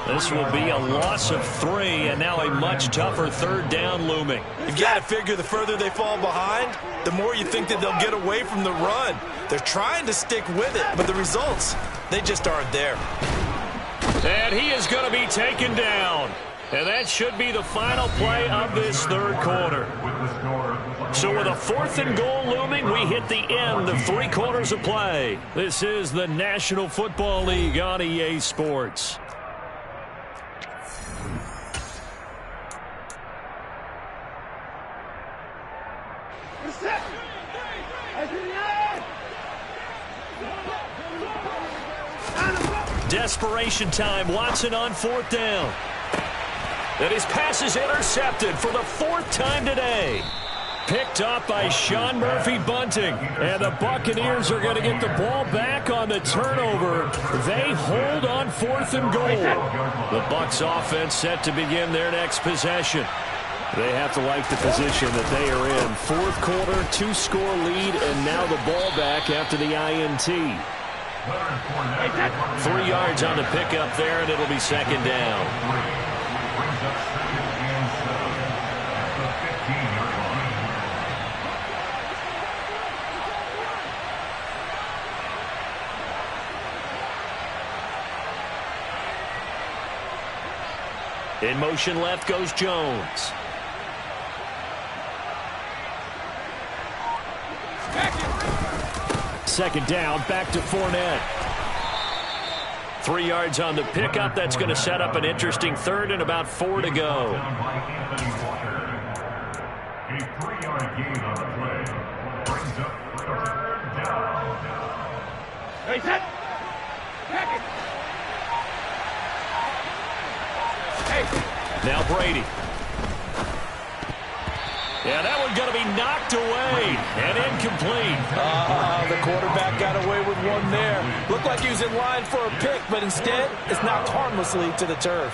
This will be a loss of 3, and now a much tougher 3rd down looming. You've got to figure the further they fall behind, the more you think that they'll get away from the run. They're trying to stick with it, but the results, they just aren't there. And he is going to be taken down. And that should be the final play of this 3rd quarter. So with a 4th and goal looming, we hit the end of 3 quarters of play. This is the National Football League on EA Sports. Desperation time. Watson on 4th down. And his pass is intercepted for the 4th time today. Picked up by Sean Murphy-Bunting. And the Buccaneers are going to get the ball back on the turnover. They hold on 4th and goal. The Bucs offense set to begin their next possession. They have to like the position that they are in. 4th quarter, 2-score lead, and now the ball back after the INT. 3 yards on the pickup there, and it'll be 2nd down. In motion left goes Jones. Second down, back to Fournette. 3 yards on the pickup. That's going to set up an interesting 3rd and about 4 to go. A 3-yard gain on the play brings up 3rd down. Hey, set. Pack it. Now Brady. Yeah, that one's going to be knocked away and incomplete. The quarterback got away with one there. Looked like he was in line for a pick, but instead, it's knocked harmlessly to the turf.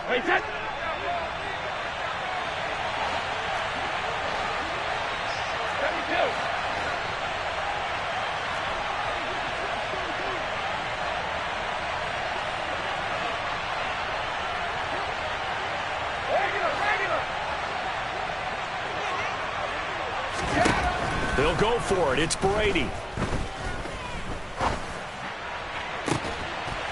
Hey, set. They'll go for it. It's Brady.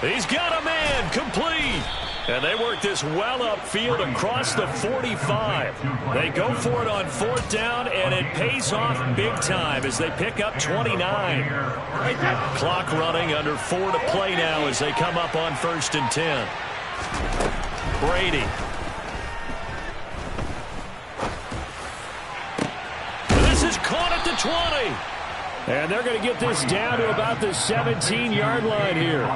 He's got a man. Complete. And they work this well upfield across the 45. They go for it on 4th down, and it pays off big time as they pick up 29. Clock running, under 4 to play now as they come up on 1st and 10. Brady. This is caught at the 20. And they're going to get this down to about the 17-yard line here.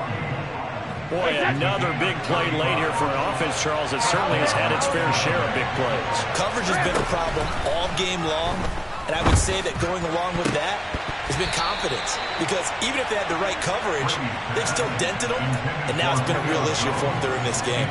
Boy, another big play late here for an offense, Charles, that certainly has had its fair share of big plays. Coverage has been a problem all game long, and I would say that going along with that has been confidence. Because even if they had the right coverage, they've still dented them, and now it's been a real issue for them during this game.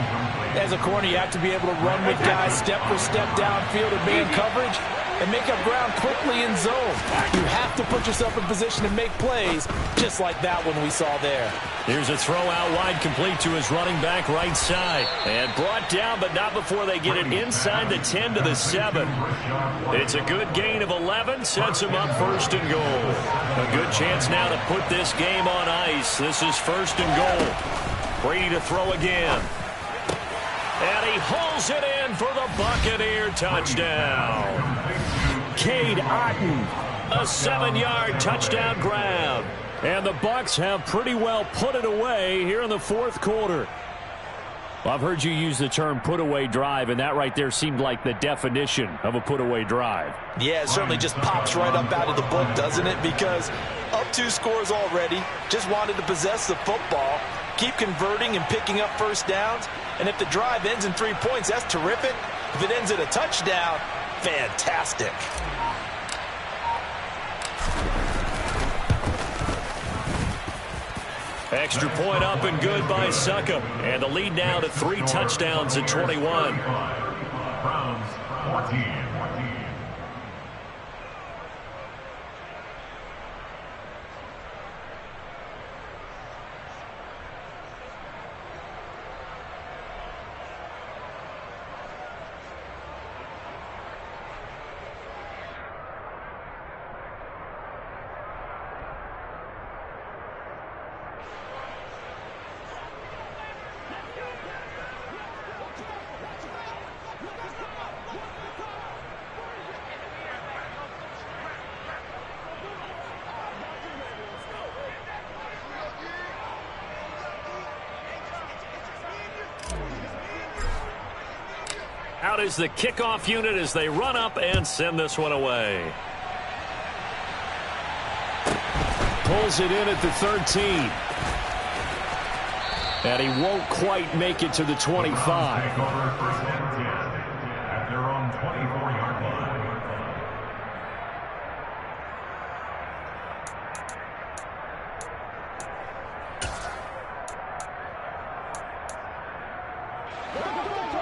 As a corner, you have to be able to run with guys step for step downfield and man coverage. and make up ground quickly in zone. You have to put yourself in position to make plays, just like that one we saw there. Here's a throw out wide, complete to his running back right side. And brought down, but not before they get it inside the 10 to the 7. It's a good gain of 11, sets him up first and goal. A good chance now to put this game on ice. This is first and goal. Brady to throw again. And he hauls it in for the Buccaneer touchdown. Cade Otton, a 7-yard touchdown grab. And the Bucs have pretty well put it away here in the fourth quarter. Well, I've heard you use the term put-away drive, and that right there seemed like the definition of a put-away drive. Yeah, it certainly just pops right up out of the book, doesn't it? Because up 2 scores already, just wanted to possess the football, keep converting and picking up first downs. And if the drive ends in 3 points, that's terrific. If it ends in a touchdown, fantastic. Extra point up and good by Succop. And the lead now to 3 touchdowns at 21. Browns 14. Out is the kickoff unit as they run up and send this one away. Pulls it in at the 13. And he won't quite make it to the 25. Take over first and 10 at their own 24-yard line.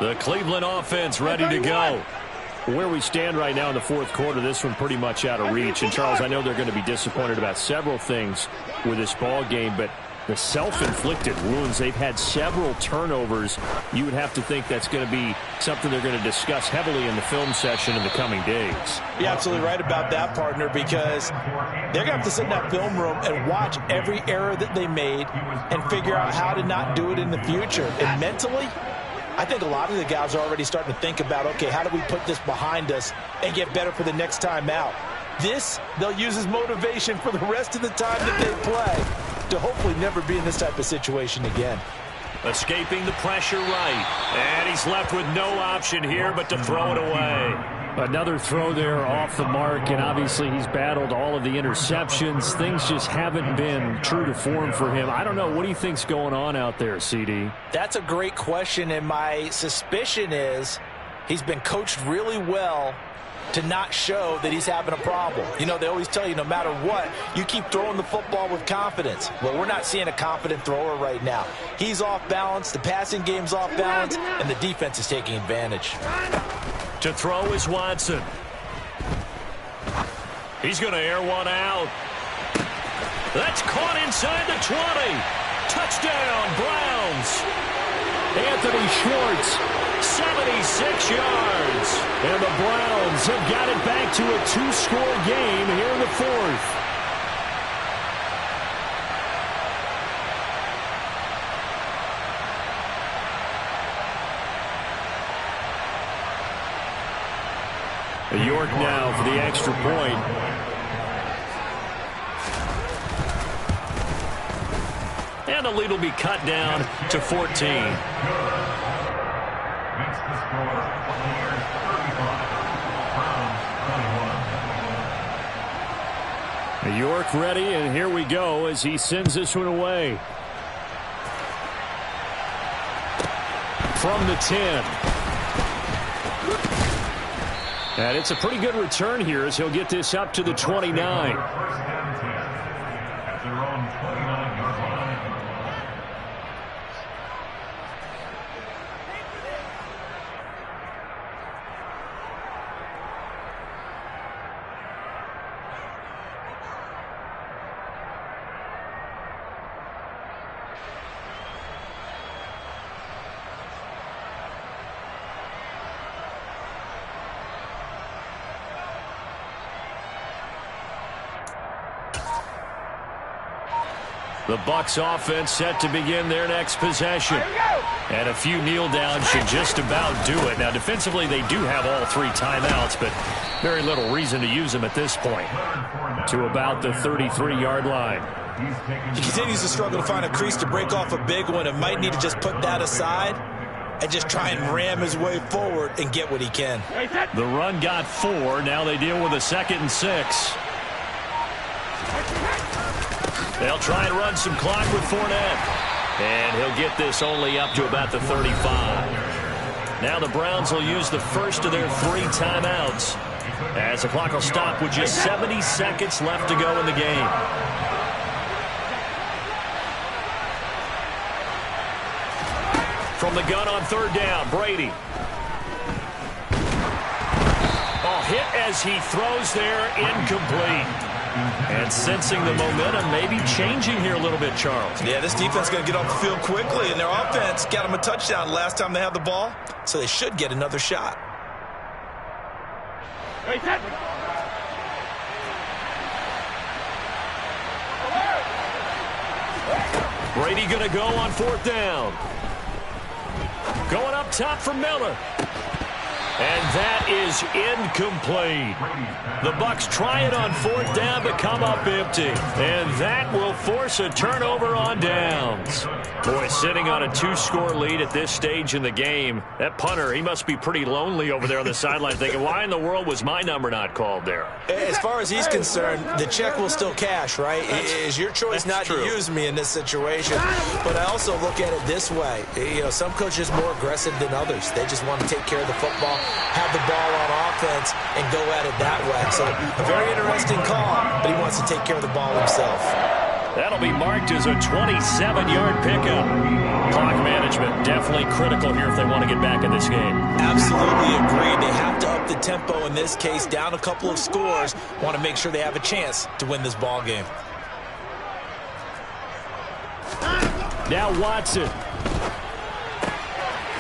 The Cleveland offense ready to go. Where we stand right now in the fourth quarter, this one pretty much out of reach. And, Charles, I know they're going to be disappointed about several things with this ball game, but the self-inflicted wounds, they've had several turnovers. You would have to think that's going to be something they're going to discuss heavily in the film session in the coming days. You're absolutely right about that, partner, because they're going to have to sit in that film room and watch every error that they made and figure out how to not do it in the future. And mentally, I think a lot of the guys are already starting to think about, okay, how do we put this behind us and get better for the next time out? This, they'll use as motivation for the rest of the time that they play to hopefully never be in this type of situation again. Escaping the pressure right. And he's left with no option here but to throw it away. Another throw there off the mark, and obviously he's battled all of the interceptions. Things just haven't been true to form for him. I don't know. What do you think's going on out there, CD? That's a great question, and my suspicion is he's been coached really well to not show that he's having a problem. You know, they always tell you no matter what, you keep throwing the football with confidence. Well, we're not seeing a confident thrower right now. He's off balance, the passing game's off balance, and the defense is taking advantage. To throw is Watson. He's going to air one out. That's caught inside the 20. Touchdown, Browns. Anthony Schwartz, 76 yards. And the Browns have got it back to a 2-score game here in the fourth. York now for the extra point. And the lead will be cut down to 14. Makes the score Buccaneers 35, Browns 21. York ready, and here we go as he sends this one away. From the 10. And it's a pretty good return here as he'll get this up to the 29. First and 10 at their own 29-yard line. The Bucs offense set to begin their next possession. And a few kneel downs should just about do it. Now, defensively, they do have all 3 timeouts, but very little reason to use them at this point. To about the 33-yard line. He continues to struggle to find a crease to break off a big one and might need to just put that aside and just try and ram his way forward and get what he can. The run got 4. Now they deal with a 2nd and 6. They'll try and run some clock with Fournette. And he'll get this only up to about the 35. Now the Browns will use the first of their 3 timeouts as the clock will stop with just 70 seconds left to go in the game. From the gun on 3rd down, Brady. Oh, hit as he throws there, incomplete. And sensing the momentum, maybe changing here a little bit, Charles. Yeah, this defense is going to get off the field quickly, and their offense got them a touchdown last time they had the ball, so they should get another shot. Brady going to go on 4th down. Going up top for Miller. And that is incomplete. The Bucs try it on 4th down, but come up empty. And that will force a turnover on downs. Boy, sitting on a 2-score lead at this stage in the game, that punter, he must be pretty lonely over there on the sideline thinking, why in the world was my number not called there? As far as he's concerned, the check will still cash, right? It is your choice not to use me in this situation. But I also look at it this way. You know, some coaches are more aggressive than others. They just want to take care of the football, have the ball on offense, and go at it that way. So a very interesting call, but he wants to take care of the ball himself. That'll be marked as a 27-yard pickup. Clock management definitely critical here if they want to get back in this game. Absolutely agreed. They have to up the tempo in this case, down a couple of scores. Want to make sure they have a chance to win this ball game. Now Watson.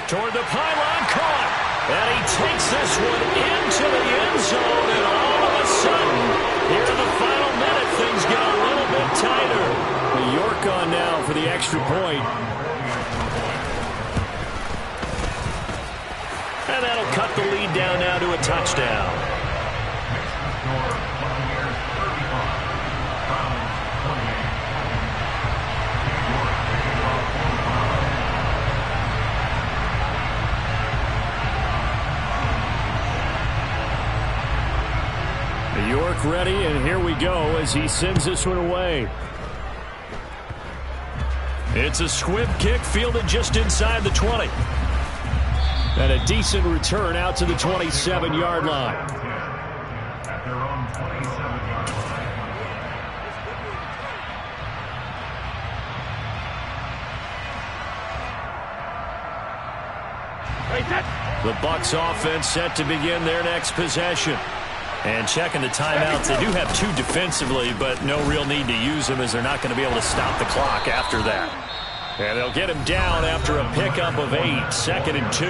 Toward the pylon, caught. And he takes this one into the end zone, and all of a sudden, here in the final minute, things get a little bit tighter. York on now for the extra point. And that'll cut the lead down now to a touchdown. York ready, and here we go as he sends this one away. It's a squib kick fielded just inside the 20. And a decent return out to the 27-yard line. At their own 27-yard line. The Bucs offense set to begin their next possession. And checking the timeouts, they do have 2 defensively, but no real need to use them as they're not going to be able to stop the clock after that. And they'll get him down after a pickup of 8, 2nd and 2.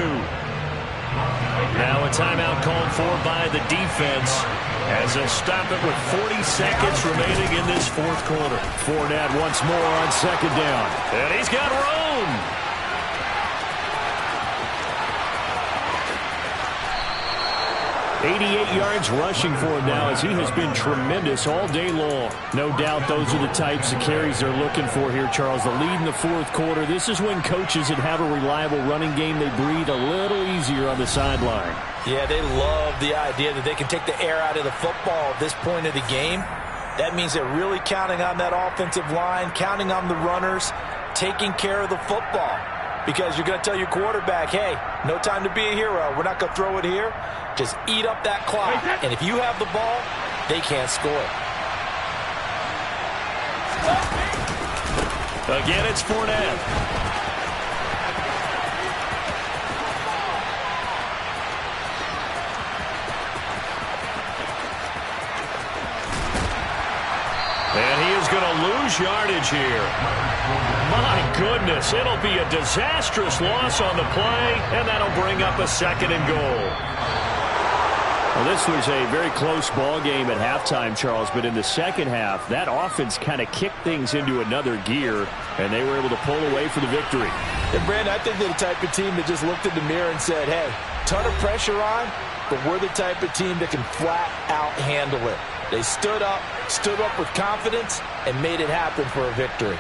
Now a timeout called for by the defense as they'll stop it with 40 seconds remaining in this 4th quarter. Fournette once more on 2nd down. And he's got room. 88 yards rushing for him now as he has been tremendous all day long. No doubt those are the types of carries they're looking for here, Charles. The lead in the 4th quarter. This is when coaches that have a reliable running game, they breathe a little easier on the sideline. Yeah, they love the idea that they can take the air out of the football at this point of the game. That means they're really counting on that offensive line, counting on the runners, taking care of the football. Because you're going to tell your quarterback, hey, no time to be a hero. We're not going to throw it here. Just eat up that clock. And if you have the ball, they can't score. Again, it's Fournette. And he is going to lose yardage here. My goodness, it'll be a disastrous loss on the play, and that'll bring up a 2nd and goal. Well, this was a very close ball game at halftime, Charles, but in the second half, that offense kind of kicked things into another gear, and they were able to pull away for the victory. And, Brandon, I think they're the type of team that just looked in the mirror and said, hey, ton of pressure on, but we're the type of team that can flat out handle it. They stood up with confidence, and made it happen for a victory.